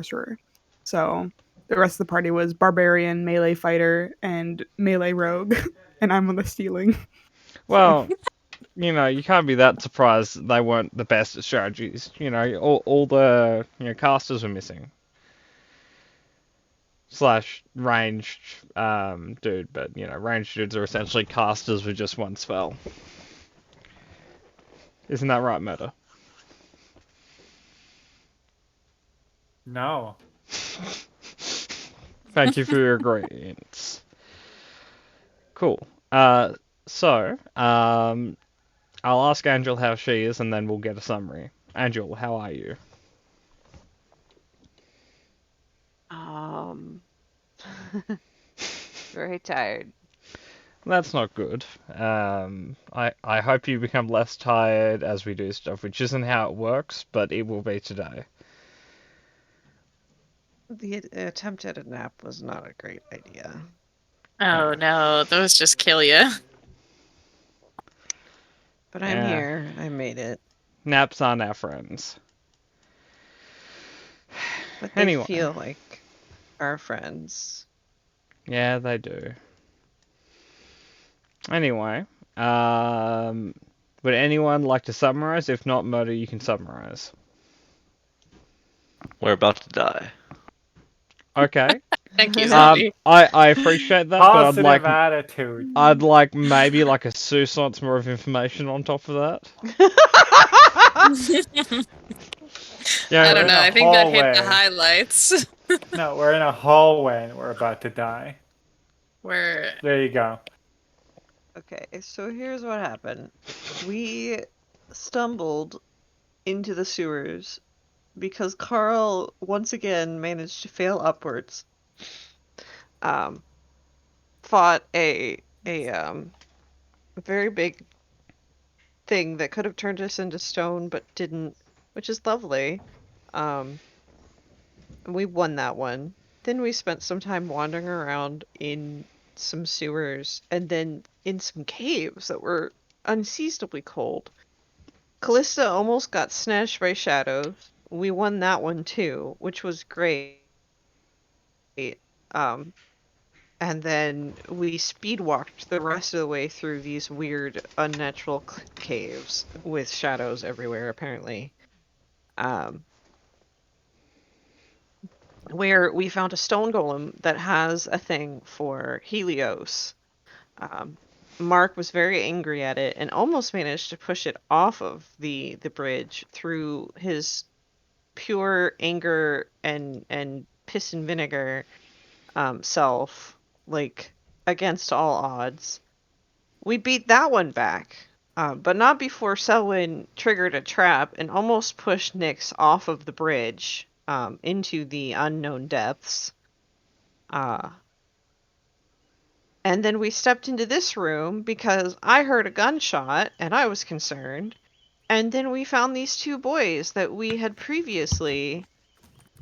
sorcerer. So the rest of the party was barbarian, melee fighter, and melee rogue, and I'm on the stealing. Well, you can't be that surprised they weren't the best at strategies. All the casters were missing. Slash ranged dude, but ranged dudes are essentially casters with just one spell. Isn't that right, Murder? No. Thank you for your agreement. Cool. So, I'll ask Angel how she is, and then we'll get a summary. Angel, how are you? Very tired. That's not good. I hope you become less tired as we do stuff, which isn't how it works, but it will be today. The attempt at a nap was not a great idea. Oh no, those just kill you. But I'm here. I made it. Naps aren't our friends. But they Anyway. feel like our friends. Yeah, they do. Anyway, would anyone like to summarize? If not, Murder, you can summarize. We're about to die. Okay. Thank you, Zombie. I appreciate that, Positive but attitude. I'd like maybe like a Sousance more of information on top of that. Yeah, I don't know. I think that hit the hallway. highlights. No, we're in a hallway and we're about to die. Where There you go. Okay, so here's what happened. We stumbled into the sewers because Carl once again managed to fail upwards. Fought a very big thing that could have turned us into stone but didn't, which is lovely. We won that one. Then we spent some time wandering around in some sewers and then in some caves that were unseasonably cold. Callista almost got snatched by shadows. We won that one too, which was great. And then we speed walked the rest of the way through these weird, unnatural caves with shadows everywhere, apparently. Where we found a stone golem that has a thing for Helios. Mark was very angry at it and almost managed to push it off of the bridge through his pure anger and piss and vinegar self, like against all odds. We beat that one back, but not before Selwyn triggered a trap and almost pushed Nyx off of the bridge into the unknown depths. And then we stepped into this room because I heard a gunshot and I was concerned. And then we found these two boys that we had previously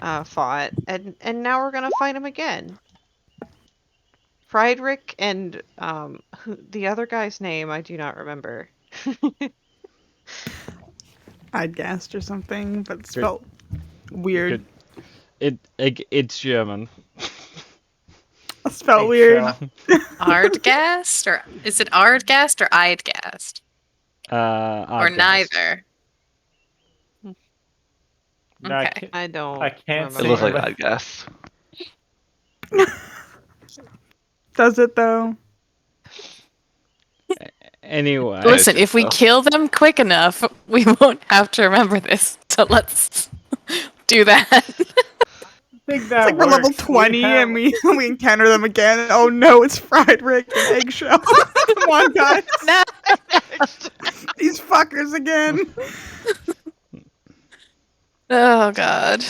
fought, and now we're gonna fight them again. Friedrich and the other guy's name I do not remember. I'd guessed or something, but it's spelled weird. It's German. It's spelled weird. Ardgast? Or is it Ardgast or Idgast? Or neither? No, Okay. I don't. I can't It see looks like it. I guess. Does it though? Anyway. Listen, if we kill them quick enough, we won't have to remember this. So let's do that. I think that It's like we're level works. 20 have- and we encounter them again. Oh no, it's Friedrich and Eggshell. Come on, guys. No. These fuckers again. Oh god.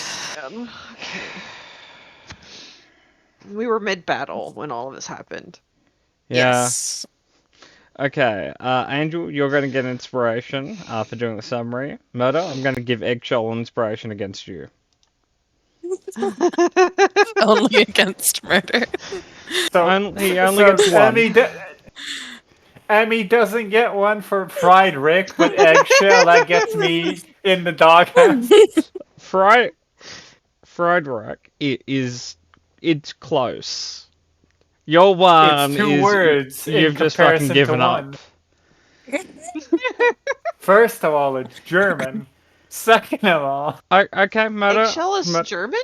We were mid-battle when all of this happened. Yeah. Yes. Okay, Angel, you're going to get inspiration for doing the summary. Murder, I'm going to give Eggshell inspiration against you. Only against murder. So, He only gets one. Emmy doesn't get one for Friedrich, but Eggshell, that gets me in the doghouse. Friedrich it's close. Your one It's two is words in you've just fucking comparison to given one. up. First of all, it's German. Second of all, Okay, Murder. Eggshell is German?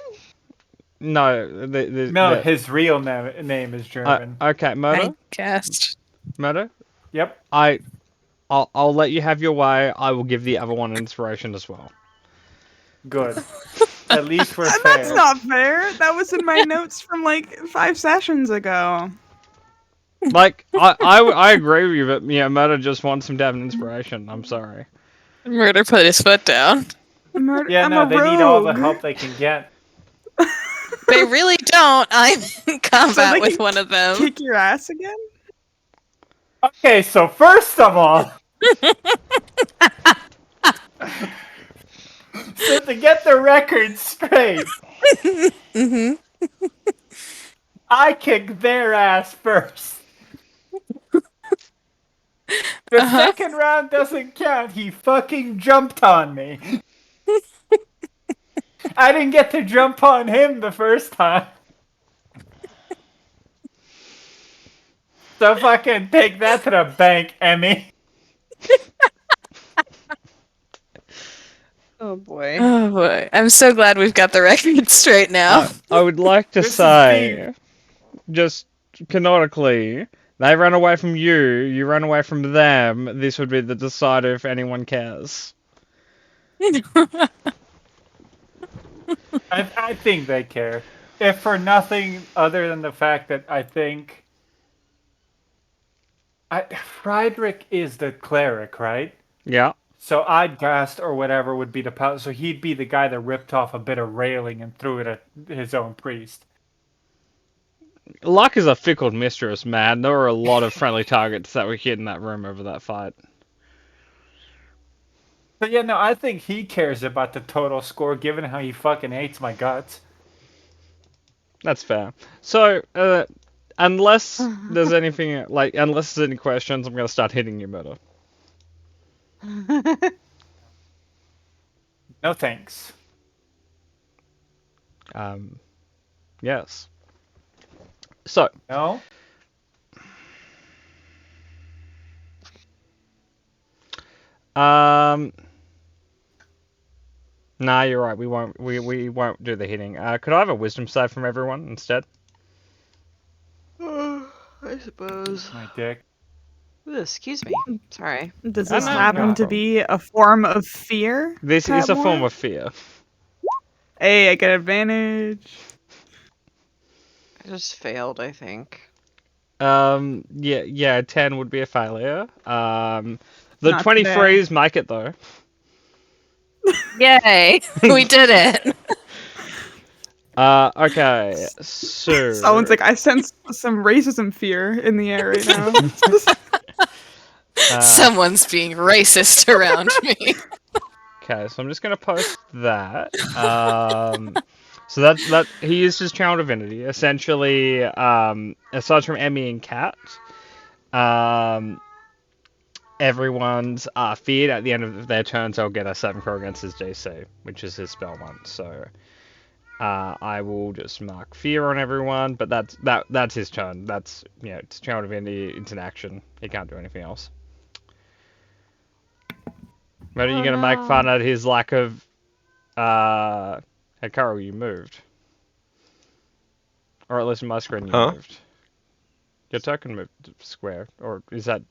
No, no, his real name is German. okay, Murder. I guessed. Murder. Yep. I'll let you have your way. I will give the other one inspiration as well. Good. At least we're fair. That's not fair. That was in my notes from like 5 sessions ago. Like, I agree with you, but yeah, Murder just wants him to have an inspiration. I'm sorry. Murder put his foot down. Yeah, no, they need all the help they can get. They really don't. I'm in combat they with can one of them. Kick your ass again? Okay, so first of all, so to get the record straight, I kicked their ass first. The second round doesn't count. He fucking jumped on me. I didn't get to jump on him the first time. So fucking take that to the bank, Emmy. Oh boy. Oh boy. I'm so glad we've got the record straight now. I would like to This is say, just canonically, they run away from you, you run away from them. This would be the decider if anyone cares. I think they care. If for nothing other than the fact that I think Friedrich is the cleric, right? Yeah. So Idgast or whatever would be the paladin. So he'd be the guy that ripped off a bit of railing and threw it at his own priest. Luck is a fickle mistress, man. There were a lot of friendly targets that were hit in that room over that fight. But yeah, no, I think he cares about the total score, given how he fucking hates my guts. That's fair. So, unless there's anything, like, unless there's any questions, I'm gonna start hitting you, Murder. No thanks. Yes. So, No? nah, you're right. We won't do the hitting. Could I have a wisdom save from everyone instead? I suppose. My dick. Ooh, excuse me. Sorry. Does Oh, this no, happen no to problem. be a form of fear? This is a Tabor? form of fear. Hey, I get advantage. I just failed, I think. Yeah, 10 would be a failure. The Not 23s make it though. Yay! We did it. Okay, so Someone's like, I sense some racism fear in the air right now. Someone's being racist around me. okay, so I'm just gonna post that. So that he used his channel divinity. Essentially, aside from Emmy and Kat, everyone's feared at the end of their turns. They'll get a 7 pro against his DC, which is his spell one. So I will just mark fear on everyone, but that's his turn. That's it's channel divinity. It's an action. He can't do anything else. But are you gonna make fun at his lack of Hey, Carl, you moved. Or at least in my screen you moved. Your token moved square. Or is that...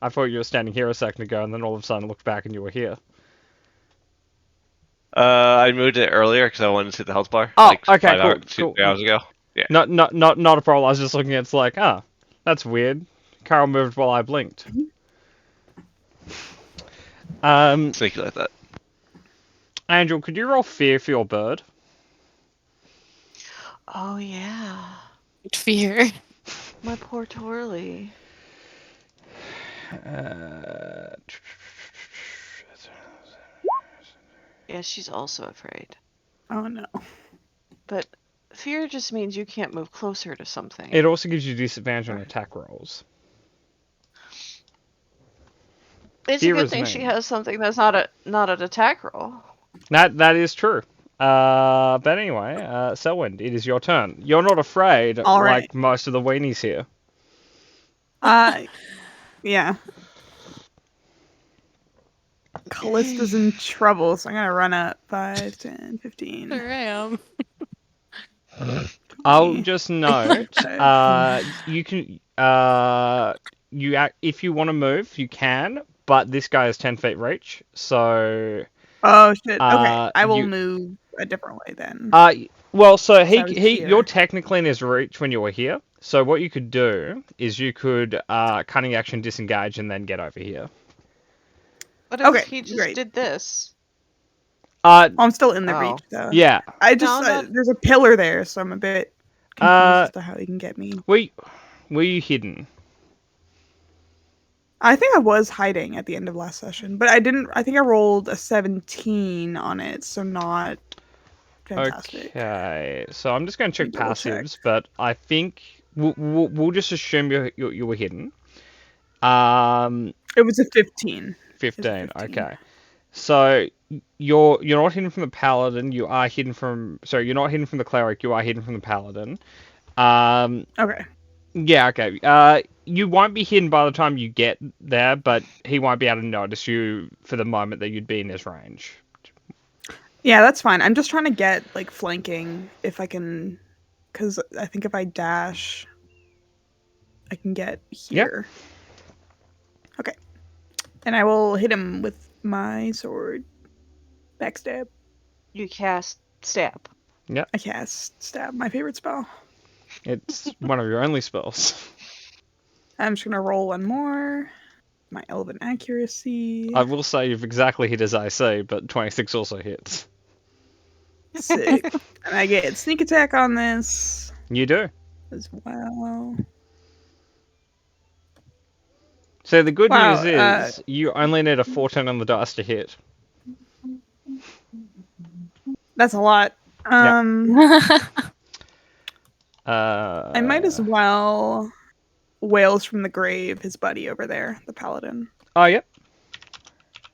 I thought you were standing here a second ago and then all of a sudden looked back and you were here. I moved it earlier because I wanted to see the health bar. Oh, like okay, 5 cool, hours, cool. 3 hours ago. Yeah. Not a problem. I was just looking at it's like, that's weird. Carl moved while I blinked. Sneaky like that. Angel, could you roll fear for your bird? Oh, yeah. Fear. My poor Torley. Yeah, she's also afraid. Oh no. But fear just means you can't move closer to something. It also gives you disadvantage on attack rolls. It's fear a good is thing me. she has something that's not an attack roll. That is true. But anyway, Selwyn, it is your turn. You're not afraid, All right. like most of the weenies here. Yeah. Callista's in trouble, so I'm gonna run up 5, 10, 15. Sure am. I'll 20. just note, you can, if you want to move, you can, but this guy has 10 feet reach, so, Oh shit. Okay, I will you- move a different way then. well, so I was here. you're technically in his reach when you were here, so what you could do is you could, cunning action disengage and then get over here. What if Okay, he just great. did this? I'm still in the Oh. reach though. Yeah, I just No, no. there's a pillar there, so I'm a bit confused as to how he can get me. were you hidden? I think I was hiding at the end of last session, but I didn't. I think I rolled a 17 on it, so not fantastic. Okay, so I'm just going to check Double check. passives, but I think we'll just assume you were hidden. It was a 15. 15. 15. Okay, so you're not hidden from the paladin. You are hidden from. Sorry, you're not hidden from the cleric. You are hidden from the paladin. Okay. Yeah. Okay. You won't be hidden by the time you get there, but he won't be able to notice you for the moment that you'd be in his range. Yeah, that's fine. I'm just trying to get like flanking if I can, because I think if I dash, I can get here. Okay. And I will hit him with my sword. Backstab. You cast stab. I cast stab, my favorite spell. It's one of your only spells. I'm just gonna roll one more. My elven accuracy. I will say you've exactly hit his AC, but 26 also hits. Sick. And I get sneak attack on this You do. as well. So the good Wow, news is you only need a 14 on the dice to hit. That's a lot. I might as well Wails from the Grave, his buddy over there, the paladin. Oh, yep.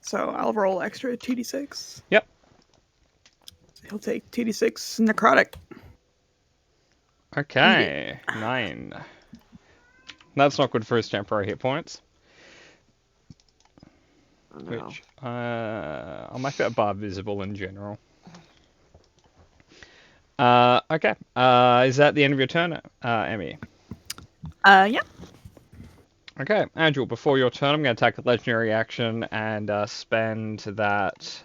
So I'll roll extra 2d6. Yep. He'll take 2d6 necrotic. Okay, 9. That's not good for his temporary hit points. Oh, no. Which, I'll make that bar visible in general. Okay. Is that the end of your turn, Emmy? Yeah. Okay, Angel, before your turn, I'm going to take a legendary action and spend that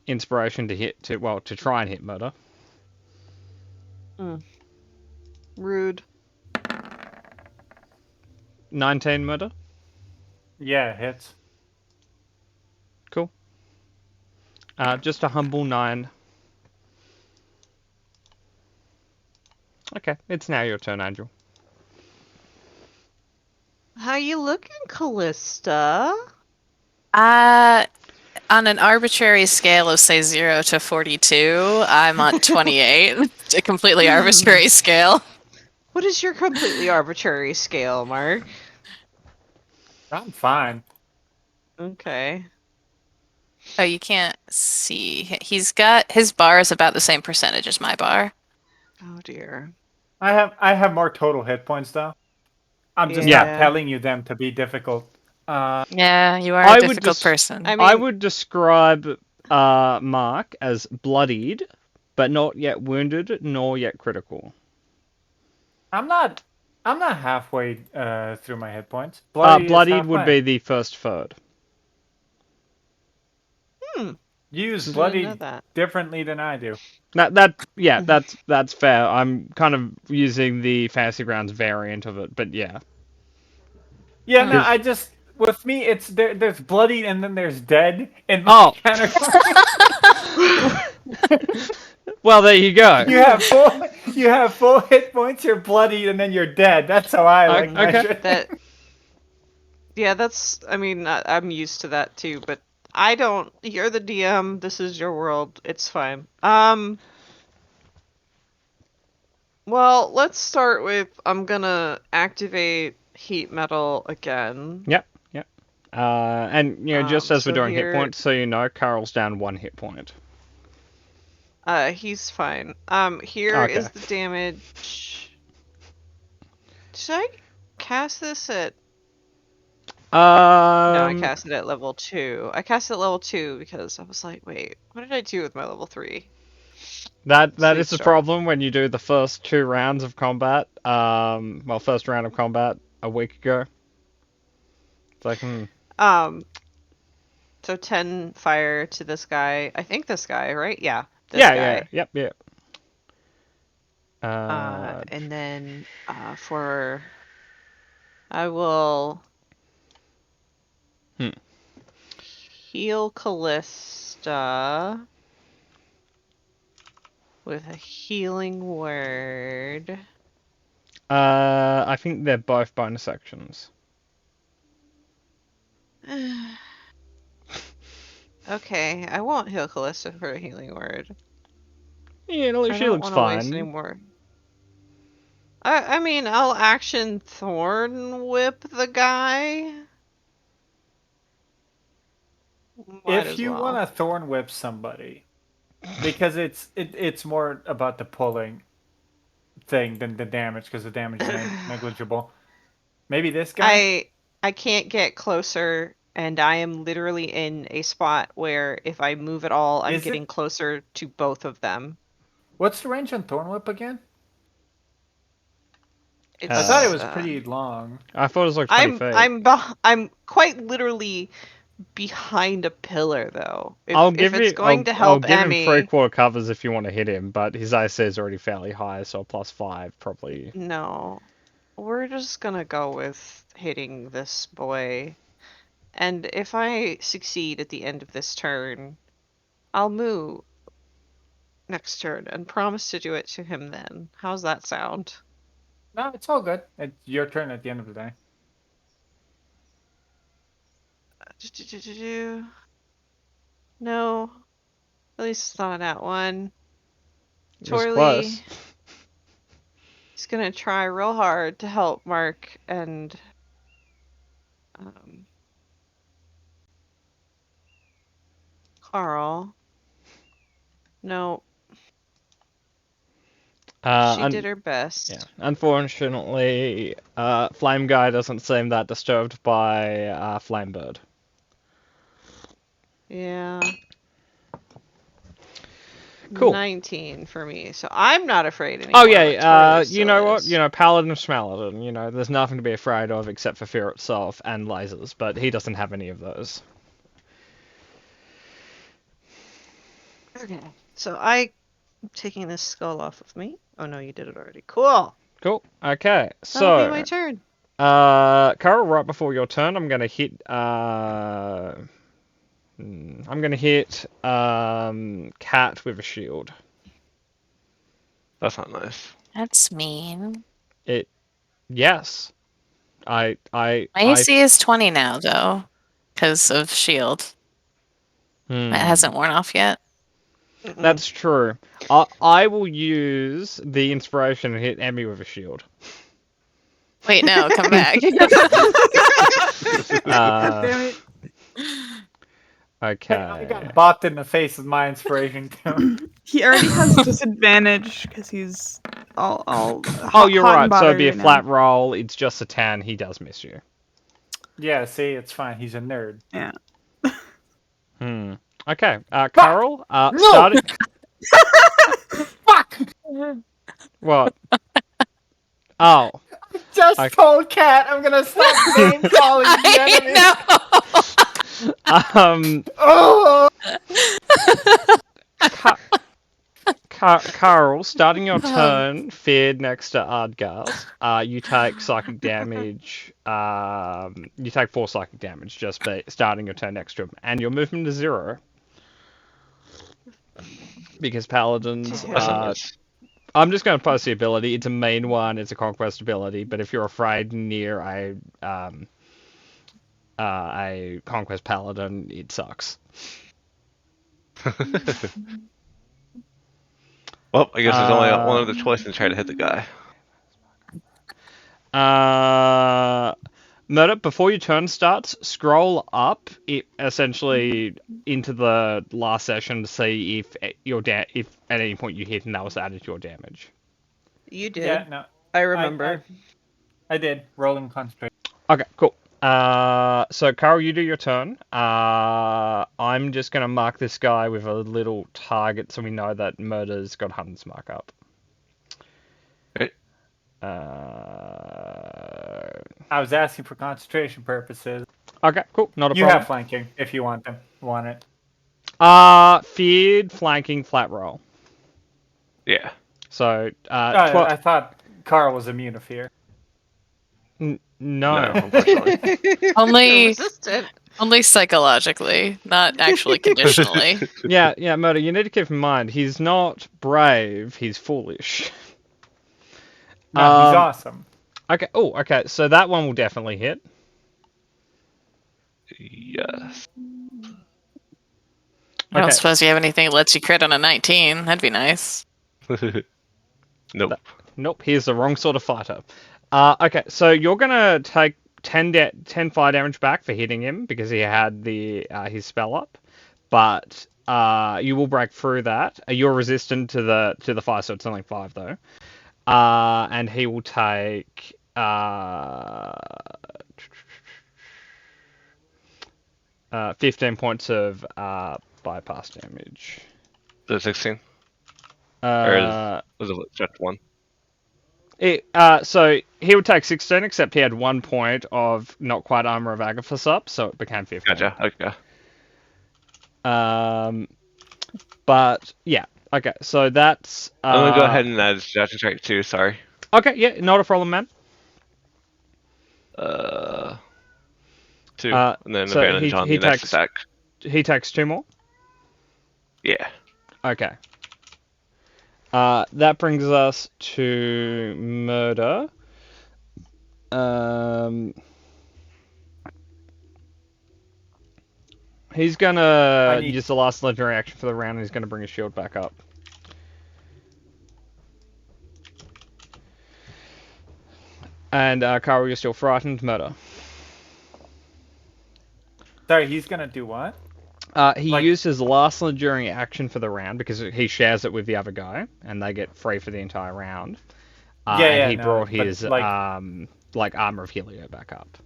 inspiration to try and hit murder. Rude. 19 murder. Yeah, it hits. Cool. Just a humble 9. Okay, it's now your turn, Angel. How you looking, Callista? On an arbitrary scale of say 0 to 42, I'm on 28. A completely arbitrary scale. What is your completely arbitrary scale, Mark? I'm fine. Okay. Oh, you can't see. He's got his bar is about the same percentage as my bar. Oh dear. I have more total hit points though. I'm just Yeah. not telling you them to be difficult. Yeah, you are I a would difficult just- person. I mean, I would describe Mark as bloodied, but not yet wounded, nor yet critical. I'm not halfway through my hit points. Bloodied would be the first third. You use didn't bloodied know that. differently than I do. That's fair. I'm kind of using the Fantasy Grounds variant of it, but yeah. Yeah, no, I just with me it's there's bloodied and then there's dead in Oh. category. Well, there you go. you have full hit points, you're bloodied, and then you're dead. That's how I like Okay. measure it. That. Yeah, that's. I mean, I'm used to that too, but I don't. You're the DM. This is your world. It's fine. Well, let's start with. I'm gonna activate heat metal again. Yep. And just as we're so doing here- hit points, so you know, Carol's down 1 hit point. He's fine. Here is Okay. the damage. Should I cast this at... No, I cast it at level 2. I cast it at level 2 because I was like, wait, what did I do with my level 3? That Sleep is the Star. problem when you do the first 2 rounds of combat. Well, first round of combat a week ago. It's like, So 10 fire to this guy. I think this guy, right? Yeah, this yeah, guy. yep. And then for... I will... heal Callista with a healing word. I think they're both bonus actions. Okay, I won't heal Callista for a healing word. Yeah, I she don't looks want to waste any fine. more. I mean, I'll action Thorn Whip the guy. Might If as you well. want to thorn whip somebody, because it's more about the pulling thing than the damage, because the damage is negligible. Maybe this guy. I can't get closer, and I am literally in a spot where if I move at all, I'm Is it? getting closer to both of them. What's the range on thorn whip again? It's, I thought it was pretty long. I thought it was like 20 feet. I'm quite literally behind a pillar though. I'll If give it's you. going to I'll help give him Emmy, 3/4 covers if you want to hit him, but his AC is already fairly high, so +5 probably. no. We're just gonna go with hitting this boy. And if I succeed at the end of this turn, I'll move next turn and promise to do it to him then. How's that sound? No, it's all good. It's your turn at the end of the day. No. At least it's not that one. It was Torley close. is gonna try real hard to help Mark and Carl. No. She did her best. Yeah. Unfortunately, Flame Guy doesn't seem that disturbed by Flamebird. Yeah. Cool. 19 for me, so I'm not afraid anymore. Oh yeah, Torley you know still what? is. You know, Paladin of Schmaladin, you know, there's nothing to be afraid of except for fear itself and lasers, but he doesn't have any of those. Okay, so I'm taking this skull off of me. Oh no, you did it already. Cool. Cool. Okay, That'll be my so turn. Carl, right before your turn, I'm gonna hit Cat with a shield. That's not nice. That's mean. Yes. My AC is 20 now, though, because of shield. It hasn't worn off yet. That's true. I will use the inspiration and hit Emmy with a shield. Wait, no, come back. Damn it. Okay. I got bopped in the face with my inspiration too. He already has disadvantage because he's all Oh, you're hot right. and So bothered it'd be a right flat now. roll. It's just a 10. He does miss you. Yeah, see, it's fine. He's a nerd. Yeah. Okay. Carl, starting. Fuck! What? Oh. Just told Cat I'm gonna stop name calling the enemy. Oh! Carl, starting your turn, feared next to Ardghast, you take psychic damage. You take 4 psychic damage just by starting your turn next to him, and your movement is 0. Because paladins. That's not nice. I'm just going to post the ability. It's a main one. It's a conquest ability, but if you're afraid near a conquest paladin, it sucks. Well, I guess there's only one other choice and try to hit the guy. Murder, before your turn starts, scroll up essentially into the last session to see if if at any point you hit and that was added to your damage. You did. Yeah, no, I remember. I did. Rolling concentration. Okay, cool. So Carl, you do your turn. I'm just gonna mark this guy with a little target so we know that Murder's got Hunter's mark up. Right. I was asking for concentration purposes. Okay, cool. Not a You problem. have flanking if you want it. Feared, flanking, flat roll. Yeah. So, I thought Carl was immune to fear. no. No, unfortunately. Only Resistant. only psychologically, not actually conditionally. Yeah, Murder, you need to keep in mind, he's not brave, he's foolish. No, he's Um, awesome. Okay, okay, so that one will definitely hit. Yes. I don't Okay. suppose you have anything that lets you crit on a 19. That'd be nice. Nope. Nope, he's the wrong sort of fighter. Okay, so you're gonna take 10 fire damage back for hitting him because he had his spell up, but you will break through that. You're resistant to the fire, so it's only 5 though. And he will take 15 points of bypass damage. The 16? Uh, Was it just 1? So he would take 16, except he had 1 point of not quite armor of Agathis up, so it became 15. Gotcha. Okay. But yeah, okay. So that's. I'm gonna go ahead and add Dodge Strike 2, sorry. Okay, yeah, not a problem, man. 2, and then so advantage on the next attack. He takes 2 more. Yeah. Okay. That brings us to Murder. He's gonna use the last legendary action for the round, and he's gonna bring his shield back up. And Carl, you're still frightened. Murder. Sorry, he's gonna do what? He used his last enduring action for the round because he shares it with the other guy, and they get free for the entire round. And he brought his armor of Helio back up.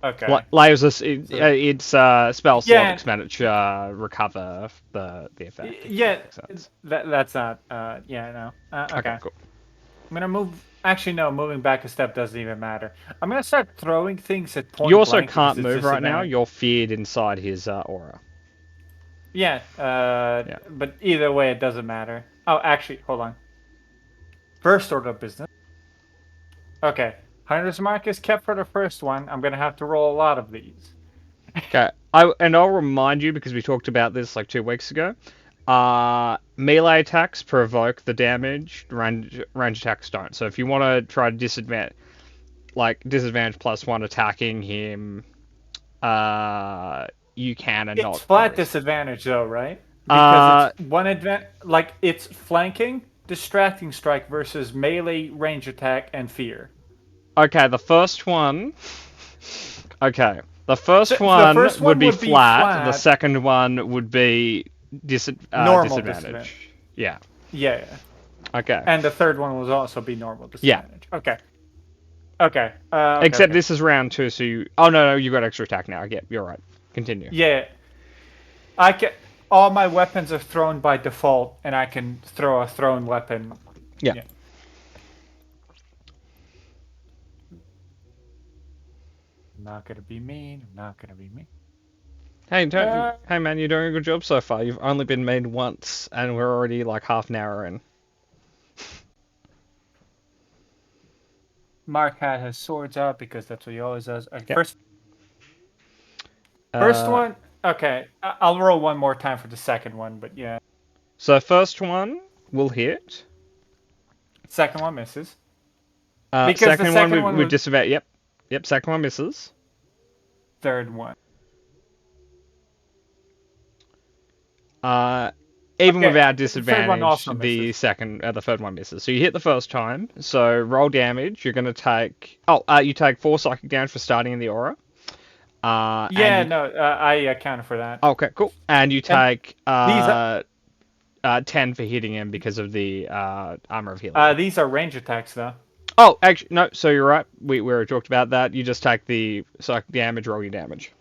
Okay. It's spell slot expenditure, recover the effect. Yeah, that's not. Okay. Okay, cool. I'm gonna move. Actually, no. Moving back a step doesn't even matter. I'm gonna start throwing things at point. You also blank can't because move right now. You're feared inside his aura. Yeah. But either way, it doesn't matter. Oh, actually, hold on. First order of business. Okay. Hunter's mark is kept for the first one. I'm gonna have to roll a lot of these. Okay. I'll remind you because we talked about this like 2 weeks ago. Melee attacks provoke the damage. Range attacks don't. So if you want to try to disadvantage +1 attacking him, you can and not. It's flat disadvantage though, right? Because it's one it's flanking, distracting strike versus melee, range attack, and fear. Okay, the first one. Okay, the first one would be flat. The second one would be normal disadvantage. Yeah. Yeah. Okay. And the third one will also be normal disadvantage. Yeah. Okay. Except this is round 2, so you. Oh no, you got extra attack now. Yeah, you're right. Continue. Yeah. All my weapons are thrown by default, and I can throw a thrown weapon. Yeah. I'm not gonna be mean. Hey, hey man, you're doing a good job so far. You've only been mean once, and we're already like half an hour in. Mark had his swords out because that's what he always does. Okay, Yep. First one. Okay, I'll roll one more time for the second one, but yeah. So first one will hit. Second one misses. Second one would disadvantage. Yep. Second one misses. Third one. even Okay, without the third one disadvantage, also the misses. the third one misses. So you hit the first time. So roll damage. You're gonna take. You take 4 psychic damage for starting in the aura. Yeah, no, I accounted for that. Okay, cool. And you take these are, 10 for hitting him because of the armor of healing. these are range attacks, though. Oh, actually, no. So you're right. We already talked about that. You just take the psychic damage, roll your damage.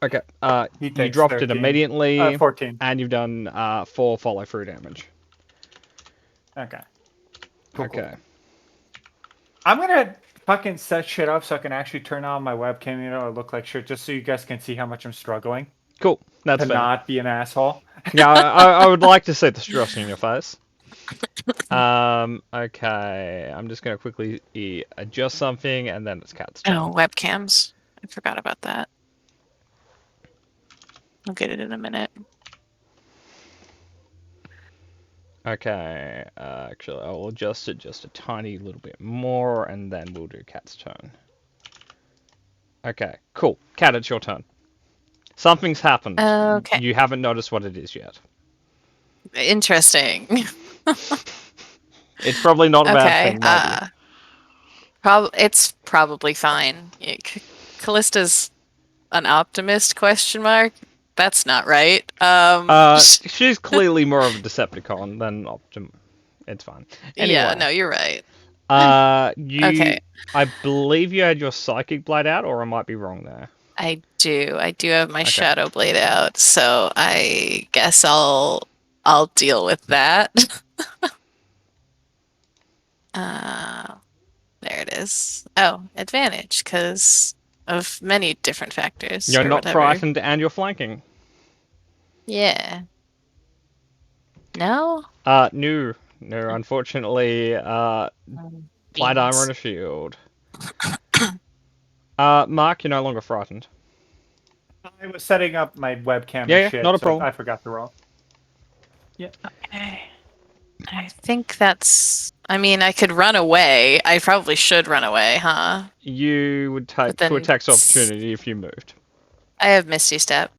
Okay. He You takes dropped 13. it immediately, 14. and you've done 4 follow through damage. Okay. Cool, Okay. cool. I'm gonna fucking set shit up so I can actually turn on my webcam, or look like shit, just so you guys can see how much I'm struggling Cool. That's to fair. not be an asshole. Yeah, I would like to see the stress in your face. Okay. I'm just gonna quickly adjust something, and then it's Cat's turn. Oh, webcams. I forgot about that. I'll get it in a minute. Okay, actually, I'll adjust it just a tiny little bit more, and then we'll do Cat's turn. Okay, cool. Cat, it's your turn. Something's happened. Okay. You haven't noticed what it is yet. Interesting. It's probably not a bad Okay. thing, maybe. It's probably fine. Callista's an optimist? Question mark. That's not right. She's clearly more of a Decepticon than Optim. It's fine. Anyway, Yeah, no, you're right. Okay. I believe you had your Psychic Blade out, or I might be wrong there. I do have my Shadow Blade out, so I guess I'll deal with that. There it is. Oh, advantage, because of many different factors. You're or not whatever. frightened, and you're flanking. Yeah. No? No, unfortunately, light armor and a shield. Mark, you're no longer frightened. I was setting up my webcam Yeah, and shit, not a so problem. I forgot to roll. Yeah. Okay. I think that's... I mean, I could run away. I probably should run away, huh? You would take But then 2 attacks of opportunity if you moved. I have Misty Step.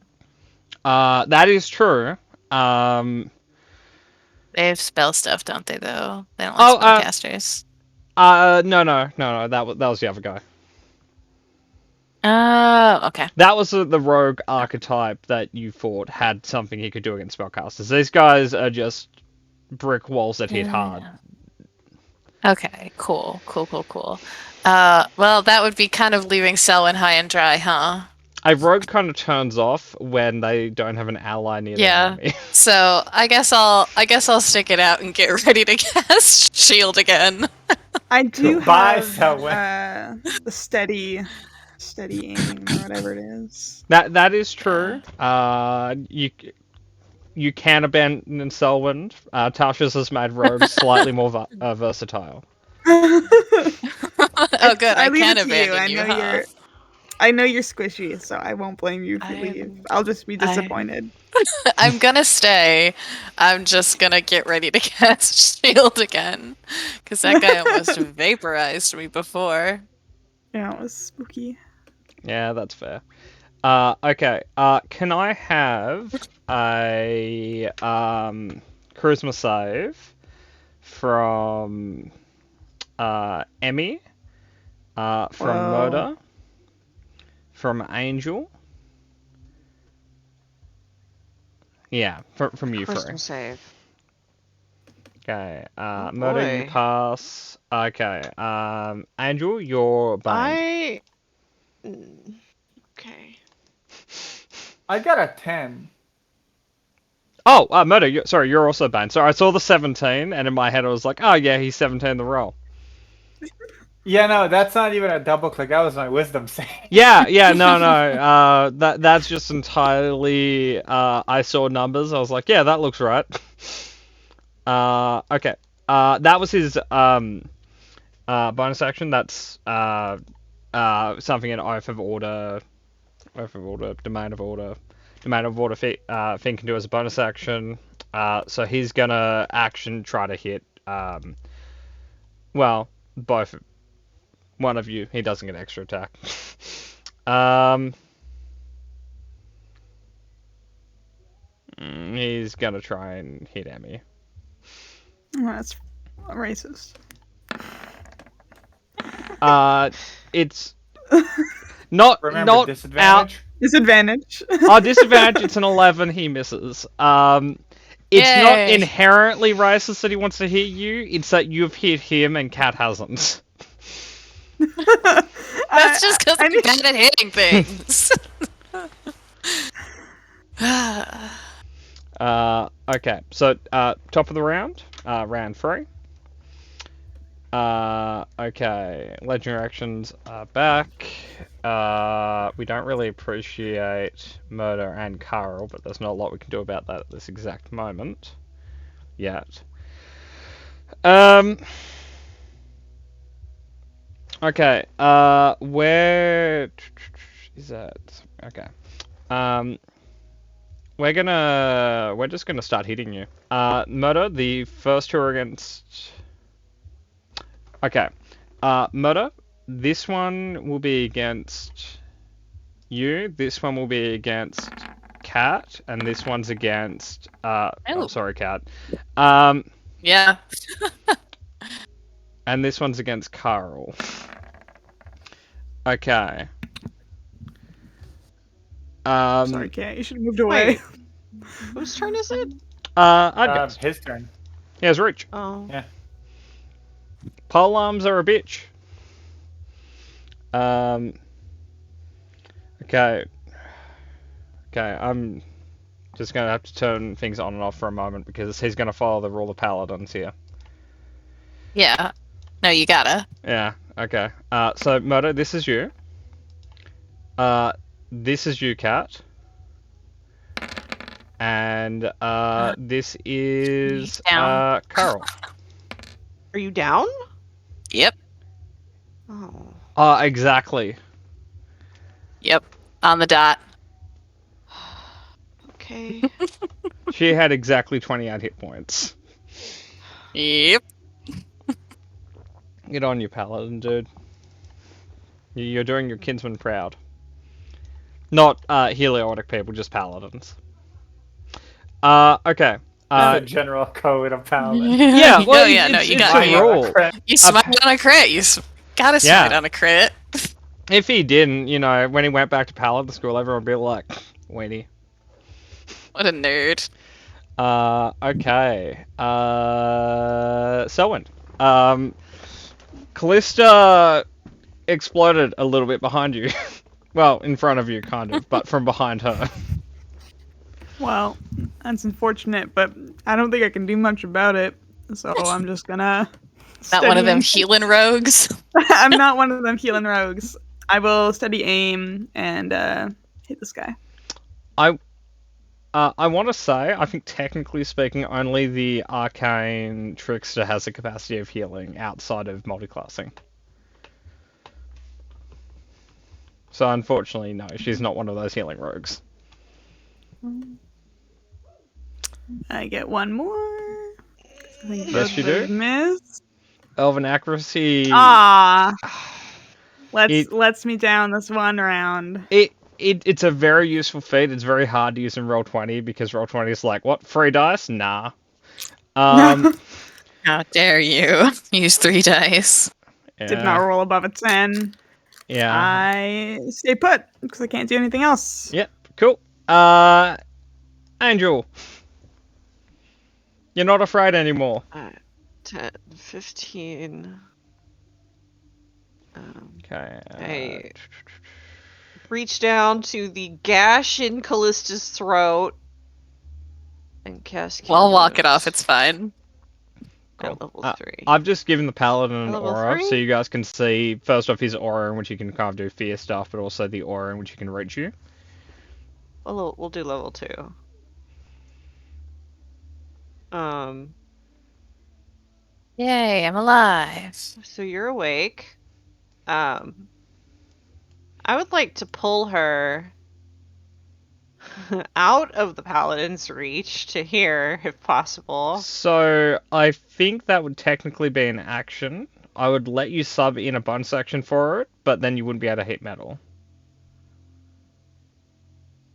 That is true. They have spell stuff, don't they, though? They don't like spellcasters. No. That was the other guy. Oh, okay. That was the rogue archetype that you thought had something he could do against spellcasters. These guys are just brick walls that hit hard. Okay, cool. Well, that would be kind of leaving Selwyn high and dry, huh? A rogue kind of turns off when they don't have an ally near their enemy. So I guess I'll stick it out and get ready to cast shield again. I do Bye, have Selwyn. the steady aim or whatever it is. That is true. You can abandon Selwyn. Tasha's has made rogues slightly more versatile. Oh, good. I leave can it to you. abandon you. I know you're squishy, so I won't blame you if you leave. I'll just be disappointed. I'm gonna stay. I'm just gonna get ready to cast shield again, because that guy almost vaporized me before. Yeah, it was spooky. Yeah, that's fair. Okay. Can I have a charisma save from Emmy, from Murder, from Angel? Yeah, from you, Charisma Frey. save. Okay. Oh, Murder, you boy. pass. Okay. Angel, you're banned. Okay. I got a 10. Oh, Murder, you're also banned. So I saw the 17, and in my head I was like, oh yeah, he's 17 the roll. Yeah, no, that's not even a double click. That was my wisdom save. Yeah, no. That's just entirely. I saw numbers. I was like, yeah, that looks right. Okay. That was his bonus action. That's something in Oath of Order, Domain of Order thing can do as a bonus action. So he's gonna action try to hit. Well, both. One of you. He doesn't get extra attack. He's gonna try and hit Emmy. Oh, that's racist. It's not Remember, not out. disadvantage. Disadvantage. Disadvantage. It's an 11. He misses. It's not Yay. inherently racist that he wants to hit you. It's that you've hit him and Cat hasn't. That's just because I I'm need- bad at hitting things. Okay. So top of the round. Round 3. Okay. Legendary actions are back. We don't really appreciate Murder and Carl, but there's not a lot we can do about that at this exact moment. Yet. Okay, where is that? Okay. We're just gonna start hitting you. Murder, the first two are against... Okay. Murder, this one will be against you, this one will be against Cat, and this one's against... oh, sorry, Cat. Yeah. And this one's against Carl. Okay. Sorry, Cat. You should have moved away. Wait. Whose turn is it? I guess. His turn. Yeah, it's Reach. Oh. Yeah. Pole arms are a bitch. Okay. Okay, I'm just gonna have to turn things on and off for a moment because he's gonna follow the rule of paladins here. Yeah. No, you gotta. Yeah, okay. So Murder, this is you. This is you, Cat. And this is down. Carl. Are you down? Yep. Oh. Exactly. Yep. On the dot. Okay. She had exactly 28 hit points. Yep. Get on, you paladin, dude. You're doing your kinsman proud. Not heliotic people, just paladins. Okay. The general code of paladin. Yeah, well, no, no, you it's got a rule. You smite on a crit. You gotta smite Yeah. on a crit. If he didn't, you know, when he went back to paladin school, everyone would be like, weenie. What a nerd. Okay. Selwyn. Callista exploded a little bit behind you. Well, in front of you, kind of, but from behind her. Well, that's unfortunate, but I don't think I can do much about it. So I'm just gonna. Not one of them steady- healing rogues. I'm not one of them healing rogues. I will steady aim and hit this guy. I want to say, I think technically speaking, only the arcane trickster has the capacity of healing outside of multiclassing. So unfortunately, no, she's not one of those healing rogues. I get one more. I think Yes, both you of those do. Miss. Elven accuracy. Ah. It- Lets me down this one round. It's a very useful feat. It's very hard to use in Roll20 because Roll20 is like, what, 3 dice? Nah. How dare you use 3 dice? Did not roll above a 10. Yeah. I stay put because I can't do anything else. Yep. Cool. Angel. You're not afraid anymore. 10, 15. Okay. I reach down to the gash in Callista's throat and cast. Well, walk it Cure off. It's fine. Wounds at level 3. I've just given the paladin an Level aura, 3? so you guys can see first off his aura in which he can kind of do fear stuff, but also the aura in which he can reach you. We'll do level 2. Yay, I'm alive. So you're awake. I would like to pull her out of the paladin's reach to here, if possible. So I think that would technically be an action. I would let you sub in a bonus action for it, but then you wouldn't be able to hit metal.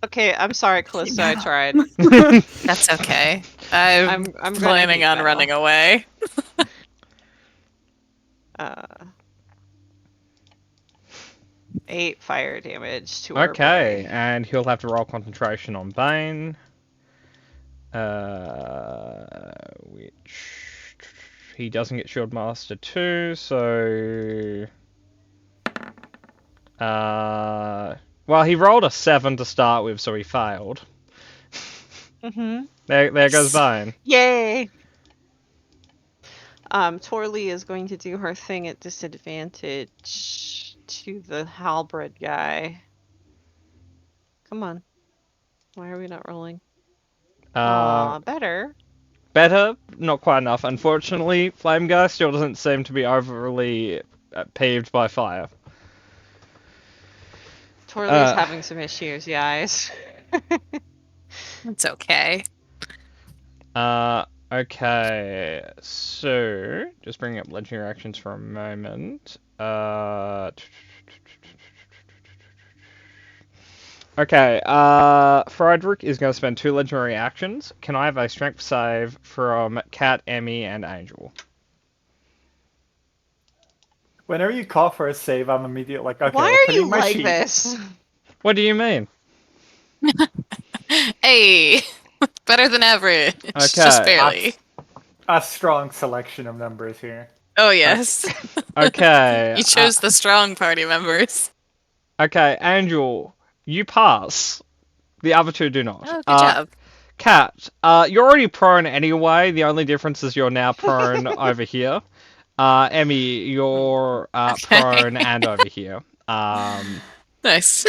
Okay, I'm sorry, Callista. I tried. That's okay. I'm gonna planning eat on now. running away. 8 fire damage to our Okay, boy. and he'll have to roll concentration on Bane. Which he doesn't get Shield Master 2, so well, he rolled a 7 to start with, so he failed. There goes Bane. Yay! Torley is going to do her thing at disadvantage to the halberd guy. Come on. Why are we not rolling? Better. Better, not quite enough. Unfortunately, Flame Guy still doesn't seem to be overly peeved by fire. Torley is having some issues, guys. It's okay. Okay, so just bringing up legendary actions for a moment. Okay, Friedrich is going to spend 2 legendary actions. Can I have a strength save from Cat, Emmy, and Angel? Whenever you call for a save, I'm immediately like, okay. Why are opening you my like sheet. this? What do you mean? Hey, better than average. Okay. Just barely. A strong selection of numbers here. Oh yes. Okay. You chose the strong party members. Okay, Angel, you pass. The other 2 do not. Oh, good job. Cat, you're already prone anyway. The only difference is you're now prone over here. Emmy, you're prone and over here. Nice.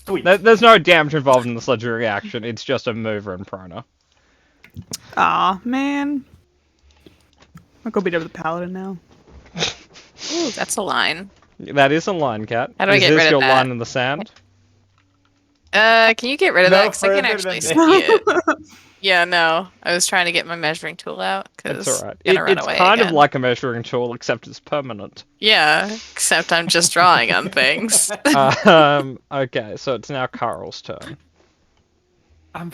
Sweet. There's no damage involved in this legendary action. It's just a mover and proner. Aw, man. I'll go beat up the paladin now. Ooh, that's a line. That is a line, Cat. How do I is get this rid of your that? line in the sand? Can you get rid of No that? Because I can further actually see than it. Yeah, no. I was trying to get my measuring tool out because It's alright. I'm gonna run It's away kind of again. like a measuring tool, except it's permanent. Yeah, except I'm just drawing on things. Okay, so it's now Carl's turn. I'm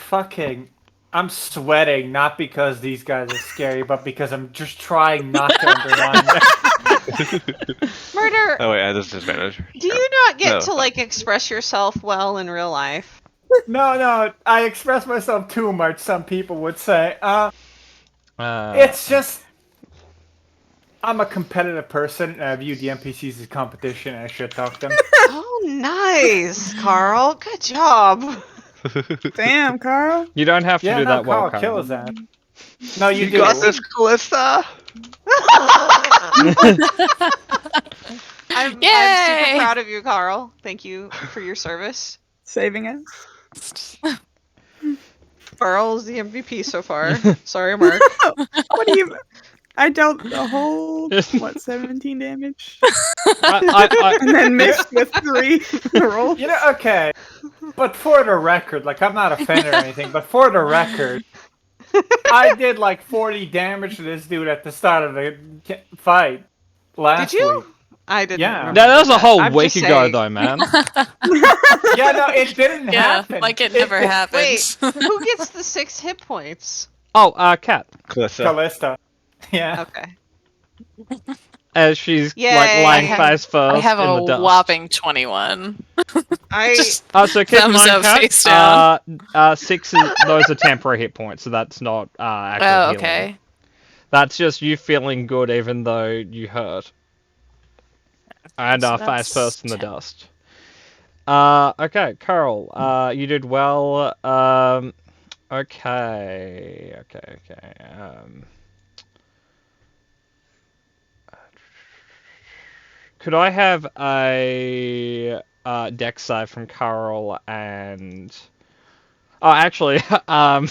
sweating, not because these guys are scary, but because I'm just trying not to undermine them. Murder, Oh wait, I have disadvantage. do you not get No. to, like, express yourself well in real life? No, I express myself too much, some people would say. It's just... I'm a competitive person, and I view the NPCs as competition, and I should talk them. Oh, nice, Carl. Good job. Damn, Carl. You don't have to Yeah, do no, that well, Carl, Carl. kill his ass. No, you do. got this, Callista! I'm Yay! super proud of you, Carl. Thank you for your service. Saving us. Carl's the MVP so far. Sorry, Mark. What do you... I dealt a whole, 17 damage? I- And then missed with 3 rolls. You know, okay. But for the record, like, I'm not offended or anything, but for the record, I did like 40 damage to this dude at the start of the fight last Did you? week. I didn't. Yeah. remember that was a whole I'm week just ago, saying. though, man. Yeah, no, it didn't Yeah, happen. like it never happened. Wait, who gets the 6 hit points? Oh, Cat. Callista. Callista. Yeah. Okay. As she's Yay. like lying I face first I have in a the dust. whopping 21. I Just So keep in thumbs mind, up, Kat, face down. 6 is, those are temporary hit points, so that's not actual Oh, healing. okay. That's just you feeling good even though you hurt. And So face that's first in the 10. dust. Okay, Carl, you did well. Okay. Could I have a dex save from Carl and... Oh, actually, yeah,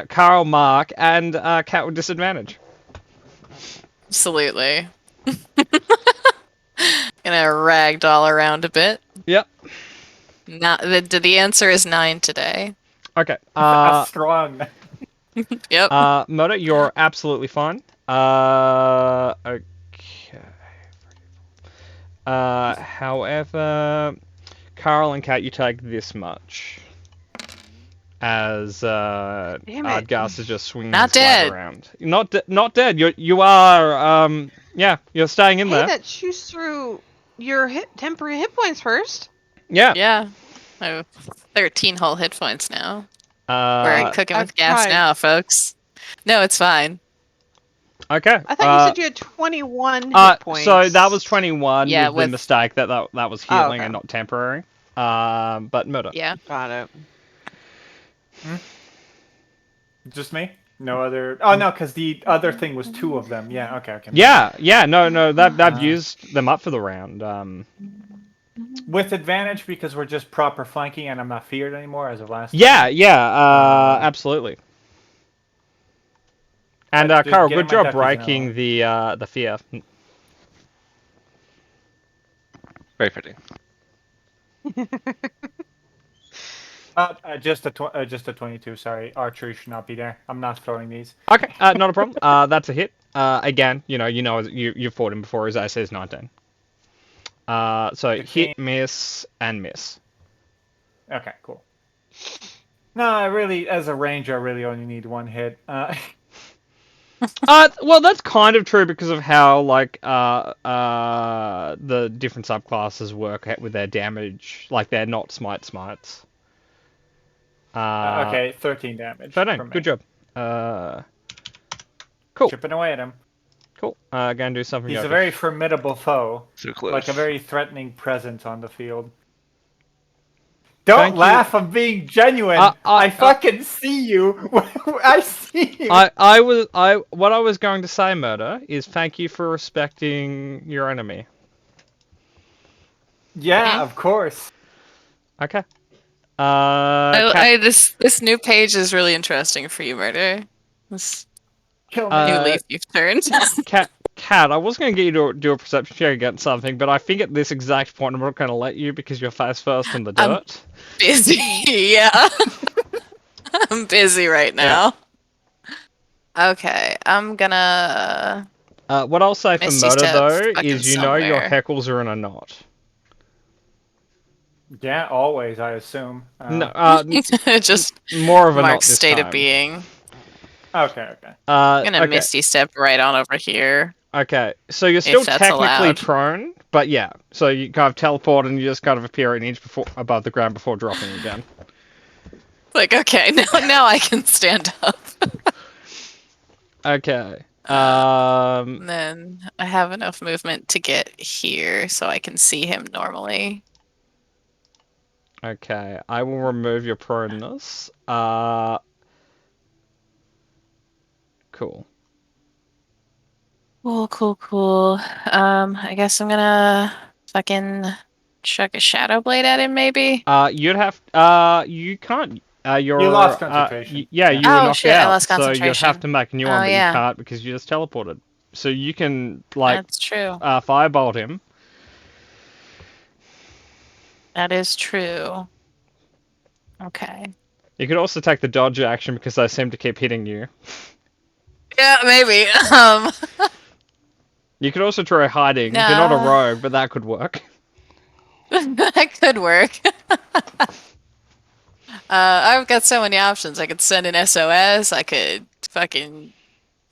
Carl, Mark, and Cat with disadvantage. Absolutely. Gonna ragdoll around a bit. Yep. Not the answer is 9 today. Okay. A strong. Yep. Moda, you're absolutely fine. Okay. However, Carl and Kat, you take this much. As Damn it. Ardgas is just swinging Not his leg dead. around. Not dead. You are yeah. You're staying in Hey, there. that shoots through your temporary hit points first. Yeah. Yeah. I have 13 whole hit points now. We're Uh, cooking with I've gas tried. now, folks. No, it's fine. okay. I thought you said you had 21 hit points. So that was 21 Yeah, with the with- mistake that was healing okay. and not temporary. But murder. Yeah. Got it. Just me? No other. Oh no, because the other thing was 2 of them. Yeah. Okay. Okay. Yeah. No. They've used them up for the round. With advantage because we're just proper flanking and I'm not feared anymore as of last. Yeah. Absolutely. And Just Carl, getting good my job duckies in a breaking row. the fear. Very fitting. Just a 22. Sorry, archery should not be there. I'm not throwing these. Okay, not a problem. That's a hit. Again, you've fought him before. His AC is 19. So 15. hit, miss, and miss. Okay, cool. No, I really, as a ranger, I really only need 1 hit. Well, that's kind of true because of how the different subclasses work with their damage. Like they're not smites. Okay, 13 damage. 13. from me. Good job. Cool. Chipping away at him. Cool. Gonna do something. He's a else. very formidable foe. So close. Like a very threatening presence on the field. Don't Thank you. laugh, I'm being genuine. I fucking see you. I see you. What I was going to say, Murder, is thank you for respecting your enemy. Yeah, of course. Okay. This new page is really interesting for you, Murder. This Kill me. new leaf you've turned. Cat, I was going to get you to do a perception check against something, but I think at this exact point I'm not going to let you because you're face first in the dirt. Busy, yeah. I'm busy right now. Okay, I'm gonna. What I'll say for Misty Murder, Step though, fucking is your somewhere. heckles are in a knot. Yeah, always, I assume. No, Just more of a knot Mark's this state time. of being. Okay. I'm gonna okay. Misty Step right on over here. Okay, so you're still that's technically allowed. prone, but yeah. So you kind of teleport and you just kind of appear an inch above the ground before dropping again. Like, okay, now I can stand up. Okay. And then I have enough movement to get here so I can see him normally. Okay, I will remove your proneness. Cool. Cool. I guess I'm gonna fucking chuck a Shadow Blade at him, maybe? You'd have. You can't. You lost concentration. Yeah, you were Oh, knocked shit, I out. lost So you'd have concentration. to make a new Oh, one, but yeah. you can't because you just teleported. So you can That's true. firebolt him. That is true. Okay. You could also take the dodge action because they seem to keep hitting you. Yeah, maybe. You could also try hiding. You're not a No. rogue, but that could work. That could work. I've got so many options. I could send an SOS. I could fucking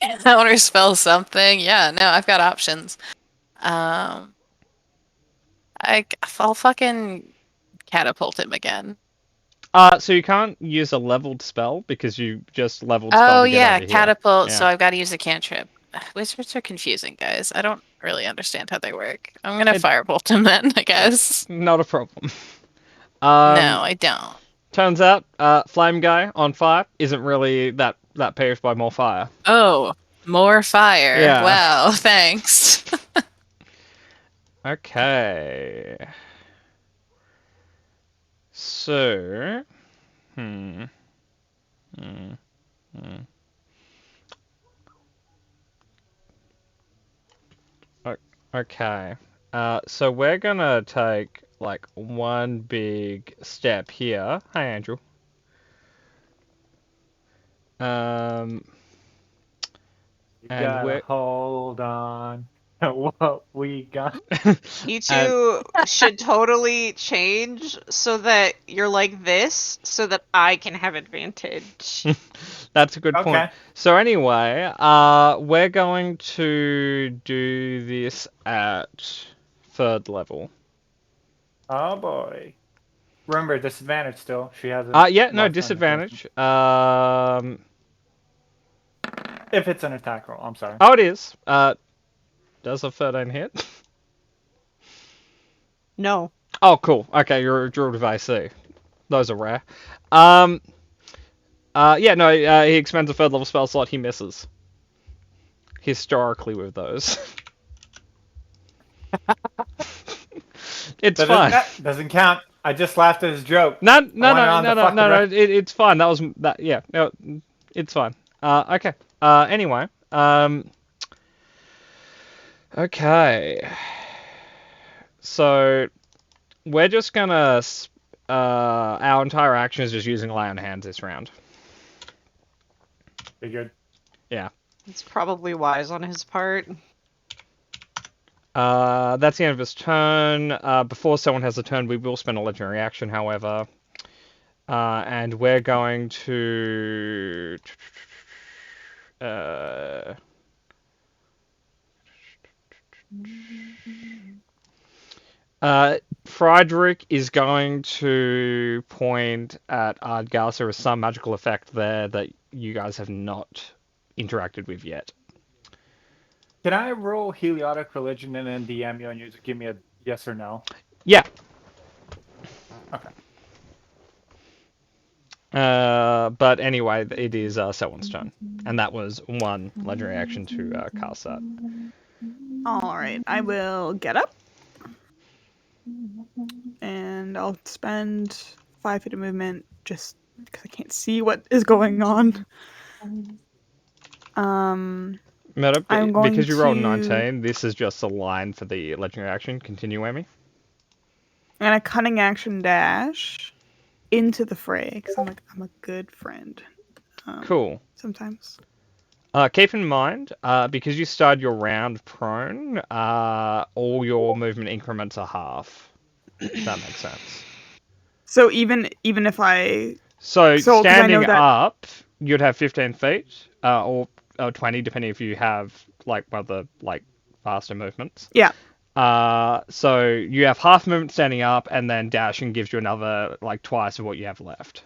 counterspell something. Yeah, no, I've got options. I'll fucking catapult him again. So you can't use a leveled spell because you just leveled spell Oh to get yeah, over here. catapult. Yeah. So I've got to use a cantrip. Wizards are confusing, guys. I don't really understand how they work. I'm gonna firebolt him then, I guess. Not a problem. No, I don't. Turns out, Flame Guy on fire isn't really that perished by more fire. Oh, more fire. Yeah. Wow, thanks. Okay. So, Okay. So we're gonna take like one big step here. Hi, Andrew. You And gotta we're hold on. what we got. You two should totally change so that you're like this, so that I can have advantage. That's a good point. Okay. So anyway, we're going to do this at 3rd level. Oh boy. Remember, disadvantage still. She has a. Yeah, no, lost disadvantage. If it's an attack roll, I'm sorry. Oh, it is. Does a 13 hit? No. Oh, cool. Okay, you're a druid of AC. Those are rare. Yeah, no, he expends a 3rd level spell slot, he misses. Historically with those. It's fine. Doesn't count. I just laughed at his joke. No, Right. it's fine. That was, yeah, no, it's fine. Okay. Anyway, okay. So, we're just gonna, our entire action is just using Lay on Hands this round. Be good. Yeah. It's probably wise on his part. That's the end of his turn. Before someone has a turn, we will spend a legendary action, however. And we're going to... Friedrich is going to point at Ardgas. There is some magical effect there that you guys have not interacted with yet. Can I roll Heliotic Religion and then DM you and you just give me a yes or no? Yeah. Okay. But anyway, it is Selwyn's turn. And that was 1 legendary action to cast that. Alright, I will get up. And I'll spend 5 feet of movement just because I can't see what is going on. Meta, I'm going because you rolled to- 19, this is just a line for the legendary action. Continue, Amy. And a cunning action dash into the fray because I'm a good friend. Cool. Sometimes. Keep in mind, because you started your round prone, all your movement increments are half. If that makes sense. So even if I So 'cause I know standing that- up, you'd have 15 feet, or 20, depending if you have like one of the like faster movements. Yeah. So you have half movement standing up, and then dashing gives you another like twice of what you have left.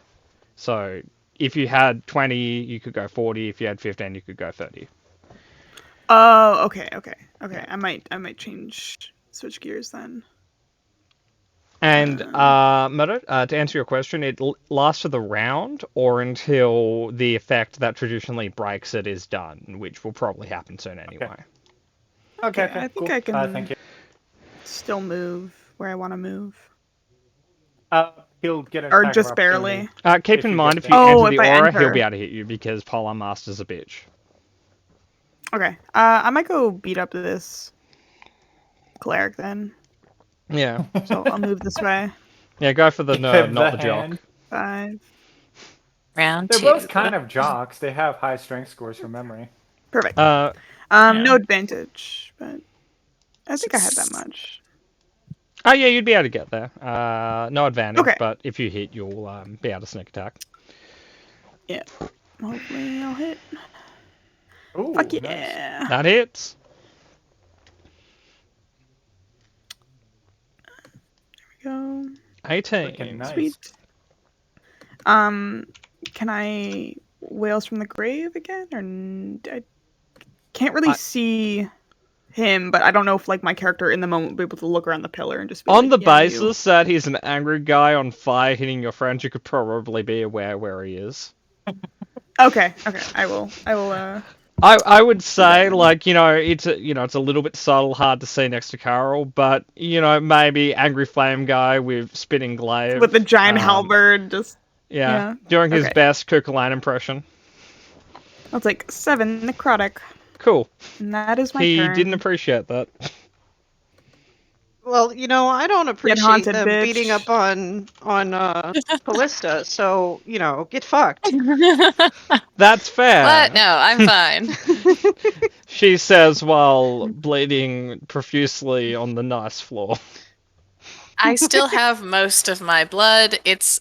So if you had 20, you could go 40. If you had 15, you could go 30. Oh, okay. I might switch gears then. And Murdo, to answer your question, it lasts for the round or until the effect that traditionally breaks it is done, which will probably happen soon anyway. Okay, I think cool. I can Thank you. still move where I want to move. He'll get an Or attack of just barely. opportunity. Keep If in you mind, get if you there. Oh, enter if the I aura, he'll enter. be able to hit you because Polar Master's a bitch. Okay. I might go beat up this cleric then. Yeah. So I'll move this way. Yeah, go for the nerd, Give not the hand. jock. 5. Round They're 2. both kind of jocks. They have high strength scores from memory. Perfect. Yeah. No advantage, but I think I had that much. Oh, yeah, you'd be able to get there. No advantage, Okay. but if you hit, you'll be able to sneak attack. Yeah. Hopefully I'll hit. Ooh, Fuck nice. yeah. That hits. Go. 18. Looking nice. Sweet. Can I Wails from the Grave again? Or I can't really see him, but I don't know if like my character in the moment will be able to look around the pillar and just be On like, the yeah, you. basis that he's an angry guy on fire hitting your friends, you could probably be aware where he is. Okay. I will. I would say, like, it's a little bit subtle, hard to see next to Carol, but maybe angry flame guy with spinning glaive With the giant halberd, just yeah, doing his okay. best Kukulkan impression. I'll take 7 necrotic, Cool. and that is my He turn. didn't appreciate that. Well, I don't appreciate haunted, them bitch. beating up on Callista, so get fucked. That's fair. What? No, I'm fine. She says while bleeding profusely on the nice floor. I still have most of my blood. It's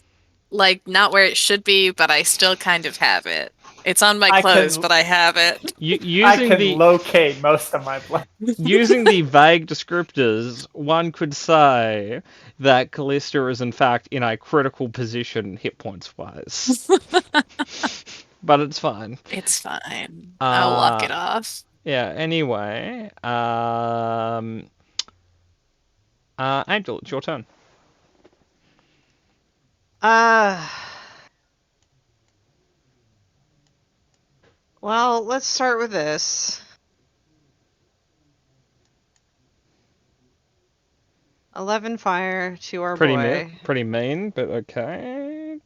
like not where it should be, but I still kind of have it. It's on my clothes, but I have it. I can locate most of my blood. Using the vague descriptors, one could say that Callista is in fact in a critical position hit points wise. But it's fine. It's fine. I'll walk it off. Yeah, anyway. Angel, it's your turn. Well, let's start with this. "11 fire to our boy." Pretty mean, but okay.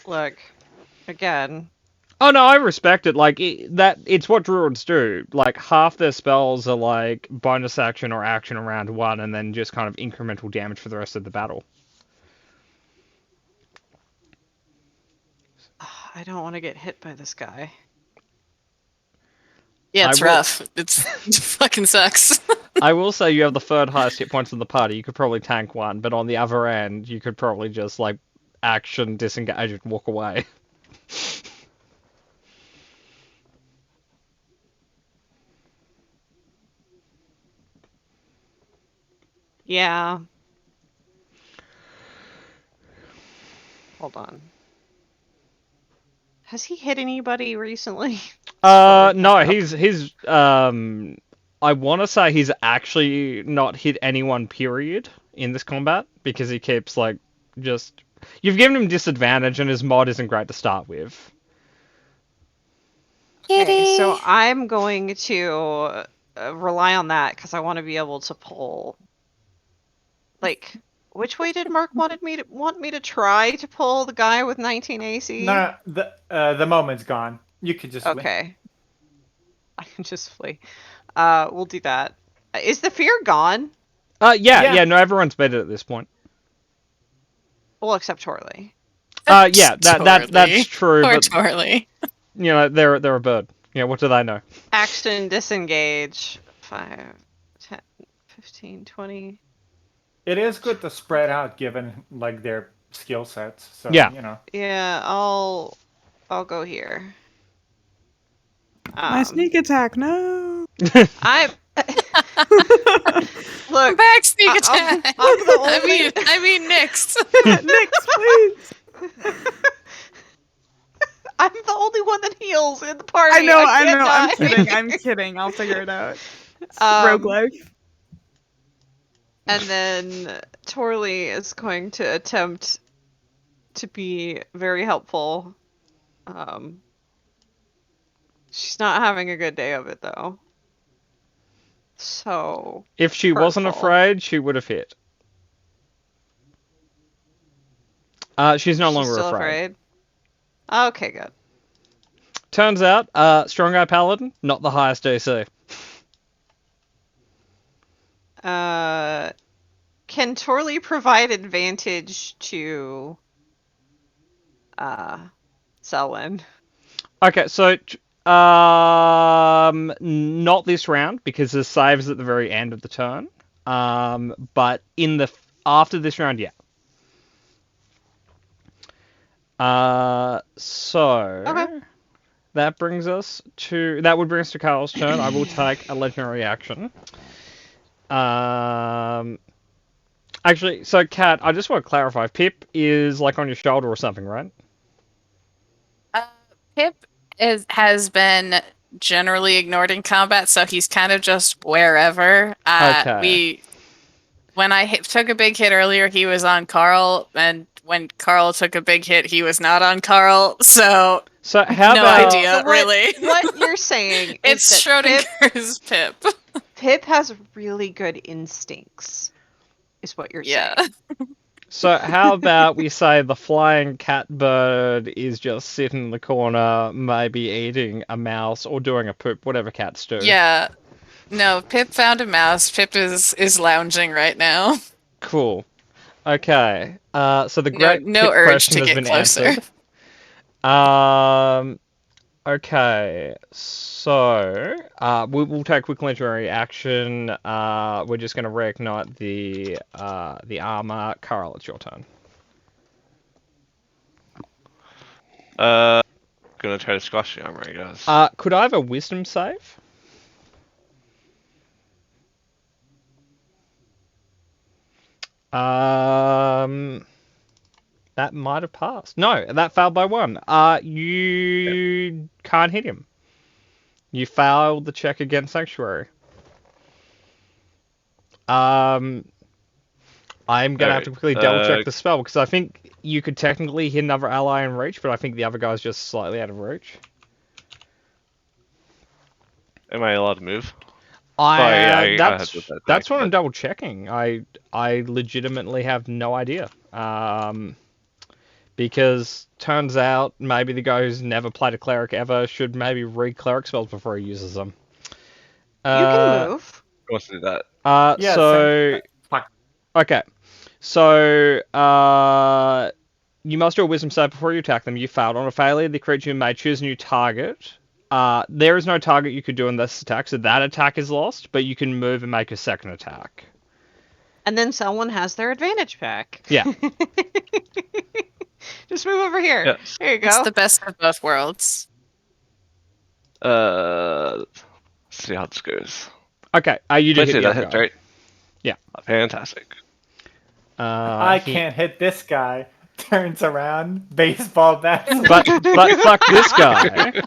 Look, again. Oh no, I respect it. Like it's what druids do. Like half their spells are like bonus action or action around one, and then just kind of incremental damage for the rest of the battle. I don't want to get hit by this guy. Yeah, it's rough. It fucking sucks. I will say you have the third highest hit points in the party. You could probably tank one, but on the other end, you could probably just like action, disengage, and walk away. Yeah. Hold on. Has he hit anybody recently? No, he's I want to say he's actually not hit anyone, period, in this combat, because he keeps, like, just... You've given him disadvantage, and his mod isn't great to start with. Okay, so I'm going to rely on that, because I want to be able to pull... Like, which way did Mark want me to try to pull the guy with 19 AC? No, the moment's gone. You could just okay. I can just flee. We'll do that. Is the fear gone? Yeah, no, everyone's beat it at this point. Well, except Torley. Yeah, that's true. Poor but, Torley. You know, they're a bird. Yeah, what do they know? Action, disengage. 5, 10, 15, 20. It is good to spread out given like their skill sets. So, yeah. You know. Yeah, I'll go here. My sneak attack, no. I look. I'm back, sneak attack. I'm the only... I mean, Nyx. Nyx, please. I'm the only one that heals in the party. I know. Die. I'm kidding. I'll figure it out. Roguelike. And then Torley is going to attempt to be very helpful. She's not having a good day of it, though. So... If she wasn't afraid, she would have hit. She's no longer still afraid. Okay, good. Turns out, Strong Guy Paladin, not the highest DC. Can Torley provide advantage to Selwyn? Okay, so not this round because there's saves at the very end of the turn. But after this round, yeah. Okay. That would bring us to Carl's turn. I will take a legendary action. Actually, so Kat, I just want to clarify. Pip is like on your shoulder or something, right? Pip has been generally ignored in combat, so he's kind of just wherever. Okay. When I took a big hit earlier, he was on Carl, and when Carl took a big hit, he was not on Carl. So how no about... idea, really. What you're saying it's is that Schrodinger's Pip. Pip has really good instincts, is what you're saying. So how about we say the flying cat bird is just sitting in the corner, maybe eating a mouse or doing a poop, whatever cats do. Yeah. No, Pip found a mouse. Pip is lounging right now. Cool. Okay. So the great no Pip urge question to has get been closer. answered. Okay, so we'll take quick legendary action. We're just gonna reignite the armor. Carl, it's your turn. Gonna try to squash the armor, I guess. Could I have a wisdom save? That might have passed. No, that failed by 1. You can't hit him. You failed the check against Sanctuary. I'm gonna have to quickly double check the spell because I think you could technically hit another ally in reach, but I think the other guy's just slightly out of reach. Am I allowed to move? That's what I'm double checking. I legitimately have no idea. Because turns out maybe the guy who's never played a cleric ever should maybe read cleric spells before he uses them. You can move. Who wants to do that? Yeah, So okay, so you must do a wisdom save before you attack them. You failed. On a failure, the creature may choose a new target. There is no target you could do in this attack, so that attack is lost. But you can move and make a second attack. And then someone has their advantage back. Yeah. Just move over here. Yeah. There you go. It's the best of both worlds. Let's see how this goes. Okay. You do Let's hit see, the that other hits, guy. right? Yeah. Fantastic. I can't hit this guy. Turns around, baseball bat. But fuck this guy.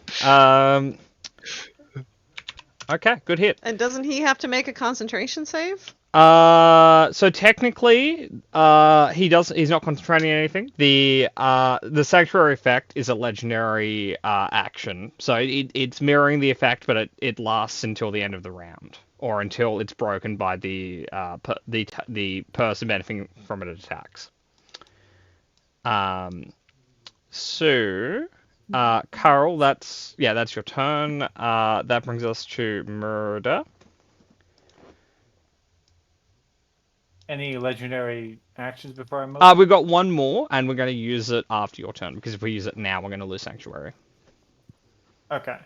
Okay, good hit. And doesn't he have to make a concentration save? So technically, he's not concentrating on anything. The sanctuary effect is a legendary action, so it's mirroring the effect, but it lasts until the end of the round, or until it's broken by the person benefiting from it attacks. So, Carl, that's your turn. That brings us to murder. Any legendary actions before I move? We've got one more, and we're going to use it after your turn, because if we use it now, we're going to lose Sanctuary. Okay. I'm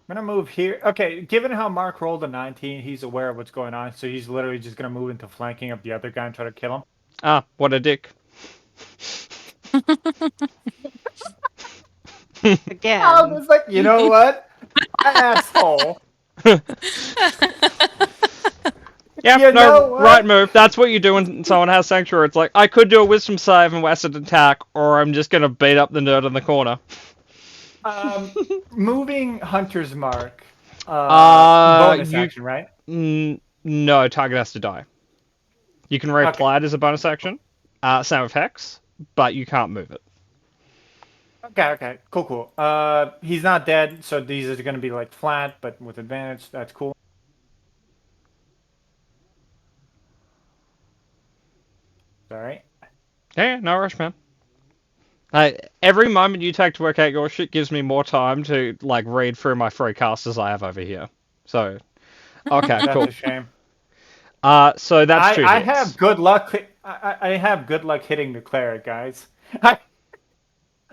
going to move here. Okay, given how Mark rolled a 19, he's aware of what's going on, so he's literally just going to move into flanking up the other guy and try to kill him. Ah, what a dick. Again. I was like, you know what? Asshole. Yeah, You know what? right move. That's what you do when someone has Sanctuary. It's like, I could do a wisdom save and wasted attack, or I'm just going to beat up the nerd in the corner. Moving Hunter's Mark. Bonus action, right? No, target has to die. You can reapply it as a bonus action. Same with Hex, but you can't move it. Okay, cool. He's not dead, so these are going to be like flat, but with advantage. That's cool. Sorry. Yeah, no rush, man. Every moment you take to work out your shit gives me more time to like read through my free casters I have over here. So, okay, That's cool. a shame. So that's 2 I hits. have good luck. I have good luck hitting the cleric, guys.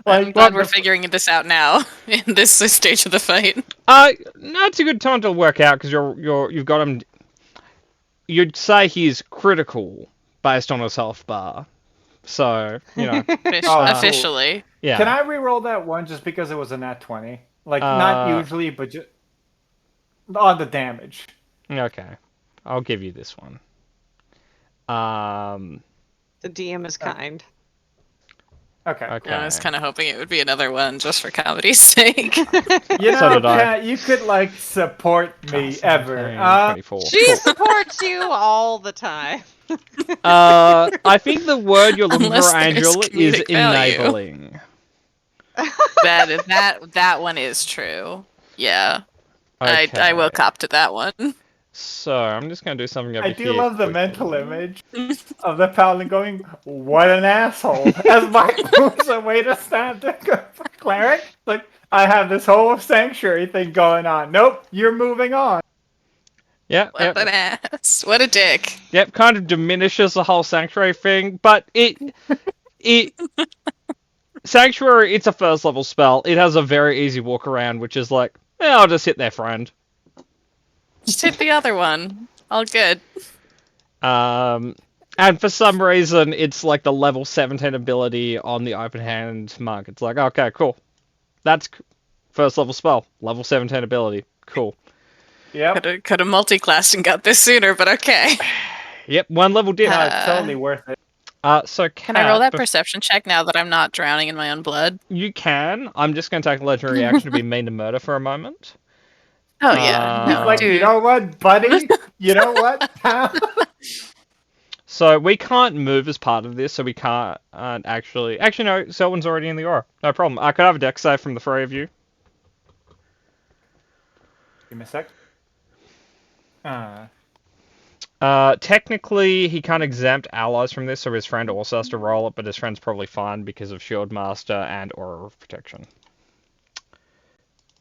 I'm glad we're figuring this out now in this stage of the fight. No, it's a good time to work out because you've got him. You'd say he's critical based on his health bar, so you know. Officially. Yeah. Can I re-roll that one just because it was a nat 20? Like not usually, but just on the damage. Okay, I'll give you this one. The DM is kind. Okay. I was kind of hoping it would be another one just for comedy's sake. You know, So did I. Kat, you could like support me ever. 24. She supports you all the time. I think the word you're looking Unless for, there's Angel, is comedic value. enabling. that one is true. Yeah. I will Okay. cop to that one. So I'm just gonna do something over I here. do love the quickly. mental image of the paladin going, "What an asshole!" As Mike moves away to stand to go for cleric. Like, I have this whole sanctuary thing going on. Nope, you're moving on. Yep. What an ass. What a dick. Yep. Kind of diminishes the whole sanctuary thing, but it Sanctuary, it's a first level spell. It has a very easy walk around, which is like, I'll just hit their friend. Just hit the other one. All good. And for some reason, it's like the level 17 ability on the open hand monk. It's like, okay, cool. That's first level spell. Level 17 ability. Cool. Yep. Could have multi-classed and got this sooner, but okay. Yep, one level dip. No, it's totally worth it. So Can I roll that perception check now that I'm not drowning in my own blood? You can. I'm just going to take a legendary action to be mean to murder for a moment. Oh yeah. He's No, like, dude. you know what, buddy? You know what? So we can't move as part of this, so we can't actually... Actually, no, Selwyn's already in the aura. No problem. I could have a dex save from the three of you. Give me a sec. Technically, he can't exempt allies from this, so his friend also has to roll it, but his friend's probably fine because of Shield Master and Aura of Protection.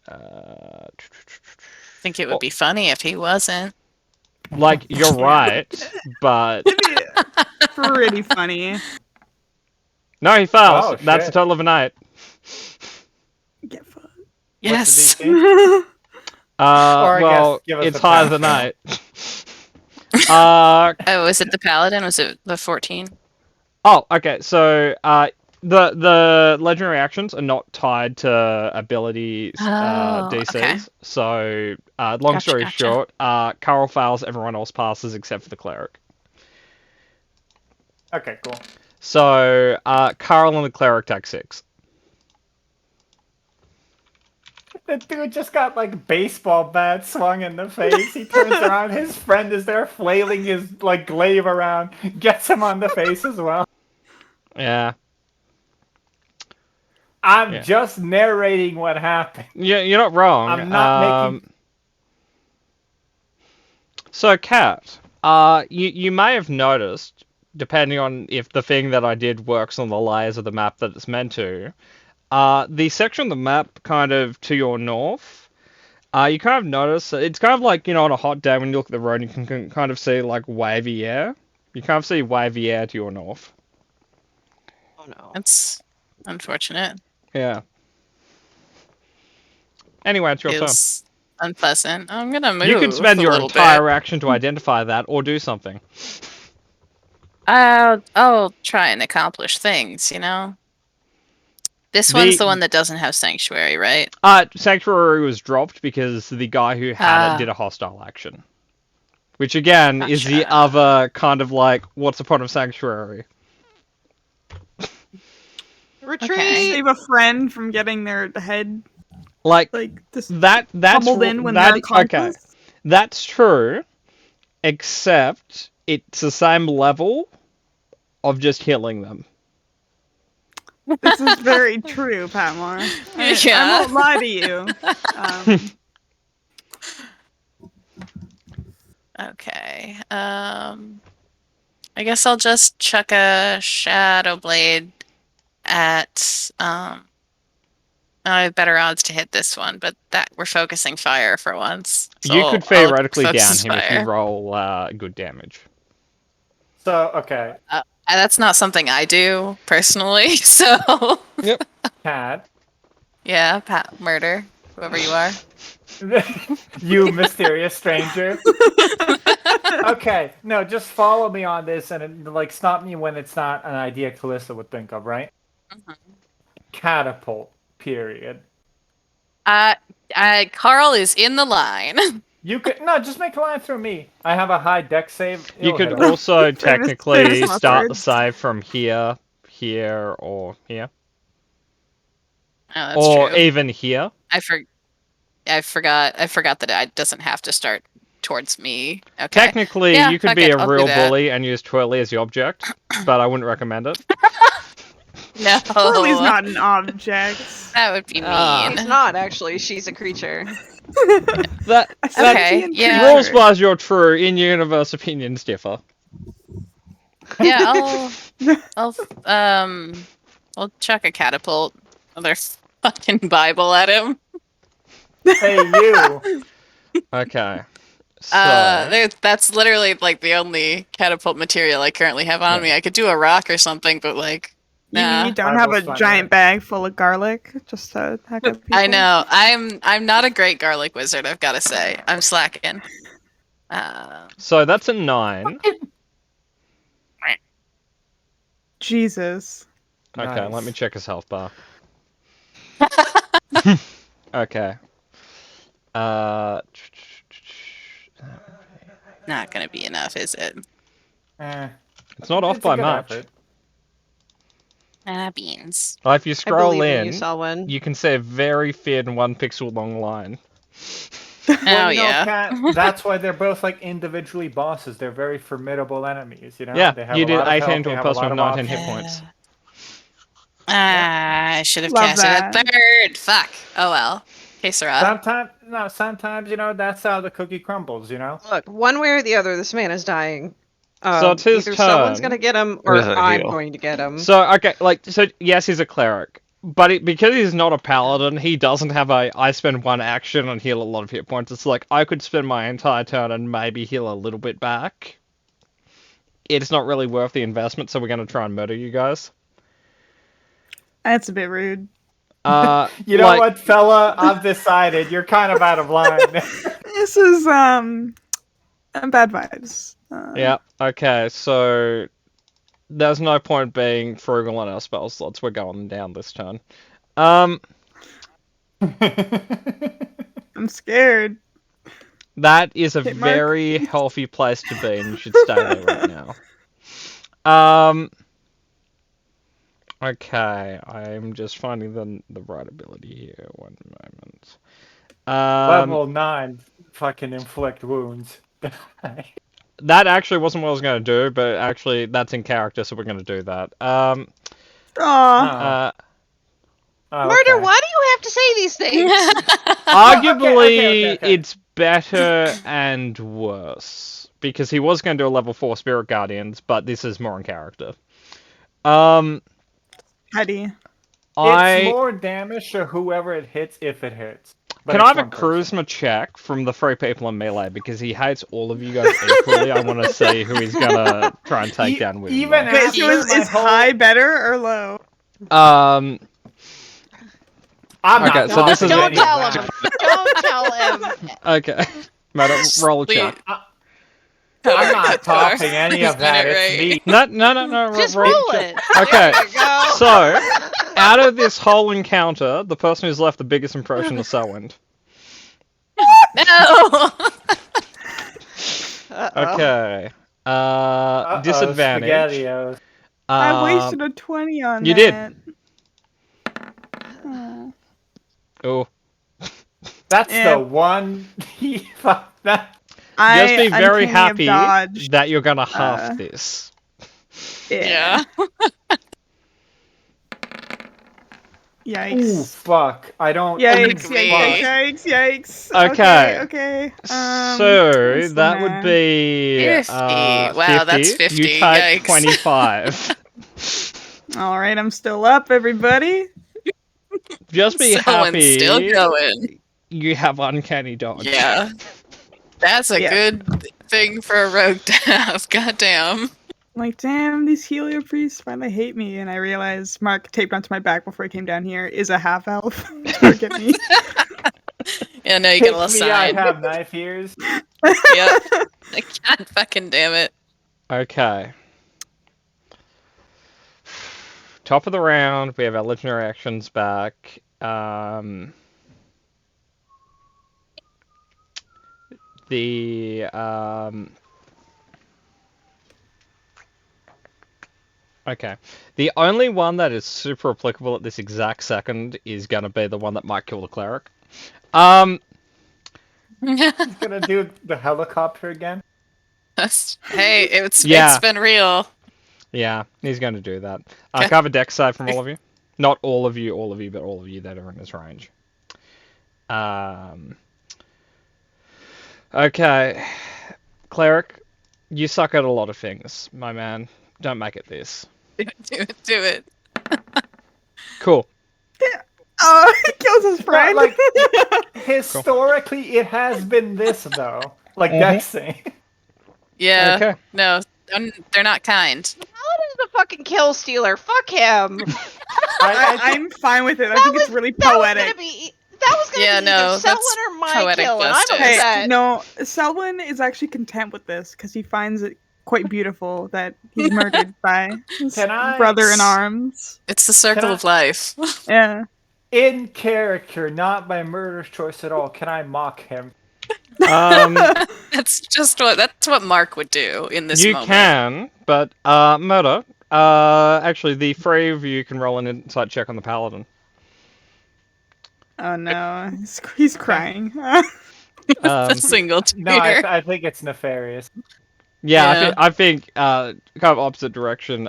I think it would be funny if he wasn't. Like, you're right, but... Pretty funny. No, he fails. Oh, That's a shit. total of an 8. Get fun. What's the Yes. DC? I guess Well, give us it's a higher pass. than 8. Oh, was it the paladin? Was it the 14? Oh, okay. So, the legendary actions are not tied to abilities Oh, DCs. okay. So, long Gotcha, story gotcha. short, Carl fails, everyone else passes except for the cleric. Okay, cool. So, Carl and the cleric take 6. The dude just got like baseball bat swung in the face. He turns around, his friend is there flailing his like glaive around, gets him on the face as well. Yeah. I'm Yeah. just narrating what happened. Yeah, you're not wrong. I'm not making. So, Kat, you may have noticed, depending on if the thing that I did works on the layers of the map that it's meant to, the section of the map kind of to your north, you kind of notice, it's kind of like, on a hot day when you look at the road, you can kind of see, like, wavy air. You kind of see wavy air to your north. Oh no. That's unfortunate. Yeah. Anyway, it's your turn. Feels unpleasant. I'm gonna move. You could spend a your little entire bit. action to identify that, or do something. I'll try and accomplish things. This one's the one that doesn't have sanctuary, right? Sanctuary was dropped because the guy who had it did a hostile action. Which, again, is the Gotcha. other kind of like, what's the point of Sanctuary? Retreat. Okay. Save a friend from getting their head Like, just that's pummeled in when they're okay. unconscious. That's true, except it's the same level of just healing them. This is very true, Patmore. I Yeah. won't lie to you. Okay. I guess I'll just chuck a Shadow Blade at I have better odds to hit this one, but that we're focusing fire for once. So You could I'll theoretically down focus him if you fire. roll good damage. So okay, That's not something I do personally, so Yep. Cat, yeah, Pat, murder, whoever you are. you mysterious stranger. Okay, no, just follow me on this and like stop me when it's not an idea Calista would think of, right? Catapult. Period. Carl is in the line. You could just make a line through me. I have a high deck save. You It'll could hit him. also technically famous start the words. save from here, here, or here. Oh, that's Or true. even here. I forgot that it doesn't have to start towards me. Okay. Technically, Yeah, you could fuck be it, a I'll do real that. bully and use Twirly as the object, but I wouldn't recommend it. No. Twirly's not an object. That would be mean. Ah. She's not actually. She's a creature. That A Okay, sentient yeah. creature. rules wise, you're true. In universe, opinions differ. Yeah, I'll chuck a catapult, another fucking Bible at him. Hey, you. Okay. So, That's literally like the only catapult material I currently have on Yeah. me. I could do a rock or something, but like, You mean Nah. you don't I have will a sign giant that. bag full of garlic just to hack up people? I know. I'm not a great garlic wizard, I've got to say. I'm slacking. So that's a 9. Jesus. Okay, let me Nice. check his health bar. Okay. Not gonna be enough, is it? It's not off It's a by good much. effort. Beans. Well, if you I scroll believe in in, you, Selwyn. you can see a very thin 1 pixel long line. Oh, Well, you know, yeah. Kat, that's why they're both like individually bosses. They're very formidable enemies. You know, Yeah, they have you a did lot of 18 health, to they a have a person lot with of 19 hit options. points. I should have Love casted a that. third. Fuck. Oh well. Que sera. Sometimes, you know, that's how the cookie crumbles. You know. Look, one way or the other, this man is dying. So it's his Either someone's turn. gonna get him, He or doesn't I'm heal. going to get him. So, okay, yes, he's a cleric. But because he's not a paladin, he doesn't have I spend 1 action and heal a lot of hit points. It's like, I could spend my entire turn and maybe heal a little bit back. It's not really worth the investment, so we're going to try and murder you guys. That's a bit rude. You know what, fella? I've decided you're kind of out of line. This is bad vibes. Yeah, okay, so there's no point being frugal on our spell slots. We're going down this turn. I'm scared. That is a Hit mark. very healthy place to be, and you should stay there right now. Okay, I'm just finding the right ability here. 1 moment. Level 9, fucking inflict wounds. That actually wasn't what I was going to do, but actually that's in character, so we're going to do that. Aw. Oh, Murder, okay. why do you have to say these things? Arguably, okay. it's better and worse, because he was going to do a level 4 Spirit Guardians, but this is more in character. Heidi. It's more damage to whoever it hits if it hits. But Can I it's have a one person. charisma check from the 3 people in melee, because he hates all of you guys equally. I want to see who he's going to try and take down with him. even though. Wait, after so is my whole- high better or low? I'm Okay, not so this is- Don't talking tell any him. of that. Don't tell him. Okay. Madam, roll a check. I'm not topping any of that. It's me. No, Just roll roll a check. it. Okay, There you go. so, out of this whole encounter, the person who's left the biggest impression is Selwyn. No. Uh-oh. Okay. Uh-oh, Disadvantage. SpaghettiOs. I wasted a 20 on you that. did. Aw. Oh. That's Yeah. the one. Fuck that. Just be very uncanny have happy dodged. that you're gonna half this. Yeah. Yikes. Ooh, fuck. I don't. Yikes, me. yikes. Okay. Okay. So, what's the that would math? be... 50. Wow, that's 50. You take Yikes. 25. Alright, I'm still up, everybody. Just be Someone's happy still going. you have uncanny dodge. Yeah. That's a Yeah. good thing for a rogue to have. Goddamn. Like, damn, these Helio priests finally hate me, and I realize Mark taped onto my back before he came down here is a half elf. Target me. Yeah, no, you Pick get a little me, I sign. have knife ears. Yep. I can't fucking damn it. Okay. Top of the round, we have our legendary actions back. Okay. The only one that is super applicable at this exact second is gonna be the one that might kill the cleric. He's gonna do the helicopter again. Hey, it's Yeah. been real. Yeah, he's going to do that. Can I have a dex save from all of you? Not all of you, but all of you that are in his range. Okay. Cleric, you suck at a lot of things, my man. Don't make it this. Do it. Cool. Oh, he kills his friend. Like, historically, it has been this, though. Like, Mhm. Dexing. Yeah. Okay. No, they're not kind. Paladins the fucking fucking kill stealer. Fuck him. I'm fine with it. I think it's really That was poetic. gonna be Yeah, no, either Selwyn that's or my poetic kill, and I'm justice. Hey, upset. no, Selwyn is actually content with this because he finds it quite beautiful that he's murdered by his Can I- brother in arms. It's the circle Can I- of life. Yeah. In character, not by murder's choice at all, can I mock him? That's what Mark would do in this You moment. can, but Murder. Actually, the three of you can roll an insight check on the paladin. Oh no, he's crying. A single tear. No, I think it's nefarious. Yeah, I think kind of opposite direction.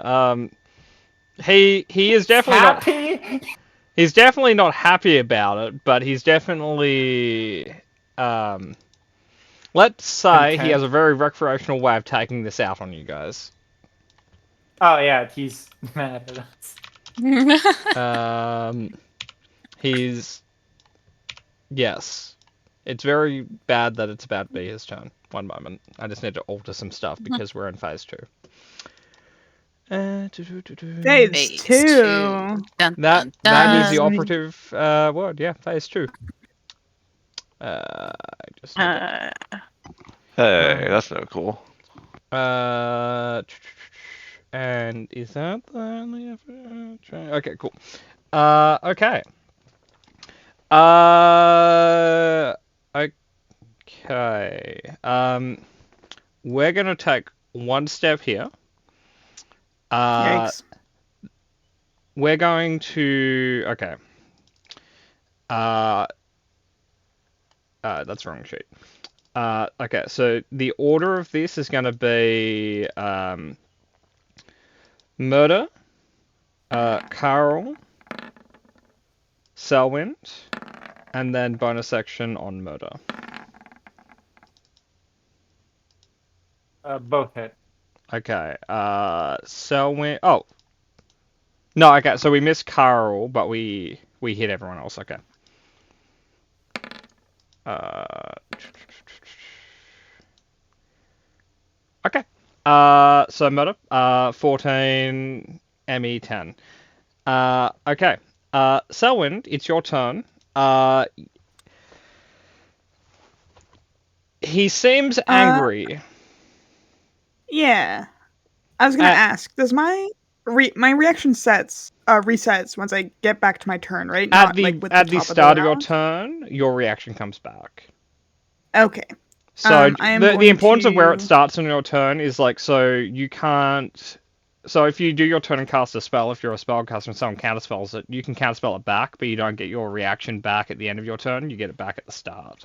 He is definitely not. Happy? He's definitely not happy about it, but he's definitely. Let's say he has a very recreational way of taking this out on you guys. Oh yeah, he's mad at us. He's. Yes. It's very bad that it's about to be his turn. One moment. I just need to alter some stuff because we're in phase 2. Phase Phase 2. Dun, That dun, that is the dun. operative word. Yeah, phase 2. Just need to- Hey, that's no cool. and is that the only? Okay, cool. Okay. Okay. We're gonna take one step here. Yikes. We're going to. Okay. That's the wrong sheet. Okay, so the order of this is going to be Murder, Carl, Selwyn, and then bonus section on Murder. Both hit. Okay, Selwyn. Oh, no. Okay, so we missed Carl, but we hit everyone else. Okay. Okay. So Murder, 14, ME 10. Okay. Selwyn, it's your turn. He seems angry. Yeah. I was gonna ask, does my reaction resets once I get back to my turn, right? At the with at the top start of your round? turn, your reaction comes back. Okay. So I am the going importance of where it to- starts on your turn is like, so you can't. So if you do your turn and cast a spell, if you're a spellcaster and someone counterspells it, you can counterspell it back, but you don't get your reaction back at the end of your turn. You get it back at the start.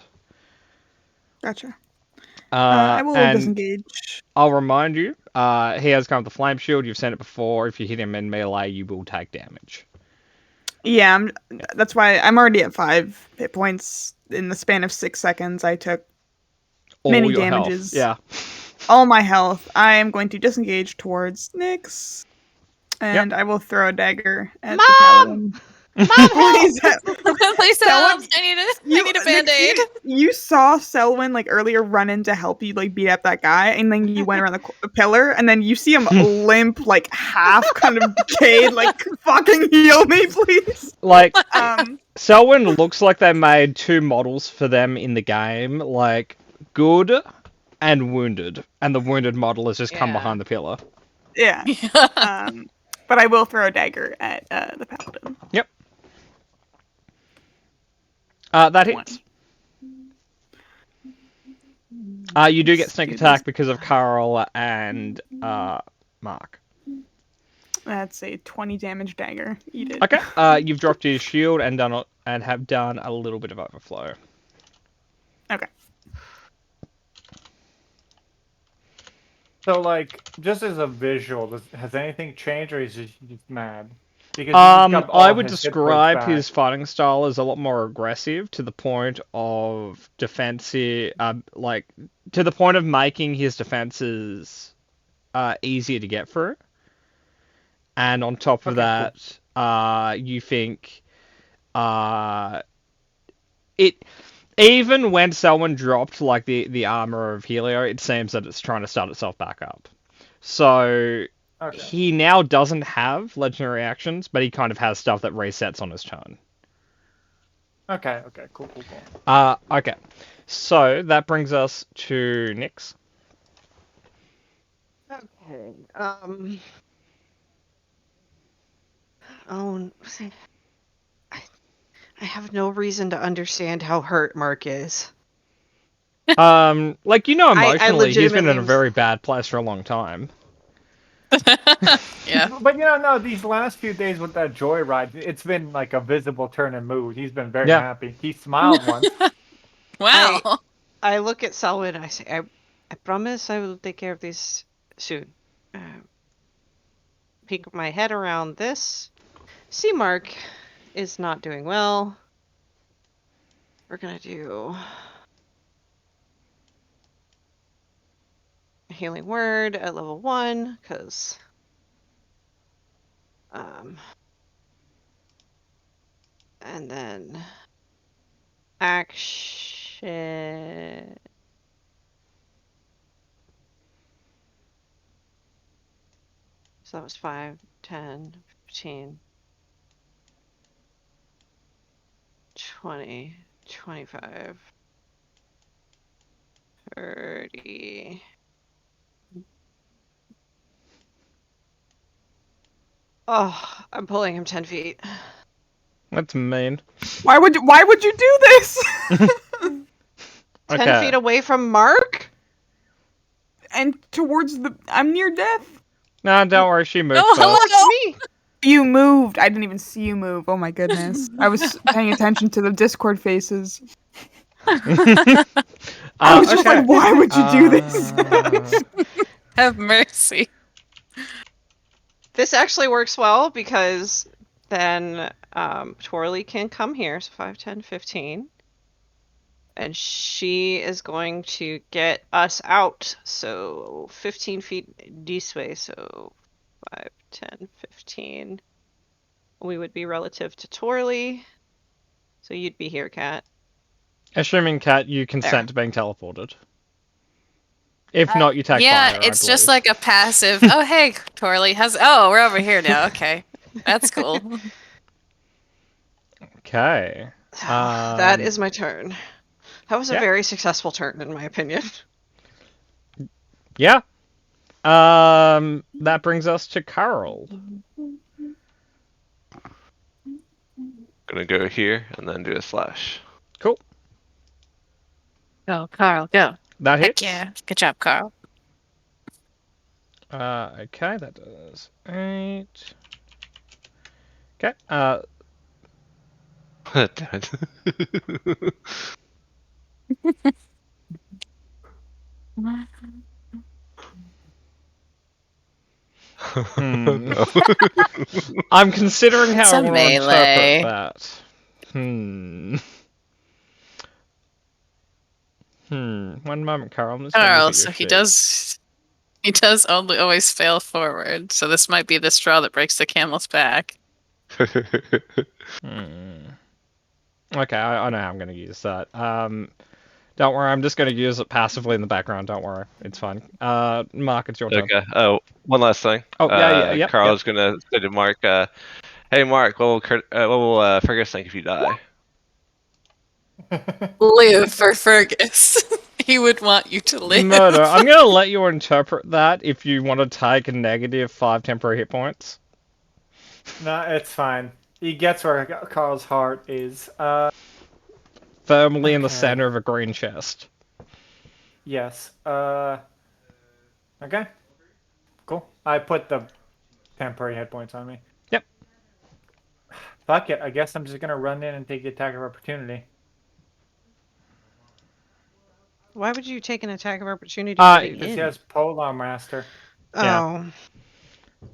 Gotcha. I will and disengage. I'll remind you, he has kind of the flame shield. You've seen it before. If you hit him in melee, you will take damage. Yeah, that's why I'm already at 5 hit points. In the span of 6 seconds, I took All many your damages. health. Yeah. All my health. I am going to disengage towards Nyx. And I will throw a dagger at the paladin. Mom, Please help. Please help! I need a band-aid. You saw Selwyn like earlier run in to help you like beat up that guy, and then you went around the pillar, and then you see him limp, like half kind of decayed, like fucking heal me, please. Like, Selwyn looks like they made 2 models for them in the game, like good and wounded, and the wounded model has just come behind the pillar. Yeah. But I will throw a dagger at the paladin. Yep. That hits. You do get sneak attack because of Carl and Mark. That's a 20 damage dagger. Eat it. Okay. You've dropped your shield and have done a little bit of overflow. Okay. So, like, just as a visual, has anything changed, or is he just mad? Because he's got all I would his hit points describe back. his fighting style as a lot more aggressive, to the point of defensive, to the point of making his defenses easier to get through. And on top of that, you think it. Even when someone dropped like the armor of Helio, it seems that it's trying to start itself back up. So Okay. he now doesn't have legendary actions, but he kind of has stuff that resets on his turn. Okay. Cool. Okay. So that brings us to Nyx. Okay. Oh, see, I have no reason to understand how hurt Mark is. Like, emotionally, he's been in legitimately a was- very bad place for a long time. Yeah. But no, these last few days with that joyride, it's been like a visible turn in mood. He's been very Yeah. happy. He smiled once. Wow. I look at Selwyn and I say, I promise I will take care of this soon. Peek my head around this. See, Mark is not doing well. We're gonna do a healing word at level 1, because and then action. So that was 5, 10, 15, 20, 25, 30. Oh, I'm pulling him 10 feet. That's mean. Why would you do this? 10 feet away from Mark? And towards I'm near death. No, don't worry, she moved Oh, first. hello. Towards me. You moved. I didn't even see you move. Oh my goodness. I was paying attention to the Discord faces. I was just okay. like, why would you do this? Have mercy. This actually works well because then Twirly can come here. So 5, 10, 15. And she is going to get us out. So 15 feet this way. So 5, 10, 15. We would be relative to Twirly. So you'd be here, Kat. Assuming, Cat, you consent There. to being teleported. If not, you take Yeah, fire, it's I just believe. like a passive. Oh, hey, Torley. Oh, we're over here now. Okay. That's cool. Okay. That is my turn. That was a yeah. very successful turn, in my opinion. Yeah. That brings us to Carl. Gonna go here and then do a slash. Cool. Go, Carl, go. That Heck hits. yeah. Good job, Carl. Okay, that does 8. Okay. Damn it. No. I'm considering how It's I a want to melee. interpret that. One moment, Carl. I'm just gonna look Carl, at your so he sheet. does only always fail forward. So this might be the straw that breaks the camel's back. Okay, I know how I'm gonna use that. Don't worry, I'm just gonna use it passively in the background. Don't worry, it's fine. Mark, it's your turn. Okay. Oh, one last thing. Oh, yeah. Carl's gonna say to Mark, "Hey, Mark, what will Fergus think if you die?" Live for Fergus. He would want you to live. Murder. I'm gonna let you interpret that if you want to take a -5 temporary hit points. No, it's fine. He gets where Carl's heart is. Firmly in the Okay. center of a green chest. Yes. Okay. Cool. I put the temporary hit points on me. Yep. Fuck it. I guess I'm just gonna run in and take the attack of opportunity. Why would you take an attack of opportunity Because he in? has Polar Master. Oh.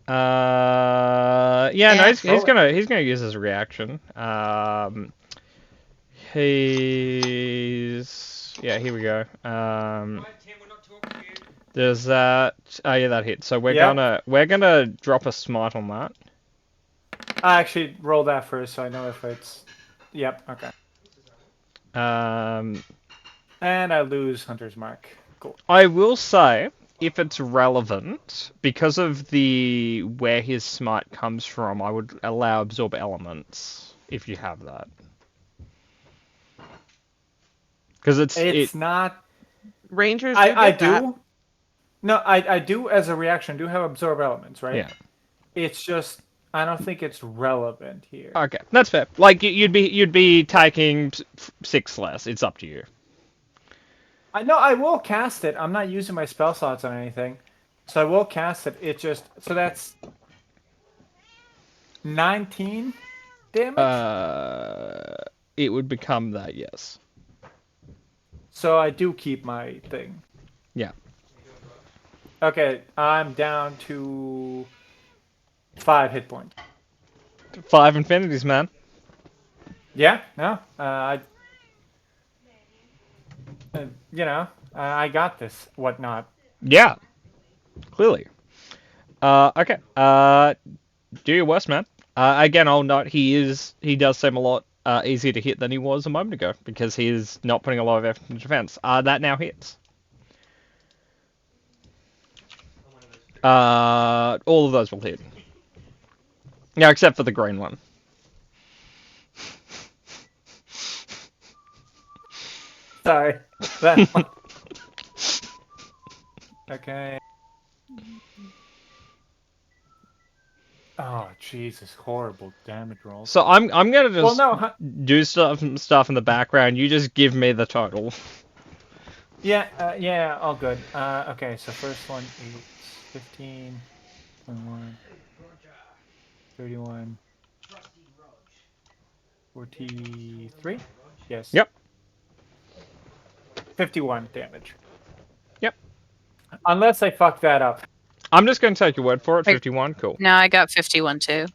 Yeah, no, Eh. he's gonna use his reaction. Yeah, here we go. There's that. Oh yeah, that hit. So we're gonna drop a smite on that. I actually roll that first, so I know if it's. Yep. Okay. And I lose Hunter's Mark. Cool. I will say, if it's relevant, because of the where his smite comes from, I would allow absorb elements if you have that. Because It's not. Rangers do I get that. do. No, I do as a reaction. Do have absorb elements, right? Yeah. It's just I don't think it's relevant here. Okay, that's fair. Like you'd be taking 6 less. It's up to you. I know I will cast it. I'm not using my spell slots on anything, so I will cast it. It just so that's 19 damage. It would become that, yes. So I do keep my thing. Yeah. Okay, I'm down to 5 hit points. 5 infinities, man. Yeah, no, I got this. Whatnot. Yeah. Clearly. Okay. Do your worst, man. Again, I'll note he does seem a lot easier to hit than he was a moment ago because he is not putting a lot of effort into defense. That now hits. All of those will hit. Yeah, except for the green one. Sorry. That one. Okay. Oh, Jesus, horrible damage rolls. So I'm gonna just Well, no, do stuff in the background. You just give me the total. yeah, all good. Okay, so first one is 15, 21, 31, 43. Yes. Yep. 51 damage. Yep. Unless I fuck that up. I'm just gonna take your word for it. Wait. 51, cool. No, I got 51 too.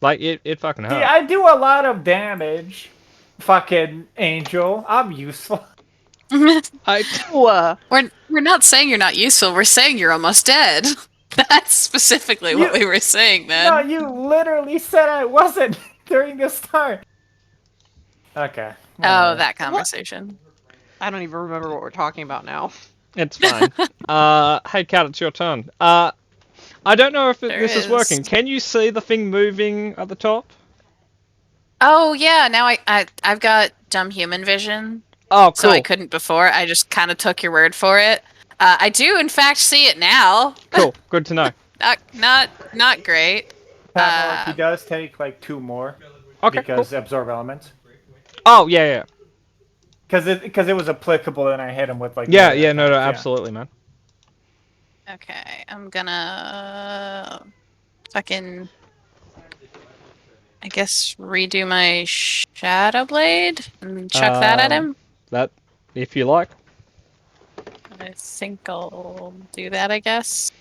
Like it fucking hurts. See, I do a lot of damage. Fucking Angel. I'm useful. we're Whoa. not saying you're not useful. We're saying you're almost dead. That's specifically what we were saying then. No, you literally said I wasn't during the start. Okay. Oh, that conversation. I don't even remember what we're talking about now. It's fine. Hey, Kat, it's your turn. I don't know if this is working. Can you see the thing moving at the top? Oh yeah, now I've got dumb human vision. Oh, cool. So I couldn't before. I just kind of took your word for it. I do in fact see it now. Cool. Good to know. Not great. He does take like 2 more. Okay. Because Cool. absorb elements. Oh yeah. Because it was applicable, and I hit him with like. No, absolutely, man. Okay, I'm gonna fucking, I guess, redo my Shadow Blade and chuck that at him. That, if you like. I think I'll do that, I guess.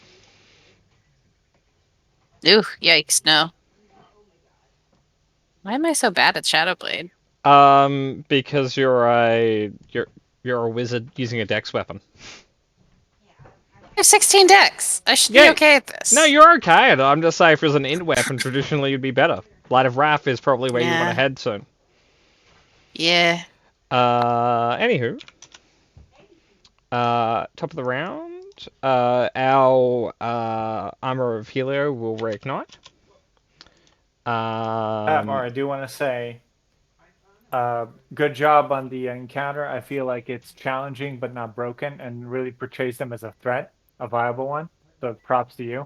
Ooh, yikes, no. Why am I so bad at Shadow Blade? Because you're a wizard using a dex weapon. I have 16 dex. I should be okay at this. No, you're okay. I'm just saying, if it was an int weapon, traditionally you'd be better. Light of Wrath is probably where you want to head soon. Yeah. Anywho. Top of the round. Our Armor of Helio will reignite. I do want to say, good job on the encounter. I feel like it's challenging but not broken, and really portrays them as a threat, a viable one. So props to you.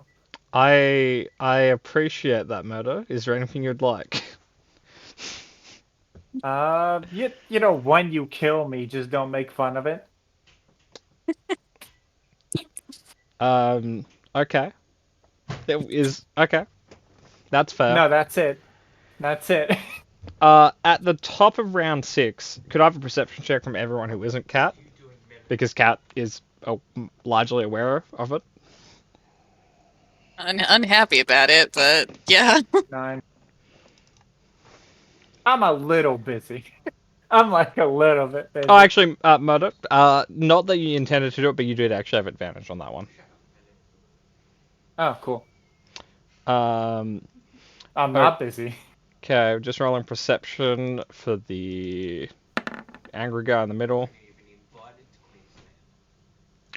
I appreciate that, Murder. Is there anything you'd like? You know, when you kill me, just don't make fun of it. Okay. Okay. That's fair. No, that's it. That's it. At the top of round 6, could I have a perception check from everyone who isn't Kat? Because Kat is largely aware of it. Unhappy about it, but yeah. 9. I'm a little busy. I'm like a little bit busy. Oh, actually, Murder, not that you intended to do it, but you did actually have advantage on that one. Oh, cool. I'm not busy. Okay, just rolling perception for the angry guy in the middle.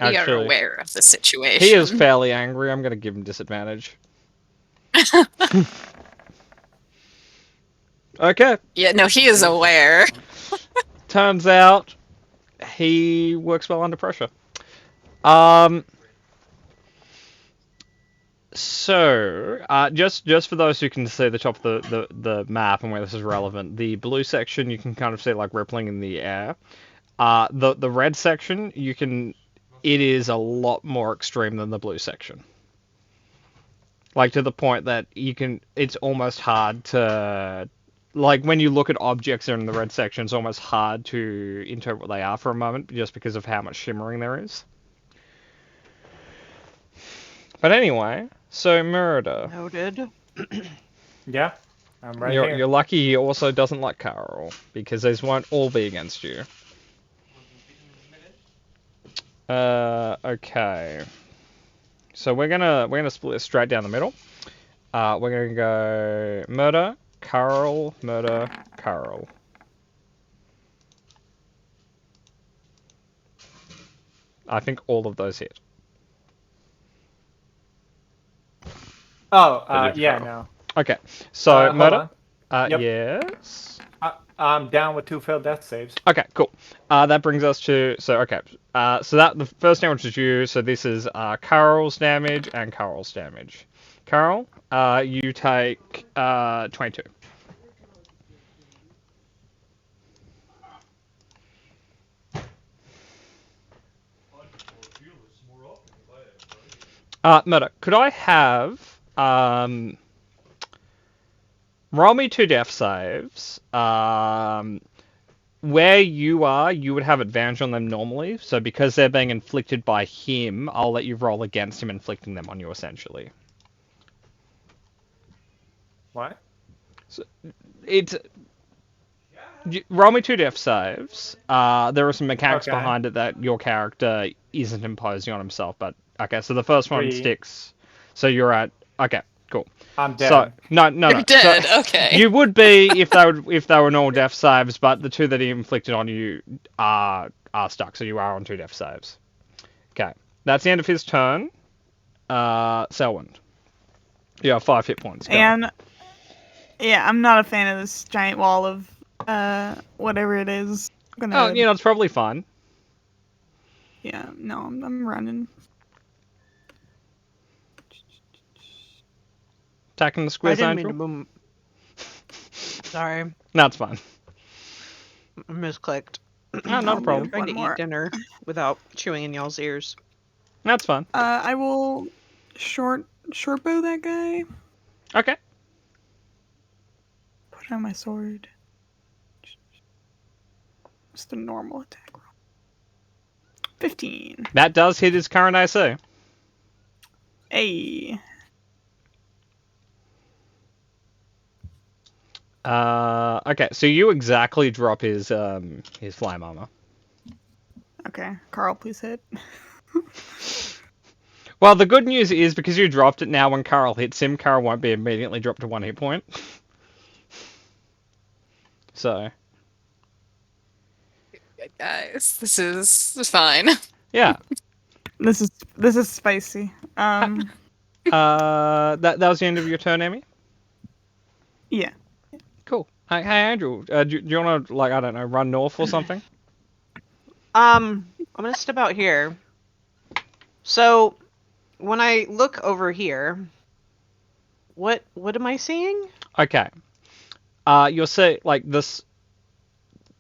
We are Actually, aware of the situation. he is fairly angry. I'm going to give him disadvantage. Okay. Yeah, no, he is aware. Turns out he works well under pressure. Um. So, just for those who can see the top of the map and where this is relevant, the blue section you can kind of see like rippling in the air. The red section it is a lot more extreme than the blue section. Like to the point that it's almost hard to, like when you look at objects that are in the red section, it's almost hard to interpret what they are for a moment just because of how much shimmering there is. But anyway, so Murder. Noted. Yeah, I'm right you're, here. You're lucky he also doesn't like Carol, because these won't all be against you. Okay. So we're gonna split this straight down the middle. We're gonna go Murder, Carol, Murder, Carol. I think all of those hit. Oh, But yeah, Carol. no. Okay. So Hold Murder. on. Yep. Yes. I'm down with 2 failed death saves. Okay, cool. That brings us to so the first damage is you. So this is Carol's damage and Carol's damage. Carol, you take 22. Murder, could I have roll me 2 death saves? Where you are, you would have advantage on them normally. So because they're being inflicted by him, I'll let you roll against him inflicting them on you, essentially. What? So roll me 2 death saves. There are some mechanics Okay. behind it that your character isn't imposing on himself, but okay. So the first one 3. sticks. So you're at okay, cool. I'm dead. So no. You're dead. So, Okay. you would be if they were normal death saves, but the 2 that he inflicted on you are stuck, so you are on 2 death saves. Okay, that's the end of his turn. Selwyn. You have 5 hit points. Go. And yeah, I'm not a fan of this giant wall of whatever it is. I'm gonna, It's probably fine. yeah, no, I'm running. Attacking the I squiz didn't mean angel. to boom. Sorry, No, it's fine. I misclicked. No, not a problem. Trying to One more. eat dinner without chewing in y'all's ears. That's fine. I will short bow that guy. Okay. Put on my sword. Just a normal attack roll. 15. That does hit his current AC. Hey. Okay, so you exactly drop his flame armor. Okay, Carl, please hit. Well, the good news is because you dropped it now, when Carl hits him, Carl won't be immediately dropped to 1 hit point. So. Guys, this is fine. Yeah. This is spicy. That was the end of your turn, Amy? Yeah. Cool. Hey, Andrew, do you want to, like, I don't know, run north or something? I'm gonna step out here. So, when I look over here, what am I seeing? Okay. You'll see, like, this...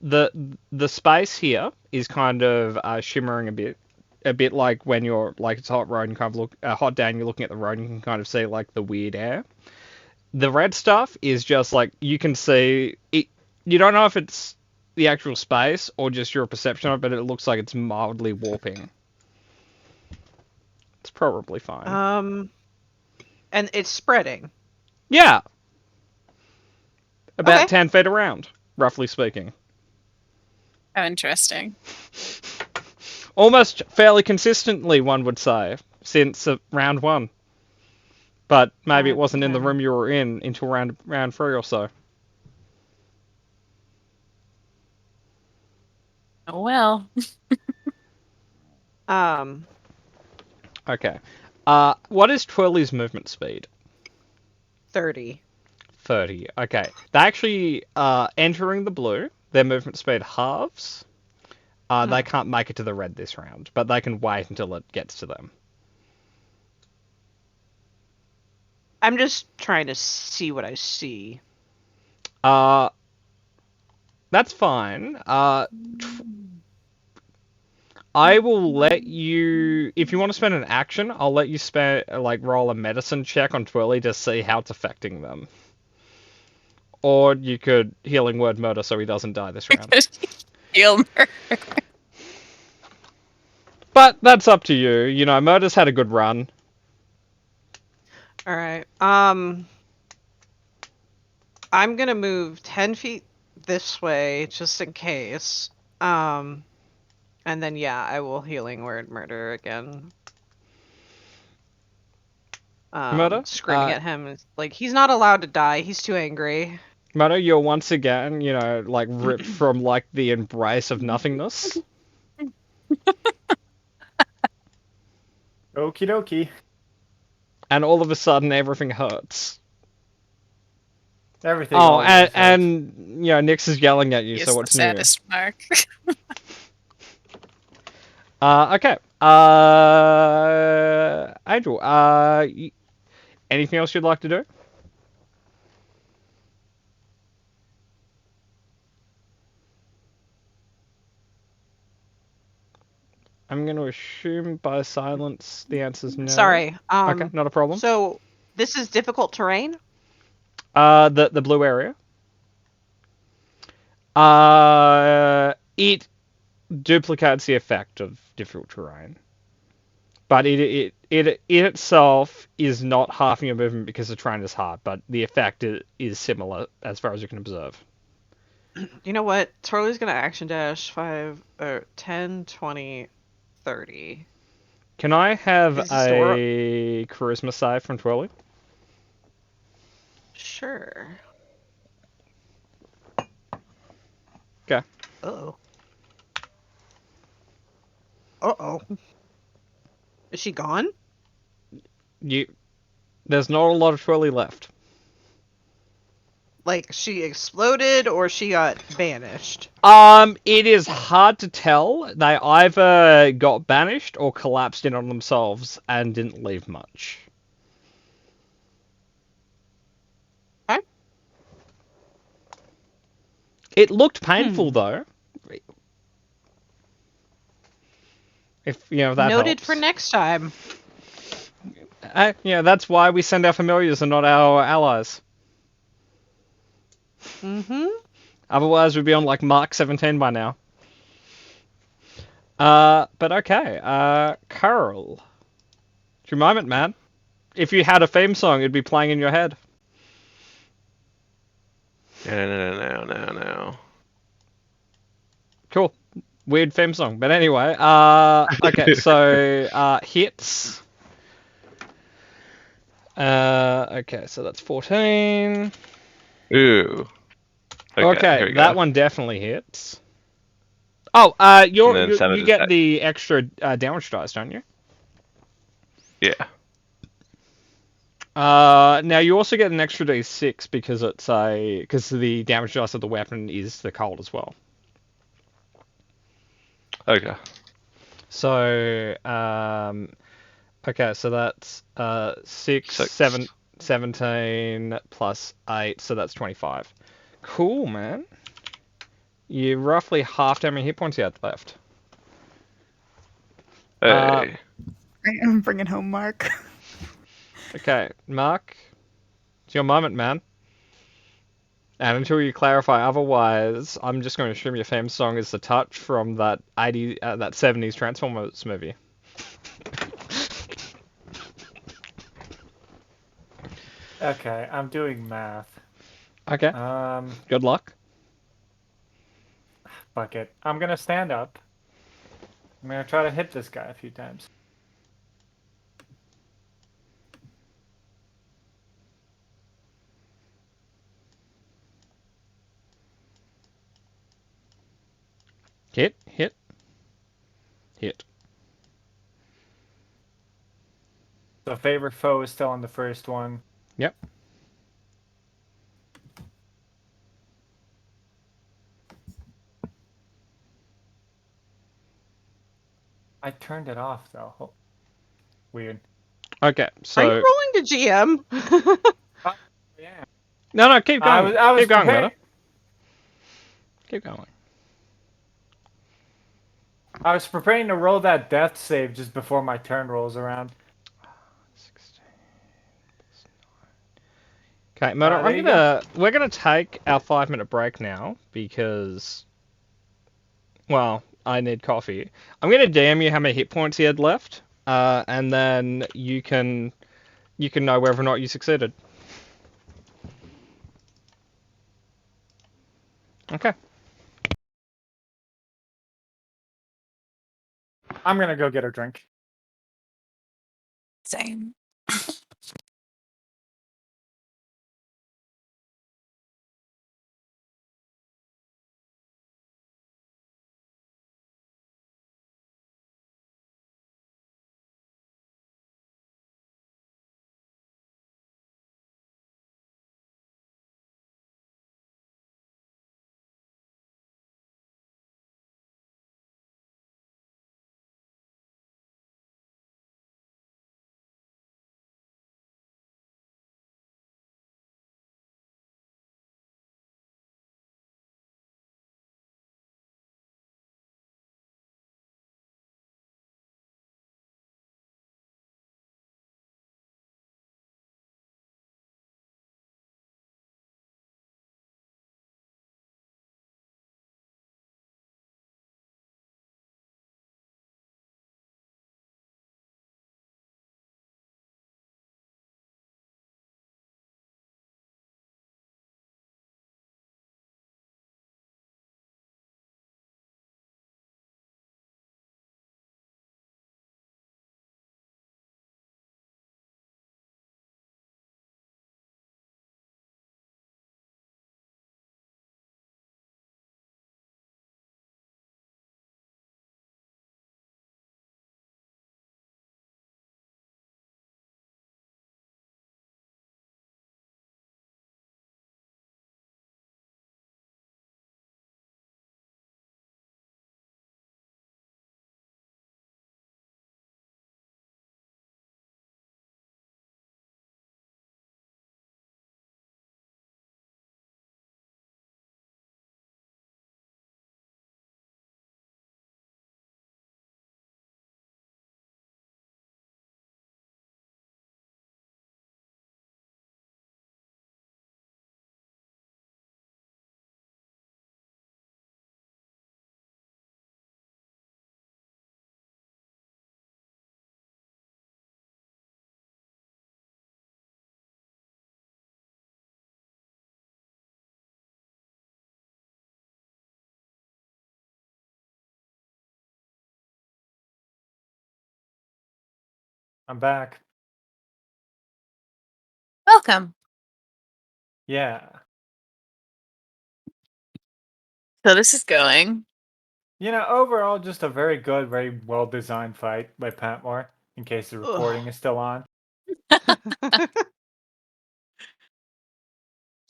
The space here is kind of shimmering a bit like when you're like it's a hot road and kind of look a hot day and you're looking at the road and you can kind of see like the weird air. The red stuff is just like you can see it. You don't know if it's the actual space or just your perception of it, but it looks like it's mildly warping. It's probably fine. And it's spreading. Yeah. About Okay. 10 feet around, roughly speaking. How interesting. Almost fairly consistently, one would say, since round 1. But maybe it wasn't in the Okay. room you were in until round 3 or so. Oh well. Um, Okay. What is Twirly's movement speed? 30. 30. Okay. They actually, entering the blue, their movement speed halves. They can't make it to the red this round, but they can wait until it gets to them. I'm just trying to see what I see. That's fine. I will let you, if you want to spend an action, I'll let you spend roll a medicine check on Twirly to see how it's affecting them. Or you could healing word murder so he doesn't die this round. Heal murder. But that's up to you. You know, Murder's had a good run. All right. I'm gonna move 10 feet this way just in case. And then yeah, I will healing word murder again. Murder? Screaming at him, like he's not allowed to die. He's too angry. Murder, you're once again, you know, like ripped from like the embrace of nothingness. Okie dokie. And all of a sudden everything hurts. Everything. Oh, always hurts. and you know, Nyx is yelling at you, He is so the what's new? saddest Mark. Okay. Angel, anything else you'd like to do? I'm going to assume by silence the answer's no. Sorry. Okay, not a problem. So this is difficult terrain. The blue area. It duplicates the effect of difficult terrain, but it itself is not halving your movement because the terrain is hard, but the effect is similar as far as you can observe. You know what? Twirly's gonna action dash 5 or 10, 20, 30. Can I have Is this door- a charisma save from Twirly? Sure. Okay. Uh-oh. Uh-oh. Is she gone? There's not a lot of Twirly left. Like, she exploded or she got banished? It is hard to tell. They either got banished or collapsed in on themselves and didn't leave much. Okay. It looked painful though. If you know that Noted helps. for next time. Yeah, that's why we send our familiars and not our allies. Mm-hmm. Otherwise, we'd be on like Mark 17 by now. But okay. Carl. It's your moment, man. If you had a theme song, it'd be playing in your head. No. Cool. Weird theme song. But anyway, okay, so, hits. Okay, so that's 14. Ooh. Okay, here we that go. one definitely hits. Oh, you get the extra damage dice, don't you? Yeah. Now you also get an extra d6 because because the damage dice of the weapon is the cold as well. Okay. So, okay, so that's 6, 7, 17 plus 8, so that's 25. Cool, man. You roughly halved how many hit points you had left. Hey. I'm bringing home Mark. Okay, Mark, it's your moment, man. And until you clarify otherwise, I'm just going to assume your theme song is The Touch from that 70s Transformers movie. Okay, I'm doing math. Okay. Good luck. Fuck it. I'm gonna stand up. I'm gonna try to hit this guy a few times. Hit. So favorite foe is still on the first one. Yep. I turned it off though. Oh, weird. Okay, Are so you rolling to GM? Yeah. no, keep going. I was Keep going, prepared- Meta. Keep going. I was preparing to roll that death save just before my turn rolls around. 16 plus 9. Okay, Murder, there you go. we're gonna take our 5-minute break now because, well, I need coffee. I'm gonna DM you how many hit points he had left, and then you can know whether or not you succeeded. Okay. I'm gonna go get a drink. Same. I'm back. Welcome. Yeah. So this is going. You know, overall, just a very good, very well designed fight by Patmore. In case the recording is still on.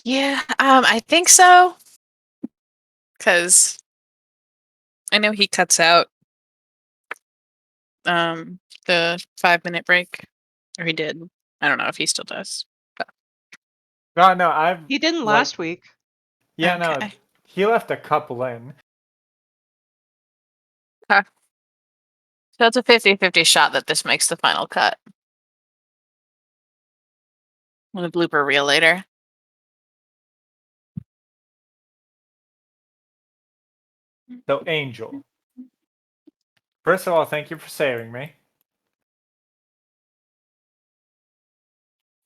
Yeah, I think so. Because I know he cuts out the 5-minute break. Or he did. I don't know if he still does. No, I've He didn't like- last week. Yeah, no, Okay. he left a couple in. So it's a 50-50 shot that this makes the final cut. On the blooper reel later. So, Angel. First of all, thank you for saving me.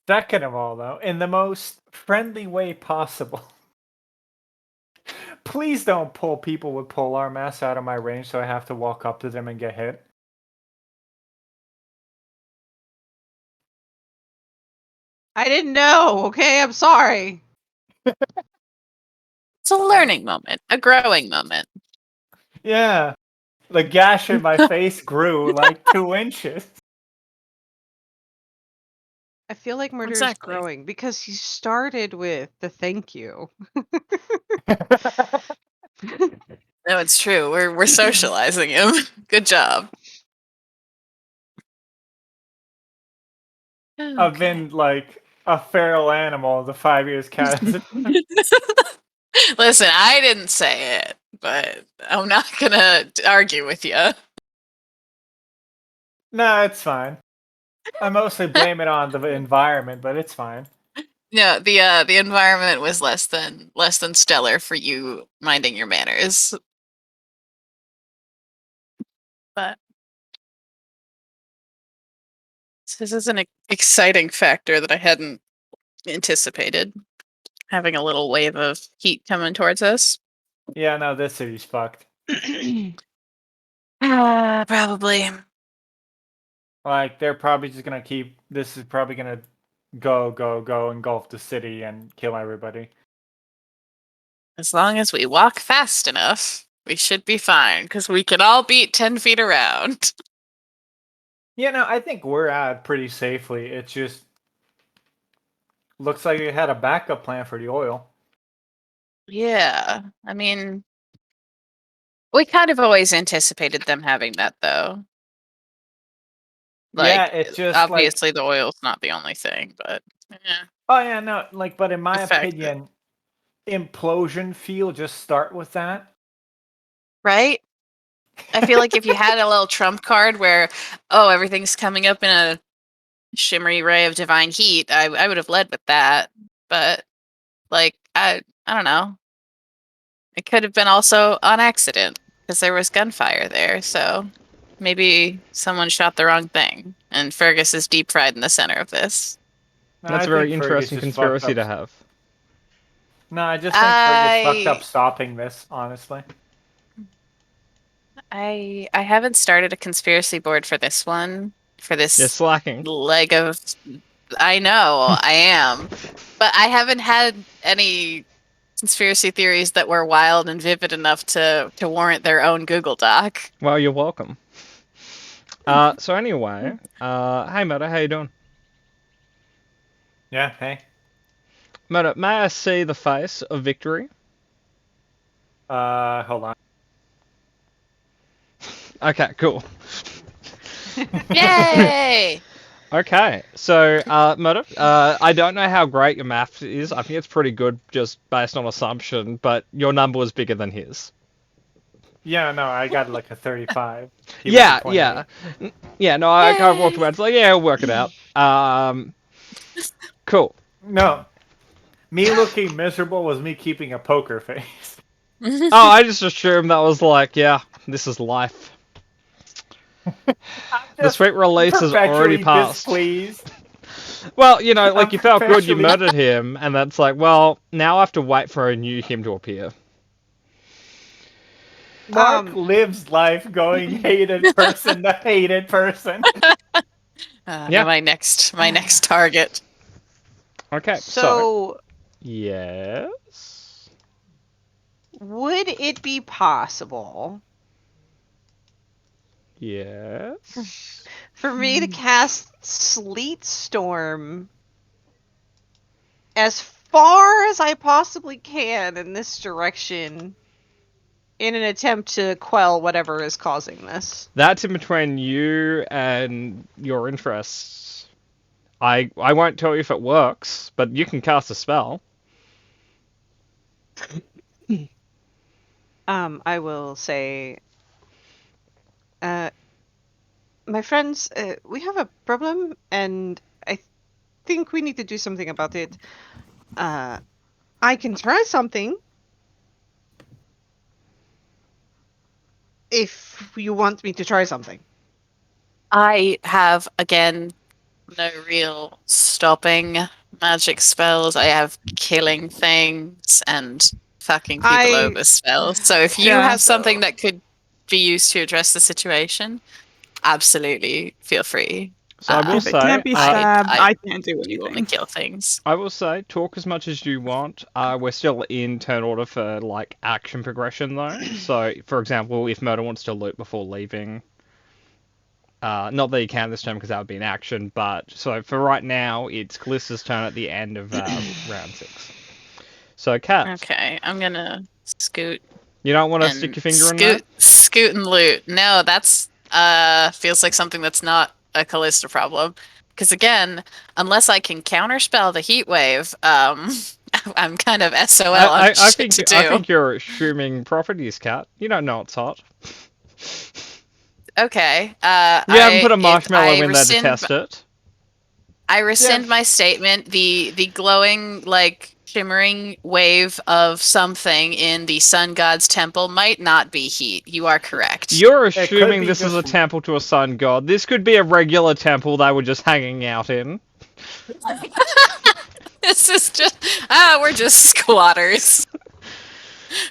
Second of all, though, in the most friendly way possible. Please don't pull people with polearm mass out of my range so I have to walk up to them and get hit. I didn't know. Okay, I'm sorry. It's a learning moment, a growing moment. Yeah. The gash in my face grew like 2 inches. I feel like murder is Exactly. growing because he started with the thank you. No, it's true. We're socializing him. Good job. I've Okay. been like a feral animal the 5 years cat. Listen, I didn't say it, but I'm not gonna argue with you. No, it's fine. I mostly blame it on the environment, but it's fine. No, the environment was less than stellar for you minding your manners. But this is an exciting factor that I hadn't anticipated. Having a little wave of heat coming towards us. Yeah, no, this city's fucked. Probably. Like they're probably just gonna keep. This is probably gonna go engulf the city and kill everybody. As long as we walk fast enough, we should be fine, because we can all beat 10 feet around. Yeah, no, I think we're at pretty safely. It just looks like it had a backup plan for the oil. Yeah, I mean, we kind of always anticipated them having that, though. Yeah, Like, it's just like, obviously the oil's not the only thing, but yeah, oh yeah, no, like, but in my the fact that, opinion, implosion feel just start with that. right? I feel like if you had a little trump card where, oh, everything's coming up in a shimmery ray of divine heat, I would have led with that. But like, I don't know. It could have been also on accident because there was gunfire there. So maybe someone shot the wrong thing, and Fergus is deep fried in the center of this. No, That's I a very think Fergus interesting just fucked conspiracy up. to have. No, I just think Fergus fucked up I stopping this. Honestly, I haven't started a conspiracy board for this one. For You're this slacking. leg of, I know I am, but I haven't had any conspiracy theories that were wild and vivid enough to warrant their own Google Doc. Well, you're welcome. So anyway, hey Meta, how you doing? yeah. Hey, Meta, may I see the face of victory? hold on. Okay, cool. Yay! Okay, so Meta, I don't know how great your math is. I think it's pretty good just based on assumption, but your number was bigger than his. Yeah, no, I got like a 35. He was a Yeah, 28. yeah. Yeah, no, I kind of walked away. It's like, yeah, I'll work it out. Cool. No, me looking miserable was me keeping a poker face. Oh, I just assumed that was like, yeah, this is life. The sweet release has already Perpetually passed. displeased. Well, you know, like I'm you felt good, you perpetually- murdered him, and that's like, well, now I have to wait for a new him to appear. Mark lives life going hated person to hated person. Yeah. My next target. Okay, So, yes. would it be possible Yes. for me to cast Sleet Storm as far as I possibly can in this direction in an attempt to quell whatever is causing this? That's in between you and your interests. I won't tell you if it works, but you can cast a spell. I will say, my friends, we have a problem, and I think we need to do something about it. I can try something. If you want me to try something. I have, again, no real stopping magic spells. I have killing things and fucking people over spells. So if you Yeah, have something that could be used to address the situation, absolutely feel free. So I will If it say, can't be stabbed, I can't do You want to anything. kill things. I will say, talk as much as you want. We're still in turn order for like action progression though. So, for example, if Murder wants to loot before leaving, Not that you can this turn because that would be an action, but so for right now, it's Callista's turn at the end of round 6. So, Kat. Okay, I'm gonna scoot. You don't want to and stick your finger in that? Scoot and loot. No, that's feels like something that's not a Callista problem. Because again, unless I can counterspell the heat wave, I'm kind of SOL on I shit think to do. I think you're assuming properties, Kat. You don't know it's hot. Okay. You haven't put a marshmallow in there to test it. I rescind my statement. The glowing, like, shimmering wave of something in the sun god's temple might not be heat. You are correct. You're could assuming be this is a just- temple to a sun god. This could be a regular temple they were just hanging out in. This is just we're just squatters.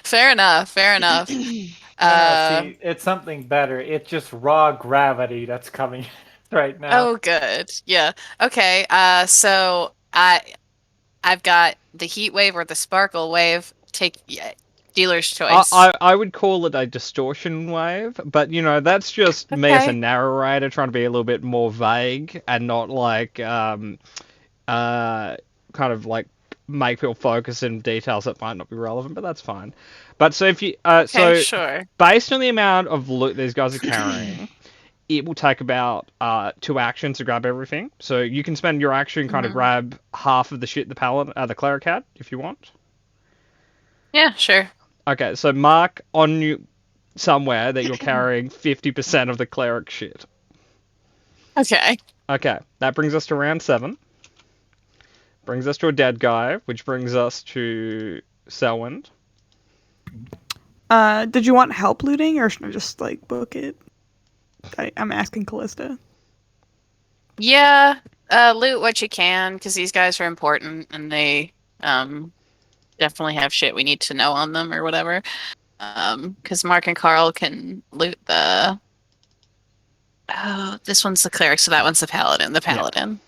Fair enough. Fair enough. See, it's something better. It's just raw gravity that's coming right now. Oh, good. Yeah. Okay. So I've got the heat wave or the sparkle wave. Take dealer's choice. I would call it a distortion wave, but you know that's just me as a Okay. narrator trying to be a little bit more vague and not like kind of like make people focus in details that might not be relevant, but that's fine. But so if you Okay, so sure. based on the amount of loot these guys are carrying, it will take about 2 actions to grab everything. So you can spend your action kind of grab half of the shit the cleric had if you want. Yeah, sure. Okay, so mark on you somewhere that you're carrying 50% of the cleric shit. Okay. Okay, that brings us to round 7. Brings us to a dead guy, which brings us to Selwyn. Did you want help looting, or should I just like book it? I'm asking Callista. Yeah. Loot what you can, because these guys are important and they definitely have shit we need to know on them or whatever. Because Mark and Carl can loot the. Oh, this one's the cleric, so that one's the paladin. The paladin.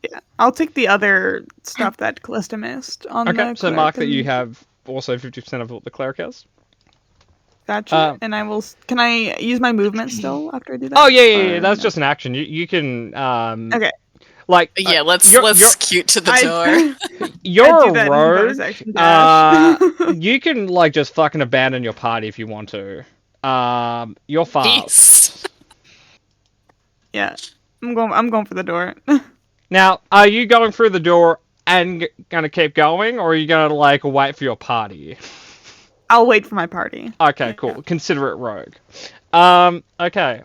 Yeah, I'll take the other stuff that Callista missed on Okay, the so cleric mark that and- you have also 50% of what the cleric has. Gotcha. And I will. Can I use my movement still after I do that? Oh yeah. Or That's no? just an action. You can Okay. like Yeah, let's you're- scoot to the door. you're I do a that in rogue. bonus action dash. You can like just fucking abandon your party if you want to. You're fast. Peace. Yeah, I'm going for the door. Now, are you going through the door and gonna keep going, or are you gonna like wait for your party? I'll wait for my party. Okay, cool. Consider it rogue. Okay.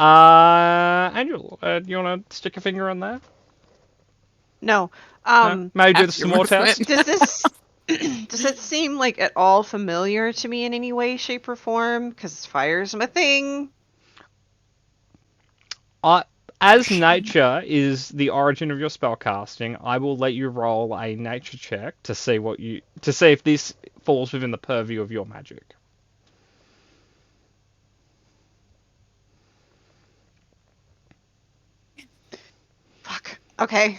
Angel, do you wanna stick a finger on there? No. No? Maybe do the after s'more test. Does this does it seem like at all familiar to me in any way, shape, or form? Because fire's my thing. As nature is the origin of your spellcasting, I will let you roll a nature check to see if this falls within the purview of your magic. Fuck. Okay.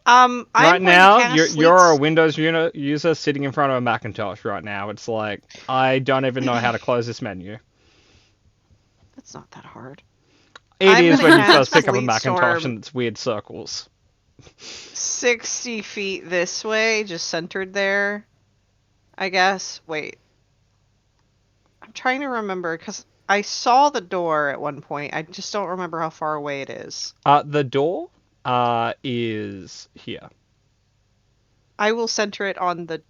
I'm Right going to now, cast you're a Sleep- Windows user sitting in front of a Macintosh right now. It's like, I don't even know how to close this menu. That's not that hard. It I'm is gonna when you cast first pick up a Sleep Macintosh Storm. and it's weird circles. 60 feet this way, just centered there. I guess. Wait. I'm trying to remember because I saw the door at one point. I just don't remember how far away it is. The door is here. I will center it on the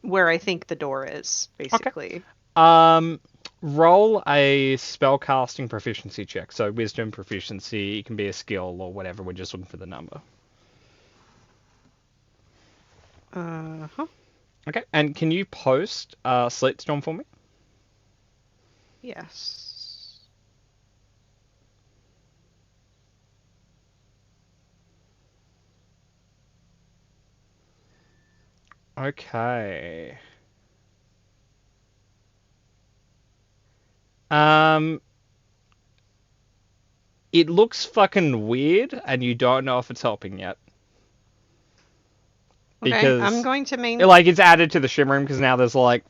where I think the door is, basically. Roll a spellcasting proficiency check. So wisdom proficiency, it can be a skill or whatever. We're just looking for the number. Uh-huh. Okay, and can you post Sleet Storm for me? Yes. Okay. It looks fucking weird, and you don't know if it's helping yet. Okay, Because I'm going to like it's added to the shimmering because now there's like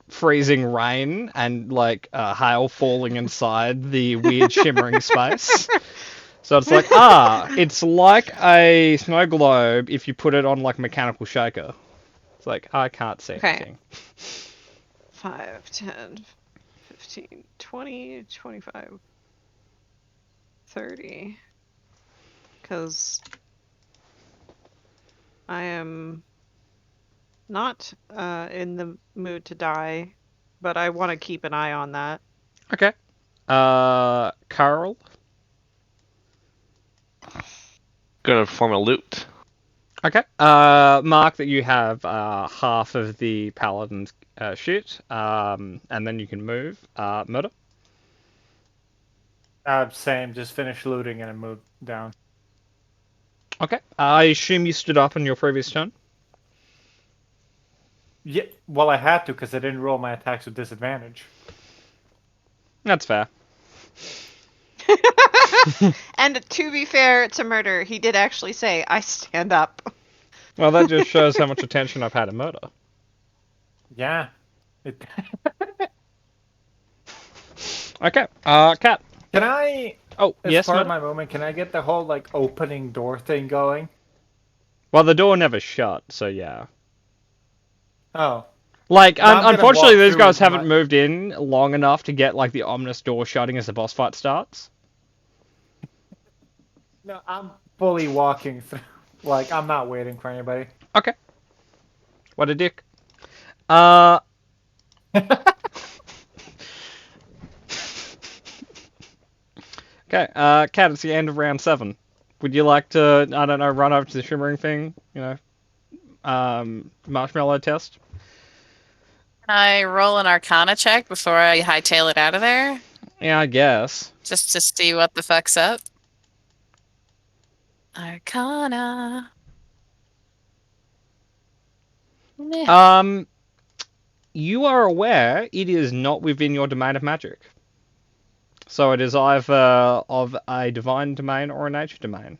freezing rain and like hail falling inside the weird shimmering space. So it's like, it's like a snow globe if you put it on like a mechanical shaker. It's like, I can't see Okay. anything. 5, 10, 15, 20, 25, 30. Because I am not in the mood to die, but I want to keep an eye on that. Okay. Carl? Gonna form a loot. Okay. Mark that you have half of the paladin's shit, and then you can move. Murder? Same. Just finish looting and move down. Okay. I assume you stood up on your previous turn? Yeah. Well, I had to because I didn't roll my attacks with disadvantage. That's fair. And to be fair to Murder, he did actually say, I stand up. Well, that just shows how much attention I've had in Murder. Yeah. It... Okay. Cat. Can I, Oh, as yes, part Murder? of my movement, can I get the whole like opening door thing going? Well, the door never shut, so yeah. Oh. Like, No, I'm gonna unfortunately, walk these through guys with haven't my- moved in long enough to get, like, the ominous door shutting as the boss fight starts. No, I'm fully walking through. Like, I'm not waiting for anybody. Okay. What a dick. Okay, Cat, it's the end of round 7. Would you like to, I don't know, run over to the shimmering thing, marshmallow test? Can I roll an Arcana check before I hightail it out of there? Yeah, I guess. Just to see what the fuck's up? Arcana. Meh. You are aware it is not within your domain of magic. So it is either of a divine domain or a nature domain.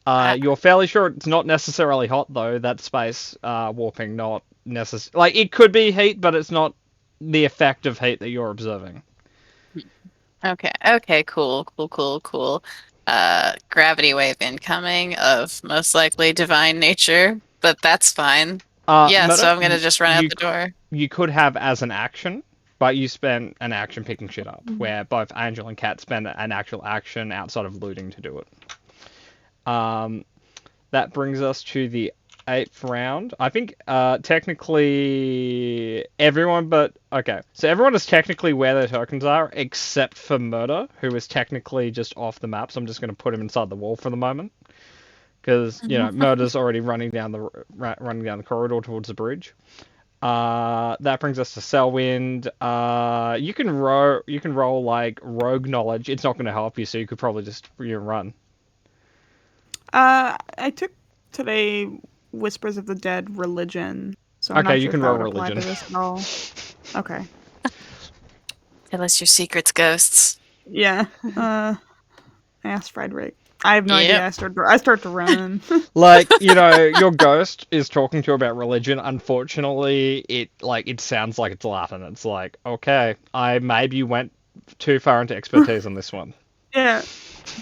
You're fairly sure it's not necessarily hot, though. That space warping, not necessarily... Like, it could be heat, but it's not the effect of heat that you're observing. Okay, cool. Gravity wave incoming of most likely divine nature, but that's fine. Yeah, Murder, so I'm gonna just run out the door. You could have as an action, but you spend an action picking shit up, where both Angel and Cat spend an actual action outside of looting to do it. That brings us to the 8th round. I think technically everyone, but okay, so everyone is technically where their tokens are, except for Murder, who is technically just off the map. So I'm just going to put him inside the wall for the moment, because Murder's already running down the corridor towards the bridge. That brings us to Selwind. You can roll like rogue knowledge. It's not going to help you, so you could probably just run. I took today Whispers of the Dead religion, so I'm Okay, not you sure can if that roll would apply to religion. this at all. Okay. Tell us your secrets, ghosts. Yeah. I asked Frederick. I have no idea. Yep. I start to run. Like, your ghost is talking to you about religion. Unfortunately, it sounds like it's laughing. It's like, okay, I maybe went too far into expertise on this one. Yeah.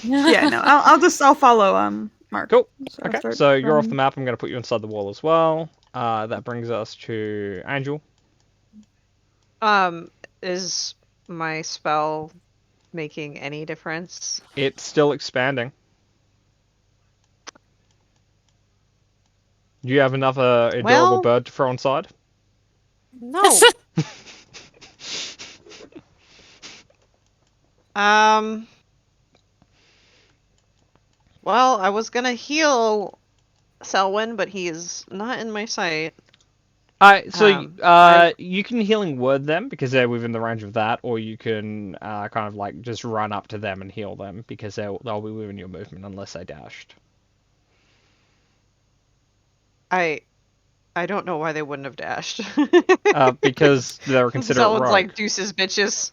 Yeah, no, I'll follow Mark. Cool. So Okay, so you're off the map. I'm going to put you inside the wall as well. That brings us to Angel. Is my spell making any difference? It's still expanding. Do you have another adorable bird to throw inside? No. Well, I was gonna heal Selwyn, but he is not in my sight. You can healing word them because they're within the range of that, or you can kind of like just run up to them and heal them because they'll be within your movement unless they dashed. I don't know why they wouldn't have dashed. Because they're considered Selwyn's rogue. like deuces, bitches.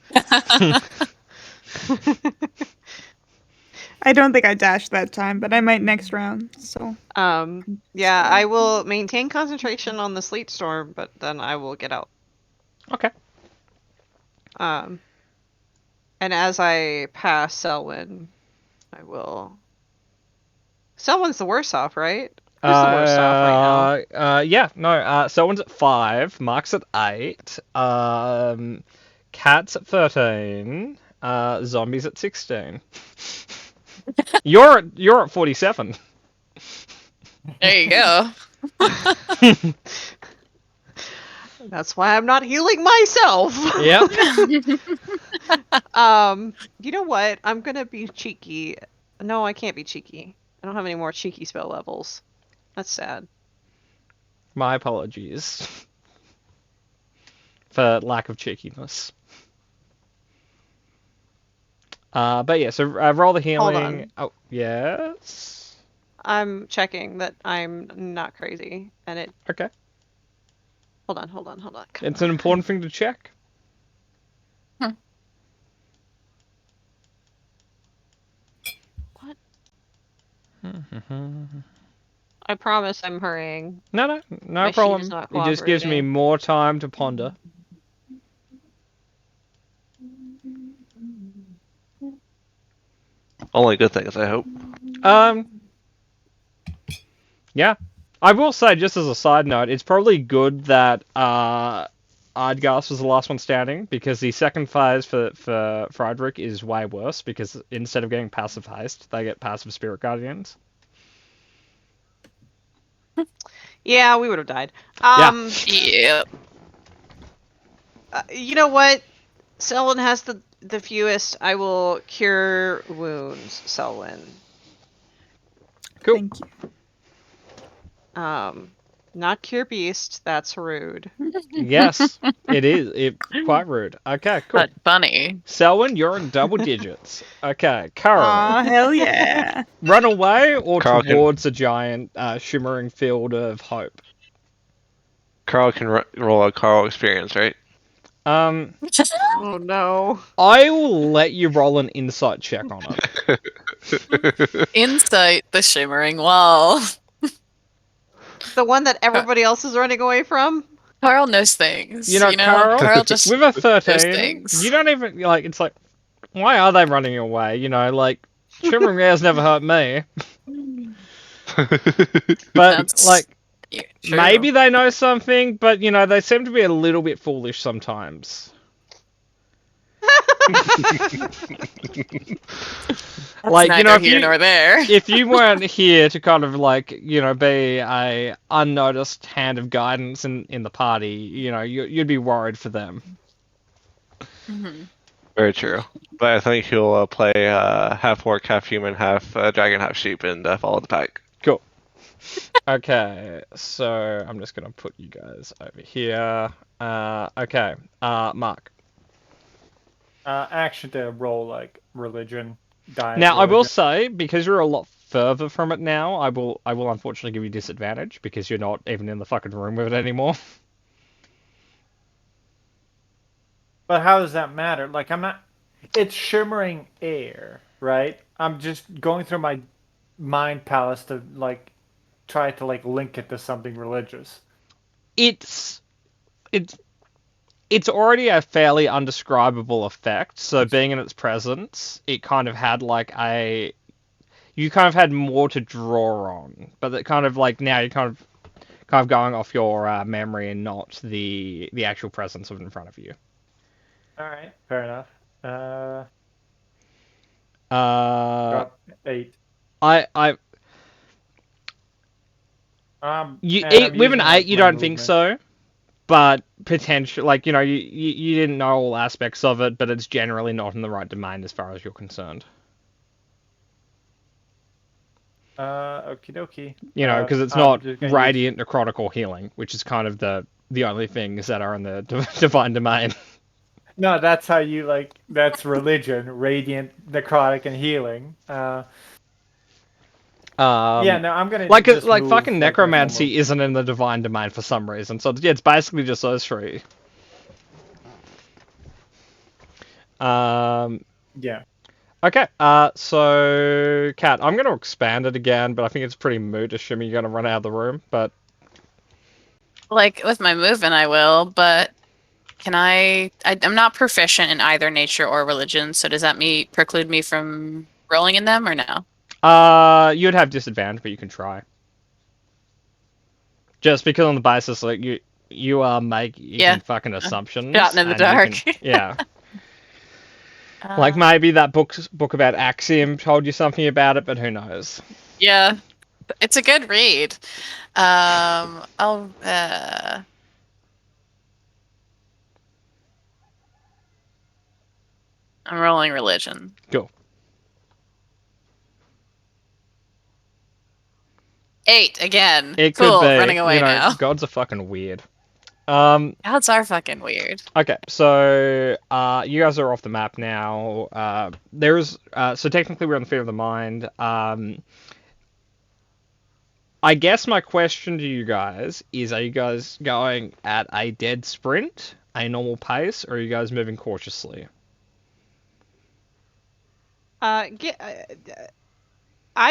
I don't think I dashed that time, but I might next round. So. Yeah, I will maintain concentration on the sleet storm, but then I will get out Okay. And as I pass Selwyn, I will. Selwyn's the worst off, right? Who's the worst off right now? Yeah, no, someone's at 5, Mark's at 8, Cat's at 13, Zombies at 16. You're at 47. There you go. That's why I'm not healing myself. Yep. You know what? I'm gonna be cheeky. No, I can't be cheeky. I don't have any more cheeky spell levels. That's sad. My apologies for lack of cheekiness. But yeah, so roll the healing. on. Oh, yes. I'm checking that I'm not crazy, and it. Okay. Hold on. Come It's on. an important thing to check. What? No, I promise I'm hurrying. no My sheet problem. is not It just gives me cooperating. more time to ponder. Only good things, I hope. Yeah. I will say, just as a side note, it's probably good that Ardgas was the last one standing, because the second phase for Friedrich is way worse, because instead of getting passive haste, they get passive spirit guardians. Yeah, we would have died. Yep. You know what? Selwyn has the fewest. I will cure wounds, Selwyn. Cool. Thank you. Not cure beast. That's rude. Yes, it is. Quite rude. Okay, cool. But funny. Selwyn, you're in double digits. Okay, Carl, Aw, hell yeah. run away or Carl can- towards a giant shimmering field of hope? Carl can roll a Carl experience, right? Oh no. I will let you roll an insight check on it. Insight the shimmering wall. The one that everybody else is running away from? Carl knows things. You know, Carl, just with a 13, things. you don't even, like, it's like, why are they running away? You know, like, shimmering rares never hurt me. But, That's- like, Yeah, true. maybe they know something, but, you know, they seem to be a little bit foolish sometimes. Like, you know, neither here nor there. if you weren't here to kind of, like, you know, be a unnoticed hand of guidance in the party, you know, you'd be worried for them. Mhm. Very true. But I think he'll play half orc, half human, half dragon, half sheep, and follow the pack. Cool. Okay, so I'm just gonna put you guys over here. Okay, Mark. Action to roll like religion. Diet. Now I will religion. say, because you're a lot further from it now, I will unfortunately give you disadvantage because you're not even in the fucking room with it anymore. But how does that matter? Like I'm not. It's shimmering air, right? I'm just going through my mind palace to like try to like link it to something religious. It's already a fairly undescribable effect, so being in its presence, it kind of had like you kind of had more to draw on, but that kind of like now you're kind of going off your memory and not the actual presence of it in front of you. All right, fair enough. Got 8. You and I'm with an using, 8, like, you my don't think movement. so, but potential, like, you know, you didn't know all aspects of it, but it's generally not in the right domain as far as you're concerned. Okie dokie. You know, because it's I'm not just gonna radiant, necrotic, or healing, which is kind of the only things that are in the divine domain. No, that's how you like. That's religion, radiant, necrotic, and healing. Yeah, no, I'm gonna like just like move, fucking like, my necromancy normal- isn't in the divine domain for some reason. So yeah, it's basically just those three. Yeah. Okay, so Kat, I'm gonna expand it again, but I think it's pretty moot, assuming you're gonna run out of the room. But Like with my movement, I will, but I'm not proficient in either nature or religion, so does that preclude me from rolling in them or no? You'd have disadvantage, but you can try. Just because on the basis like you are making fucking assumptions. Shot in the and dark. Yeah. Like maybe that book about Axiom told you something about it, but who knows? Yeah, it's a good read. I'm rolling religion. Go. 8 again. It cool. could be. Running away now. Gods are fucking weird. Gods are fucking weird. Okay, so you guys are off the map now. So technically we're on the field of the mind. I guess my question to you guys is: are you guys going at a dead sprint, a normal pace, or are you guys moving cautiously? I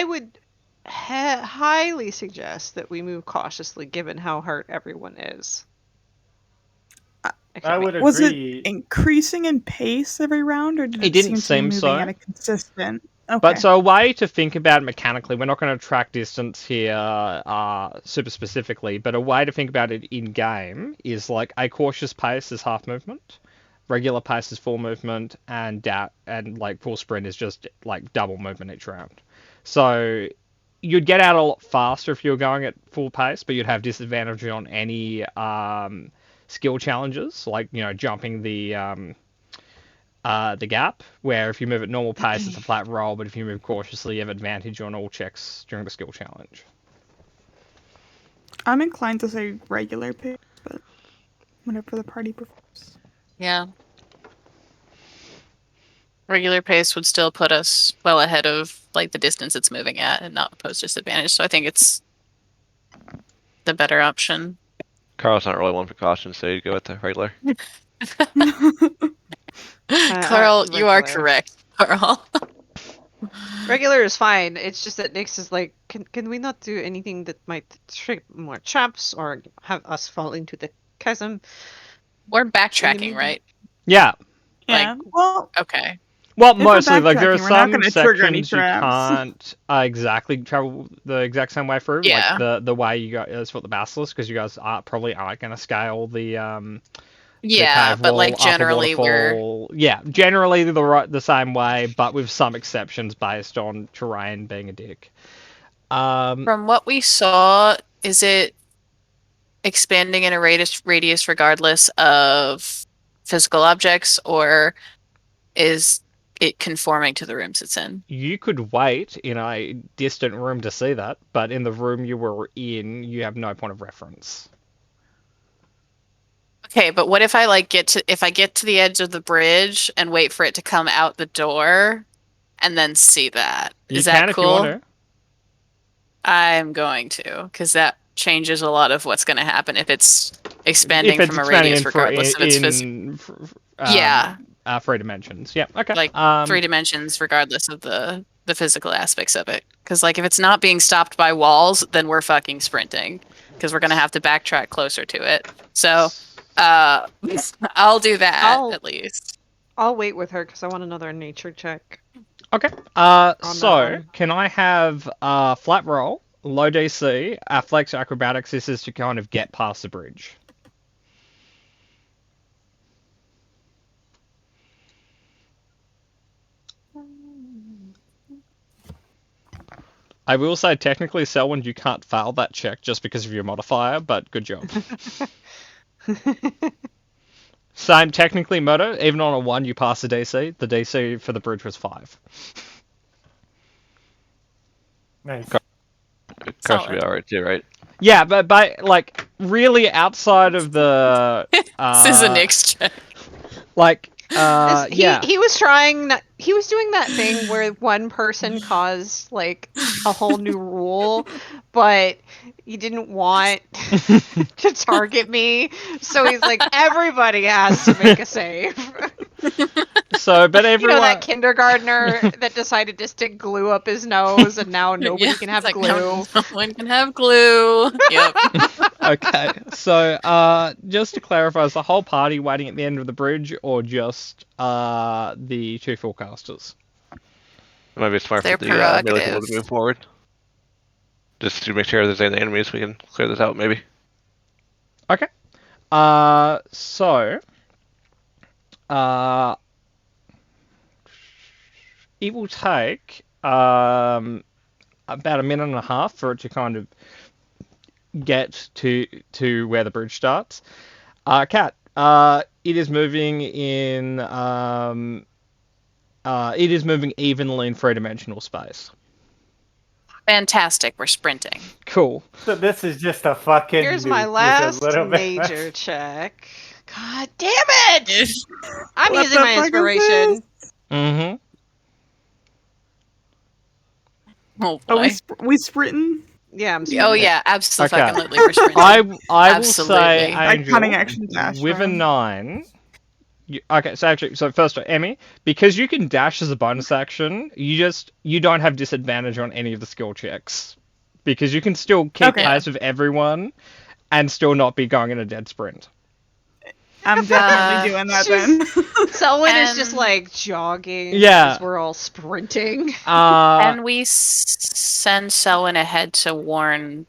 would highly suggest that we move cautiously, given how hurt everyone is. I would agree. Was it increasing in pace every round, or did it didn't seem to be seem moving so. at a consistent? Okay. But so a way to think about it mechanically, we're not going to track distance here super specifically, but a way to think about it in game is like a cautious pace is half movement, regular pace is full movement, and like full sprint is just like double movement each round. So you'd get out a lot faster if you were going at full pace, but you'd have disadvantage on any skill challenges, like jumping the gap, where if you move at normal pace it's a flat roll, but if you move cautiously you have advantage on all checks during the skill challenge. I'm inclined to say regular pace, but whatever the party prefers. Yeah. Regular pace would still put us well ahead of like the distance it's moving at and not pose disadvantage, so I think it's the better option. Carl's not really one for caution, so you go with the regular. Carl, you are correct, Carl. Regular is fine. It's just that Nyx is like, can we not do anything that might trigger more traps or have us fall into the chasm? We're backtracking, right? Yeah. Yeah. Like, well, okay. Well, If we're mostly, like, there are backtracking, we're not some gonna trigger any sections you traps. can't exactly travel the exact same way through. Yeah. Like, the way you guys fought the Basilisk, because you guys probably aren't going to scale the Yeah, cave but wall, like upper generally waterfall. Yeah, generally the same way, but with some exceptions based on terrain being a dick. From what we saw, is it expanding in a radius regardless of physical objects, or is it conforming to the rooms it's in? You could wait in a distant room to see that, but in the room you were in, you have no point of reference. Okay, but what if I get to the edge of the bridge and wait for it to come out the door and then see that? Is that cool? If you want to. I'm going to, because that changes a lot of what's going to happen if it's expanding from a radius regardless of its physical. Yeah. 3 dimensions. Yeah. Okay. Like 3 dimensions regardless of the physical aspects of it. Because like if it's not being stopped by walls, then we're fucking sprinting. Because we're going to have to backtrack closer to it. So I'll do that at least. I'll wait with her because I want another nature check. Okay. So can I have flat roll, low DC, athletics, acrobatics? This is to kind of get past the bridge. I will say technically, Selwyn, you can't fail that check just because of your modifier, but good job. Same technically, Moto. Even on a 1, you pass the DC. The DC for the bridge was 5. Nice. Car should be alright too, right? Yeah, but like really outside of the This is a Nyx check. like He was trying. He was doing that thing where one person caused like a whole new rule, but he didn't want to target me, so he's like, everybody has to make a save. So, but You know everyone. that kindergartner that decided to stick glue up his nose, and now nobody Yeah, can have it's like, glue. No one can have glue. Yep. Okay, so just to clarify, is the whole party waiting at the end of the bridge, or just the two forecasters? It might be smart Their for the melee people prerogative. to move forward. Just to make sure there's any enemies, we can clear this out, maybe. Okay. So it will take about a minute and a half for it to kind of get to where the bridge starts. Kat, it is moving in. It is moving evenly in three-dimensional space. Fantastic. We're sprinting. Cool. So this is just a fucking. Here's my loop with a last little bit- major check. God damn it! I'm What using the my fuck is inspiration. Mm-hmm. Oh Are boy. we sprinting? Yeah, I'm. Oh sprinting. yeah, absolutely. Okay. We're sprinting. I will say, Absolutely. Like Angel, cunning action dash. with a round. 9. Okay, so actually, first, Emmy, because you can dash as a bonus action, you don't have disadvantage on any of the skill checks, because you can still keep Okay. pace with everyone, and still not be going in a dead sprint. I'm definitely doing that then. Selwyn is just And- like jogging. Yeah. As we're all sprinting. And we send Selwyn ahead to warn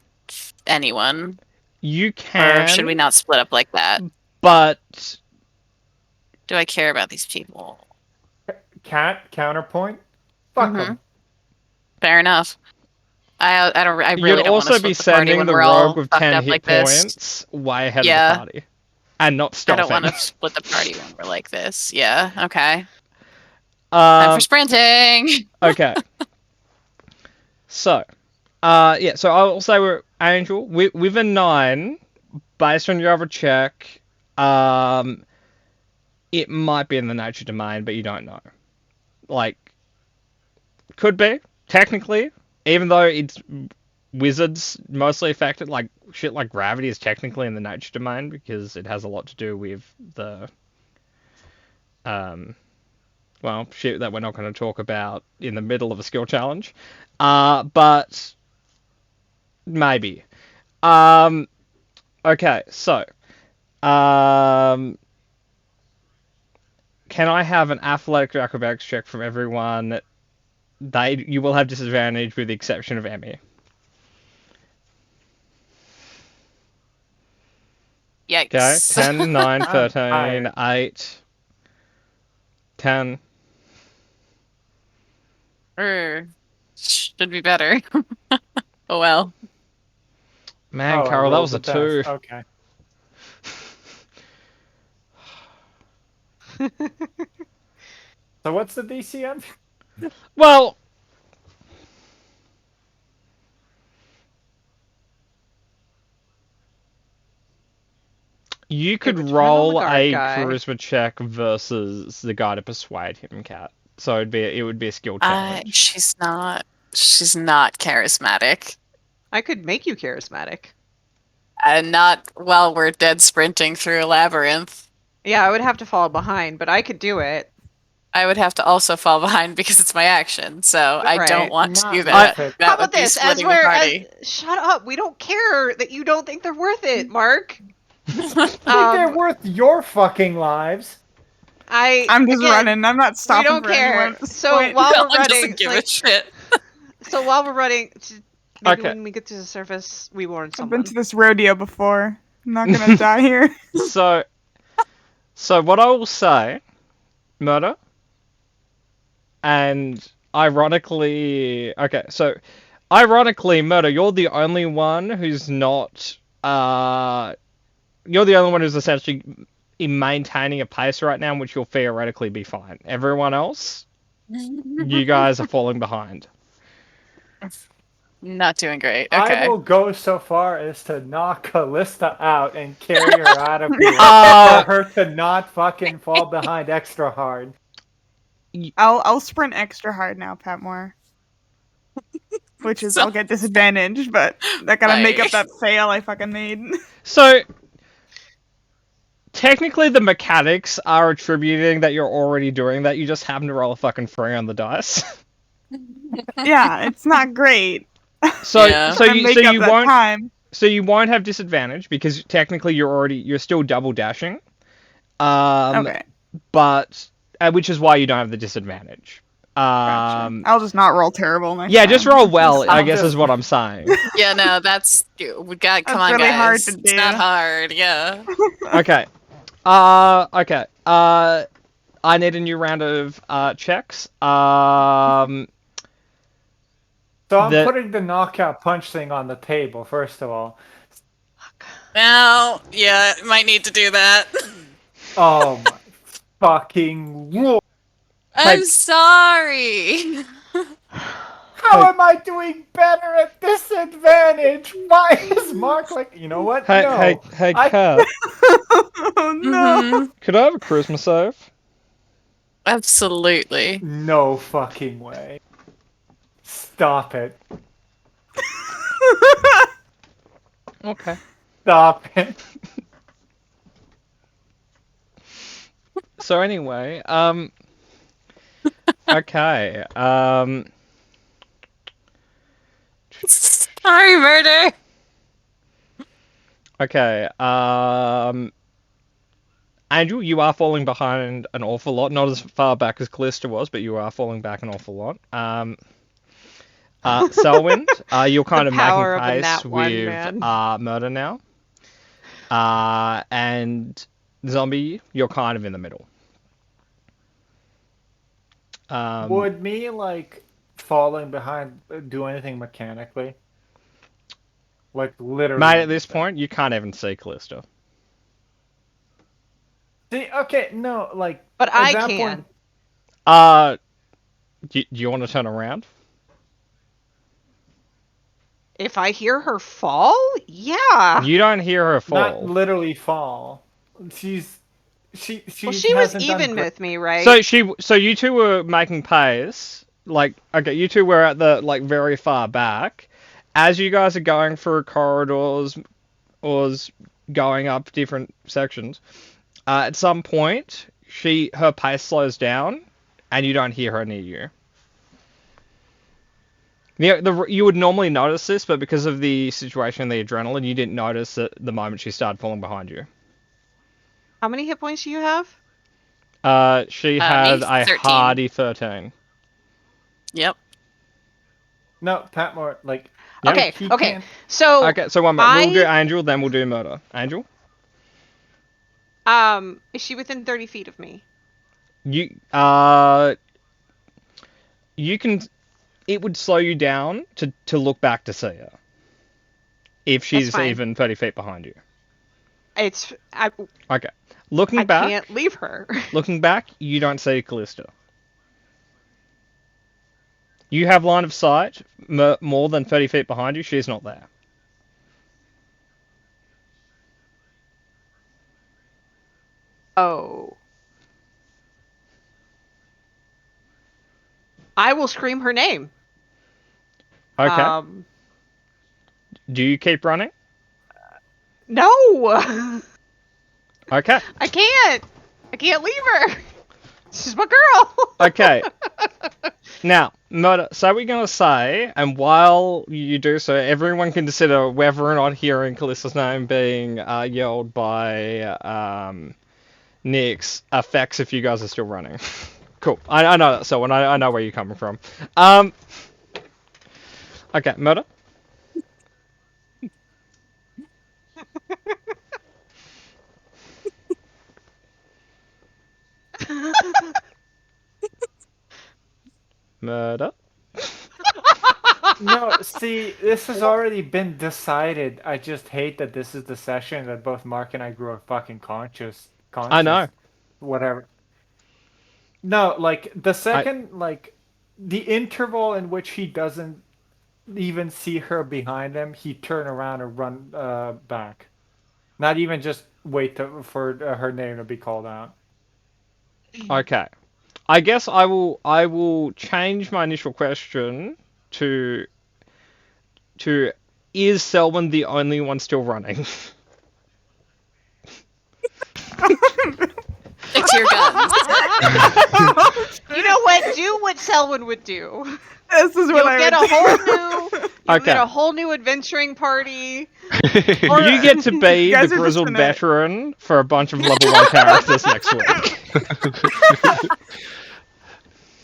anyone. You can, Or should we not split up like that? but Do I care about these people? Cat counterpoint. Fuck Mhm. them. Fair enough. I don't. I really you'd don't want also to be split the party sending when the we're all rogue with fucked 10 up hit like this. points way ahead Yeah. of the party, and not I stealthing. don't want to split the party when we're like this. Yeah. Okay. Time for sprinting. Okay. So, yeah. So I'll say we're Angel with a 9, based on your other check. It might be in the nature domain, but you don't know. Like, could be technically, even though it's wizards mostly affected. Like shit, like gravity is technically in the nature domain because it has a lot to do with the well, shit that we're not going to talk about in the middle of a skill challenge. But maybe. Okay, so can I have an athletics or acrobatics check from everyone? You will have disadvantage with the exception of Emmy. Yikes. Okay, 10, 9, 13, tired. 8, 10. Should be better. Oh well. Man, Oh, I Carol, that rolled was a the 2. best. Okay. So what's the DC on? Well, you could would depend on the roll guard a guy. charisma check versus the guy to persuade him, Cat. So it would be a skill challenge. She's not charismatic. I could make you charismatic. And not while we're dead sprinting through a labyrinth. Yeah, I would have to fall behind, but I could do it. I would have to also fall behind because it's my action, so I don't Right. want to Not do that. worth it. That How would about be this? As splitting the we're party. shut up. We don't care that you don't think they're worth it, Mark. I think they're worth your fucking lives. I'm just again, running. I'm not We stopping don't for anyone care. at this So point. while No we're one running, doesn't give a like, shit. so while we're running, maybe Okay. when we get to the surface, we warn I've someone. been to this rodeo before. I'm not gonna die here. So what I will say, Murder, and ironically, Murder, you're the only one who's not, you're the only one who's essentially maintaining a pace right now, which you'll theoretically be fine. Everyone else, you guys are falling behind. Not doing great. I Okay. will go so far as to knock Callista out and carry her out of here Uh, for her to not fucking fall behind extra hard. I'll sprint extra hard now, Patmore. Which is So- I'll get disadvantage, but I gotta make up Like- that fail I fucking made. So, technically the mechanics are attributing that you're already doing that. You just happen to roll a fucking 3 on the dice. Yeah, it's not great. So Yeah. so Trying to you make so up you that won't time. so you won't have disadvantage because technically you're still double dashing. Okay, But which is why you don't have the disadvantage. gotcha. I'll just not roll terrible next Yeah, time. just roll well, I I'll guess is just- what I'm saying. Yeah, no, that's we got. Come That's on, really guys. hard to It's not do. hard. Yeah. Okay. Okay. I need a new round of checks. So I'm The- putting the knockout punch thing on the table, first of all. Now, yeah, might need to do that. Oh my fucking lord. I'm sorry. How am I doing better at disadvantage? Why is Mark like, you know what? Hey, no. hey, I- Kat, Oh no. Mhm. could I have a Christmas save? Absolutely. No fucking way. Stop it. Okay. Stop it. So anyway, okay, Sorry, murder. okay, Andrew, you are falling behind an awful lot. Not as far back as Callista was, but you are falling back an awful lot. Selwyn, you're kind of power making of a pace nat one, with man. Murder now. And Zombie, you're kind of in the middle. Would me, like, falling behind do anything mechanically? Like, literally. Mate, at this point, you can't even see Callista. See, okay, no, like. But at I that can. point- Do you want to turn around? If I hear her fall, yeah. You don't hear her Not fall. literally fall. She Well, she was hasn't done even great. with me, right? So you two were making pace. Like, okay, you two were at the very far back. As you guys are going through corridors or going up different sections, at some point her pace slows down, and you don't hear her near you. You would normally notice this, but because of the situation, the adrenaline, you didn't notice it the moment she started falling behind you. How many hit points do you have? She Me, had a 13. hardy 13. Yep. No, Patmore, like. Yeah. Okay, he okay. can't- So Okay, so one minute. We'll do I- Angel, then we'll do Murder. Angel? is she within 30 feet of me? You can. It would slow you down to look back to see her. If she's fine. even 30 feet behind you. Okay. Looking I back, can't leave her. looking back, you don't see Callista. You have line of sight more than 30 feet behind you. She's not there. Oh. I will scream her name. Okay. Do you keep running? No. Okay. I can't leave her. She's my girl. Okay. Now, Murder, say what you're going to say, and while you do so, everyone can consider whether or not hearing Callista's name being yelled by Nyx affects if you guys are still running. Cool. I know that, so I know where you're coming from. Okay, Murder? Murder? No, see, this has already been decided. I just hate that this is the session that both Mark and I grew up fucking conscious. I know. Whatever. No, like, the second, like, the interval in which he doesn't even see her behind him, he turn around and run back. Not even just wait for her name to be called out. Okay. I guess I will change my initial question to is Selwyn the only one still running? Stick to your guns. You know what? Do what Selwyn would do. This is what You'll I get would a whole new. You Okay. get a whole new adventuring party. Or- You get to be You guys the are just grizzled gonna- veteran for a bunch of level 1 characters next week.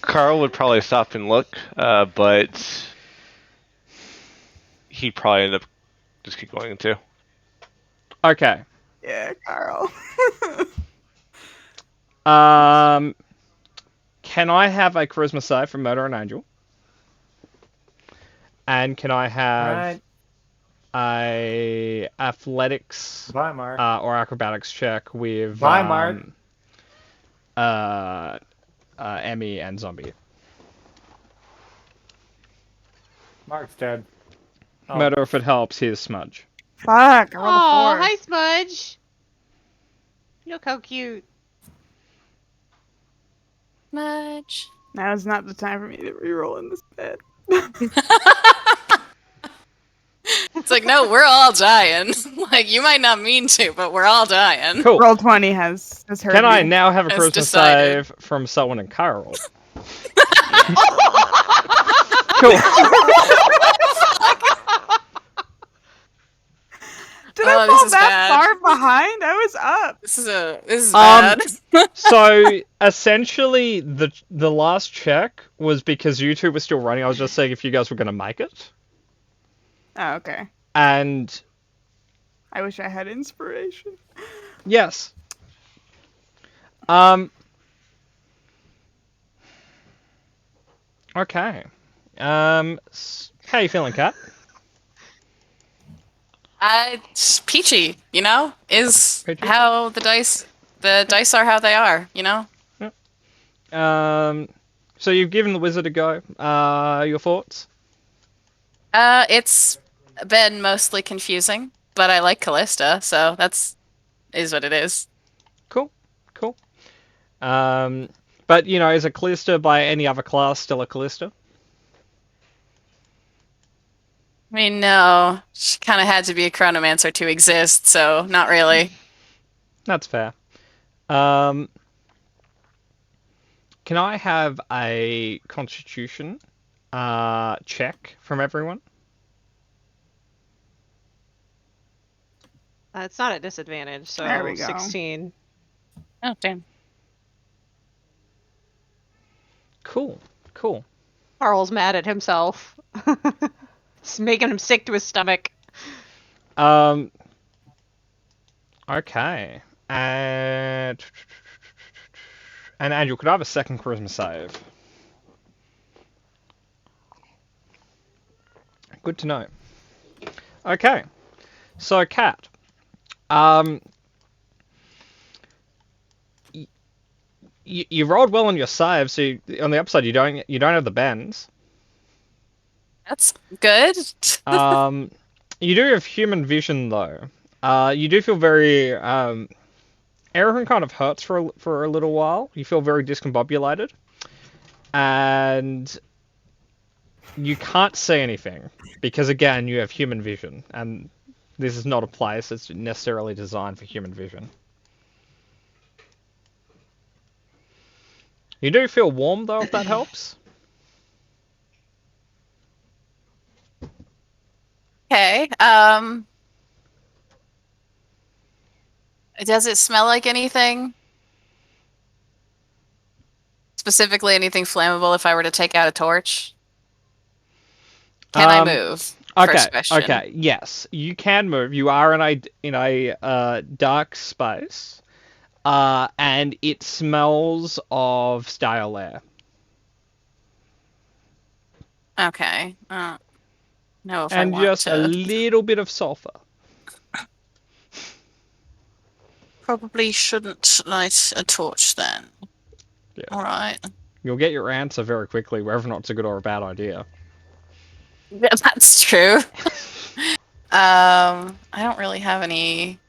Carl would probably stop and look, but he'd probably end up just keep going too. Okay. Yeah, Carl. Can I have a charisma save from Murder and Angel? And can I have Alright. a athletics Bye, Mark. or acrobatics check with Bye, Mark. Emmy and Zombie? Mark's dead. Oh. Murder, if it helps, here's Smudge. Fuck, I rolled a Oh, 4. hi, Smudge. Look how cute. Much. Now is not the time for me to reroll in this bed. It's like, no, we're all dying. Like, you might not mean to, but we're all dying. Cool. Roll 20 has heard Can I me. now have a As charisma decided. save from Selwyn and Carl? Cool. Did Oh, I this fall is that bad. far behind? I was up. This is bad. So essentially, the last check was because you two were still running. I was just saying if you guys were going to make it, Oh, okay. and I wish I had inspiration. yes. Okay. How you feeling, Kat? It's peachy, you know, is Peachy? how the dice are how they are, you know. So you've given the wizard a go. Your thoughts? It's been mostly confusing, but I like Callista, so is what it is. Cool. But you know, is a Callista by any other class still a Callista? I mean, no, she kind of had to be a chronomancer to exist, so not really. That's fair. Can I have a Constitution check from everyone? It's not at disadvantage, so There we go. 16. Oh, damn. Cool. Carl's mad at himself. It's making him sick to his stomach. Okay. And Angel, could I have a second charisma save? Good to know. Okay. So, Kat, you rolled well on your save, so on the upside you don't have the bends. That's good. You do have human vision though. You do feel very everything kind of hurts for a little while. You feel very discombobulated, and you can't see anything because again you have human vision, and this is not a place that's necessarily designed for human vision. You do feel warm though, if that helps. Okay. Does it smell like anything? Specifically, anything flammable? If I were to take out a torch, can I move? First question. Okay. Yes, you can move. You are in a dark space, and it smells of stale air. Okay. No, if I And want just to. a little bit of sulfur. Probably shouldn't light a torch then. Yeah. All right. You'll get your answer very quickly, whether or not it's a good or a bad idea. Yeah, that's true. I don't really have any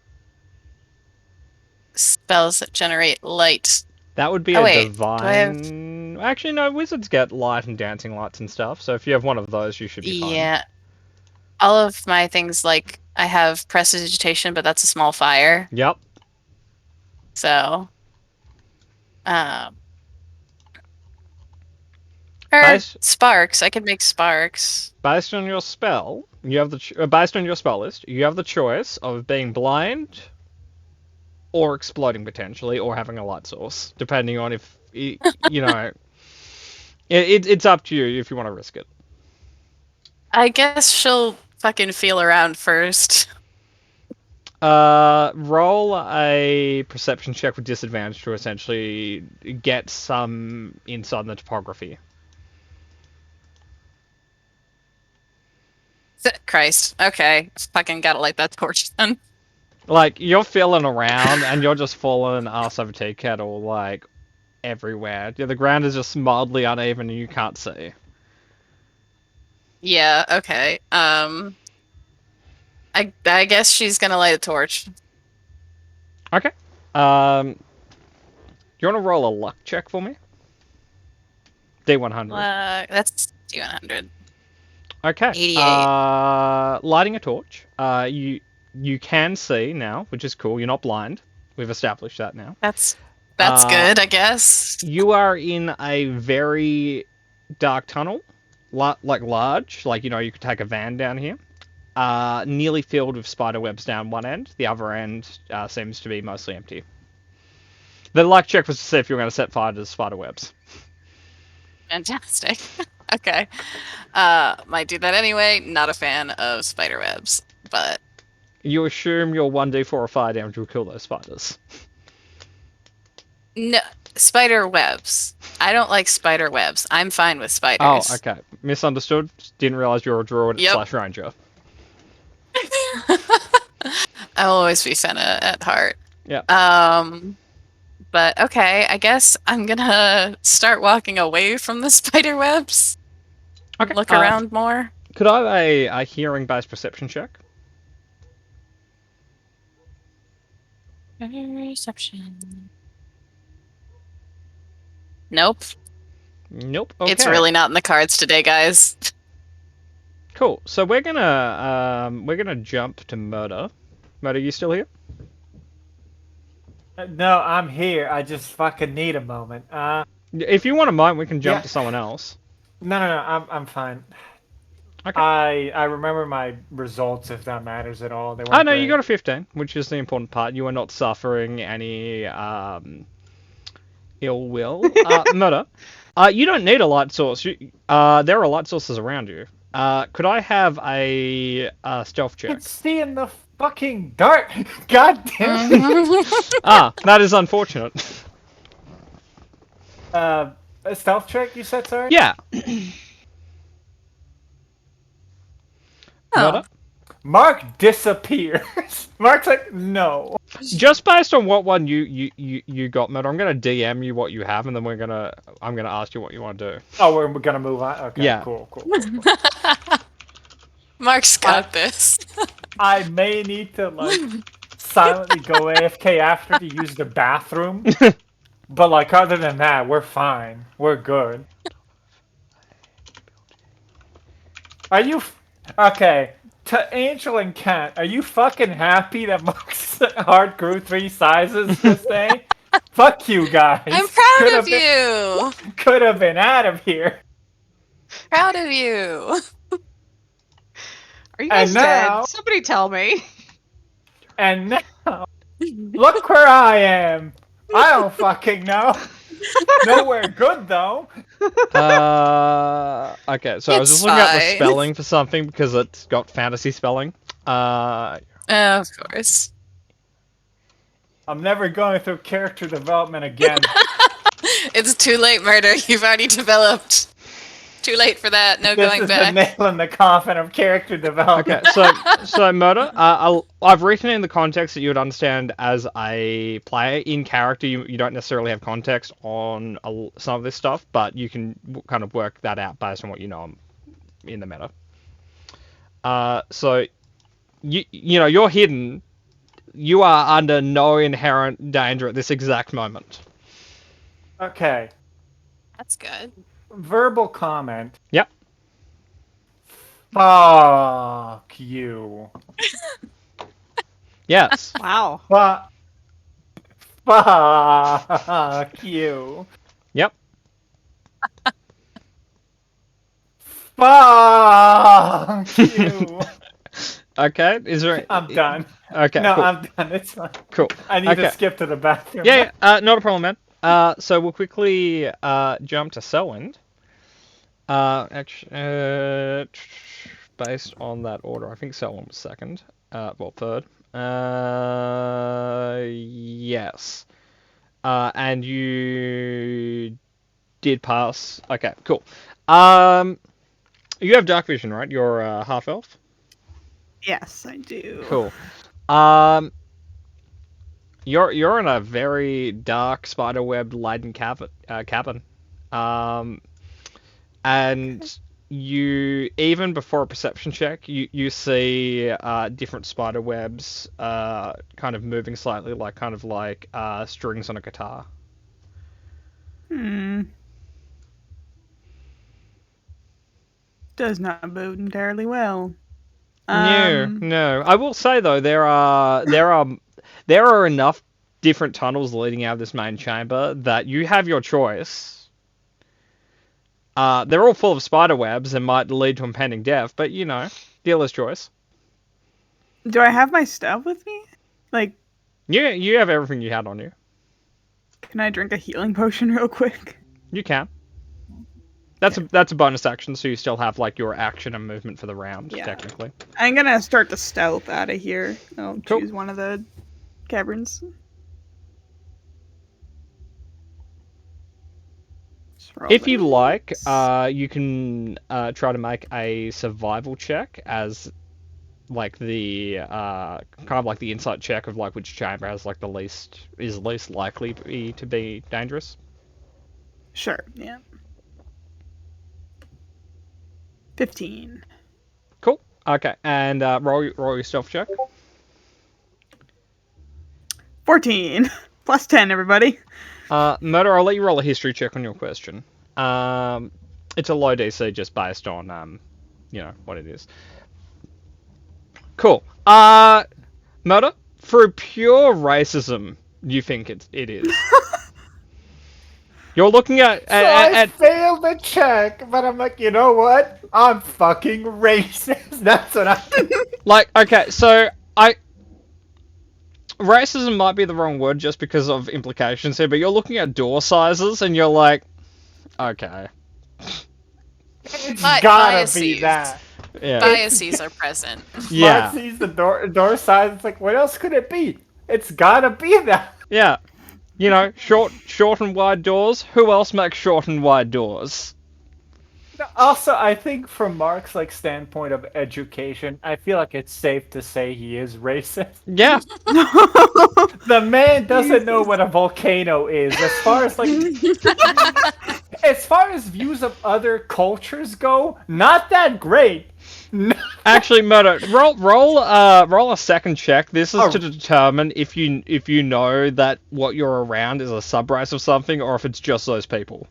spells that generate light. That would be Oh, a wait, do I have- divine. Actually, no. Wizards get light and dancing lights and stuff. So if you have one of those, you should be fine. Yeah. All of my things, like, I have prestidigitation, but that's a small fire. Yep. So, or Based- sparks. I could make sparks. Based on your spell, you have based on your spell list, you have the choice of being blind, or exploding potentially, or having a light source, depending on if you know. It's up to you if you want to risk it. I guess she'll fucking feel around first. Roll a perception check with disadvantage to essentially get some insight on the topography. Christ. Okay. Fucking gotta light that torch then. Like, you're feeling around and you're just falling ass over tea kettle, like, everywhere. Yeah, the ground is just mildly uneven and you can't see. Yeah, okay. I guess she's gonna light a torch. Okay. Do you want to roll a luck check for me? D100. That's 200. Okay. 88. Lighting a torch. You can see now, which is cool. You're not blind. We've established that now. That's good, I guess. You are in a very dark tunnel, like large. Like, you know, you could take a van down here. Nearly filled with spider webs down one end. The other end seems to be mostly empty. The luck check was to see if you were going to set fire to the spider webs. Fantastic. Okay. Might do that anyway. Not a fan of spider webs, but You assume your 1d4 of fire damage will kill those spiders. no spider webs. I don't like spider webs. I'm fine with spiders. Oh, okay. Misunderstood. Didn't realize you were a druid / ranger. I'll always be Senna at heart. Yeah. But okay, I guess I'm gonna start walking away from the spider webs. Okay. Look around more. Could I have a hearing-based perception check? Perception. Nope. Nope. Okay. It's really not in the cards today, guys. Cool. So we're gonna jump to Murder. Murder, you still here? No, I'm here. I just fucking need a moment. If you want a moment, we can jump Yeah. to someone else. No, I'm fine. Okay. I remember my results, if that matters at all. They Oh weren't no, you great. got a 15, which is the important part. You are not suffering any ill will. Murder. You don't need a light source. There are light sources around you. Could I have a stealth I check? can see in the fucking dark. God damn it. That is unfortunate. A stealth check, you said, sorry? Yeah. Oh. Murder? Mark disappears. Mark's like, no. Just based on what one you got, Murder, I'm gonna DM you what you have, and then I'm gonna ask you what you want to do. Oh, we're gonna move on? Okay, Yeah. cool. Mark's got this. I may need to, like, silently go AFK after to use the bathroom. But, like, other than that, we're fine. We're good. Are you... Okay. To Angel and Cat, are you fucking happy that Mark's heart grew 3 sizes this day? Fuck you guys. I'm proud of you. Could have been out of here. Proud of you. Are you guys And now- dead? Somebody tell me. And now, look where I am. I don't fucking know. Nowhere good, though. Okay, so I was It's just looking at the fine. spelling for something because it's got fantasy spelling. Of course. I'm never going through character development again. It's too late, Murder. You've already developed. Too late for that. No This going is back. the nail in the coffin of character development. Okay, so Murder, I've written in the context that you would understand as a player in character. You don't necessarily have context on some of this stuff, but you can kind of work that out based on what you know in the meta. So you know you're hidden. You are under no inherent danger at this exact moment. Okay. That's good. Verbal comment. Yep. Fuck you. Yes. Wow. Fuck you. Yep. Fuck you. Okay. Is there? I'm done. Okay. No, cool. I'm done. It's fine. Cool. I need Okay. to skip to the bathroom. Yeah. Not a problem, man. So we'll quickly jump to Selwyn. Based on that order, I think Selwyn was second. Well, third. Yes. And you did pass. Okay, cool. You have dark vision, right? You're half elf. Yes, I do. Cool. You're in a very dark spiderweb laden cabin. And you, even before a perception check, you see different spider webs kind of moving slightly, kind of like strings on a guitar. Does not bode entirely well. No. I will say though, there are enough different tunnels leading out of this main chamber that you have your choice. They're all full of spider webs and might lead to impending death, but dealer's choice. Do I have my stuff with me? Like, you have everything you had on you. Can I drink a healing potion real quick? You can. That's a bonus action, so you still have your action and movement for the round, technically. I'm gonna start to stealth out of here. I'll Cool. choose one of the caverns. If you like, you can try to make a survival check as the kind of like the insight check of which chamber has the least likely to be dangerous. Sure. Yeah. 15. Cool. Okay, and roll your stealth check. 14 plus 10. Everybody. Murder, I'll let you roll a history check on your question. It's a low DC just based on what it is. Cool. Murder, for pure racism, you think it is? You're looking at. I failed the check, but I'm like, you know what? I'm fucking racist. That's what I. Okay, so racism might be the wrong word just because of implications here, but you're looking at door sizes and you're like, okay. It's gotta be that. Yeah. Biases are present. Yeah. Mark sees the door size. It's like, what else could it be? It's gotta be that. Yeah. Short and wide doors. Who else makes short and wide doors? Also, I think from Mark's standpoint of education, I feel like it's safe to say he is racist. Yeah. The man doesn't know what a volcano is. As far as views of other cultures go, not that great. Actually, Murder, roll a second check. This is to determine if you know that what you're around is a subrace of something, or if it's just those people.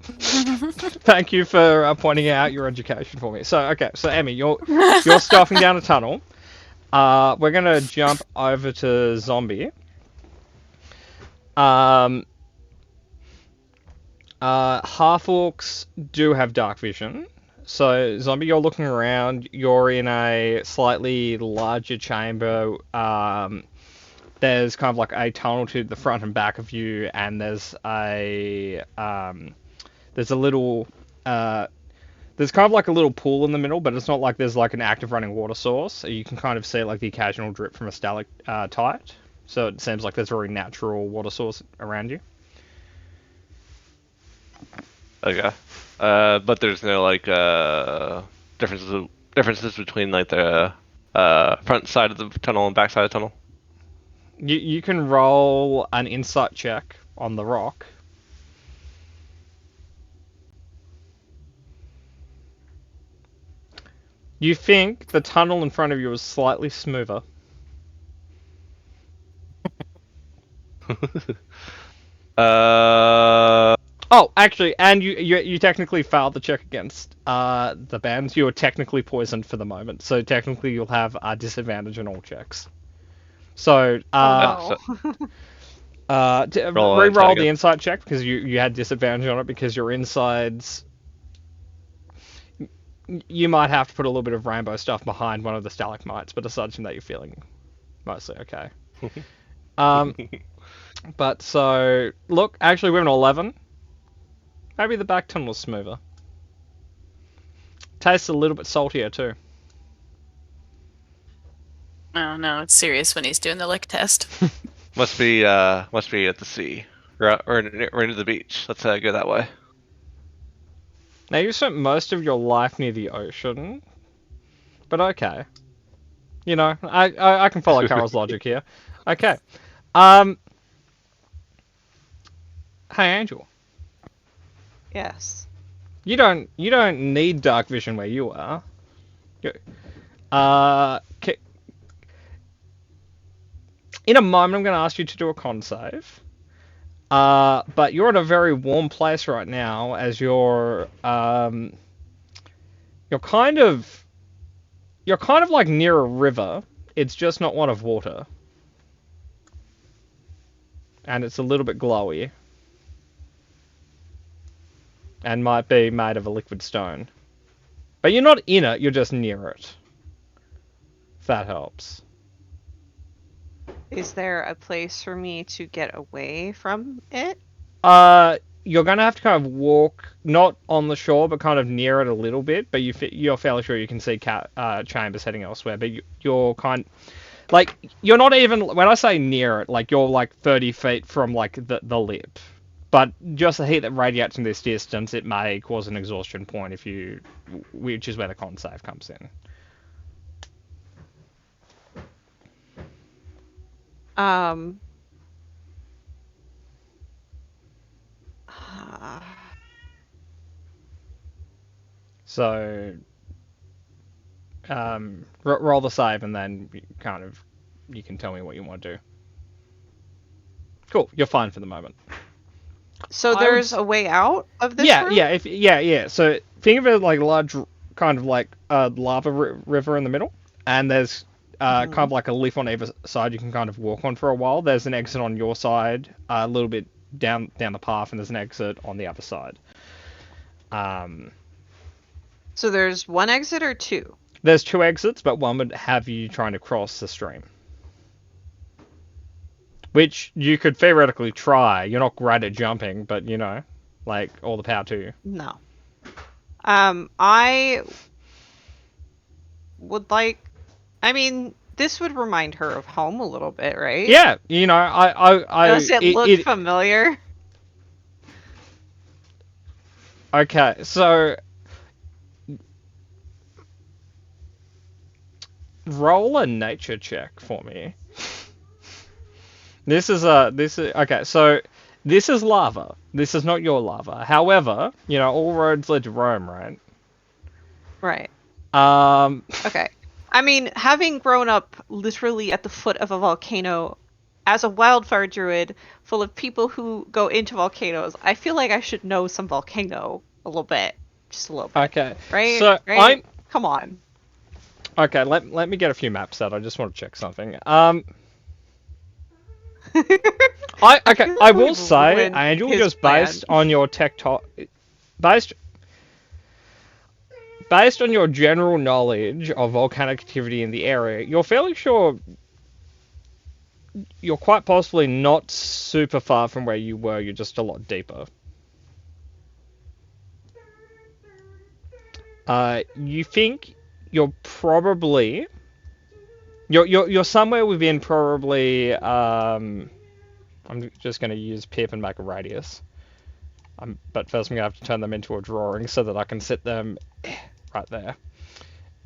Thank you for pointing out your education for me. So Emmy, you're stuffing down a tunnel. We're gonna jump over to Zombie. Half-orcs do have dark vision. So, Zombie, you're looking around. You're in a slightly larger chamber. There's kind of a tunnel to the front and back of you, and there's a little there's kind of a little pool in the middle, but it's not like there's an active running water source. So you can kind of see the occasional drip from a stalactite. So it seems like there's a very natural water source around you. Okay. But there's no differences between the front side of the tunnel and back side of the tunnel. You can roll an insight check on the rock. You think the tunnel in front of you is slightly smoother. Oh, actually, and you technically failed the check against the bands. You are technically poisoned for the moment, so technically you'll have a disadvantage on all checks. So, Try re-roll to the go- insight check because you had disadvantage on it because your insides. You might have to put a little bit of rainbow stuff behind one of the stalagmites, but aside from that, you're feeling mostly okay. But so look, actually, we're an 11. Maybe the back tunnel's smoother. Tastes a little bit saltier too. Oh no, it's serious when he's doing the lick test. Must be at the sea or near the beach. Let's go that way. Now you spent most of your life near the ocean, but okay. You know, I can follow Carol's logic here. Okay. Hey Angel, Yes. you don't need dark vision where you are. In a moment, I'm going to ask you to do a con save. But you're in a very warm place right now, as you're kind of like near a river. It's just not one of water, and it's a little bit glowy, and might be made of a liquid stone. But you're not in it; you're just near it. If that helps. Is there a place for me to get away from it? You're gonna have to kind of walk, not on the shore, but kind of near it a little bit. But you're fairly sure you can see Chambers heading elsewhere. But you're like, you're not even, when I say near it, like you're like 30 feet from like the lip. But just the heat that radiates from this distance, it may cause an exhaustion point which is where the con save comes in. So, roll the save and then you can tell me what you want to do. Cool, you're fine for the moment. So there's a way out of this room? Yeah. So think of it like a large kind of like lava river in the middle, and there's kind of like a leaf on either side you can kind of walk on for a while. There's an exit on your side, a little bit down the path, and there's an exit on the other side. So there's one exit or two? There's two exits, but one would have you trying to cross the stream. Which you could theoretically try. You're not great at jumping, but you know, like, all the power to you. No. I would like, I mean, this would remind her of home a little bit, right? Yeah, you know, Does it look familiar? Okay, so roll a nature check for me. This is okay. So this is lava. This is not your lava. However, you know, all roads lead to Rome, right? Right. Okay. I mean, having grown up literally at the foot of a volcano as a wildfire druid full of people who go into volcanoes, I feel like I should know some volcano a little bit. Just a little bit. Okay. Right? So right? Come on. Okay, let me get a few maps out. I just want to check something. I will say, Angel, just based on your based on your general knowledge of volcanic activity in the area, you're fairly sure you're quite possibly not super far from where you were. You're just a lot deeper. You think you're probably you're somewhere within probably I'm just going to use Pip and make a radius. But first I'm going to have to turn them into a drawing so that I can set them right there.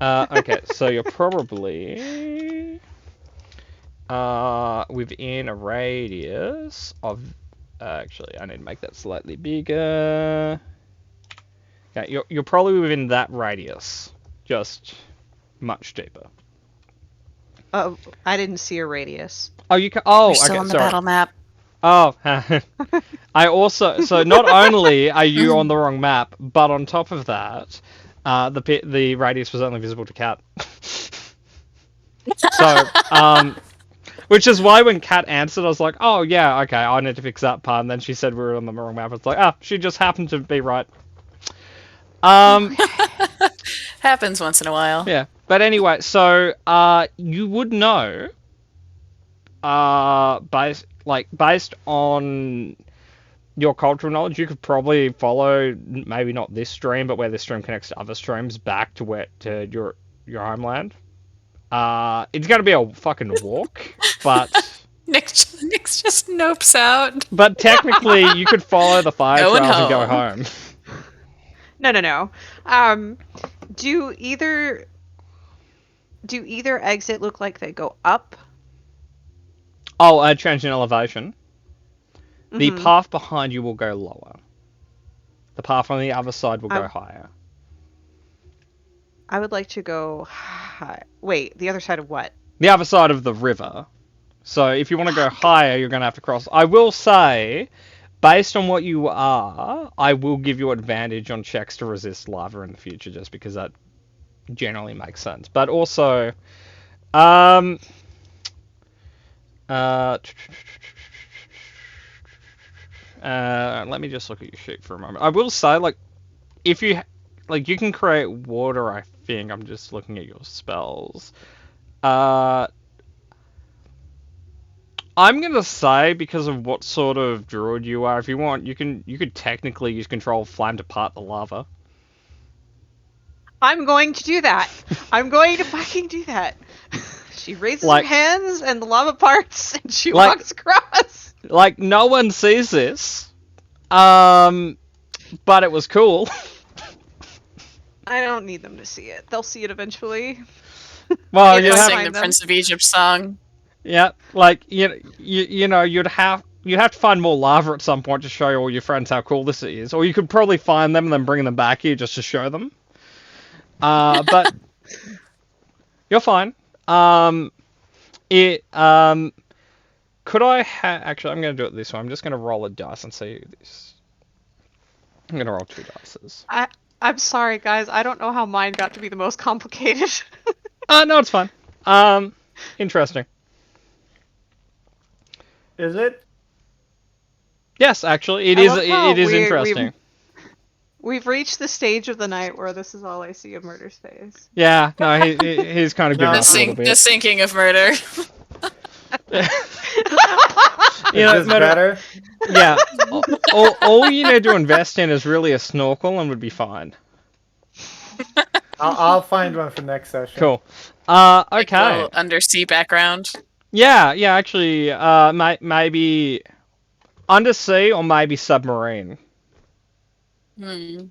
Okay, so you're probably within a radius of actually I need to make that slightly bigger. Okay, you're probably within that radius, just much deeper. Oh, I didn't see a radius. Oh, you can. Oh, We're still okay, on the sorry. battle map. Oh, I also. So not only are you on the wrong map, but on top of that, the radius was only visible to Cat. So, Which is why when Kat answered, I was like, oh yeah, okay, I need to fix that part. And then she said we were on the wrong map. It's like, she just happened to be right. Happens once in a while. Yeah. But anyway, so you would know, based on your cultural knowledge, you could probably follow maybe not this stream, but where this stream connects to other streams back to your homeland. It's gonna be a fucking walk, but Nick just nopes out. but technically you could follow the fire Going trails and go home. home. No. Do either exit look like they go up? Oh, change in elevation. The Mhm. path behind you will go lower. The path on the other side will go higher. I would like to go high. Wait, the other side of what? The other side of the river. So if you want to go higher, you're going to have to cross. I will say, based on what you are, I will give you advantage on checks to resist lava in the future, just because that generally makes sense. But also, let me just look at your sheet for a moment. I will say, if you you can create water. I think I'm just looking at your spells. I'm gonna say, because of what sort of druid you are, if you want, you could technically use control flame to part the lava. I'm going to do that. I'm going to fucking do that. She raises her hands and the lava parts and she walks across. No one sees this. But it was cool. I don't need them to see it. They'll see it eventually. Well, You you'd sing have the Prince of Egypt song. Yeah, you know, you'd have to find more lava at some point to show all your friends how cool this is, or you could probably find them and then bring them back here just to show them. But you're fine. Could I actually? I'm going to do it this way. I'm just going to roll a dice and see this. I'm going to roll 2 dices. I'm sorry, guys. I don't know how mine got to be the most complicated. No, it's fine. Interesting. Is it? Yes, actually, it is. It is interesting. We've reached the stage of the night where this is all I see of Murder's face. Yeah, no, he's kind of good. The sinking of murder. Is this better? Yeah. all you need to invest in is really a snorkel and would be fine. I'll find one for next session. Cool. Like Okay. little undersea background. Yeah, actually, maybe undersea or maybe submarine. Not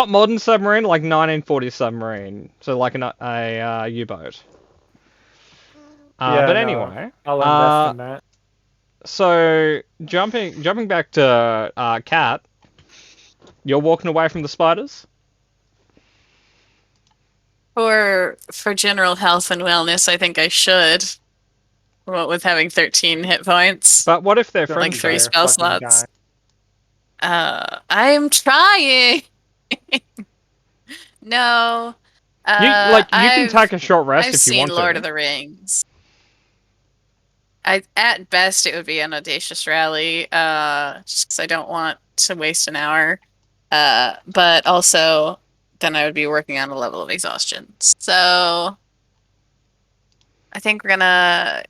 modern submarine, like 1940 submarine. So like a U-boat. But anyway, I'll invest in that. So jumping back to Kat, you're walking away from the spiders? For general health and wellness, I think I should. What with having 13 hit points. But what if they're like friendly? 3 spell slots? I'm trying. No. You can take a short rest I've if you seen want to. Lord of the Rings. At best, it would be an audacious rally, just because I don't want to waste an hour. But also, then I would be working on a level of exhaustion. So, I think we're gonna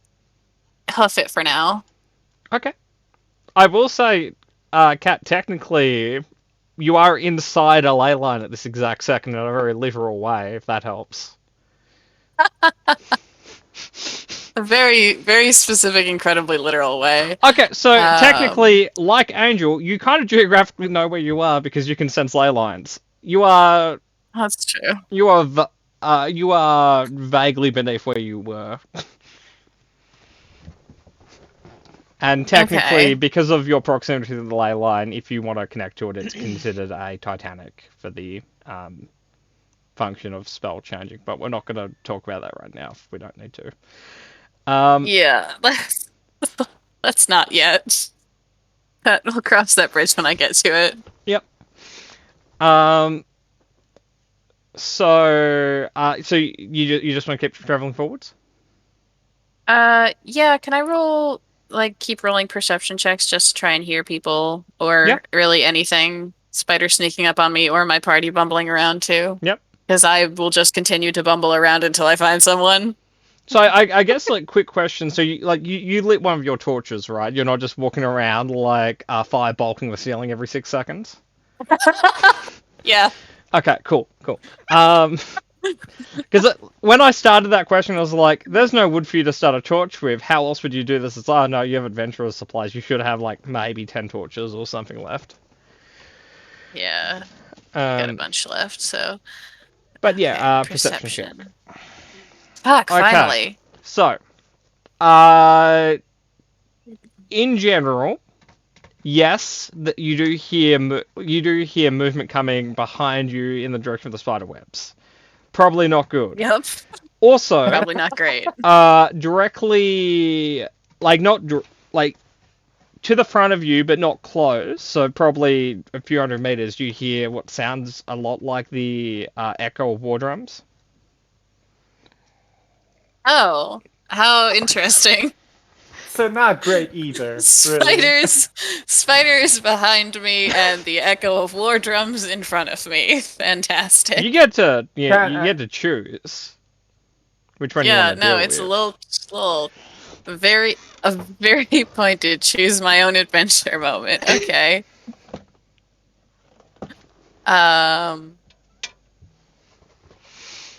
huff it for now. Okay. I will say, Kat, technically, you are inside a ley line at this exact second in a very literal way, if that helps. A very, very specific, incredibly literal way. Okay, so technically, like Angel, you kind of geographically know where you are because you can sense ley lines. You are. That's true. You are vaguely beneath where you were. And technically, because of your proximity to the ley line, if you want to connect to it, it's considered a Titanic for the function of spell changing. But we're not going to talk about that right now if we don't need to. Yeah, let's not yet. We'll cross that bridge when I get to it. Yep. So you just want to keep traveling forwards? Yeah, can I roll, like, keep rolling perception checks just to try and hear people or Yeah. really anything? Spider sneaking up on me or my party bumbling around too? Yep. Because I will just continue to bumble around until I find someone. So I guess like quick question. So you lit one of your torches, right? You're not just walking around like firebolting the ceiling every 6 seconds. Yeah. Okay, cool. Because when I started that question, I was like, "There's no wood for you to start a torch with. How else would you do this?" It's oh no, you have adventurer's supplies. You should have like maybe 10 torches or something left. Yeah. Got a Um, bunch left, so. but yeah, Okay, perception check. Fuck, Okay. finally. So, in general, yes, that you do hear movement coming behind you in the direction of the spider webs. Probably not good. Yep. Also, Probably not great. directly, like like to the front of you, but not close. So probably a few hundred meters, you hear what sounds a lot like the echo of war drums. Oh, how interesting. So not great either. Really. Spiders behind me and the echo of war drums in front of me. Fantastic. You get to you Cat- get to choose which one you Yeah, want to no, deal it's with. a little very pointed choose my own adventure moment. Okay.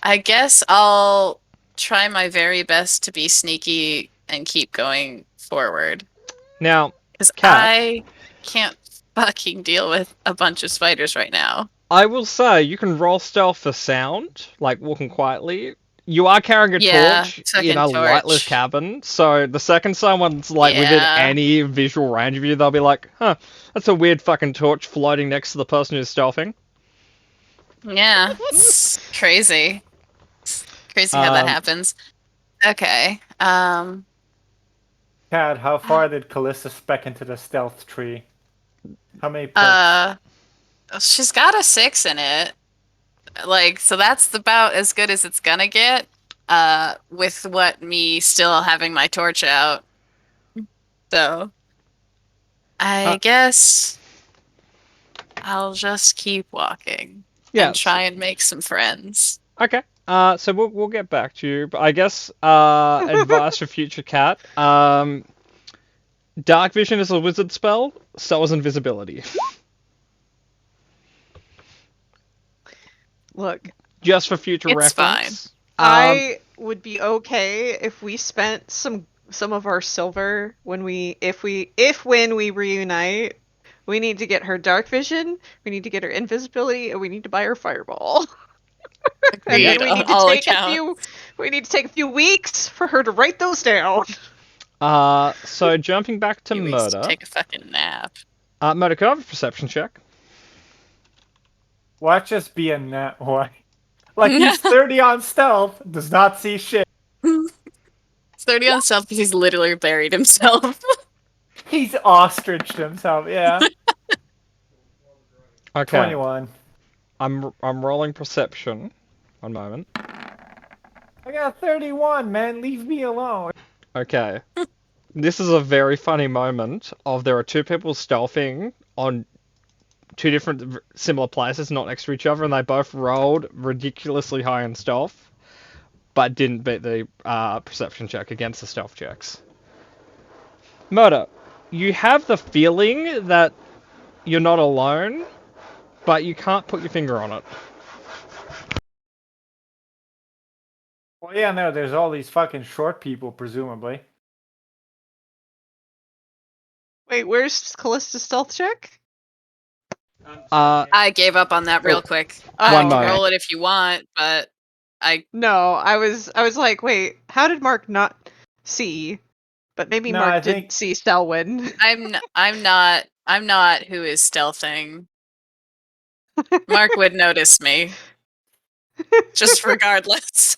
I guess I'll try my very best to be sneaky and keep going forward. Now, Because Cat, I can't fucking deal with a bunch of spiders right now. I will say you can roll stealth for sound, like walking quietly. You are carrying a Yeah, torch in second a torch. lightless cabin, so the second someone's like within Yeah. any visual range of you, they'll be like, "Huh, that's a weird fucking torch floating next to the person who's stealthing." Yeah, it's crazy. It's crazy how that Um, happens. Okay. Cat, how far did Callista spec into the stealth tree? How many points? She's got a 6 in it. Like, so that's about as good as it's gonna get. With what me still having my torch out. So I guess I'll just keep walking yeah. and try and make some friends. Okay. So we'll get back to you, but I guess advice for future Cat. Dark vision is a wizard spell, so is invisibility. Look, Just for future It's reference. I would be okay if we spent some of our silver when we reunite. We need to get her dark vision, we need to get her invisibility, and we need to buy her fireball. And Agreed, then we need to all take accounts. a few weeks for her to write those down. So jumping back to Few weeks to murder. take a fucking nap. Murder, can I have a perception check? Watch us be in that way. Like he's 30 on stealth, does not see shit. 30 on stealth because he's literally buried himself. He's ostriched himself, yeah. Okay. 21. I'm rolling perception. One moment. I got 31, man. Leave me alone. Okay. This is a very funny moment of there are two people stealthing on two different similar places, not next to each other, and they both rolled ridiculously high in stealth, but didn't beat the perception check against the stealth checks. Murder, you have the feeling that you're not alone, but you can't put your finger on it. Well, yeah, no, there's all these fucking short people, presumably. Wait, where's Callista's stealth check? I gave up on that real quick. One I can moment. roll it if you want, but No, I was like, wait, how did Mark not see? But maybe No, Mark I did think- see Selwyn. I'm not who is stealthing. Mark would notice me. Just regardless.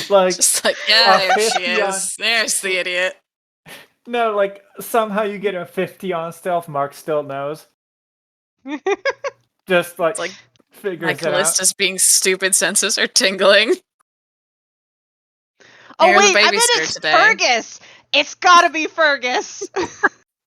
Like, Just like, yeah, there she 50 on- is. There's the idiot. no, like, somehow you get a 50 on stealth, Mark still knows. Just, like, It's like figures my it out. Callista's being stupid senses are tingling. Oh You're the wait, I bet babysitter it's today. Fergus. It's gotta be Fergus.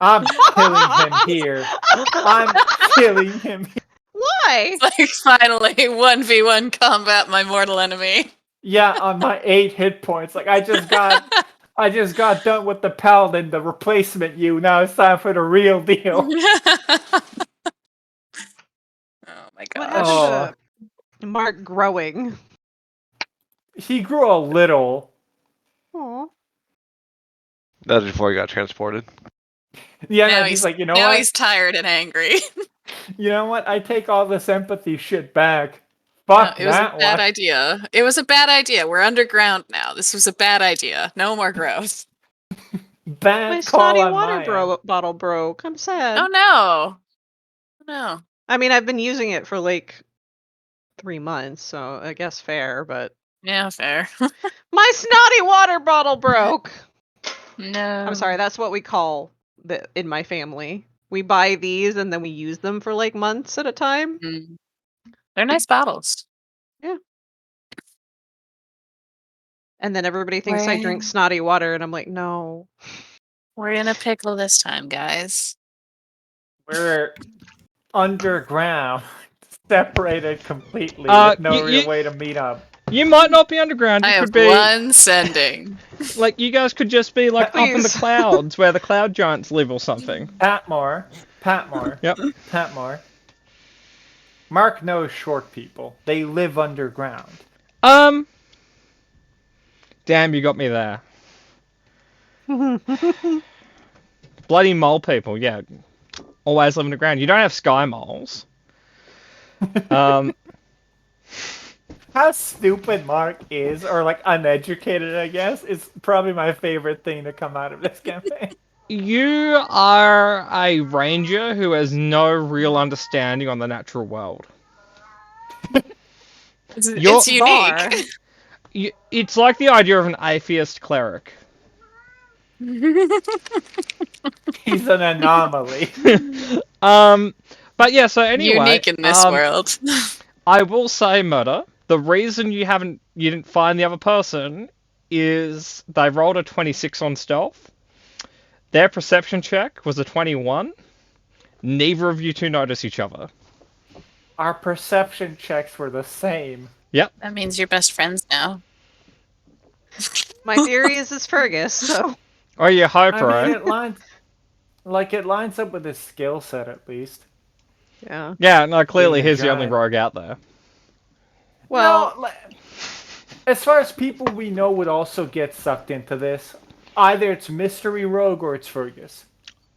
I'm killing him here. I'm killing him here. Why? Like finally 1v1 combat my mortal enemy. Yeah, on my 8 hit points. Like I just got done with the paladin, the replacement you. Now it's time for the real deal. Oh my What god. happened Oh. to Mark growing? He grew a little. Aw. That was before he got transported. Yeah, Now no, he's like, you know now what? he's tired and angry. You know what? I take all this empathy shit back. Fuck It was a that bad one. idea. It was a bad idea. We're underground now. This was a bad idea. No more growth. Bad My call snotty on water my end. bottle broke. I'm sad. Oh no. No. I mean, I've been using it for like 3 months, so I guess fair, but Yeah, fair. my snotty water bottle broke. No. I'm sorry, that's what we call the in my family. We buy these and then we use them for like months at a time. Mm. They're nice bottles. And then everybody thinks I drink Right. snotty water, and I'm like, no. We're in a pickle this time, guys. We're underground, separated completely, with no real way to meet up. You might not be underground. I You have could be one sending. like you guys could just be like up in the Please. clouds where the cloud giants live or something. Patmore. Yep. Patmore. Mark knows short people. They live underground. Damn, you got me there. Bloody mole people, yeah. Always live underground. You don't have sky moles. How stupid Mark is, or like uneducated, I guess, is probably my favorite thing to come out of this campaign. You are a ranger who has no real understanding on the natural world. It's Bizarre. unique. It's like the idea of an atheist cleric. He's an anomaly. But yeah, so anyway, Unique in this world. I will say, Murder, the reason you didn't find the other person is they rolled a 26 on stealth. Their perception check was a 21. Neither of you two notice each other. Our perception checks were the same. Yep. That means you're best friends now. My theory is it's Fergus, so Oh, you hope, I mean, right? it lines up with his skill set at least. yeah. Yeah, no, clearly Being a he's the only giant. rogue out there. Well, No, as far as people we know would also get sucked into this, either it's Mystery Rogue or it's Fergus.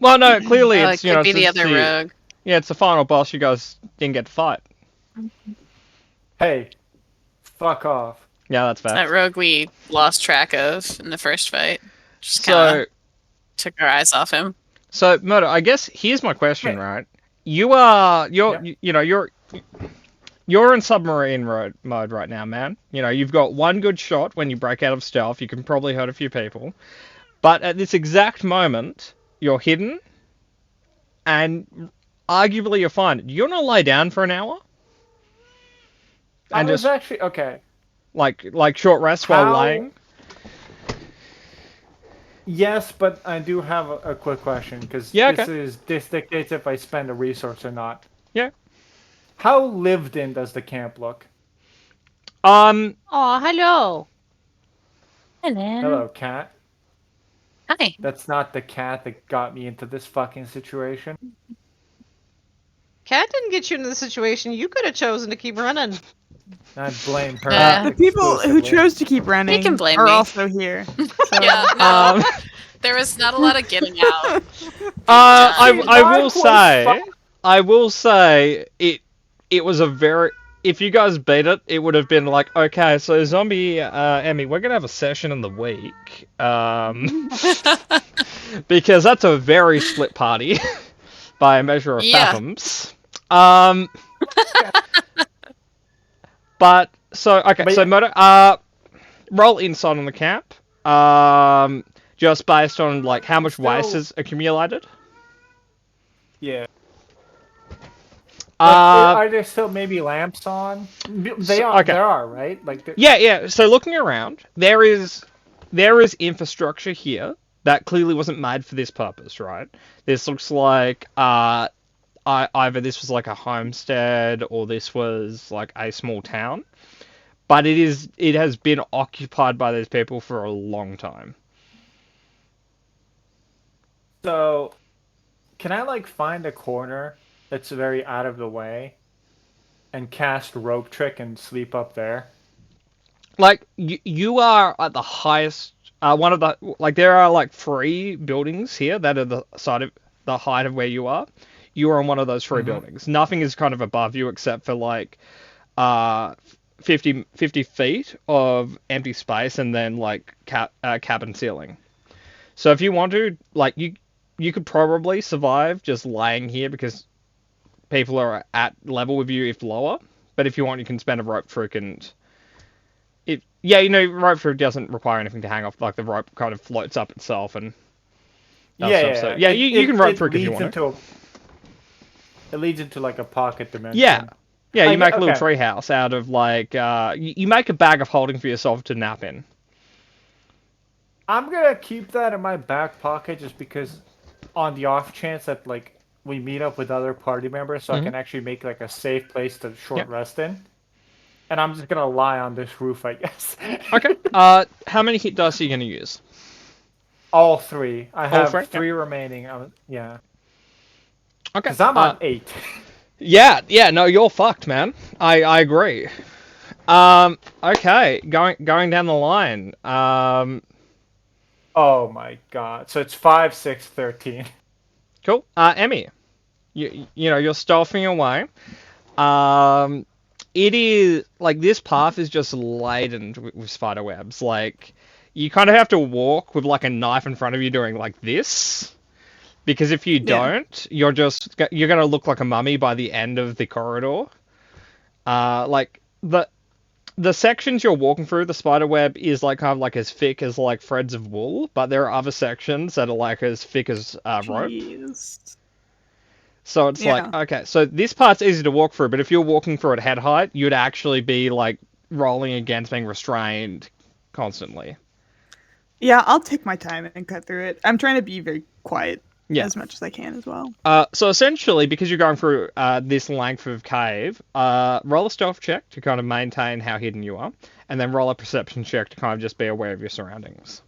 Well, no, clearly Oh, it's, it you know, could be the it's other rogue. Yeah, it's the final boss you guys didn't get to fight. Hey, fuck off. Yeah, that's fair. That rogue we lost track of in the first fight. Just So, kind of took our eyes off him. so Murder, I guess here's my question, Hey. right? You're in submarine mode right now, man. You know, you've got one good shot when you break out of stealth. You can probably hurt a few people. But at this exact moment, you're hidden, and arguably you're fine. Do you want to lie down for an hour? I And was just, actually okay. like short rest while How- laying? Yes, but I do have a quick question because Yeah, this dictates if I spend a resource or not. Yeah. How lived in does the camp look? oh, hello. Hello, cat. Hi. That's not the cat that got me into this fucking situation. Cat didn't get you into the situation. You could have chosen to keep running. I blame her. Yeah. The people who exclusively. chose to keep running can blame are me. also here. So, Yeah, no, Um, there was not a lot of getting out. I Dark will was say, fu- I will say it was a very. If you guys beat it, it would have been like, okay, so Zombie Emmy, we're gonna have a session in the week, because that's a very split party by a measure of Yeah. fathoms. But so okay, But so yeah. Moto, roll insight on the camp. Just based on like how much waste Still- is accumulated. Yeah. Uh, Are there still maybe lamps on? They So- are. okay. There are, right? Like. Yeah. So looking around, there is there is infrastructure here that clearly wasn't made for this purpose, right? This looks like either this was like a homestead or this was like a small town, but it has been occupied by these people for a long time. So, can I like find a corner that's very out of the way and cast rope trick and sleep up there? Like you are at the highest one of the like there are like 3 buildings here that are the side of the height of where you are. You are on one of those 3 buildings. Nothing is kind of above you except for like uh 50 feet of empty space and then like cabin ceiling. So if you want to, like you could probably survive just laying here because people are at level with you if lower. But if you want, you can spend a rope trick and rope through doesn't require anything to hang off. Like the rope kind of floats up itself and stuff. So you can rope through if you want to. It leads into like a pocket dimension. Yeah. You make a little tree house out of like you make a bag of holding for yourself to nap in. I'm gonna keep that in my back pocket just because, on the off chance that like we meet up with other party members, so I can actually make like a safe place to short rest in. And I'm just gonna lie on this roof, I guess. Okay. How many hit dice are you gonna use? All 3. I have 3 Yeah. remaining. Yeah. Okay. Because I'm on 8. Yeah. No, you're fucked, man. I agree. Okay. Going down the line. Oh my god. So it's 5, 6, 13. Cool. Emmy, you know you're stealthing away. It is like this path is just laden with spider webs. Like you kind of have to walk with like a knife in front of you doing like this, because if you don't, you're gonna look like a mummy by the end of the corridor. Like the sections you're walking through, the spider web is like kind of like as thick as like threads of wool, but there are other sections that are like as thick as rope. So it's like, okay, so this part's easy to walk through, but if you're walking through at head height, you'd actually be like rolling against being restrained constantly. Yeah, I'll take my time and cut through it. I'm trying to be very quiet as much as I can as well. So essentially, because you're going through this length of cave, roll a stealth check to kind of maintain how hidden you are, and then roll a perception check to kind of just be aware of your surroundings.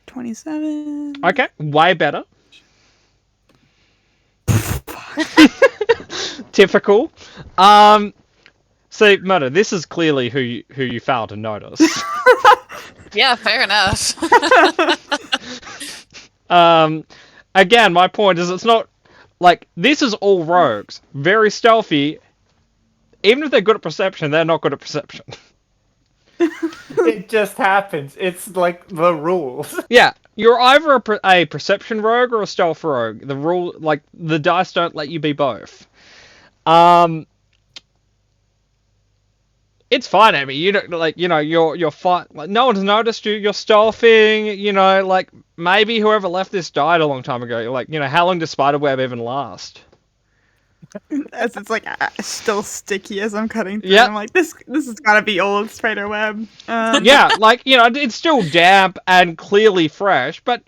27. Okay, way better. Typical. So, Murder, this is clearly who you failed to notice. Yeah, fair enough. Again, my point is it's not like this is all rogues, very stealthy. Even if they're good at perception, they're not good at perception. It just happens. It's like the rules. Yeah, you're either a perception rogue or a stealth rogue. The rule, like the dice don't let you be both. It's fine, Amy. You don't like, you're fine. Like, no one's noticed you. You're stealthing. Like maybe whoever left this died a long time ago. You're like, how long does spiderweb even last? As it's like still sticky as I'm cutting through. Yeah. I'm like, this has got to be old spider web. Yeah, like it's still damp and clearly fresh, but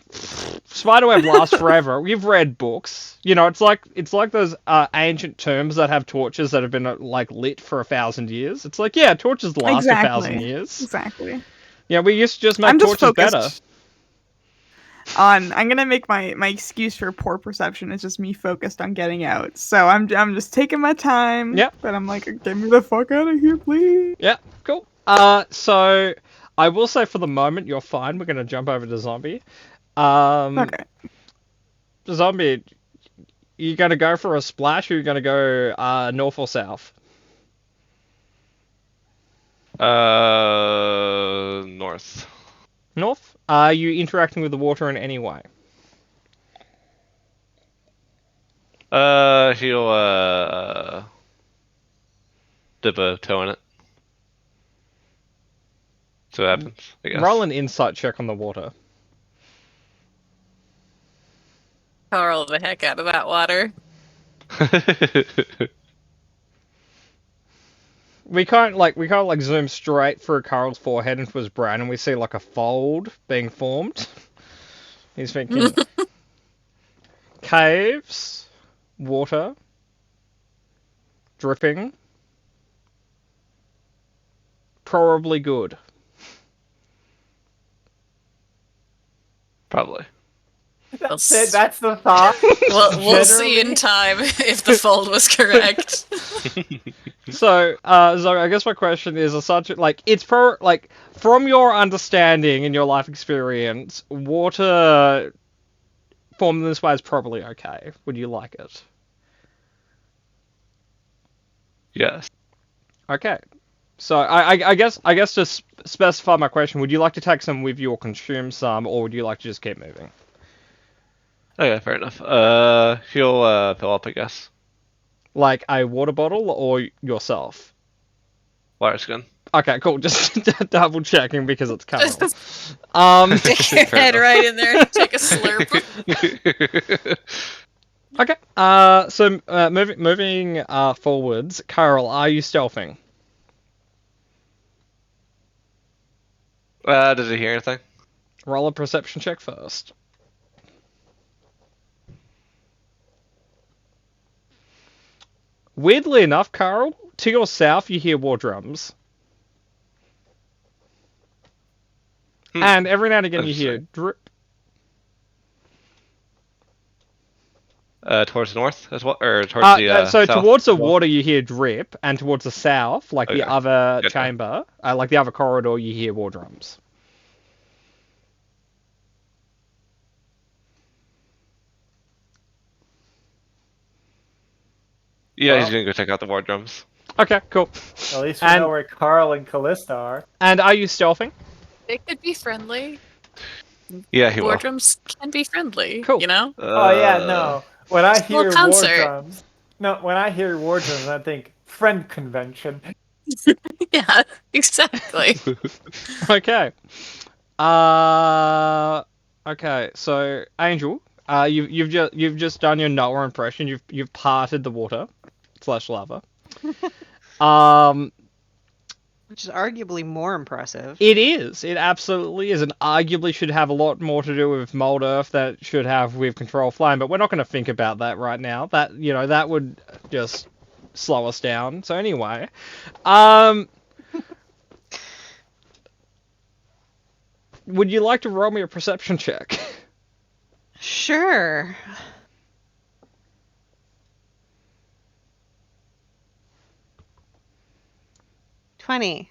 spiderweb lasts forever. You've read books, it's like those ancient tombs that have torches that have been like lit for 1,000 years. It's like, yeah, torches last 1,000 years. Exactly. Yeah, we used to just make torches better. I'm gonna make my excuse for poor perception is just me focused on getting out. So I'm just taking my time. Yeah. But I'm like, get me the fuck out of here, please. Yeah, cool. So I will say for the moment you're fine. We're gonna jump over to Zombie. Okay. Zombie, you gonna go for a splash or you gonna go north or south? North. North? Are you interacting with the water in any way? He'll dip a toe in it. So what happens, I guess. Roll an insight check on the water. I'll roll the heck out of that water. we can't zoom straight through Carl's forehead into his brain, and we see like a fold being formed. He's thinking caves, water, dripping, probably good. Probably. That's it. That's the thought. We'll see in time if the fold was correct. So I guess my question is, it's from your understanding and your life experience, water formed this way is probably okay. Would you like it? Yes. Okay. So I guess to specify my question, would you like to take some with you or consume some, or would you like to just keep moving? Okay, fair enough. He'll fill up, I guess. Like a water bottle or yourself? Wire skin. Okay, cool. Just double checking because it's Carol. Stick your Fair head enough. right in there and take a slurp. Okay. So moving forwards, Carol, are you stealthing? Does he hear anything? Roll a perception check first. Weirdly enough, Carl, to your south you hear war drums. And every now and again you hear drip. Towards the north as well, or towards the so south? towards the water you hear drip, and towards the south, like the Okay. other Good. chamber, like the other corridor, you hear war drums. Yeah, Well. he's gonna go check out the war drums. Okay, cool. At least we And- know where Carl and Callista are. And are you stealthing? They could be friendly. Yeah, he will. Boardrooms can be friendly. Cool. You know? Oh yeah, no. When I hear war concert. drums, when I hear war drums, I think friend convention. Yeah, exactly. Okay. Okay. So Angel, you've just done your Noah impression. You've parted the water / lava. Which is arguably more impressive. It is. It absolutely is, and arguably should have a lot more to do with mold earth than it should have with control flame. But we're not going to think about that right now. That that would just slow us down. So anyway, would you like to roll me a perception check? Sure. $20.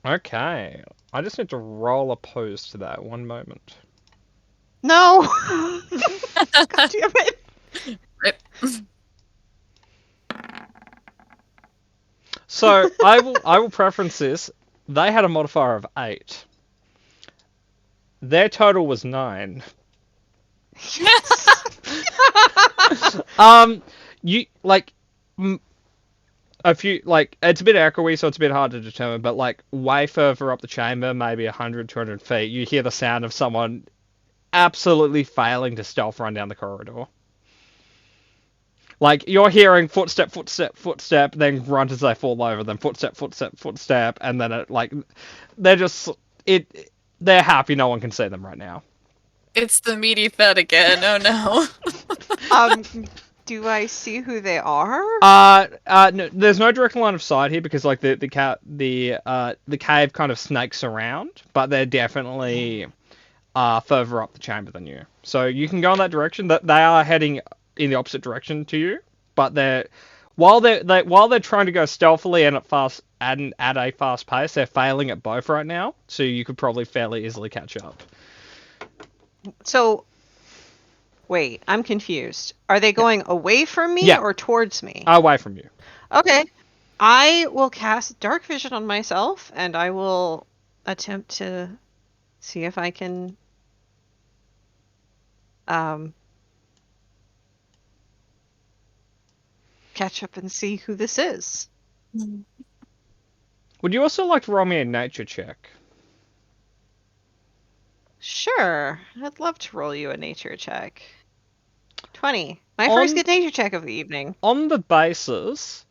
Okay. I just need to roll opposed to that. One moment. No! God damn it. Rip. So I will preference this. They had a modifier of 8. Their total was 9. You a few, it's a bit echoey, so it's a bit hard to determine, but way further up the chamber, maybe 100, 200 feet, you hear the sound of someone absolutely failing to stealth run down the corridor. You're hearing footstep, footstep, footstep, then grunt as they fall over, then footstep, footstep, footstep, and then they're happy no one can see them right now. It's the meaty thud again. Oh no. Do I see who they are? No, there's no direct line of sight here because the cave kind of snakes around, but they're definitely further up the chamber than you. So you can go in that direction. That they are heading in the opposite direction to you, but while they're trying to go stealthily and at a fast pace, they're failing at both right now. So you could probably fairly easily catch up. So, wait, I'm confused. Are they going away from me Yeah. or towards me? Away from you. Okay. I will cast Dark Vision on myself, and I will attempt to see if I can catch up and see who this is. Would you also like to roll me a nature check? Sure. I'd love to roll you a nature check. 20. My first good nature check of the evening. On the basis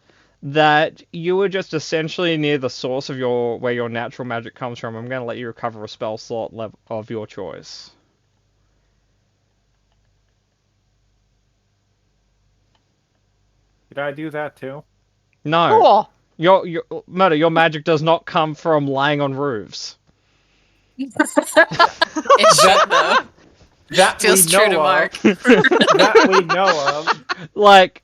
that you were just essentially near the source of where your natural magic comes from. I'm going to let you recover a spell slot of your choice. Did I do that too? No. Cool. Your Murder, your magic does not come from laying on roofs. It should though. That Feels we true know to of. Mark. That we know of. Like,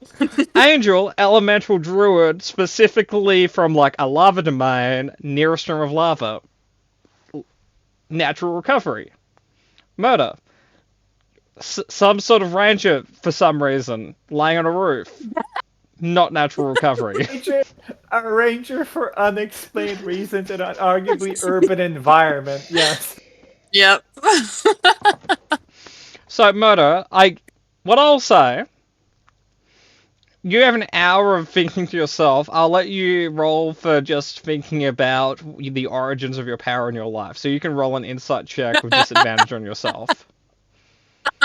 Angel, elemental druid, specifically from like a lava domain near a stream of lava. Natural recovery. Murder. Some sort of ranger for some reason, laying on a roof. Not natural recovery. A ranger for unexplained reasons in an arguably urban environment. Yes. Yep. So, Murder, what I'll say, you have an hour of thinking to yourself. I'll let you roll for just thinking about the origins of your power in your life. So you can roll an insight check with disadvantage on yourself.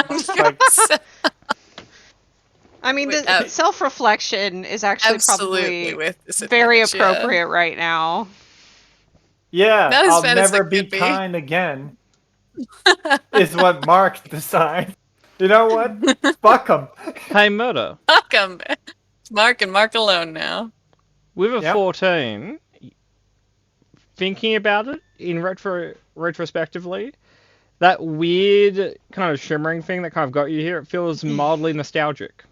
Like, I mean, Wait, the self-reflection is actually Absolutely probably with very disadvantage, yeah. appropriate right now. yeah, Not as I'll bad as never it be could be. kind again. Is what Mark decides. You know what? Fuck him. Hey, Murder, Welcome. It's Mark and Mark alone now. with a Yep. 14, thinking about it in retrospectively, that weird kind of shimmering thing that kind of got you here, it feels mildly nostalgic.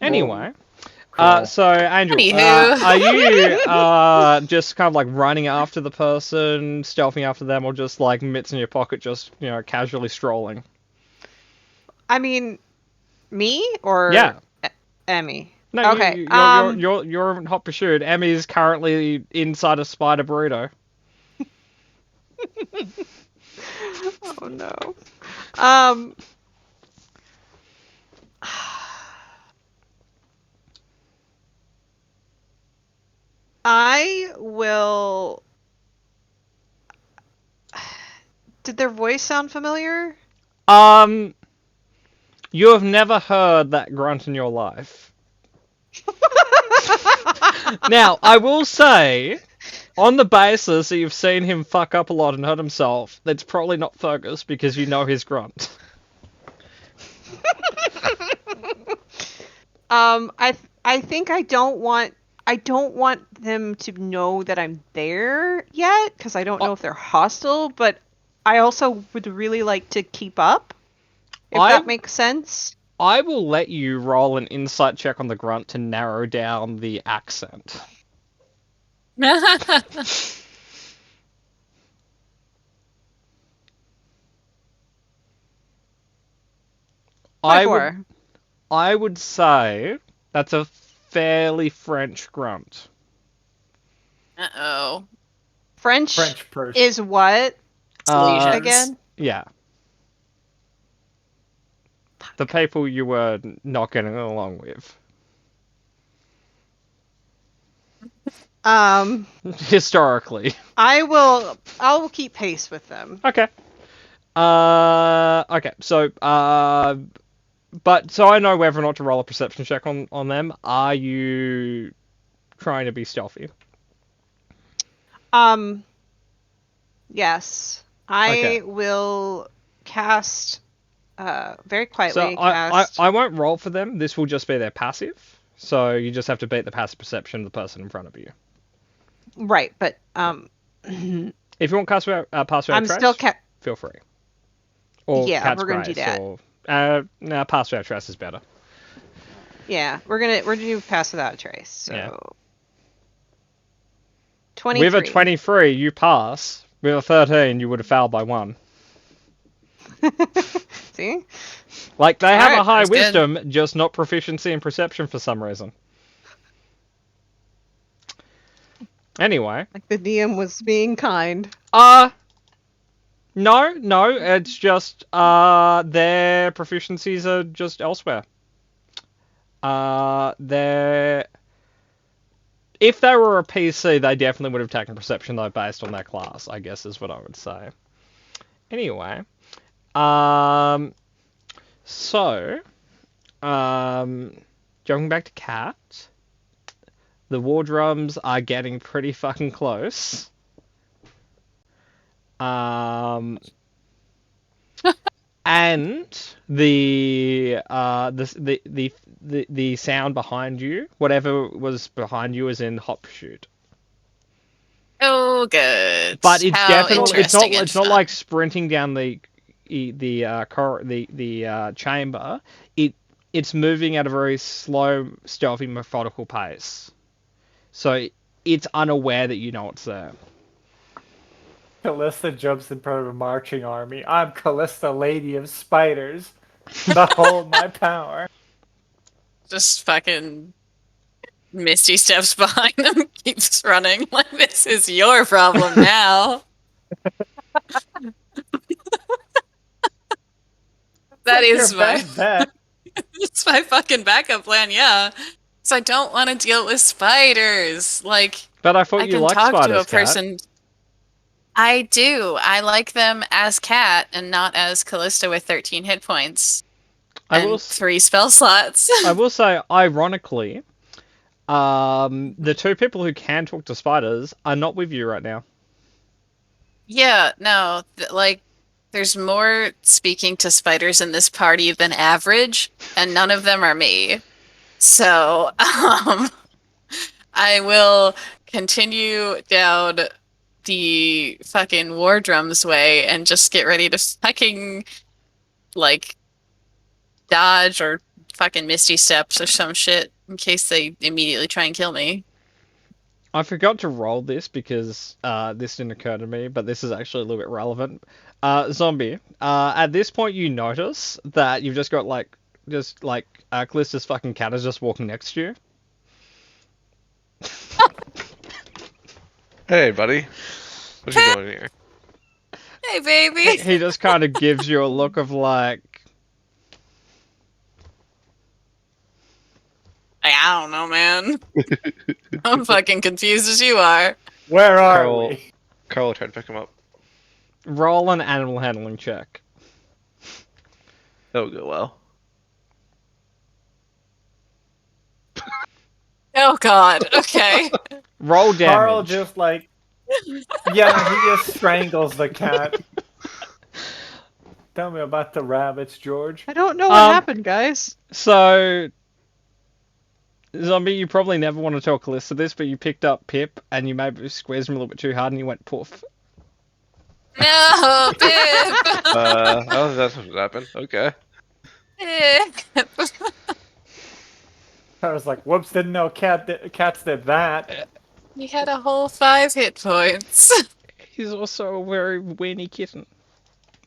Anyway, Cool. so Angel, Anywho. are you just kind of like running after the person, stealthing after them, or just like mitts in your pocket, just casually strolling? I mean, me or Yeah. Emmy? No, Okay, you're in hot pursuit. Emmy's currently inside a spider burrito. Oh no. Um. I will. Did their voice sound familiar? You have never heard that grunt in your life. Now, I will say, on the basis that you've seen him fuck up a lot and hurt himself, that's probably not Fergus because you know his grunt. I think I don't want them to know that I'm there yet because I don't know if they're hostile, but I also would really like to keep up. If that makes sense. I will let you roll an insight check on the grunt to narrow down the accent. I would say that's a fairly French grunt. Uh-oh. French person. is what Lesions. again? Yeah. The people you were not getting along with. Historically. I'll keep pace with them. Okay. Okay. So, but so I know whether or not to roll a perception check on them. Are you trying to be stealthy? Yes. I will cast very quietly. So I won't roll for them. This will just be their passive. So you just have to beat the passive perception of the person in front of you. Right, but if you want pass without I'm trace, still feel free. Or yeah, cat's we're gonna do grace, that. No, pass without trace is better. Yeah, we're gonna do pass without a trace. So Yeah. 23. With a 23, you pass. With a 13, you would have failed by 1. See? Like, they have Alright, a high that's good. wisdom, just not proficiency in perception for some reason. Anyway. Like the DM was being kind. No, it's just, their proficiencies are just elsewhere. If they were a PC, they definitely would have taken perception, though, based on their class, I guess is what I would say. Anyway. So, Jumping back to Cat. The war drums are getting pretty fucking close. And the sound behind you, whatever was behind you, is in hot pursuit. Oh, good. But it's How definitely interesting and it's not fun. like sprinting down the chamber. It's moving at a very slow, stealthy, methodical pace. So it's unaware that you know it's there. Callista jumps in front of a marching army. I'm Callista, Lady of Spiders. Behold my power. Just fucking Misty steps behind him, keeps running. Like, this is your problem now. That is Your my best bet. it's my fucking backup plan, yeah. So I don't want to deal with spiders. Like, But I thought I you can liked talk spiders, to a Kat. person. I do. I like them as Cat and not as Callista with 13 hit points and 3 spell slots. I will say, ironically, the two people who can talk to spiders are not with you right now. Yeah, no, like, there's more speaking to spiders in this party than average, and none of them are me. So, I will continue down the fucking war drums way and just get ready to fucking, like, dodge or fucking misty steps or some shit in case they immediately try and kill me. I forgot to roll this because this didn't occur to me, but this is actually a little bit relevant. Zombie, at this point you notice that you've just got Callista's fucking cat is just walking next to you. Hey, buddy. What you doing here? Hey, baby. He just kind of gives you a look of like, I don't know, man. I'm fucking confused as you are. Where are Carl. we? Carl will try to pick him up. roll an animal handling check. That would go well. Oh god, okay. Roll damage. Carl just like, yeah, he just strangles the cat. Tell me about the rabbits, George. I don't know what happened, guys. So, Zombie, you probably never want to tell Callista this, but you picked up Pip and you maybe squeezed him a little bit too hard and he went poof. No, Pip! That's what happened. Okay. Pip! I was like, whoops, didn't know cats did that. He had a whole 5 hit points. He's also a very weenie kitten.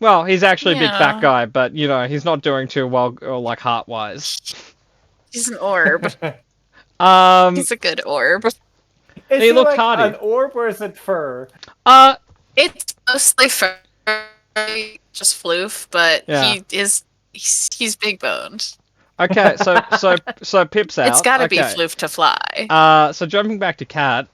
Well, he's actually a big fat Yeah. guy, but, you know, he's not doing too well, or, like, heart-wise. He's an orb. Um, He's a good orb. Is Hey, he look, like Hardy. an orb or is it fur? It's mostly fur, just floof, but Yeah. he's big boned. okay, so Pip's out. It's gotta be Okay. floof to fly. So jumping back to Cat.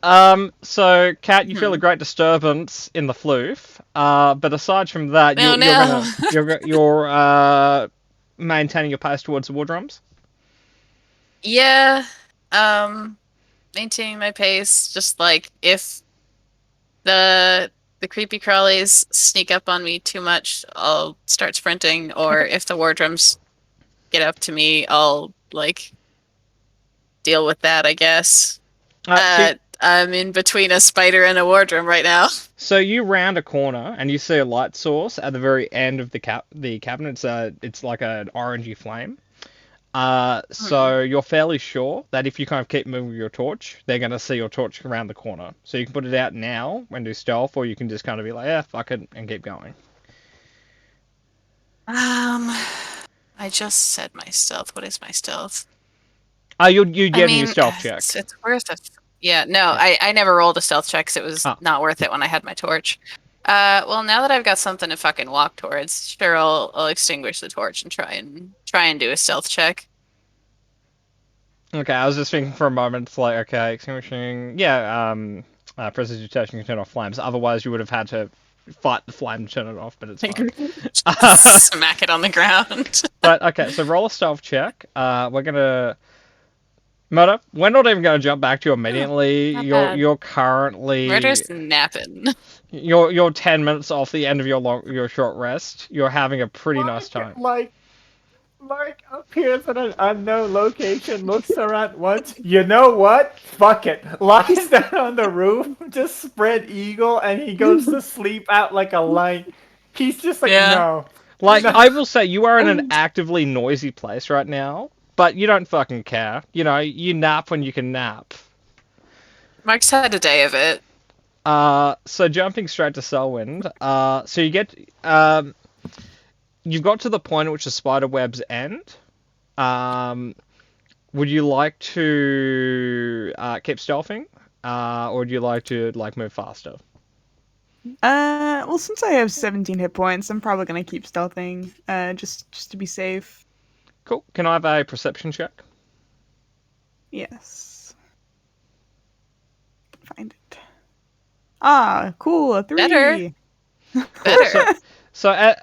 So Cat, you feel a great disturbance in the floof. But aside from that, Oh, no. you're maintaining your pace towards the war drums. Yeah, maintaining my pace. Just like if the creepy crawlies sneak up on me too much, I'll start sprinting. Or if the war drums get up to me, I'll like deal with that, I guess. I'm in between a spider and a war drum right now. So you round a corner and you see a light source at the very end of the cabinet. It's like an orangey flame. So you're fairly sure that if you kind of keep moving your torch, they're going to see your torch around the corner. So you can put it out now and do stealth, or you can just kind of be like, yeah, fuck it, and keep going. I just said my stealth. What is my stealth? You get a new stealth check. It's worth it. Yeah, no, I never rolled a stealth check, so it was not worth it when I had my torch. Well, now that I've got something to fucking walk towards, sure, I'll extinguish the torch and try and do a stealth check. Okay, I was just thinking for a moment, it's like, okay, extinguishing, yeah, prestidigitation can turn off flames. Otherwise, you would have had to fight the flame to turn it off, but it's fine. Smack it on the ground. But okay, so roll a stealth check. We're gonna. Murder, we're not even gonna jump back to you immediately. Not You're bad. you're currently Murder's napping. you're 10 minutes off the end of your short rest. You're having a pretty nice time. Mark appears at an unknown location, looks around once. You know what? Fuck it. Lies down on the roof, just spread eagle, and he goes to sleep out like a light. He's just like, Yeah. no. Like, No. I will say, you are in an actively noisy place right now, but you don't fucking care. You know, you nap when you can nap. Mark's had a day of it. So jumping straight to Selwind, so you get, you've got to the point at which the spider webs end. Would you like to keep stealthing, or would you like to move faster? Well, since I have 17 hit points, I'm probably gonna keep stealthing, just to be safe. Cool. Can I have a perception check? Yes. Find it. Ah, cool, a 3. Better. Better. So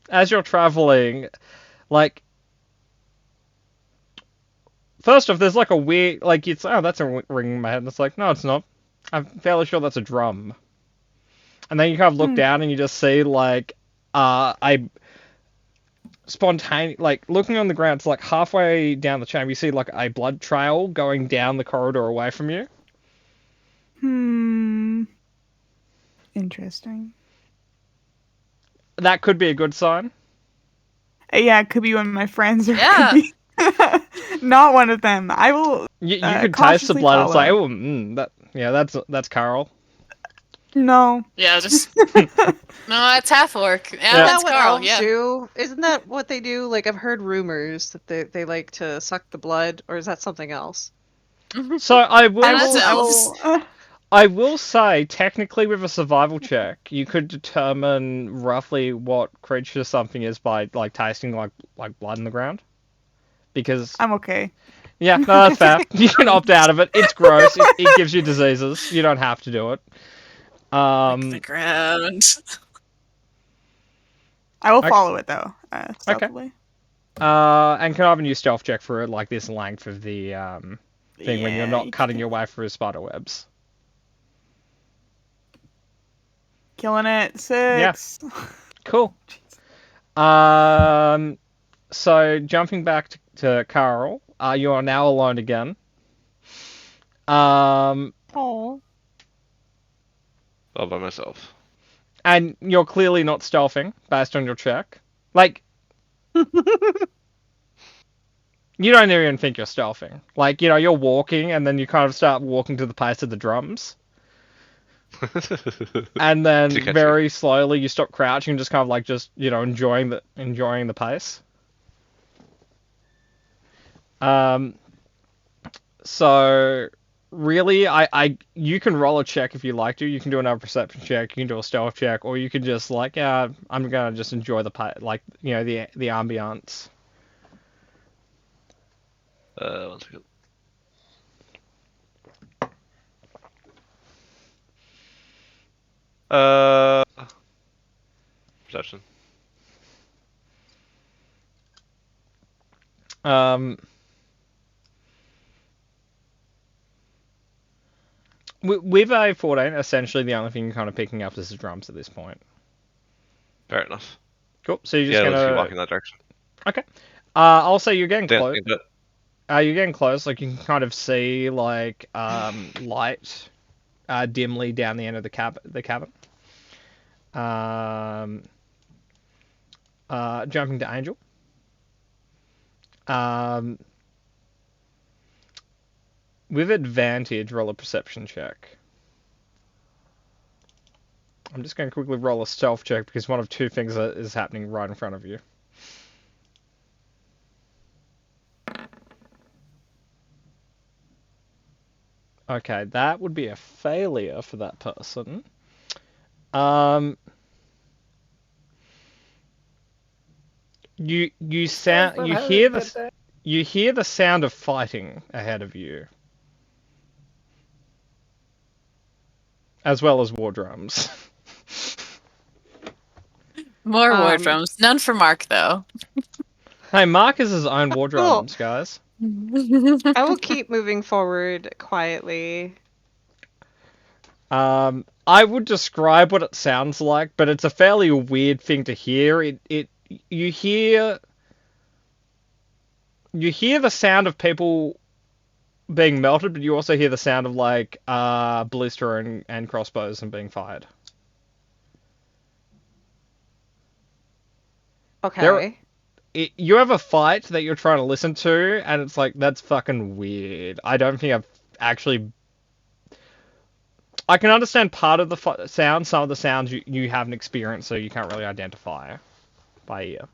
as you're traveling, like, first off, there's like a weird, like, it's, oh, that's a ring in my head. And it's like, no, it's not. I'm fairly sure that's a drum. And then you kind of look down and you just see, like, like, looking on the ground, it's like halfway down the chamber, you see, like, a blood trail going down the corridor away from you. Interesting. That could be a good sign. Yeah, it could be one of my friends, or it Yeah. could be not one of them. I will. You could taste the cautiously blood. It's like, follow. that's Carl. No. Yeah, just no, that's half orc. Yeah, Yeah. Isn't that's that what Carl. elves Yeah. do? Isn't that what they do? Like, I've heard rumors that they like to suck the blood, or is that something else? So I will. That's elves. I will say, technically, with a survival check, you could determine roughly what creature something is by like tasting like blood in the ground. Because I'm okay. yeah, no, that's fair. You can opt out of it. It's gross. It gives you diseases. You don't have to do it. The ground. I will Okay. follow it though. Stealthily. And can I have a new stealth check for like this length of the thing when you're Yeah, not you cutting can- your way through spider webs? Killing it. 6. Cool. So jumping back to Carl, you are now alone again. Oh. All by myself. And you're clearly not stealthing based on your check. Like, you don't even think you're stealthing. Like, you know, you're walking and then you kind of start walking to the pace of the drums. And then Too catchy. very slowly you stop crouching and just kind of like enjoying the pace. So really, you can roll a check if you like to. You can do another perception check. You can do a stealth check, or you can just like, I'm gonna just enjoy the the ambiance. One second. Perception. With a 14, essentially the only thing you're kind of picking up is the drums at this point. Fair enough. Cool. So you're just Yeah, let's keep gonna. walking that direction. Okay. I'll say you're getting Dance close. into it. You're getting close. Like you can kind of see like light dimly down the end of the cabin. Jumping to Angel. With advantage, roll a perception check. I'm just going to quickly roll a stealth check because one of two things is happening right in front of you. Okay, that would be a failure for that person. You hear the sound of fighting ahead of you, as well as war drums. More war drums. None for Mark though. Hey, Mark is his own war Cool. drums, guys. I will keep moving forward quietly. I would describe what it sounds like, but it's a fairly weird thing to hear. You hear the sound of people being melted, but you also hear the sound of like ballista and crossbows and being fired. Okay. You have a fight that you're trying to listen to, and it's like, that's fucking weird. I don't think I've actually. I can understand part of the sound. Some of the sounds you haven't experienced, so you can't really identify by ear.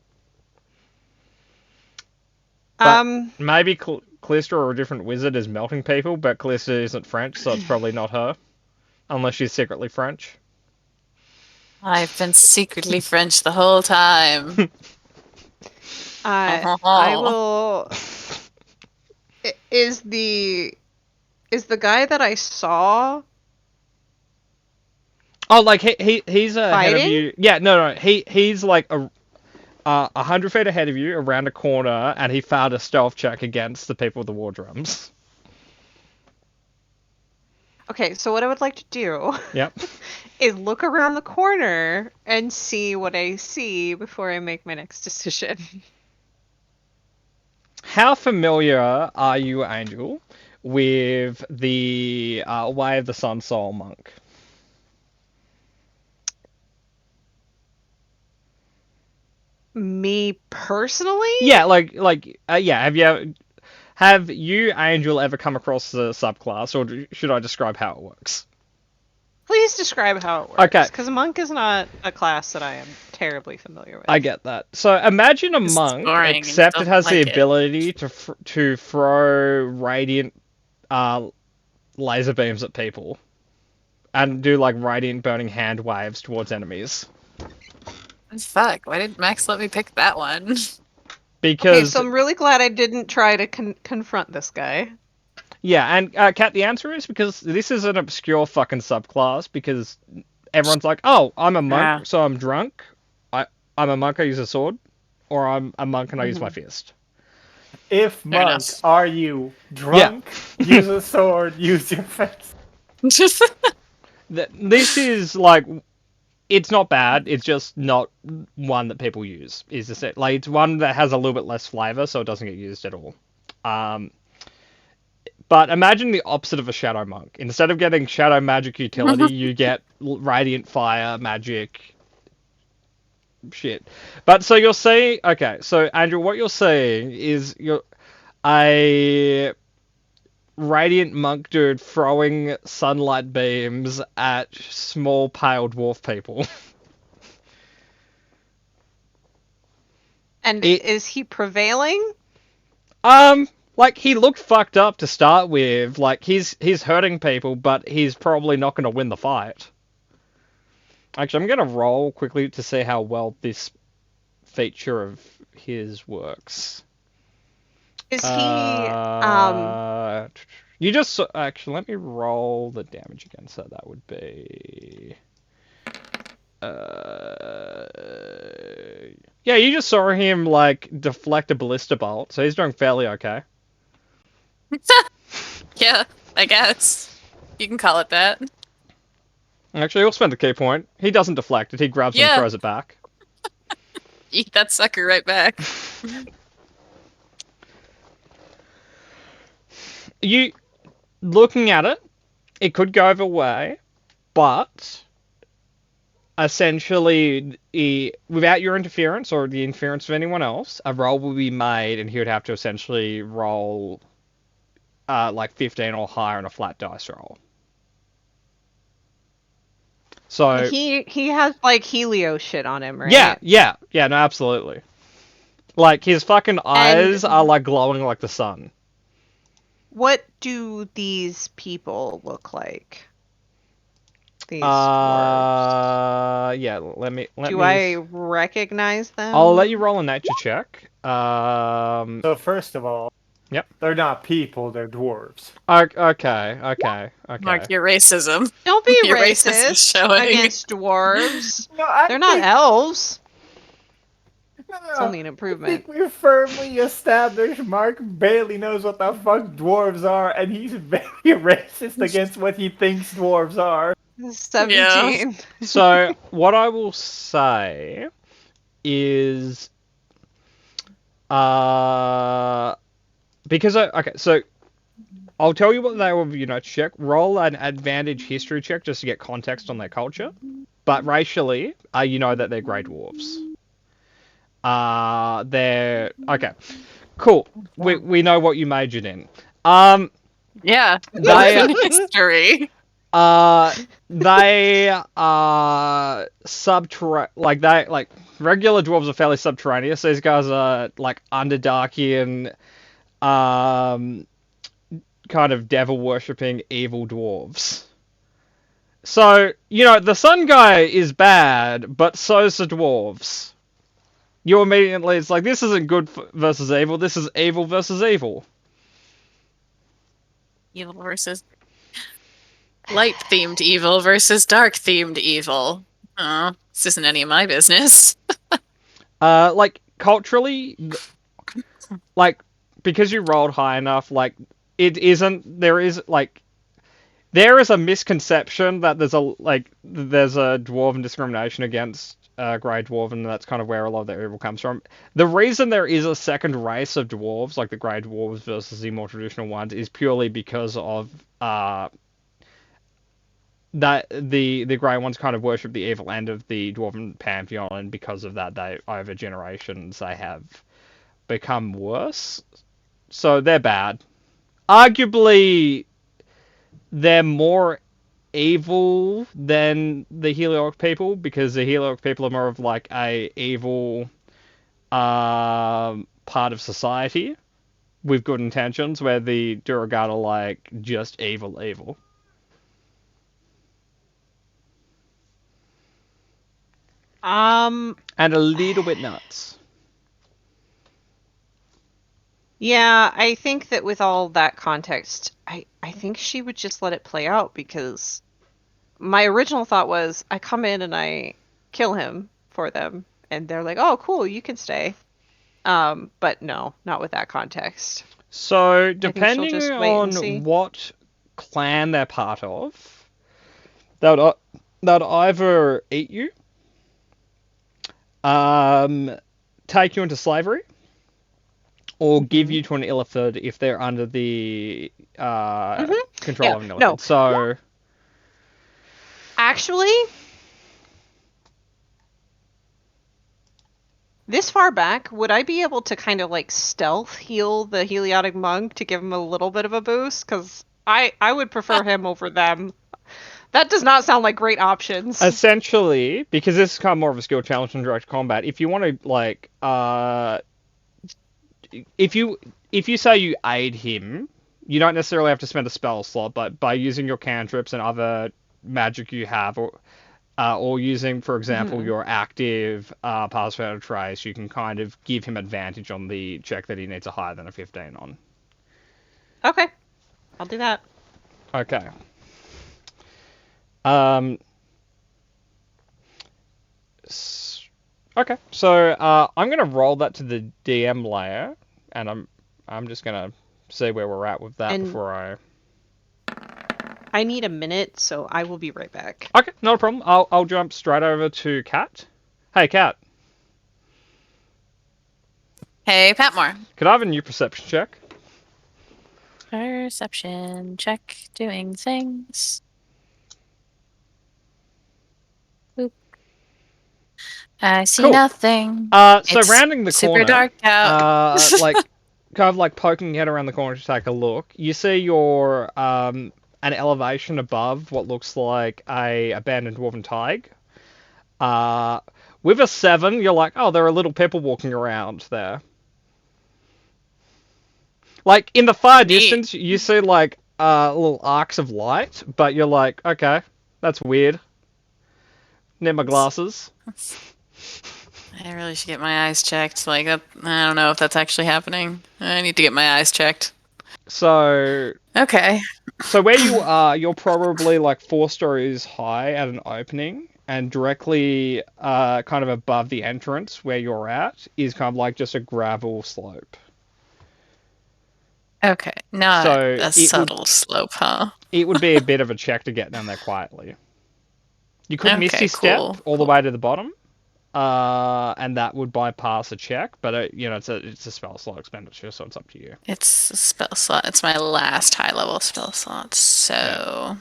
But maybe Callista or a different wizard is melting people, but Callista isn't French, so it's probably not her. Unless she's secretly French. I've been secretly French the whole time. I will. Is the guy that I saw? Oh, like he's ahead of Fighting? you. Yeah, no, he's like 100 feet ahead of you, around a corner, and he failed a stealth check against the people with the war drums. Okay, so what I would like to do Yep. is look around the corner and see what I see before I make my next decision. How familiar are you, Angel, with the Way of the Sun Soul monk? Me personally? Yeah, yeah. Have you, Angel, ever come across the subclass, or should I describe how it works? Please describe how it works. Okay. Because a monk is not a class that I am terribly familiar with. I get that. So imagine a It's monk, boring and except it don't has the like it. ability to throw radiant laser beams at people, and do like radiant burning hand waves towards enemies. Fuck, why did Max let me pick that one? Because Okay, so I'm really glad I didn't try to confront this guy. yeah, and Kat, the answer is because this is an obscure fucking subclass. Because everyone's like, oh, I'm a monk, Yeah. so I'm drunk. I'm a monk, I use a sword, or I'm a monk and I use my fist. If Fair monk, enough. are you drunk? Use a sword. Use your fist. This is like, it's not bad. It's just not one that people use. Is this it? Like, it's one that has a little bit less flavor, so it doesn't get used at all. But imagine the opposite of a shadow monk. Instead of getting shadow magic utility, you get radiant fire magic. Shit. But so you're saying, okay, so Andrew, what you're saying is you're a radiant monk dude throwing sunlight beams at small pale dwarf people. And is he prevailing? Like, he looked fucked up to start with. Like, he's hurting people, but he's probably not going to win the fight. Actually, I'm going to roll quickly to see how well this feature of his works. Is he You just actually, let me roll the damage again. So that would be yeah, you just saw him like deflect a ballista bolt, so he's doing fairly okay. Yeah, I guess. You can call it that. Actually, he'll spend a key point. He doesn't deflect it, he grabs it and Yeah. throws it back. Eat that sucker right back. You looking at it, it could go either way, but essentially, without your interference or the interference of anyone else, a roll will be made, and he would have to essentially roll like 15 or higher on a flat dice roll. So he has like Helio shit on him, right? yeah, no, absolutely. Like, his fucking eyes are like glowing like the sun. What do these people look like? These dwarves. Yeah, let me. Do I recognize them? I'll let you roll a nature check. So first of all, Yep. they're not people, they're dwarves. Okay. Mark your racism. Don't be Your racism is racist showing. against dwarves. No, They're not elves. It's only an I improvement. think we firmly established Mark barely knows what the fuck dwarves are, and he's very racist against what he thinks dwarves are. 17. So what I will say is, because okay, so I'll tell you what they will, check. Roll an advantage history check just to get context on their culture. But racially, you know that they're Grey Dwarves. They're okay. Cool. We know what you majored in. Yeah. They History. they are like regular dwarves are fairly subterraneous. These guys are like Underdarkian, kind of devil worshipping evil dwarves. So, the sun guy is bad, but so's the dwarves. You immediately, it's like, this isn't good versus evil, this is evil versus evil. Evil versus light-themed evil versus dark-themed evil. Oh, this isn't any of my business. Like, culturally, like, because you rolled high enough, like, there is a misconception that there's a dwarven discrimination against Grey Dwarf, and that's kind of where a lot of the evil comes from. The reason there is a second race of dwarves, like the Grey Dwarves versus the more traditional ones, is purely because of that the Grey ones kind of worship the evil end of the dwarven pantheon, and because of that, over generations they have become worse. So they're bad. Arguably, they're more evil than the Heliorc people, because the Heliorc people are more of like a evil part of society with good intentions, where the Duragar are like just evil. And a little bit nuts. Yeah, I think that with all that context, I think she would just let it play out, because my original thought was I come in and I kill him for them, and they're like, "Oh, cool, you can stay." But no, not with that context. So, depending just wait and see. on what clan they're part of, they'd either eat you, take you into slavery, or give you to an Illithid if they're under the control of an Illithid. No. So, Actually, this far back, would I be able to kind of like stealth heal the Heliotic monk to give him a little bit of a boost? Because I would prefer him over them. That does not sound like great options. essentially, because this is kind of more of a skill challenge than direct combat, if you want to, like, if you say you aid him, you don't necessarily have to spend a spell slot, but by using your cantrips and other magic you have, or using, for example, your active pass without a trace, you can kind of give him advantage on the check that he needs a higher than a 15 on. Okay, I'll do that. Okay. Okay, so I'm gonna roll that to the DM layer, and I'm just gonna see where we're at with that before I need a minute, so I will be right back. Okay, not a problem. I'll jump straight over to Kat. Hey, Kat. Hey, Patmore. Could I have a new perception check? Perception check. Doing things. Boop. I see Cool. nothing. So It's rounding the super corner, dark out. like kind of like poking your head around the corner to take a look, you see your an elevation above what looks like a abandoned dwarven tig. With a 7, you're like, oh, there are little people walking around there. Like in the far distance, you see like little arcs of light, but you're like, okay, that's weird. Need my glasses. I really should get my eyes checked. Like, I don't know if that's actually happening. I need to get my eyes checked. So Okay. So where you are, you're probably like 4 stories high at an opening, and directly kind of above the entrance where you're at is kind of like just a gravel slope. Okay, not So a it would- subtle slope, huh? It would be a bit of a check to get down there quietly. You could Okay, Misty Step cool, all the way to the bottom, and that would bypass a check. But it's a spell slot expenditure, so it's up to you. It's a spell slot. It's my last high level spell slot. So,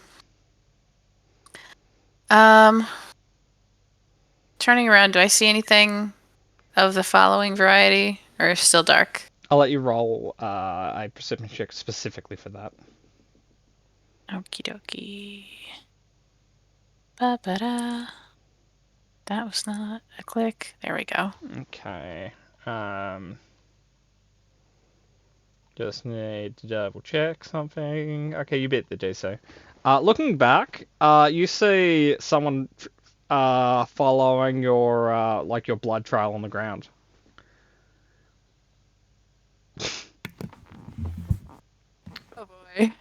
turning around, do I see anything of the following variety, or still dark? I'll let you roll a perception check specifically for that. Okie dokie. Ba-ba-da. That was not a click. There we go. Okay. Just need to double check something. Okay, you beat the DC. Looking back, you see someone following your your blood trail on the ground. Oh boy.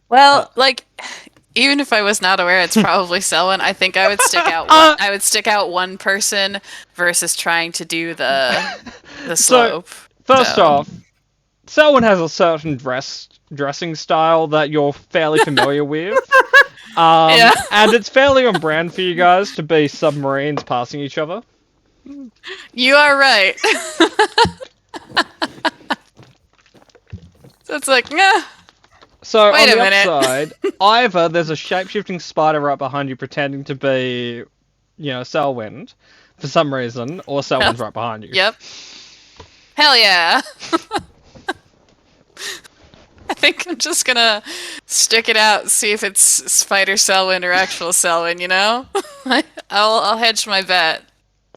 Well, even if I was not aware, it's probably Selwyn. I think I would stick out. I would stick out one person versus trying to do the slope. First off, Selwyn has a certain dressing style that you're fairly familiar with. Yeah. And it's fairly on brand for you guys to be submarines passing each other. You are right. So it's like, nah. So Wait on a the minute. upside, either there's a shape-shifting spider right behind you pretending to be, Selwyn for some reason, or Selwyn's right behind you. Yep. Hell yeah. I think I'm just gonna stick it out, see if it's Spider Selwyn or actual Selwyn, I'll hedge my bet.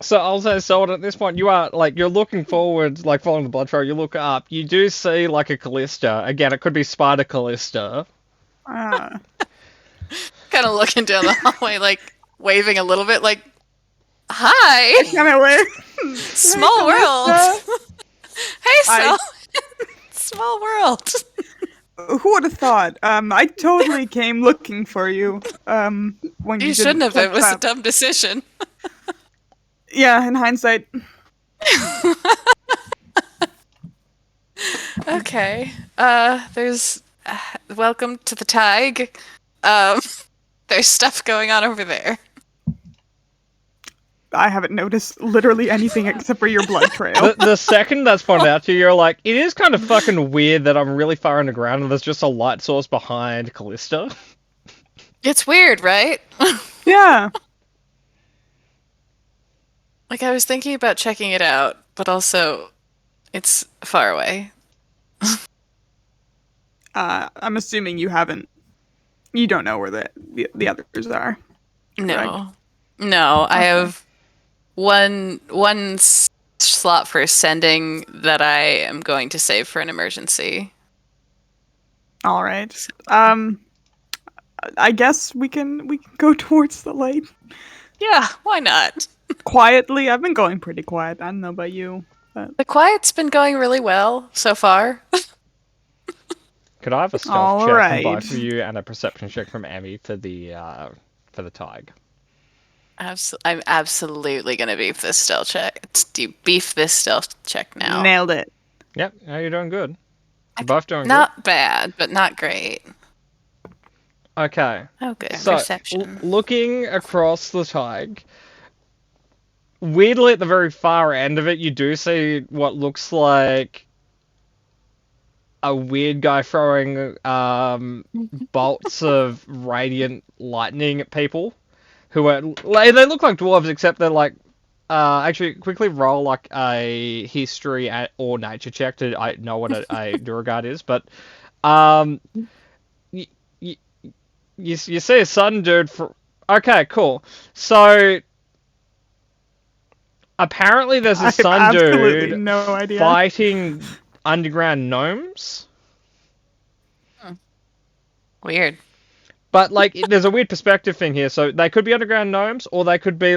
So I'll say, Selwyn, at this point, you are, you're looking forward, following the blood trail, you look up, you do see, a Callista. Again, it could be Spider Callista. Ah. Kind of looking down the hallway, waving a little bit, hi! Kind of weird. Small world! Hey, Selwyn! Small world! Who would have thought? I totally came looking for you. When you You shouldn't have, did it was a trap. dumb decision. Yeah, in hindsight. Okay. There's welcome to the Tig. There's stuff going on over there. I haven't noticed literally anything except for your blood trail. The second that's pointed out to you, you're like, it is kind of fucking weird that I'm really far underground and there's just a light source behind Callista. It's weird, right? Yeah. I was thinking about checking it out, but also it's far away. I'm assuming you haven't. You don't know where the others are. No. Correct. No, I Okay. have one slot for sending that I am going to save for an emergency. All right. I guess we can go towards the light Yeah, why not? quietly. I've been going pretty quiet. I don't know about you. The quiet's been going really well so far. Could I have a stealth All check right. from both of you and a perception check from Emmy for the Tig? I'm absolutely gonna beef this stealth check. Beef this stealth check now. Nailed it. Yep, no, you're doing good. You're both doing Not bad, but not great. good. Okay. Oh, good. So, Perception. looking across the Tig, weirdly at the very far end of it, you do see what looks like a weird guy throwing bolts of radiant lightning at people who are they look like dwarves, except they're actually quickly roll a history or nature check to know what a Duragard is, but you see a sun dude okay, cool. So apparently there's I a have sun absolutely dude no idea. fighting underground gnomes. Weird. But there's a weird perspective thing here. So they could be underground gnomes, or they could be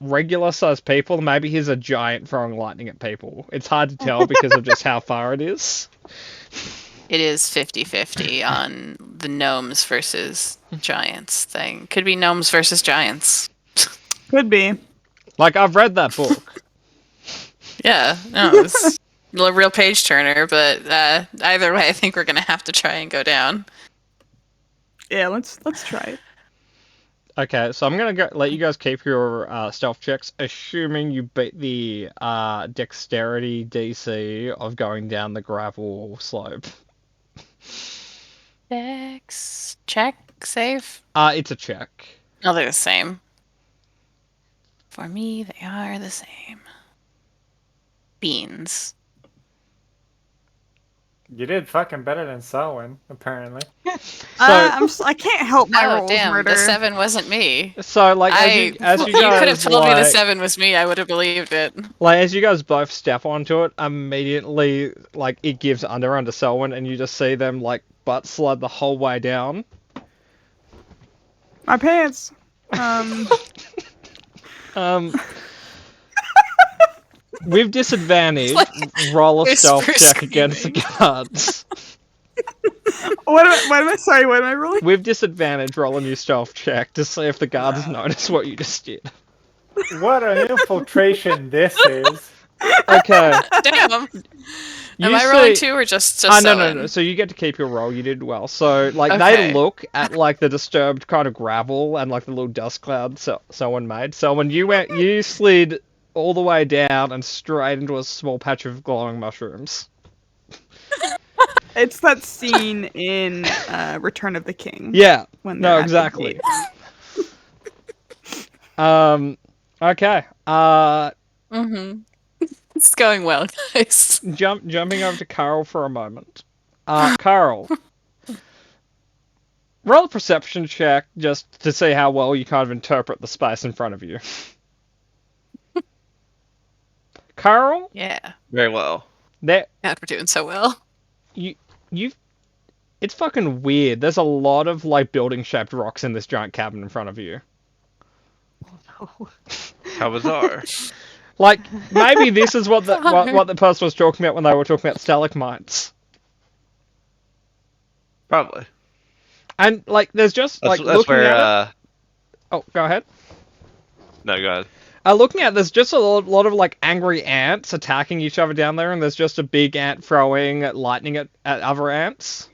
regular sized people. Maybe he's a giant throwing lightning at people. It's hard to tell because of just how far it is. it is 50-50 on the gnomes versus giants thing. Could be gnomes versus giants. Could be. Like, I've read that book. Yeah, no, it's a real page turner, but either way, I think we're gonna have to try and go down. Yeah, let's try it. Okay, so I'm gonna let you guys keep your stealth checks, assuming you beat the dexterity DC of going down the gravel slope. Dex check save. It's a check. Oh, they're the same. For me, they are the same. Beans. You did fucking better than Selwyn, apparently. I can't help my Oh rolls, damn! murder. The 7 wasn't me. So like, as you guys could have told me the like, 7 was me. I would have believed it. like, as you guys both step onto it, immediately like it gives under Selwyn, and you just see them like butt slide the whole way down. My pants. With disadvantage, Like, roll a we're stealth super check against the guards. What am I? Sorry, what am I rolling? With disadvantage, roll a new stealth check to see if the guards notice what you just did. What an infiltration this is. Okay. Damn. You Am I rolling see- 2 or just no. Selwyn? So you get to keep your roll. You did well. So like Okay. they look at like the disturbed kind of gravel and like the little dust cloud someone made. So when you slid all the way down and straight into a small patch of glowing mushrooms. It's that scene in Return of the King. Yeah. When No, they're at the exactly. gate. Okay. Mm-hmm. It's going well, guys. Jumping over to Carl for a moment. Carl, roll a perception check just to see how well you kind of interpret the space in front of you. Carl, Yeah. Very well. God, we're doing so well. it's fucking weird. There's a lot of like building-shaped rocks in this giant cabin in front of you. How bizarre. Like maybe this is what the person was talking about when they were talking about stalagmites. Probably. And like there's just That's, like that's looking where. at it. Oh, go ahead. No, go ahead. Looking at there's just a lot of like angry ants attacking each other down there, and there's just a big ant throwing lightning at other ants.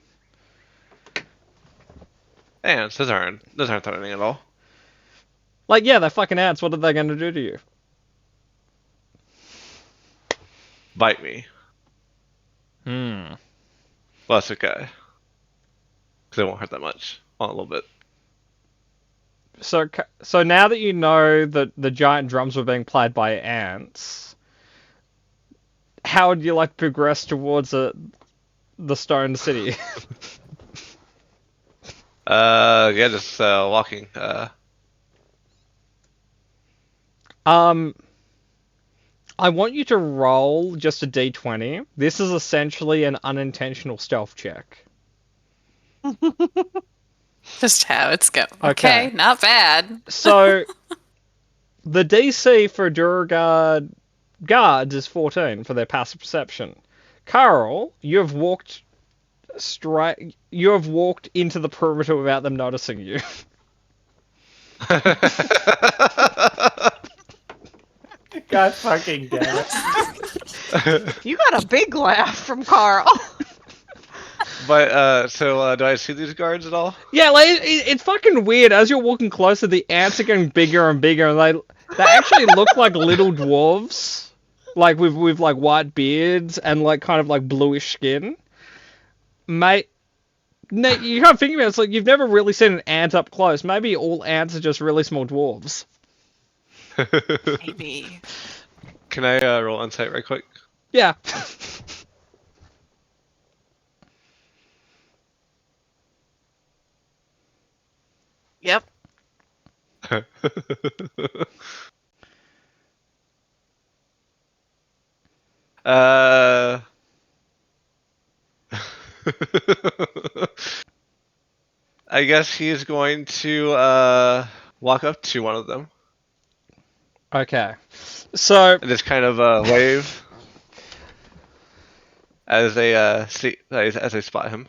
Ants, those aren't threatening at all. Like, yeah, they're fucking ants. What are they going to do to you? Bite me. Hmm. Well, that's okay. Because it won't hurt that much. Well, a little bit. So now that you know that the giant drums were being played by ants, how would you like to progress towards the stone city? Yeah, just walking. I want you to roll just a d20. This is essentially an unintentional stealth check. Just how it's going. Okay. Okay, not bad. So, the DC for Duragard guards is 14 for their passive perception. Carl, you have walked into the perimeter without them noticing you. God fucking damn it. You got a big laugh from Carl. But, so, do I see these guards at all? Yeah, like it's fucking weird. As you're walking closer, the ants are getting bigger and bigger, and they actually look like little dwarves, like with like white beards and like kind of like bluish skin. Mate, Nate, you can't think about it. It's like you've never really seen an ant up close. Maybe all ants are just really small dwarves. Maybe. Can I roll insight right quick? Yeah. Yep. I guess he's going to walk up to one of them Okay. So and just kind of wave. as they as they spot him.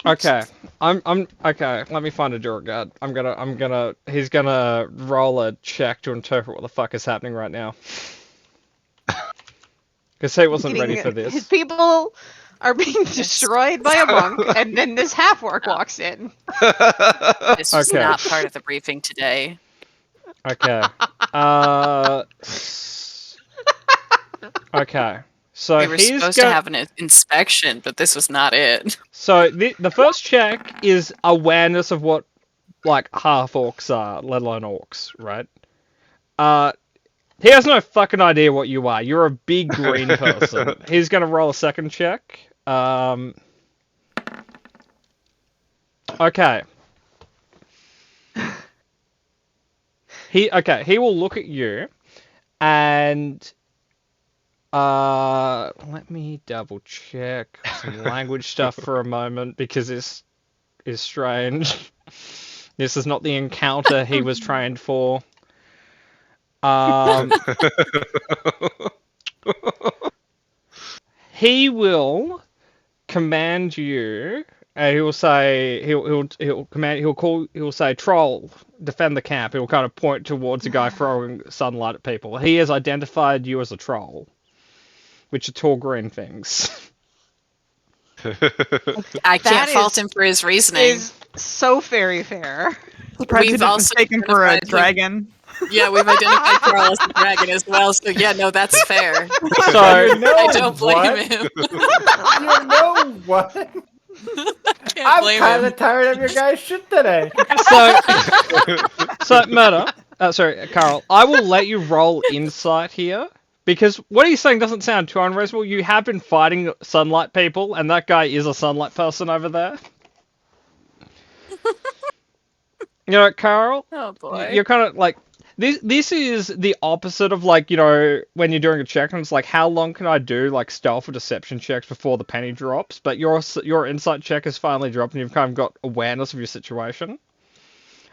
Okay, I'm okay. Let me find a Duragard. He's gonna roll a check to interpret what the fuck is happening right now. Because he wasn't ready for His this. people are being destroyed by a monk, and then this half-orc walks in. This was Okay. not part of the briefing today. Okay. Okay. So We were he's supposed gonna. to have an inspection, but this was not it. So the first check is awareness of what like half orcs are, let alone orcs, right? He has no fucking idea what you are. You're a big green person. He's gonna roll a second check. Okay. He will look at you and let me double check some language stuff for a moment because this is strange. This is not the encounter he was trained for. He will command you. He will say he'll say troll, defend the camp. He'll kind of point towards a guy throwing sunlight at people. He has identified you as a troll, which are tall green things. I can't That fault is- him for his reasoning. Is so very fair. Surprised you We've didn't also mistake him for a identified him- dragon. Yeah, we've identified Carl as the dragon as well, so yeah, no, that's fair. So You know I don't blame what? him. You know what? Can't I'm blame kind him. of tired of your guys' shit today. so Murder. Sorry, Carl. I will let you roll insight here because what he's saying doesn't sound too unreasonable. You have been fighting sunlight people, and that guy is a sunlight person over there. You know, Carl. Oh boy. You're kind of like this is the opposite of like, you know, when you're doing a check and it's like how long can I do like stealth or deception checks before the penny drops, but your insight check has finally dropped and you've kind of got awareness of your situation.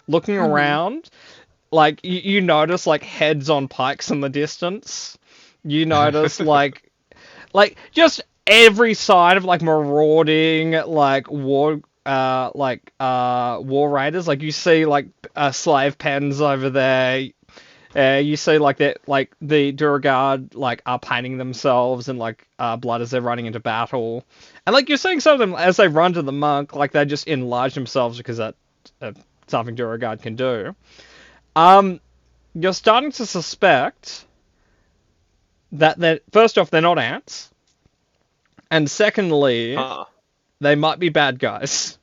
Looking around, like you notice like heads on pikes in the distance. You notice like just every sign of like marauding, like war raiders. Like you see like slave pens over there. You see like that, like the Duragard like are painting themselves in like blood as they're running into battle, and like you're seeing some of them as they run to the monk, like they just enlarge themselves because that's something Duragard can do. You're starting to suspect that first off they're not ants, and secondly they might be bad guys.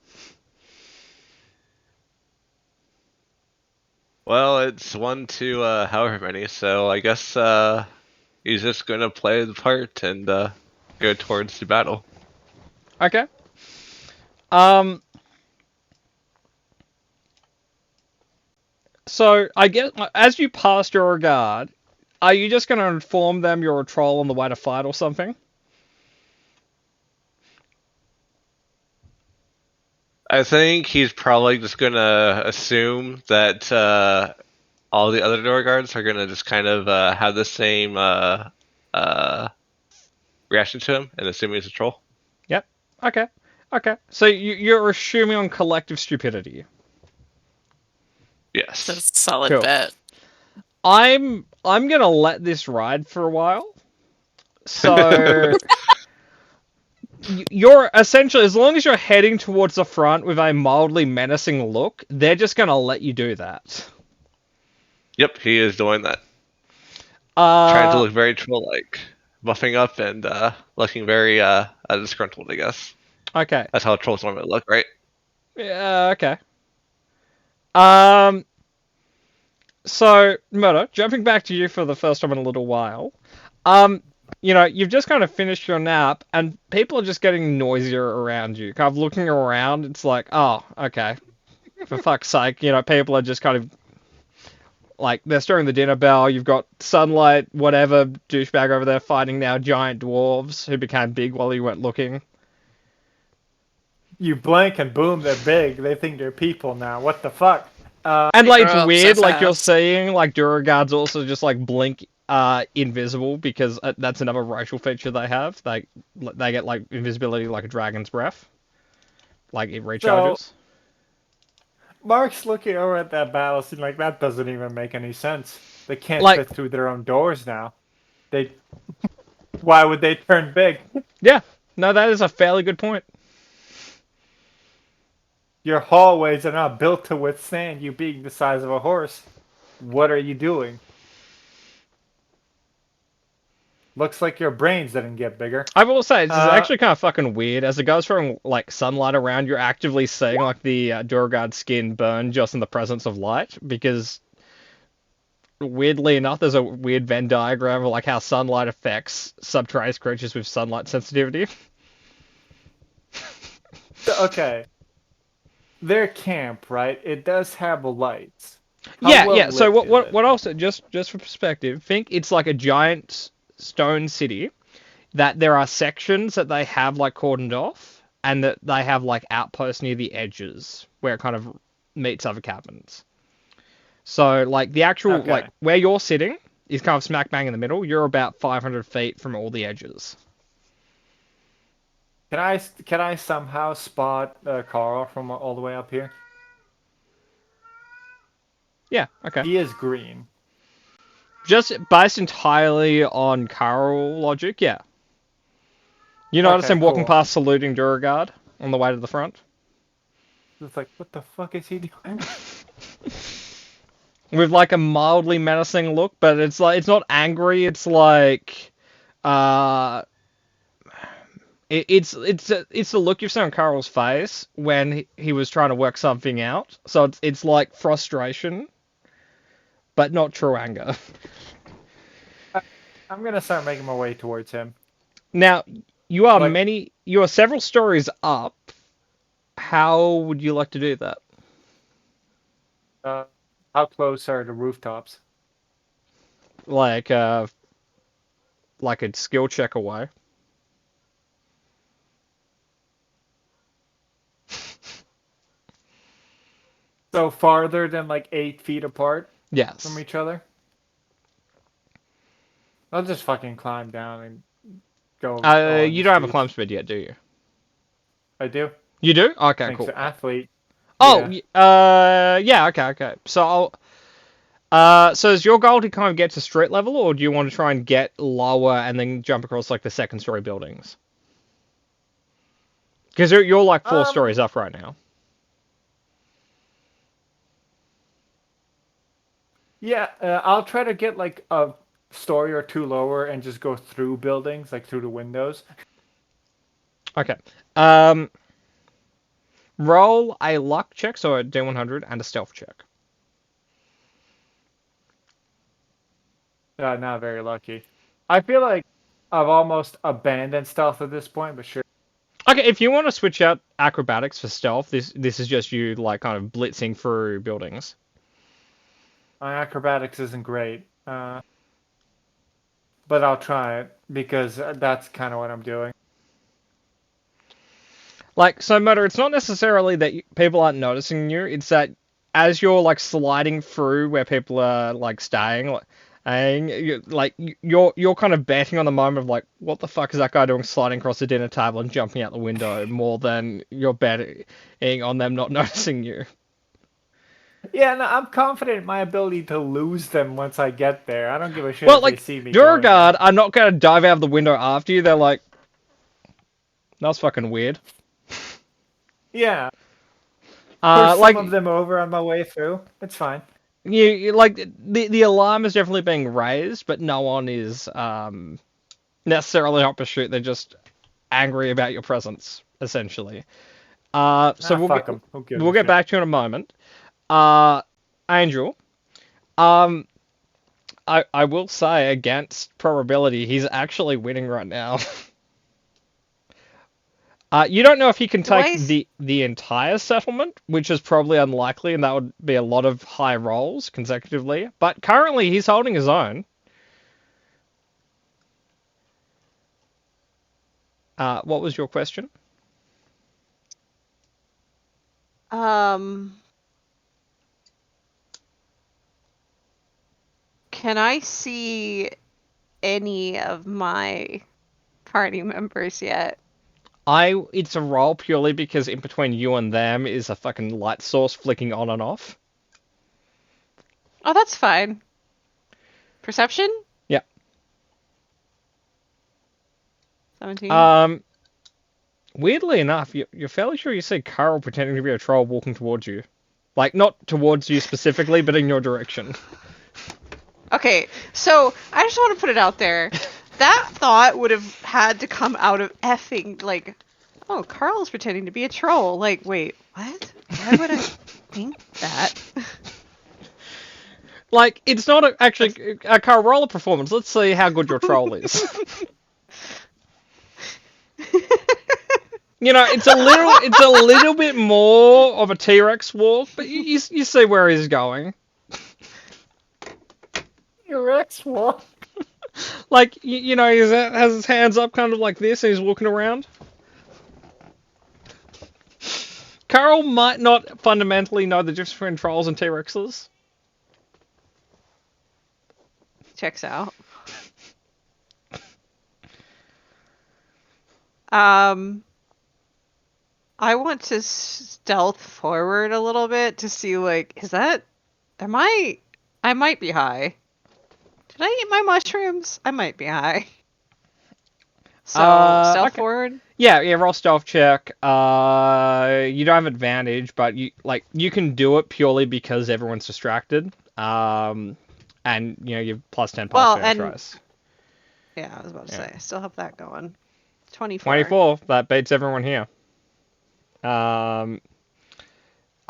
Well, it's 1 to however many, so I guess he's just gonna play the part and go towards the battle. Okay. So I guess as you pass Duragard, are you just going to inform them you're a troll on the way to fight or something? I think he's probably just gonna assume that all the other door guards are gonna just kind of have the same reaction to him and assume he's a troll. Yep. Okay. So you're assuming on collective stupidity. Yes. That's a solid Cool. bet. I'm gonna let this ride for a while. So you're essentially, as long as you're heading towards the front with a mildly menacing look, they're just gonna let you do that. Yep, he is doing that. Trying to look very troll-like, buffing up and looking very disgruntled, I guess. Okay. That's how trolls normally look, right? Yeah. Okay. So, Murder, jumping back to you for the first time in a little while. You know, you've just kind of finished your nap, and people are just getting noisier around you. Kind of looking around, it's like, oh, okay. For fuck's sake, you know, people are just kind of like, they're stirring the dinner bell. You've got Sunlight, whatever douchebag over there fighting now giant dwarves who became big while you weren't looking. You blink and boom, they're big. They think they're people now. What the fuck? And like grow it's up weird, so like you're fast. seeing like Duragard's also just like blink invisible because that's another racial feature they have. They get like invisibility like a dragon's breath, like it So recharges. Mark's looking over at that battle scene like that doesn't even make any sense. They can't Like, fit through their own doors now. They why would they turn big? yeah, no, that is a fairly good point. Your hallways are not built to withstand you being the size of a horse. What are you doing? Looks like your brains didn't get bigger. I will say it's Uh, actually kind of fucking weird. As it goes throwing like sunlight around, you're actively seeing like the Duragard skin burn just in the presence of light because weirdly enough, there's a weird Venn diagram of like how sunlight affects subterraneous creatures with sunlight sensitivity. okay. Their camp, right? It does have lights. How Yeah, well yeah. So lit is it? what else? Just for perspective, think it's like a giant stone city that there are sections that they have like cordoned off, and that they have like outposts near the edges where it kind of meets other cabins. So like the actual like Okay. where you're sitting is kind of smack bang in the middle. You're about 500 feet from all the edges. Can I somehow spot Carl from all the way up here? Yeah. Okay. He is green. Just based entirely on Carol logic, yeah. You notice Okay, him walking cool. past saluting Duragard on the way to the front? It's like, what the fuck is he doing? With like a mildly menacing look, but it's like it's not angry, it's like uh it's the look you've seen on Carl's face when he was trying to work something out. So it's like frustration, but not true anger. I'm gonna start making my way towards him. Now, Like, you are several stories up. How would you like to do that? uh, how close are the rooftops? Like like a skill check away. So farther than like 8 feet apart from Yes. each other? I'll just fucking climb down and go along You the don't have a streets. climb speed yet, do you? I do. You do? Okay, Thanks cool. to athlete. Oh, Yeah. yeah, okay, okay. So is your goal to kind of get to street level, or do you want to try and get lower and then jump across like the second story buildings? Because you're like 4 stories up right now. Yeah, I'll try to get like a story or two lower and just go through buildings, like through the windows. Okay. Roll a luck check, so a D100, and a stealth check. Not very lucky. I feel like I've almost abandoned stealth at this point, but sure. Okay, if you want to switch out acrobatics for stealth, this is just you like kind of blitzing through buildings. My acrobatics isn't great, but I'll try it because that's kind of what I'm doing. Like, so Motor, it's not necessarily that people aren't noticing you, it's that as you're like sliding through where people are like staying, you're kind of betting on the moment of like, what the fuck is that guy doing sliding across the dinner table and jumping out the window more than you're betting on them not noticing you. Yeah, no, I'm confident in my ability to lose them once I get there. I don't give a shit Well, if they like, see me going there. Duragard are not going to dive out of the window after you. They're like, that's fucking weird. Yeah, push some Like, of them over on my way through. It's fine. you like the alarm is definitely being raised, but no one is necessarily on pursuit. They're just angry about your presence, essentially. So Fuck them. Who gives we'll a get shit? back to you in a moment. Angel, I will say against probability, he's actually winning right now. You don't know if he can take the entire settlement, which is probably unlikely, and that would be a lot of high rolls consecutively. But currently, he's holding his own. What was your question? Can I see any of my party members yet? It's a roll purely because in between you and them is a fucking light source flicking on and off. Oh, that's fine. Perception? Yeah. 17. Weirdly enough, you're fairly sure you see Carl pretending to be a troll walking towards you. Like, not towards you specifically, but in your direction. Okay, so I just want to put it out there. That thought would have had to come out of effing, like, oh, Carl's pretending to be a troll. Like, wait, what? Why would I think that? Like, it's not actually a Carl roller performance. Let's see how good your troll is. You know, it's a little bit more of a T-Rex walk, but you see where he's going. T-Rex walk. Like, you know, he has his hands up kind of like this, and he's walking around. Carl might not fundamentally know the difference between trolls and T-Rexes. Checks out. I want to stealth forward a little bit to see, like, I might be high. Did I eat my mushrooms? I might be high. So, stealth okay. forward? Yeah, roll stealth check. You don't have advantage, but you can do it purely because everyone's distracted. And, you know, you've plus 10 Well, pass fair tries. Yeah, I was about to say, I still have that going. 24. 24, that beats everyone here. Are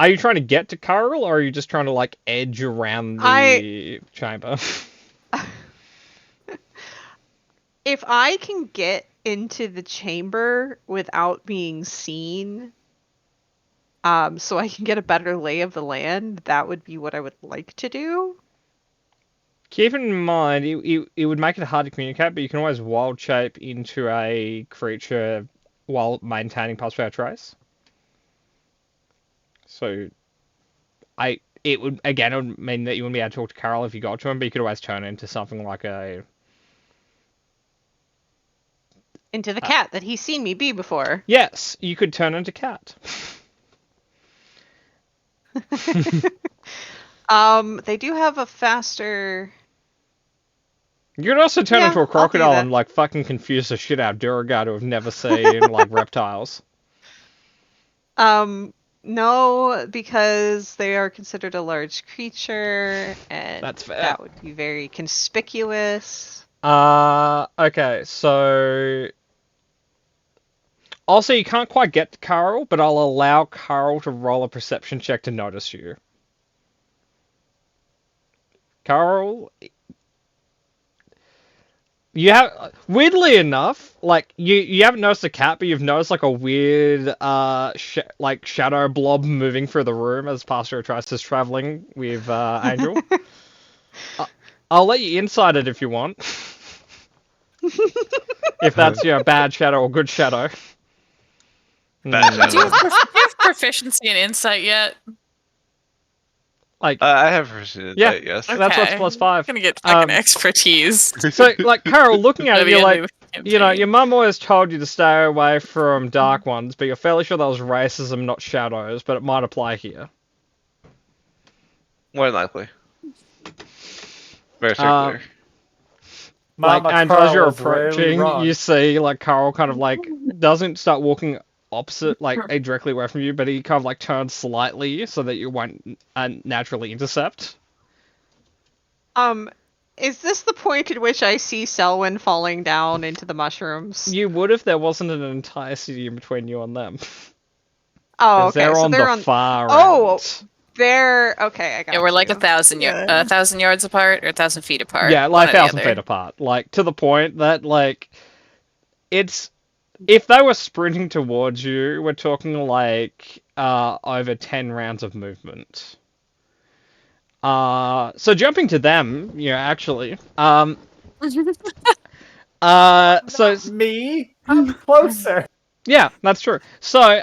you trying to get to Carl, or are you just trying to, like, edge around the chamber? If I can get into the chamber without being seen, so I can get a better lay of the land, that would be what I would like to do. Keep in mind, it would make it hard to communicate, but you can always wild shape into a creature while maintaining plus fair trace. So, it would mean that you wouldn't be able to talk to Carl if you got to him, but you could always turn into something like into the cat that he's seen me be before. Yes, you could turn into cat. They do have a faster... You could also turn into a crocodile and, like, fucking confuse the shit out of Duragar who have never seen, like, reptiles. No, because they are considered a large creature, and that's fair. That would be very conspicuous. Okay, so... Also, you can't quite get to Carl, but I'll allow Carl to roll a perception check to notice you. Carl... You have, weirdly enough, like, you haven't noticed a cat, but you've noticed, like, a weird, shadow blob moving through the room as Pastor tries to traveling with, Angel. I'll let you insight it if you want. If that's, you know, bad shadow or good shadow. Bad shadow. Do you have proficiency in insight yet? Like, I have proficiency, yeah, yes. Okay. That's what's plus 5. I'm gonna get fucking expertise. So, like, Carol, looking at By it, the you're end like, of the campaign. you know, your mum always told you to stay away from dark ones, but you're fairly sure that was racism, not shadows, but it might apply here. More than likely. Very circular. Like, and Carl as you're was rarely approaching, wrong. you see, like, Carl kind of, like, doesn't start walking opposite, like, directly away from you, but he kind of, like, turns slightly so that you won't naturally intercept. Is this the point at which I see Selwyn falling down into the mushrooms? You would if there wasn't an entire city in between you and them. Oh, okay. They're So on they're the on... far Oh! end. They're... Okay, I got Yeah, we're like you. 1,000 yards apart, or 1,000 feet apart. Yeah, like one or the 1,000 other. feet apart. Like, to the point that, like, it's... If they were sprinting towards you, we're talking, like, over 10 rounds of movement. So jumping to them, you know, actually, so... Me? I'm closer. Yeah, that's true. So,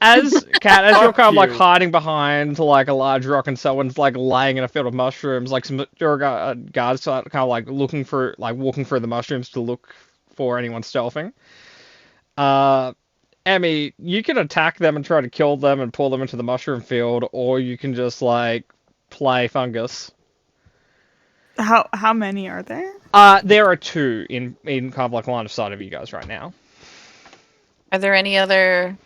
as Cat, as you're Fuck kind of like you. hiding behind like a large rock and someone's like laying in a field of mushrooms, like some guards start kind of like looking for, like walking through the mushrooms to look for anyone stealthing. Emmy, you can attack them and try to kill them and pull them into the mushroom field, or you can just like play fungus. How many are there? There are two in kind of like line of sight of you guys right now. Are there any other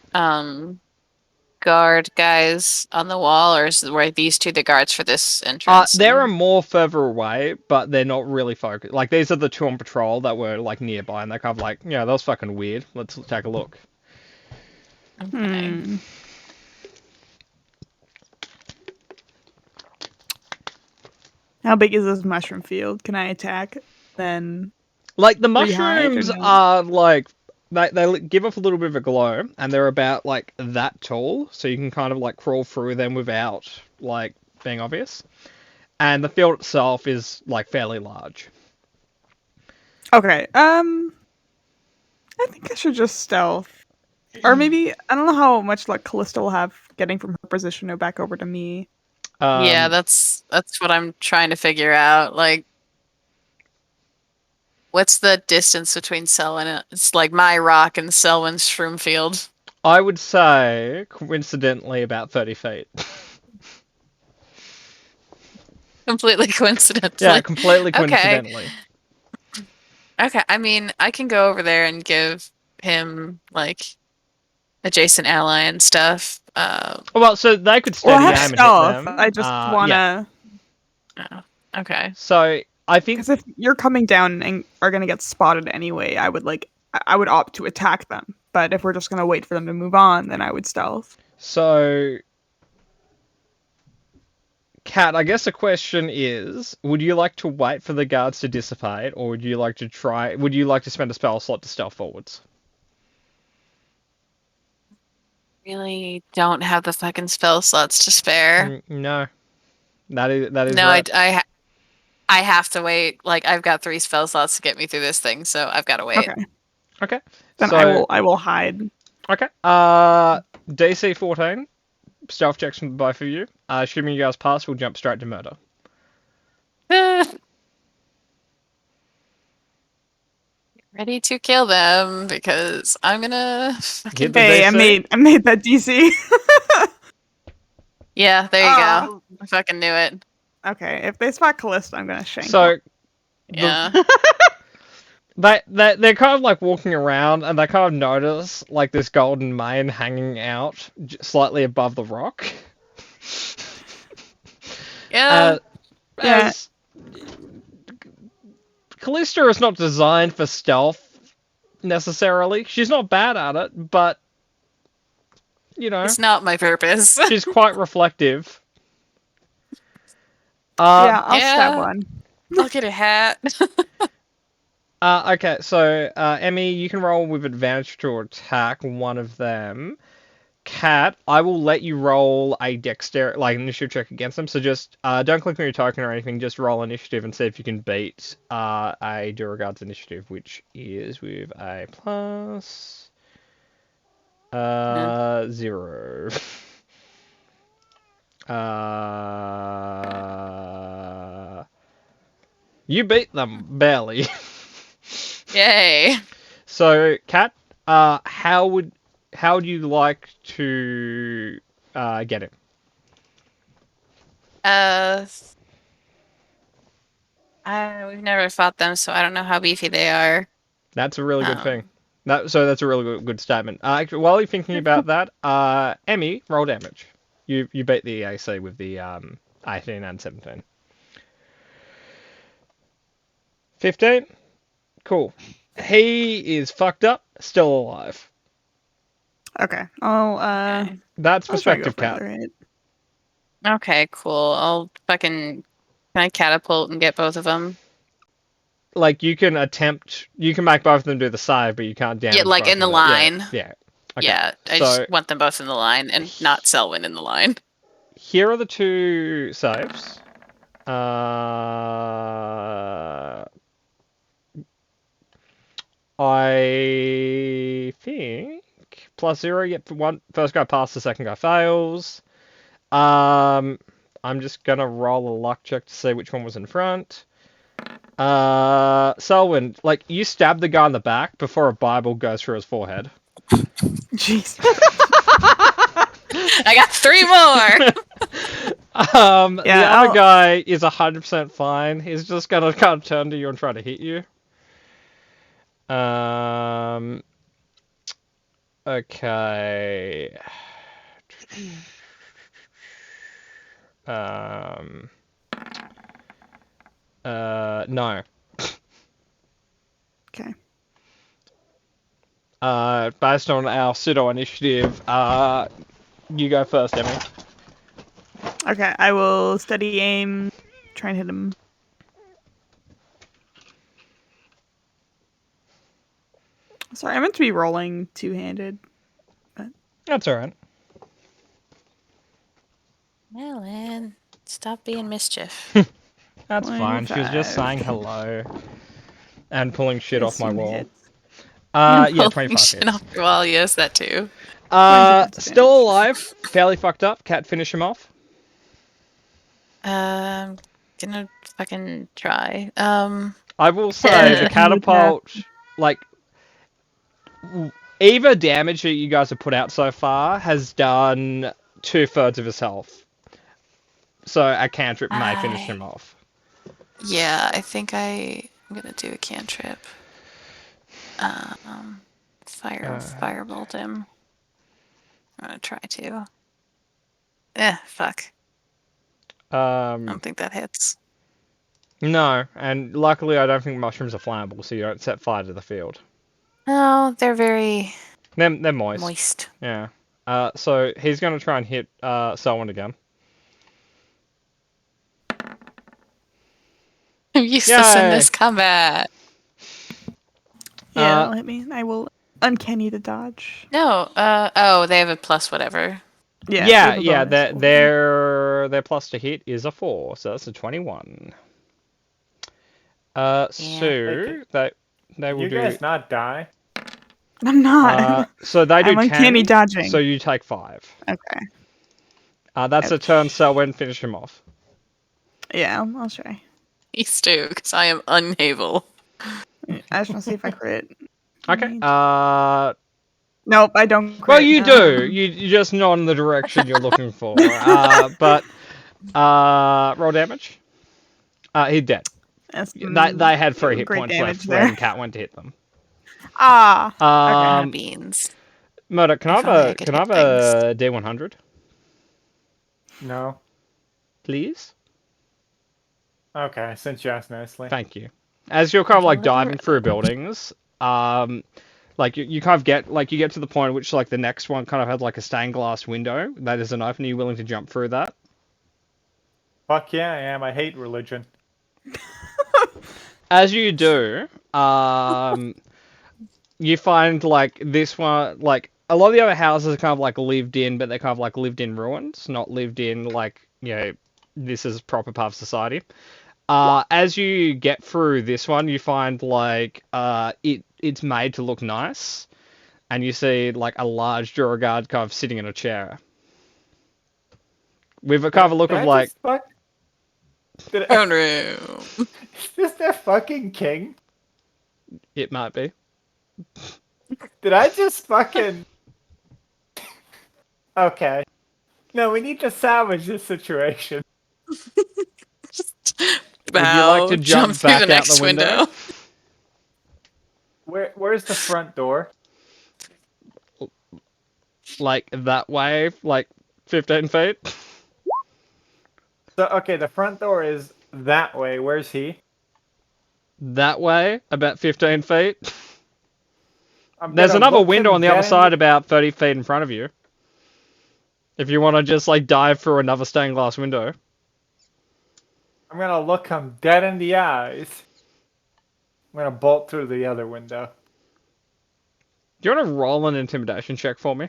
guard guys on the wall, or were these two the guards for this entrance? There are more further away, but they're not really focused. Like, these are the two on patrol that were like nearby, and they're kind of like, yeah, that was fucking weird. Let's take a look. Okay. How big is this mushroom field? Can I attack? Then Like, the Re-hide or mushrooms no? are like, they give off a little bit of a glow, and they're about like that tall, so you can kind of like crawl through them without like being obvious. And the field itself is like fairly large. okay. I think I should just stealth, or maybe I don't know how much luck Callista will have getting from her position back over to me. Yeah, that's what I'm trying to figure out. Like, what's the distance between Selwyn? It's like my rock and Selwyn's shroom field. I would say, coincidentally, about 30 feet. Completely coincidentally. Yeah, completely Okay. coincidentally. Okay, I mean, I can go over there and give him like adjacent ally and stuff. Well, so they could Well, steady I aim have and hit stealth. them. I just Yeah. wanna, Okay. So I think because if you're coming down and are gonna get spotted anyway, I would opt to attack them. But if we're just gonna wait for them to move on, then I would stealth. so. Kat, I guess the question is, would you like to wait for the guards to dissipate, or would you like to spend a spell slot to stealth forwards? Really don't have the fucking spell slots to spare. No. That is No, right. I have to wait. Like, I've got 3 spell slots to get me through this thing, so I've got to wait. Okay. Okay. Then So, I will hide. okay. DC 14. Stealth checks from both of you. Assuming you guys pass, we'll jump straight to murder. Ready to kill them because I'm gonna fucking Hit the Hey, DC. I made that DC. Yeah, there you Ah. go. I fucking knew it. Okay, if they spot Callista, I'm gonna shank So, them. Yeah. they're kind of like walking around, and they kind of notice like this golden mane hanging out slightly above the rock. Yeah. Yeah. As Callista is not designed for stealth necessarily. She's not bad at it, but you know, It's not my purpose. she's quite reflective. Yeah, I'll stab yeah. one. I'll get a hat. Okay, so Emmy, you can roll with advantage to attack one of them. Cat, I will let you roll a dexterity, like initiative check against them. So just don't click on your token or anything. Just roll initiative and see if you can beat a Duragard's initiative, which is with a plus 0. You beat them barely. Yay. So, Kat, how would you like to get him? We've never fought them, so I don't know how beefy they are. That's a really good thing. That's a really good statement. Actually, while you're thinking about that, Emmy, roll damage. You beat the AC with the 18 and 17. 15? Cool. He is fucked up, still alive. Okay. I'll That's I'll try to go perspective, for Cat. another hit. Okay, cool. I'll fucking... Can I catapult and get both of them? Like, you can make both of them do the save, but you can't damage Yeah, like both in the of them. line. Yeah. Okay. Yeah, I So, just want them both in the line and not Selwyn in the line. here are the 2 saves. I think +0. Yep, first guy passes, second guy fails. I'm just gonna roll a luck check to see which one was in front. Selwyn, like, you stab the guy in the back before a Bible goes through his forehead. Jeez. I got 3 more. The other guy is 100% fine. He's just gonna kind of turn to you and try to hit you. Okay. No. Okay. Based on our pseudo initiative, you go first, Emmy. Okay, I will steady aim, try and hit him. Sorry, I meant to be rolling two-handed. That's alright. Ellen, stop being mischief. That's fine. She was just 25. saying hello and pulling shit off my Assume wall. hits. Yeah, Pulling 25 shit hits. off your wall, yes, that too. 20 hits Still alive, fairly fucked up. Cat, finish him off. Gonna fucking try. I will say the Yeah. catapult, like, either damage that you guys have put out so far has done 2/3 of his health. So a cantrip may finish him off. Yeah, I think I'm gonna do a cantrip. Firebolt him. I'm gonna try to. Fuck. I don't think that hits. No, and luckily I don't think mushrooms are flammable, so you don't set fire to the field. No, they're very They're moist. moist. Yeah. So he's going to try and hit Selwyn again. I'm useless in Yay! this combat. Yeah, that'll hit me. I will uncanny to dodge. No, oh, they have a plus whatever. Yeah, Yeah, they have a yeah. bonus. Their plus to hit is a 4, so that's a 21. So they will You do. guys not die? I'm not. So they do I'm 10. uncanny dodging. So you take 5. Okay. That's a turn. Selwyn, finish him off. Yeah, I'll try. Please do, because I am unable. I just want to see if I crit. Okay. Nope, I don't crit. Well, you do. You just not in the direction you're looking for. But roll damage. He's dead. That's They had 3 hit great points damage left there. when Cat went to hit them. Beans. Murder, can I If only I have could can I have hit a D100, No. please? Okay, since you asked nicely. Thank you. As you're kind of like Deliver- diving through buildings, like you kind of get like you get to the point which like the next one kind of had like a stained glass window that isn't open. Are you willing to jump through that? Fuck yeah, I am. I hate religion. As you do, you find like this one, like a lot of the other houses are kind of like lived in, but they're kind of like lived in ruins, not lived in like, you know, this is proper part of society. As you get through this one, you find like it's made to look nice, and you see like a large Duragard kind of sitting in a chair. With a kind of a look Did of I like, just fuck? Did Oh I... no. Is this their fucking king? it might be. Did I just fucking... Okay. No, we need to salvage this situation. Would you like to jump through back the out next the window? Where's the front door? Like that way, like 15 feet. So, okay, the front door is that way. Where's he? That way, about 15 feet. I'm There's gonna another look window him on the dead other in side about 30 feet in front of you. If you want to just like dive through another stained glass window. I'm gonna look him dead in the eyes. I'm gonna bolt through the other window. Do you want to roll an intimidation check for me?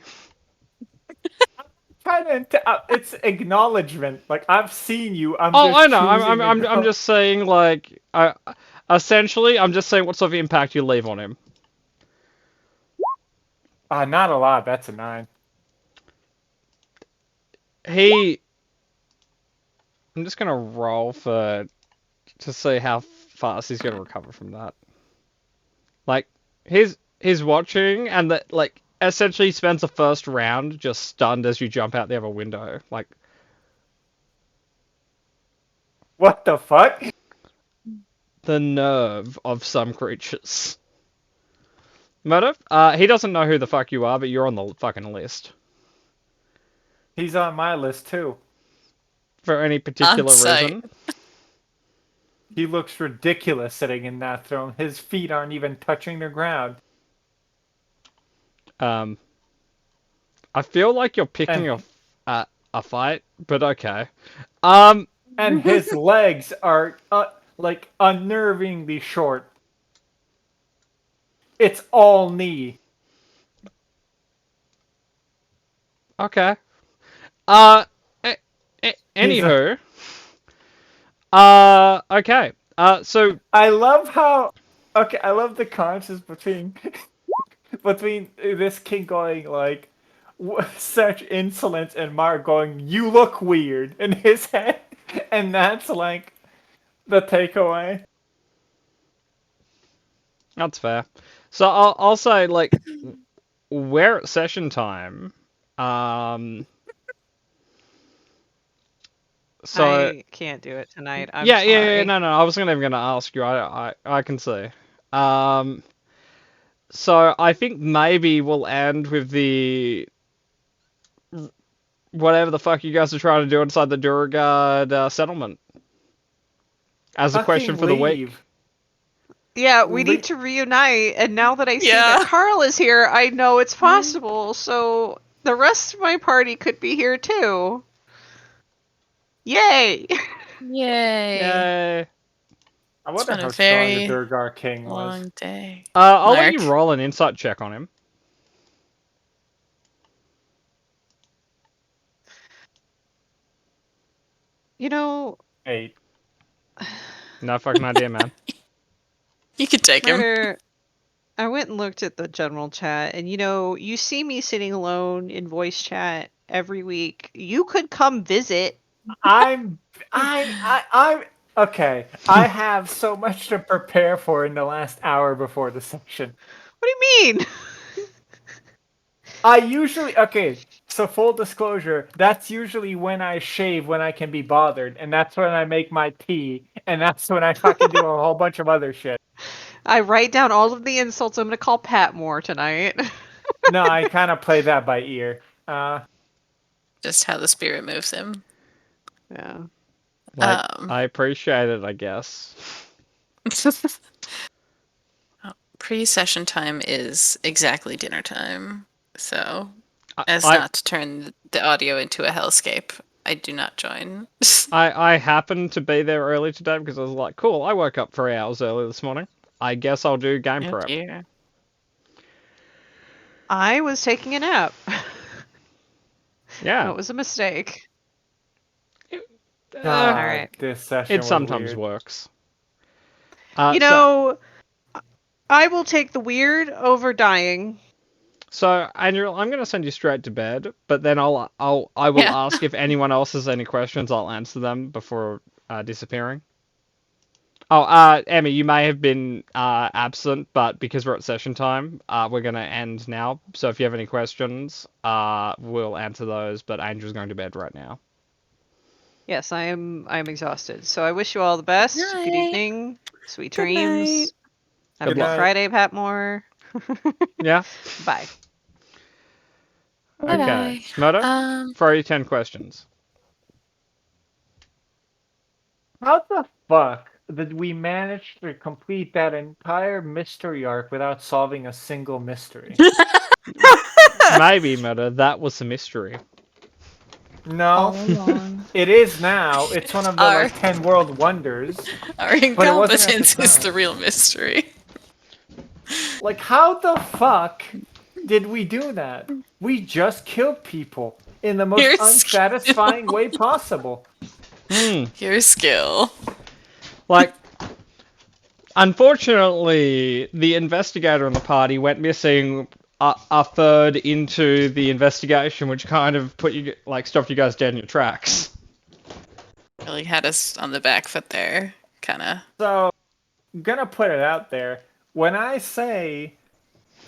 It's acknowledgement. Like, I've seen you. I'm Oh, just I know. choosing to I'm go. just saying like, essentially, I'm just saying what sort of impact you leave on him. Not a lot. That's a 9. I'm just gonna roll to see how fast he's gonna recover from that. Like, he's watching, and that like essentially spends the first round just stunned as you jump out the other window. Like, What the fuck? the nerve of some creatures. Murder? He doesn't know who the fuck you are, but you're on the fucking list. He's on my list too. For any particular site. reason? He looks ridiculous sitting in that throne. His feet aren't even touching the ground. I feel like you're picking a fight, but okay. And his legs are like unnervingly short. It's all knee. Okay. Anywho. Okay. So I love how. Okay, I love the contrast between this king going like such insolence and Mark going, "You look weird" in his head, and that's like the takeaway. that's fair. So I'll say, like, we're at session time. So I can't do it tonight. I'm yeah, sorry. no, I wasn't even gonna ask you. I can see. So I think maybe we'll end with the whatever the fuck you guys are trying to do inside the Duragard settlement as a question for the week. Yeah, we need to reunite, and now that I see Yeah. that Carl is here, I know it's possible, so the rest of my party could be here too. Yay! Yay. Yay. I wonder been a how strong the very Durgar King was. Long day. I'll let you Mark. roll an insight check on him. You know, 8. No fucking idea, man. You could take him. Murder, I went and looked at the general chat, and you see me sitting alone in voice chat every week. You could come visit. I'm okay. I have so much to prepare for in the last hour before the session. What do you mean? I usually so full disclosure, that's usually when I shave when I can be bothered, and that's when I make my tea, and that's when I fucking do a whole bunch of other shit. I write down all of the insults I'm gonna call Pat Moore tonight. No, I kind of play that by ear. Just how the spirit moves him. Yeah. Like, I appreciate it, I guess. Pre-session time is exactly dinner time, so as I- not to turn the audio into a hellscape, I do not join. I happened to be there early today because I was like, cool, I woke up 3 hours early this morning. I guess I'll do game Oh, prep. dear. I was taking a nap. Yeah. That was a mistake. Alright. This session It was sometimes weird. works. I will take the weird over dying. So, Andrew, I'm going to send you straight to bed, but then I will ask if anyone else has any questions. I'll answer them before disappearing. Oh, Emma, you may have been absent, but because we're at session time, we're going to end now. So if you have any questions, we'll answer those, but Andrew's going to bed right now. Yes, I am exhausted. So I wish you all the best. Night. Good evening. Sweet Good dreams. night. Have a Good good night. Friday, Pat Moore. Yeah? Bye. Okay. Bye-bye. Smoto, throw you 10 questions. How the fuck did we manage to complete that entire mystery arc without solving a single mystery? Maybe, Meta, that was a mystery. No, it is now. It's one of the Our- 10 world wonders. Our But it wasn't at the incompetence is time. the real mystery. Like, how the fuck did we do that? We just killed people in the most You're unsatisfying way possible. Your skill. Like, unfortunately, the investigator in the party went missing a third into the investigation, which kind of stopped you guys dead in your tracks. Really had us on the back foot there, kind of. So, I'm gonna put it out there. When I say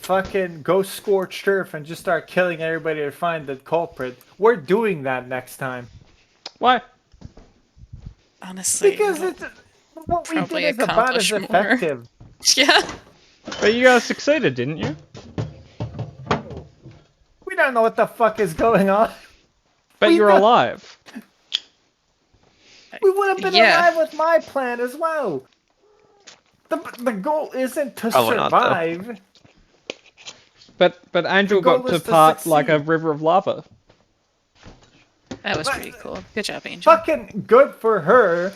fucking go scorched earth and just start killing everybody to find the culprit, we're doing that next time. Why? Honestly, Because it's what we did probably is about as accomplish more. effective. yeah. But you guys succeeded, didn't you? We don't know what the fuck is going on. But We you're don't- alive. We would have been Yeah. alive with my plan as well. The goal isn't to Probably not, though. survive. But Angel goal got to is to part like a succeed. river of lava. That was But- pretty cool. Good job, Angel. Fucking good for her.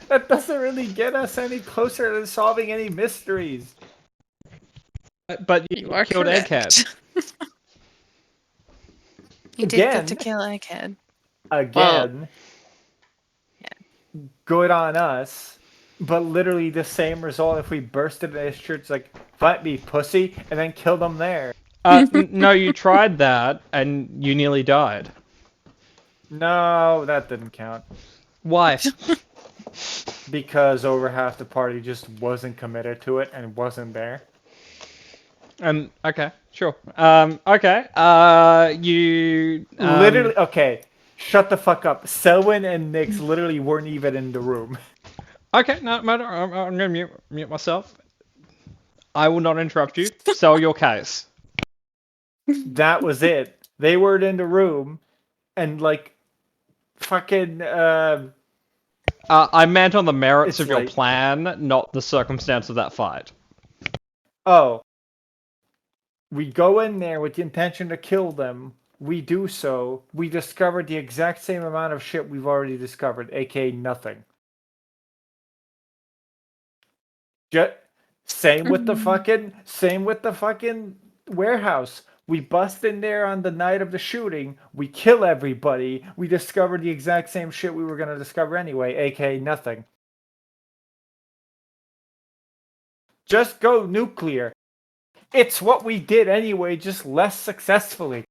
That doesn't really get us any closer to solving any mysteries. But you, You are killed correct. Egghead. You did Again. get to kill Egghead. Again. yeah. Good on us. But literally the same result if we bursted in his church, like, fight me, pussy, and then kill them there. No, you tried that and you nearly died. No, that didn't count. Why? Because over half the party just wasn't committed to it and wasn't there. Okay, sure. Okay. You Literally, okay, shut the fuck up. Selwyn and Nyx literally weren't even in the room. Okay, no matter. I'm gonna mute myself. I will not interrupt you. Sell your case. That was it. They weren't in the room, and like, fucking. I meant on the merits It's of your like- plan, not the circumstance of that fight. Oh. We go in there with the intention to kill them. We do so. We discover the exact same amount of shit we've already discovered, aka nothing. Same with the fucking warehouse. We bust in there on the night of the shooting. We kill everybody. We discover the exact same shit we were gonna discover anyway, aka nothing. Just go nuclear. It's what we did anyway, just less successfully.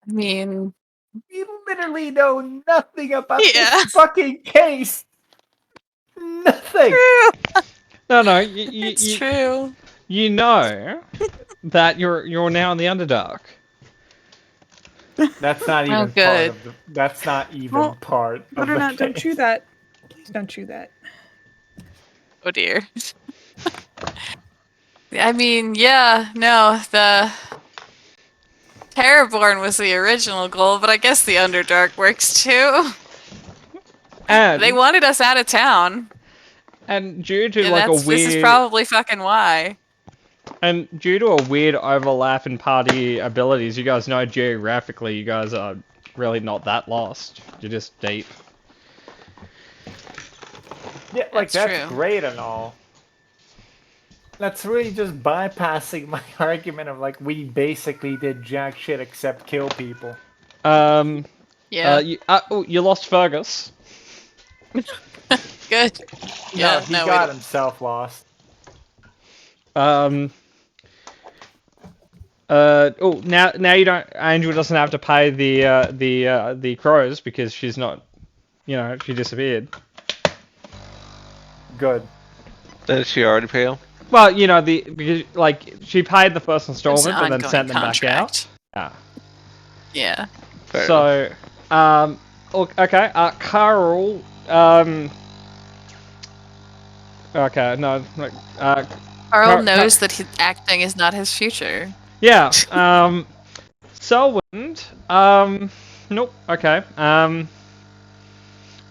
I mean, We literally know nothing about Yeah. this fucking case. Nothing. true. No. It's true. You know that you're now in the Underdark. That's not even Oh, part good. of the. That's not even Well, part of Better the not. Don't case. chew that. Please don't chew that. Oh dear. I mean, yeah, no, the Terraborn was the original goal, but I guess the Underdark works too. And They wanted us out of town. and due to And like a this is weird probably fucking why. and due to a weird overlap in party abilities, you guys know geographically you guys are really not that lost. You're just deep. Yeah, like That's that's true. great and all. That's really just bypassing my argument of like we basically did jack shit except kill people. Yeah, You lost Fergus. good. Yeah, No, he no, got himself lost. Now you don't. Angel doesn't have to pay the crows because she's not. You know, she disappeared. Good. Did she already pay him? Well, you know because like she paid the first It's an installment, but then ongoing sent them back out. contract. Yeah. Yeah. Fair So, okay. Carl. Okay, no. Carl Car- knows that acting is not his future. Yeah. Selwyn. Nope. Okay.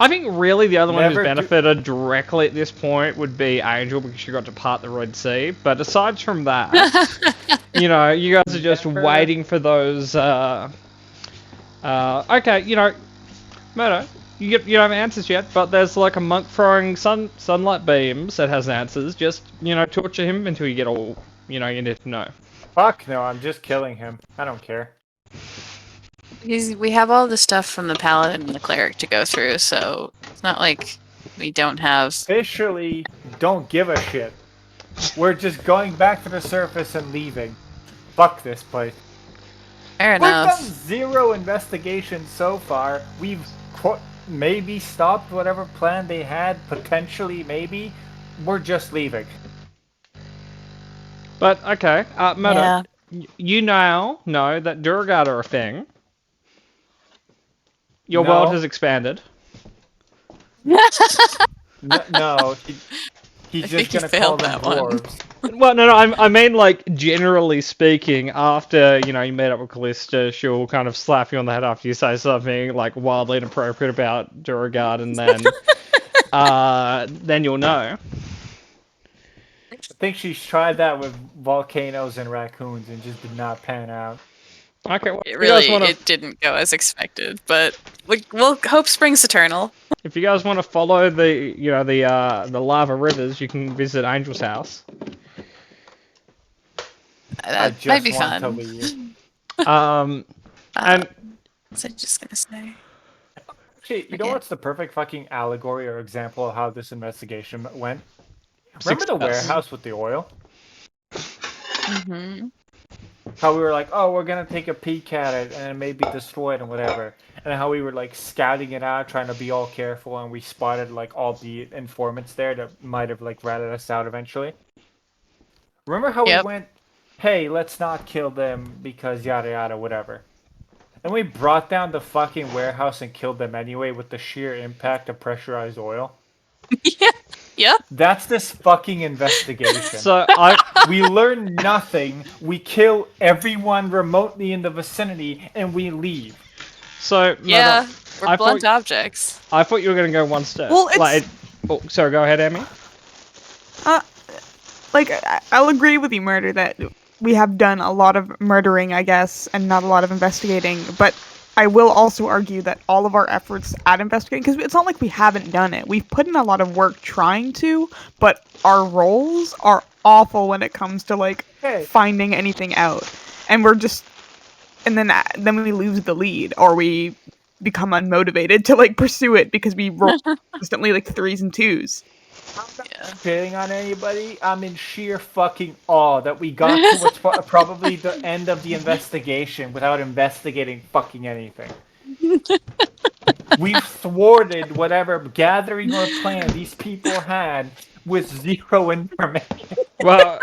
I think really the other one who's Never do- benefited directly at this point would be Angel because she got to part the Red Sea. But aside from that, you know, you guys are just Never- waiting for those. Okay, you know, Murdo, you don't have answers yet, but there's like a monk throwing sunlight beams that has answers. Just torture him until you get all you need to know. Fuck no, I'm just killing him. I don't care. We have all the stuff from the paladin and the cleric to go through, so it's not like we don't have. Officially, don't give a shit. We're just going back to the surface and leaving. Fuck this place. Fair We've done enough. 0 investigations so far. We've maybe stopped whatever plan they had, potentially, maybe. We're just leaving. But okay, Murdo, Yeah. you now know that Duragard are a thing. Your world No. has expanded. No, he's I just think you gonna call failed them that one. dwarves. Well, no, I mean like generally speaking. After you meet up with Callista, she'll kind of slap you on the head after you say something like wildly inappropriate about Duragard, and then you'll know. I think she's tried that with volcanoes and raccoons and just did not pan out. Okay, well, It if you guys really, want to, it didn't go as expected, but we'll hope springs eternal. if you guys want to follow the the lava rivers, you can visit Angel's house. I That just might be want to fun. leave. And What was I just gonna say? Actually, you know Forget. what's the perfect fucking allegory or example of how this investigation went? Remember the success. warehouse with the oil? Mm-hmm. How we were like, oh, we're gonna take a peek at it and it may be destroyed and whatever. And how we were like scouting it out, trying to be all careful, and we spotted like all the informants there that might have like ratted us out eventually. Remember how Yep. we went, hey, let's not kill them because yada yada, whatever. And we brought down the fucking warehouse and killed them anyway with the sheer impact of pressurized oil. Yeah. Yep. That's this fucking investigation. So We learn nothing, we kill everyone remotely in the vicinity, and we leave. so Yeah. Murdo, We're I blunt thought- objects. I thought you were gonna go one step. Well, it's- like, oh, sorry, go ahead, Emmy. I'll agree with you, Murder, that we have done a lot of murdering, I guess, and not a lot of investigating. But I will also argue that all of our efforts at investigating, because it's not like we haven't done it. We've put in a lot of work trying to, but our roles are awful when it comes to like Hey. finding anything out, and we're just, and then we lose the lead, or we become unmotivated to like pursue it because we roll constantly like 3s and 2s. Yeah. Shitting on anybody, I'm in sheer fucking awe that we got to what's probably the end of the investigation without investigating fucking anything. We've thwarted whatever gathering or plan these people had with 0 information. Well,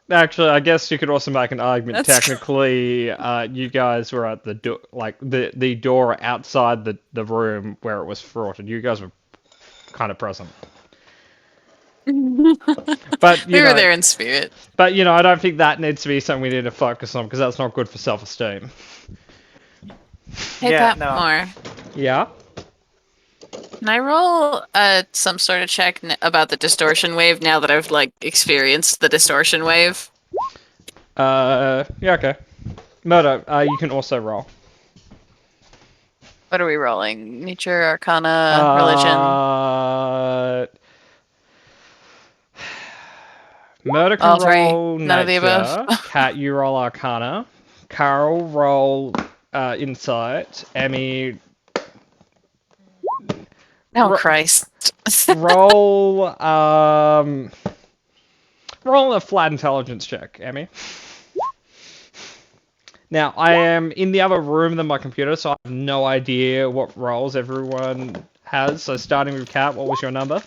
actually, I guess you could also make an argument. That's- Technically, you guys were at the the door outside the room where it was thwarted. You guys were kind of present. But We were there in spirit. But I don't think that needs to be something we need to focus on because that's not good for self-esteem. Hey, Yeah, Pat no. Moore. Yeah. Can I roll some sort of check about the distortion wave now that I've like experienced the distortion wave? Yeah. Okay. Murdo, you can also roll. What are we rolling? Nature, Arcana, Religion. Murder can All three. roll None of the nature. above. Cat, you roll Arcana. Carol, roll Insight. Emmy, Oh Ro- Christ! roll roll a flat intelligence check, Emmy. Now, I am in the other room than my computer, so I have no idea what roles everyone has. So starting with Cat, what was your number?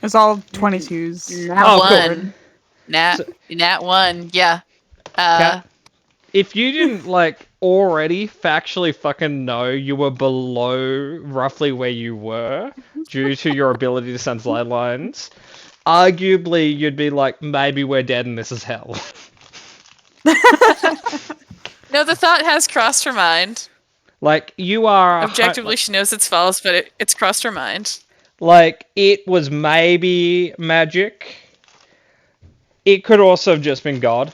It's all 22s. Nat Oh, cool. one. Nat one. Yeah. Cat, if you didn't already factually fucking know you were below roughly where you were due to your ability to sense light lines, arguably you'd be like, maybe we're dead and this is hell. No, the thought has crossed her mind. You are Objectively, she knows it's false, but it's crossed her mind. It was maybe magic. It could also have just been God.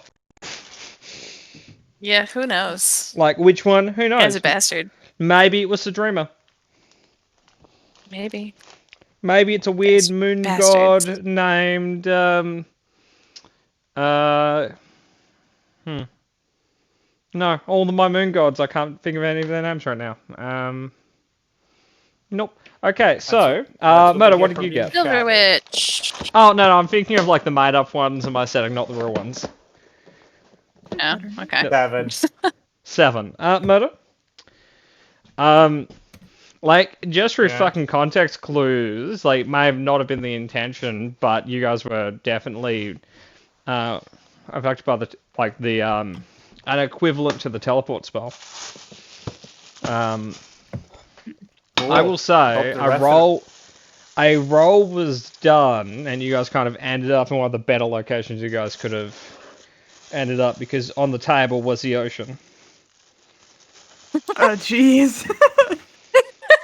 Yeah, who knows? Which one? Who knows? Guy's a bastard. Maybe it was the dreamer. Maybe. Maybe it's a weird Guys, moon bastards. god named No, all of my moon gods. I can't think of any of their names right now. Nope. Okay, so, what Murder, we what get did for you being get? Silver Witch. Oh, no, I'm thinking of, like, the made-up ones in my setting, not the real ones. Oh, okay. 7. 7. Murder? Like, just for Yeah. fucking context clues, like, may have not have been the intention, but you guys were definitely, affected by an equivalent to the teleport spell. I will say, Hope the rest a roll was done, and you guys kind of ended up in one of the better locations you guys could have ended up, because on the table was the ocean. Oh, jeez.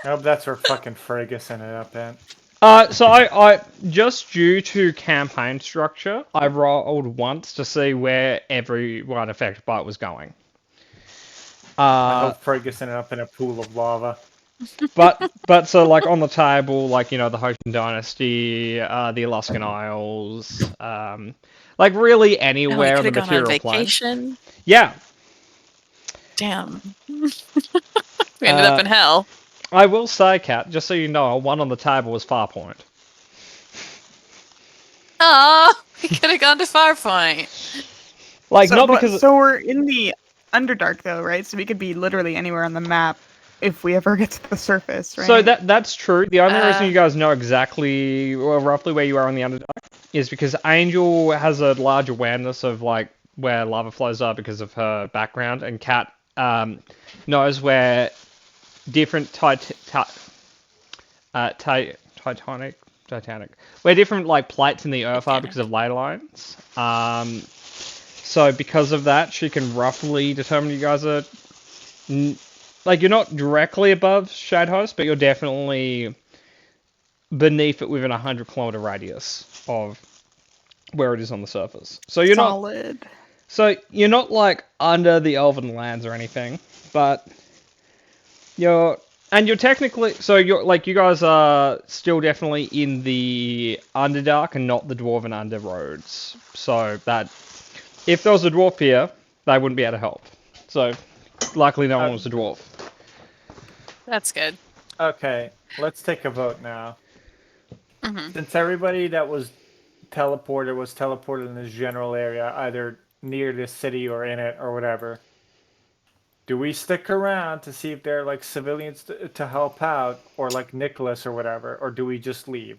I hope that's where fucking Fergus ended up at. So I just due to campaign structure, I rolled once to see where everyone affected by it was going. I hope Fergus ended up in a pool of lava. But so like on the table, like the Hotan Dynasty, the Alaskan Isles, like really Oh, we anywhere on could the have gone on material plane. vacation. Yeah, Damn. We ended up in hell. I will say, Kat, just so you know, a 1 on the table was Farpoint. Oh, we could have gone to Farpoint. Like So, not but- because so we're in the Underdark though, right? So we could be literally anywhere on the map if we ever get to the surface, right? So that's true. The only reason Uh, you guys know exactly or roughly where you are on the Underdark is because Angel has a large awareness of like where lava flows are because of her background, and Kat knows where different Titanic, where different like plates in the earth are because of ley lines. So because of that, she can roughly determine you guys are. Like, you're not directly above Shadehost, but you're definitely beneath it within a 100-kilometer radius of where it is on the surface. So you're Solid. not. So you're not like under the Elven lands or anything, but you're technically. So you're like you guys are still definitely in the Underdark and not the Dwarven Underroads. So that if there was a dwarf here, they wouldn't be able to help. So luckily, no one was a dwarf. That's good. Okay, let's take a vote now. Mhm. Since everybody that was teleported in this general area, either near this city or in it or whatever, do we stick around to see if there are like civilians to help out, or like Nicholas or whatever, or do we just leave?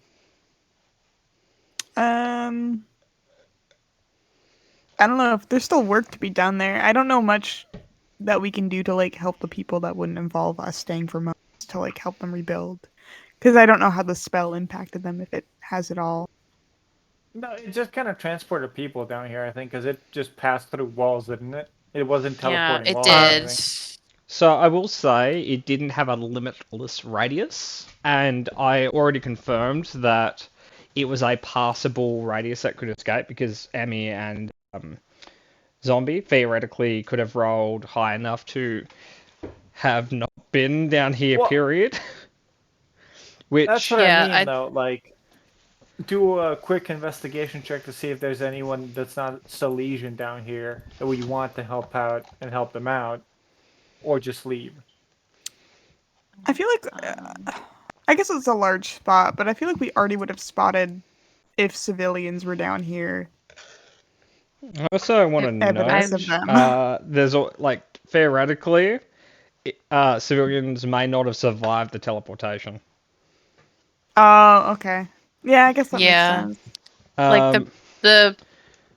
I don't know if there's still work to be done there. I don't know much that we can do to like help the people that wouldn't involve us staying for months to like help them rebuild. Because I don't know how the spell impacted them, if it has at all. No, it just kind of transported people down here, I think, because it just passed through walls, didn't it? It wasn't Yeah, teleporting it walls. or did. anything. So I will say it didn't have a limitless radius, and I already confirmed that it was a passable radius that could escape because Emmy and Zombie theoretically could have rolled high enough to have not been down here, Well, period. Which That's what Yeah, I mean, though. Like, do a quick investigation check to see if there's anyone that's not Silesian down here that we want to help out and help them out, or just leave. I feel like, I guess it's a large spot, but I feel like we already would have spotted if civilians were down here. I also want to Evidence note, of them. there's like theoretically, civilians may not have survived the teleportation. Oh, okay. Yeah, I guess that Yeah. makes sense. Like the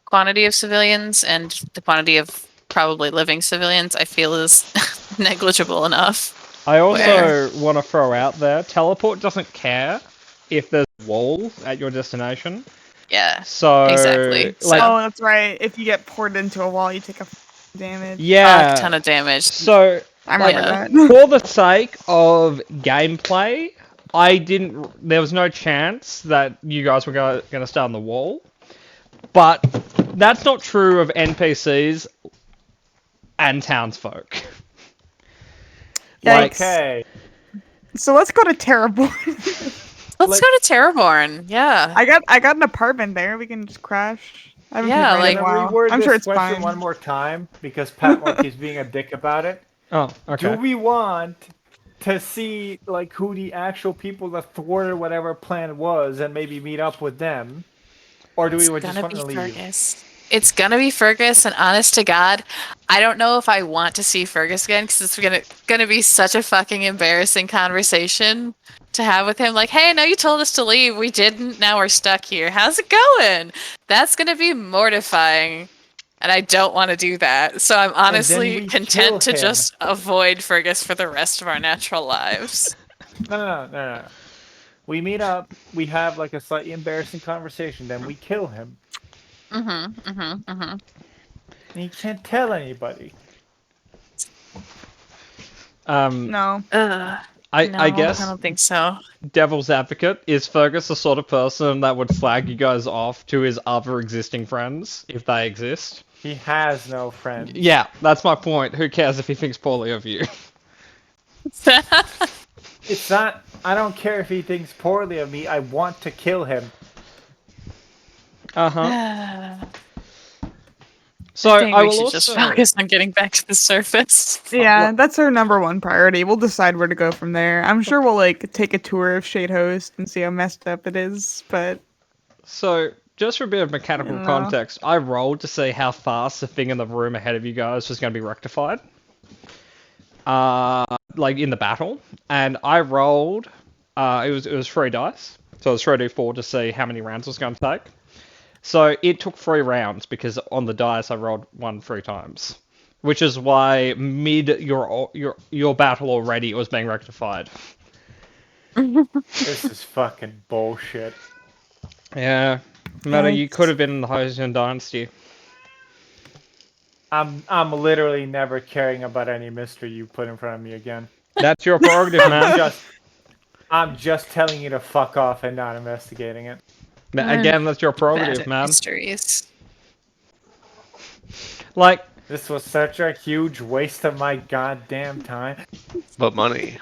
quantity of civilians and the quantity of probably living civilians, I feel is negligible enough. I also want to throw out there, teleport doesn't care if there's a wall at your destination. Yeah. So Exactly. like, Oh, that's right. If you get poured into a wall, you take a damage. yeah, A ton of damage. So I remember Yeah. that. for the sake of gameplay, there was no chance that you guys were going to stay on the wall. But that's not true of NPCs and townsfolk. Yikes. Okay. So let's go to Terraborn. Let's go to Terraborn. Yeah. I got an apartment there. We can just crash. I haven't Yeah, been there in Can a I while. reword I'm this sure it's question fine. one more time because Pat Monkey's being a dick about it. Oh, okay. Do we want to see like who the actual people that thwarted whatever plan was, and maybe meet up with them, or do we It's just gonna want be to leave? Fergus. It's gonna be Fergus, and honest to God, I don't know if I want to see Fergus again because it's gonna be such a fucking embarrassing conversation to have with him. Like, hey, I know you told us to leave, we didn't. Now we're stuck here. How's it going? That's gonna be mortifying, and I don't want to do that. So I'm honestly we content to kill him. just avoid Fergus for the rest of our natural lives. No. We meet up. We have like a slightly embarrassing conversation. Then we kill him. And he can't tell anybody. No. I No, guess I don't think so. devil's advocate, is Fergus the sort of person that would flag you guys off to his other existing friends if they exist? He has no friends. Yeah, that's my point. Who cares if he thinks poorly of you? It's not. I don't care if he thinks poorly of me. I want to kill him. So I think I we will should also just focus on getting back to the surface. Yeah, that's our number one priority. We'll decide where to go from there. I'm sure we'll like take a tour of Shade Host and see how messed up it is, but So, just for a bit of mechanical No. context, I rolled to see how fast the thing in the room ahead of you guys was going to be rectified. Like in the battle, and I rolled. It was 3 dice, so it was 3d4 to see how many rounds it was going to take. So it took 3 rounds because on the dice I rolled 1 3 times, which is why mid your battle already it was being rectified. This is fucking bullshit. Yeah, Meta, you It's- could have been in the Hosen Dynasty. I'm literally never caring about any mystery you put in front of me again. That's your prerogative, man. I'm just telling you to fuck off and not investigating it. Again, that's your Bad prerogative, at man. mysteries. Like, This was such a huge waste of my goddamn time. But money.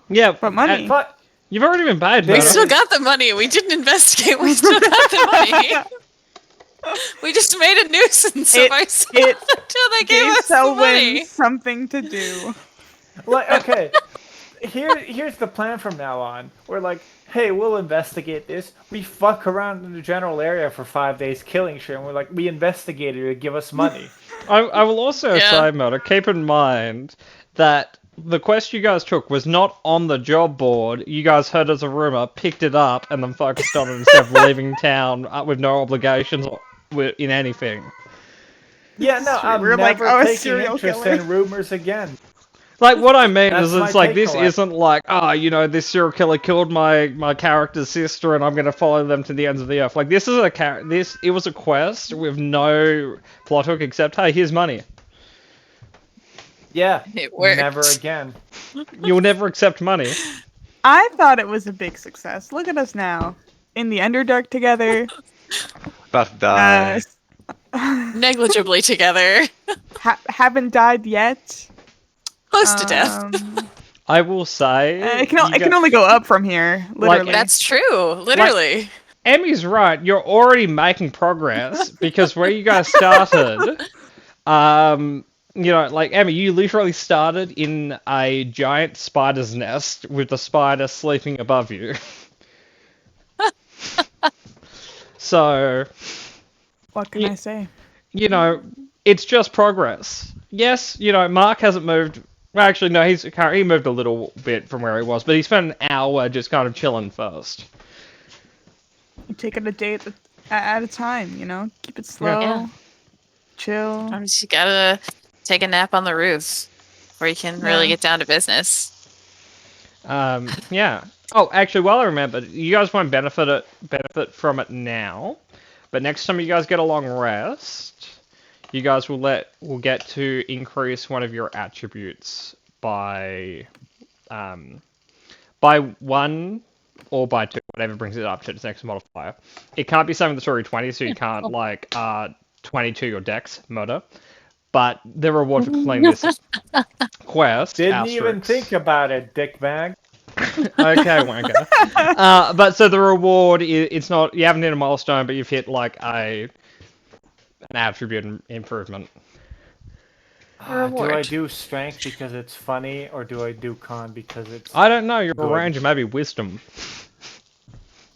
yeah, But money. Fuck. you've already been paid, They We Meta. still got the money. We didn't investigate. We still got the money. We just made a nuisance of It- ourselves it until they gave Gave us the money. Selwyn something to do. Like, okay. Here's the plan from now on. We're like, hey, we'll investigate this. We fuck around in the general area for 5 days killing shit, and we're like, we investigated it, give us money. I will also Yeah. say, Meta, keep in mind that the quest you guys took was not on the job board. You guys heard as a rumor, picked it up, and then focused on it instead of leaving town with no obligations in anything. Yeah, no, I'm We're like, never oh, a taking serial interest killer. in rumors again. Like, what I mean That's is, my it's like, take this on it. isn't like, this serial killer killed my character's sister and I'm going to follow them to the ends of the earth. Like, this is it was a quest with no plot hook except, hey, here's money. Yeah, It worked. never again. You'll never accept money. I thought it was a big success. Look at us now. In the Underdark together. About to die. Negligibly together. Haven't died yet. Close to death. I will say... It can only go up from here, literally. That's true. Literally. Emmy's right. You're already making progress because where you guys started, Emmy, you literally started in a giant spider's nest with the spider sleeping above you. So, What can I say? it's just progress. Yes, Mark hasn't moved. Well, actually, no, he moved a little bit from where he was, but he spent an hour just kind of chilling first. You take it a day at a time, Keep it slow. Yeah. Chill. Sometimes you gotta take a nap on the roof where you can really Yeah. get down to business. Yeah. Oh, actually, while I remember, you guys won't benefit from it now, but next time you guys get a long rest, you guys will get to increase one of your attributes by 1 or by 2, whatever brings it up to its next modifier. It can't be something that's already 20, so you can't 22 your dex murder. But the reward for completing this quest. Didn't even asterisk. think about it, dickbag. Okay, wanker. But so the reward it's not, you haven't hit a milestone, but you've hit like an attribute improvement. Do I Reward. do strength because it's funny, or do I do con because it's I don't know. Your good? range maybe wisdom.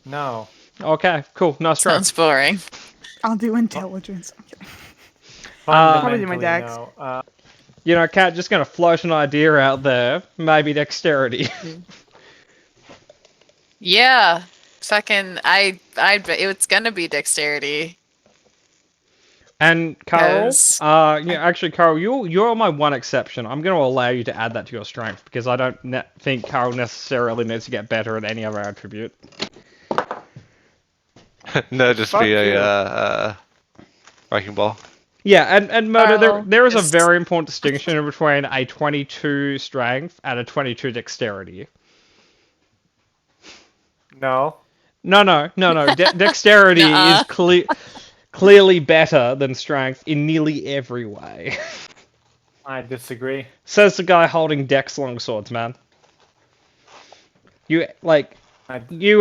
No. Okay, cool. Nice try. Sounds boring. I'll do intelligence. I'm kidding. Fundamentally, Probably do my dex. no. You know, Kat, just gonna float an idea out there. Maybe dexterity. Yeah. Fucking I bet it's gonna be dexterity. And Carol, 'Cause- yeah, actually, Carol, you're my one exception. I'm going to allow you to add that to your strength because I don't think Carol necessarily needs to get better at any other attribute. No, just Fuck be you. a wrecking ball. Yeah, and Murder, Carl there is a is- very important distinction between a 22 strength and a 22 dexterity. No. No. Dexterity Nuh-uh. is clearly better than strength in nearly every way. I disagree. Says the guy holding Dex longswords, man. You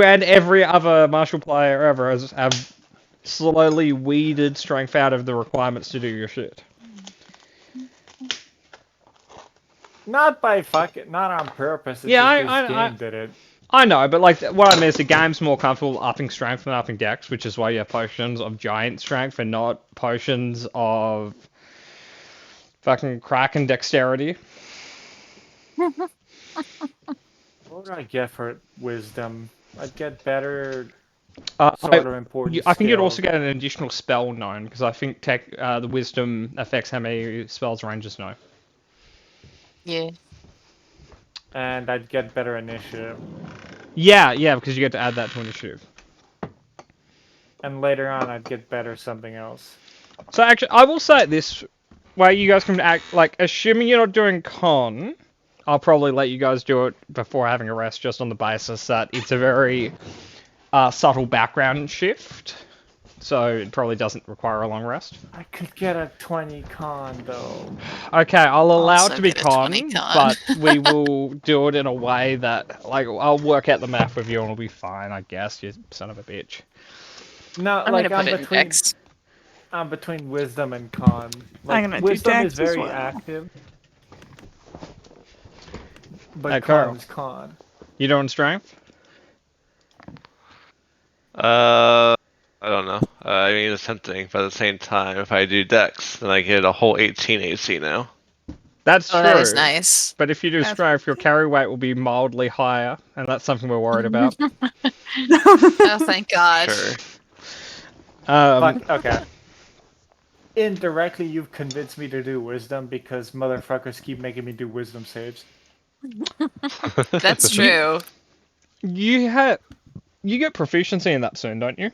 and every other martial player ever have slowly weeded strength out of the requirements to do your shit. Not on purpose. It's Yeah, just this game did it. I know, but like what I mean is the game's more comfortable upping strength than upping dex, which is why you have potions of giant strength and not potions of fucking crack and dexterity. What would I get for wisdom? I'd get better sort of important I think you'd also skills. get an additional spell known, because I think the wisdom affects how many spells rangers know. Yeah. And I'd get better initiative. Yeah, because you get to add that to initiative. And later on, I'd get better something else. So actually, I will say this way: you guys can act like, assuming you're not doing con, I'll probably let you guys do it before having a rest, just on the basis that it's a very subtle background shift, so it probably doesn't require a long rest. I could get a 20 con though. Okay, I'll allow Also it to be get a 20 con, con. but we will do it in a way that, like, I'll work out the math with you and it'll be fine, I guess, you son of a bitch. No, I'm like gonna I'm put it in between dex. I'm between wisdom and con. Like, gonna do wisdom dex is as very well. active. But Hey, Carl. con's con. You doing strength? I don't know. I mean, it's tempting, but at the same time, if I do dex, then I get a whole 18 AC now. That's Oh, true. that is nice. But if you do That's strength, your carry weight will be mildly higher, and that's something we're worried about. Oh, thank God. Sure. Fuck, okay. Indirectly, you've convinced me to do wisdom because motherfuckers keep making me do wisdom saves. That's true. You get proficiency in that soon, don't you?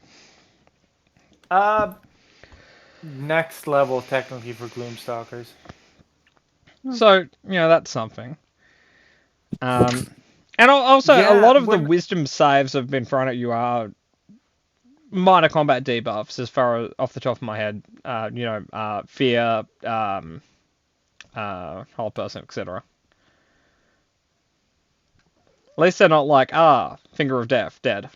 Next level technically for Gloomstalkers. So, that's something. And also, Yeah, a lot of the when- wisdom saves have been thrown at you are minor combat debuffs, as far as off the top of my head. Fear, hold person, etc. At least they're not like, finger of death, dead.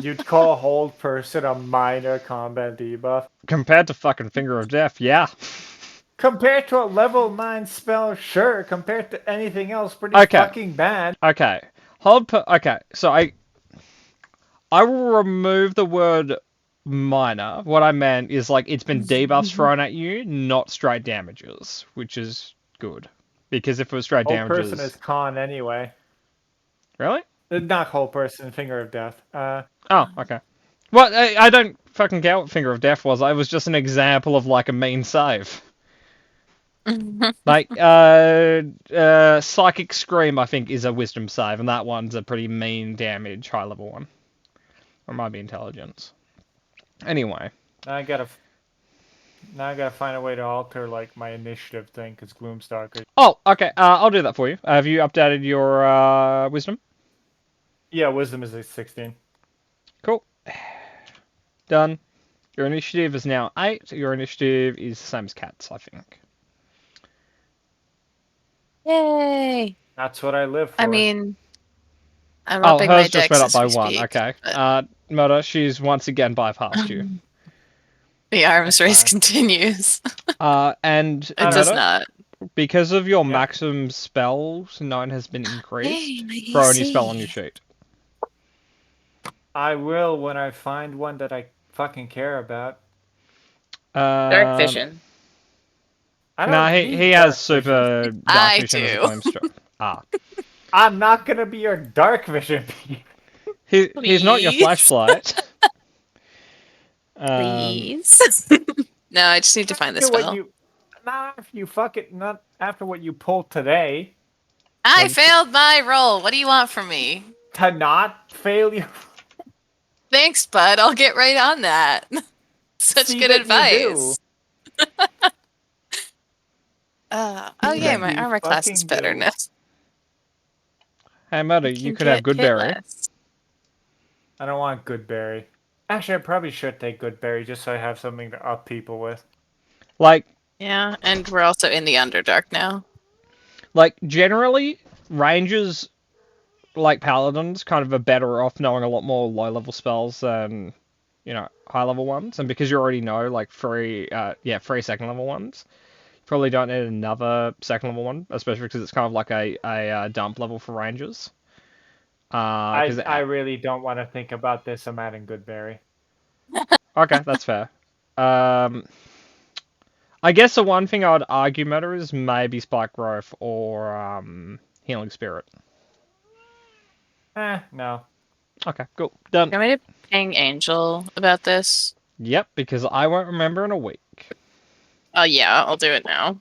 You'd call hold person a minor combat debuff? Compared to fucking finger of death, yeah. Compared to a level 9 spell, sure. Compared to anything else, pretty Okay. fucking bad. Okay. Okay, so I will remove the word minor. What I meant is, like, it's been debuffs thrown at you, not straight damages, which is good. Because if it was straight Whole damages... person is con anyway. Really? Not whole person, finger of death. Oh, okay. Well, I don't fucking care what finger of death was. It was just an example of, like, a mean save. Like, Psychic Scream, I think, is a wisdom save, and that one's a pretty mean damage, high level one. Or it might be intelligence. Anyway. Now I gotta find a way to alter, like, my initiative thing, because Gloomstalker. Oh, okay, I'll do that for you. Have you updated your, wisdom? Yeah, wisdom is a 16. Cool. Done. Your initiative is now 8. Your initiative is the same as Cat's, I think. Yay! That's what I live for. I mean, I'm Oh, upping my hers just dex went up as by we 1. speak, Okay. but- Murder, she's once again bypassed you. The arms That's race fine. continues. And It does Meta, not. because of your Yeah. maximum spells, 9 has been Hey, increased. my Throw any spell on EC. your sheet. I will when I find one that I fucking care about. Dark vision. I don't Nah, need he dark has vision. super dark I vision as a do. claim strat. Ah. I'm not gonna be your dark vision. He's not your Please. flashlight. Please. No, I just need to find the After what spell. not if you fuck it. Not after what you pulled today. I failed my roll. What do you want from me? To not fail you. Thanks, bud. I'll get right on that. Such See good that you do. advice. Oh See yeah, that my you armor class is fucking better do. now. Hey, Meta, I you can could have get hit Goodberry. less. I don't want Goodberry. Actually, I probably should take Goodberry just so I have something to up people with. Like, Yeah, and we're also in the Underdark now. generally, rangers, like paladins, kind of are better off knowing a lot more low-level spells than, high-level ones. And because you already know, like, free second-level ones, you probably don't need another second-level one, especially because it's kind of like a dump level for rangers. I really don't want to think about this. I'm adding Goodberry. Okay, that's fair. I guess the one thing I would argue Meta is maybe Spike Growth or Healing Spirit. No. Okay, cool. Done. You want me to ping Angel about this? Yep, because I won't remember in a week. Oh yeah, I'll do it now.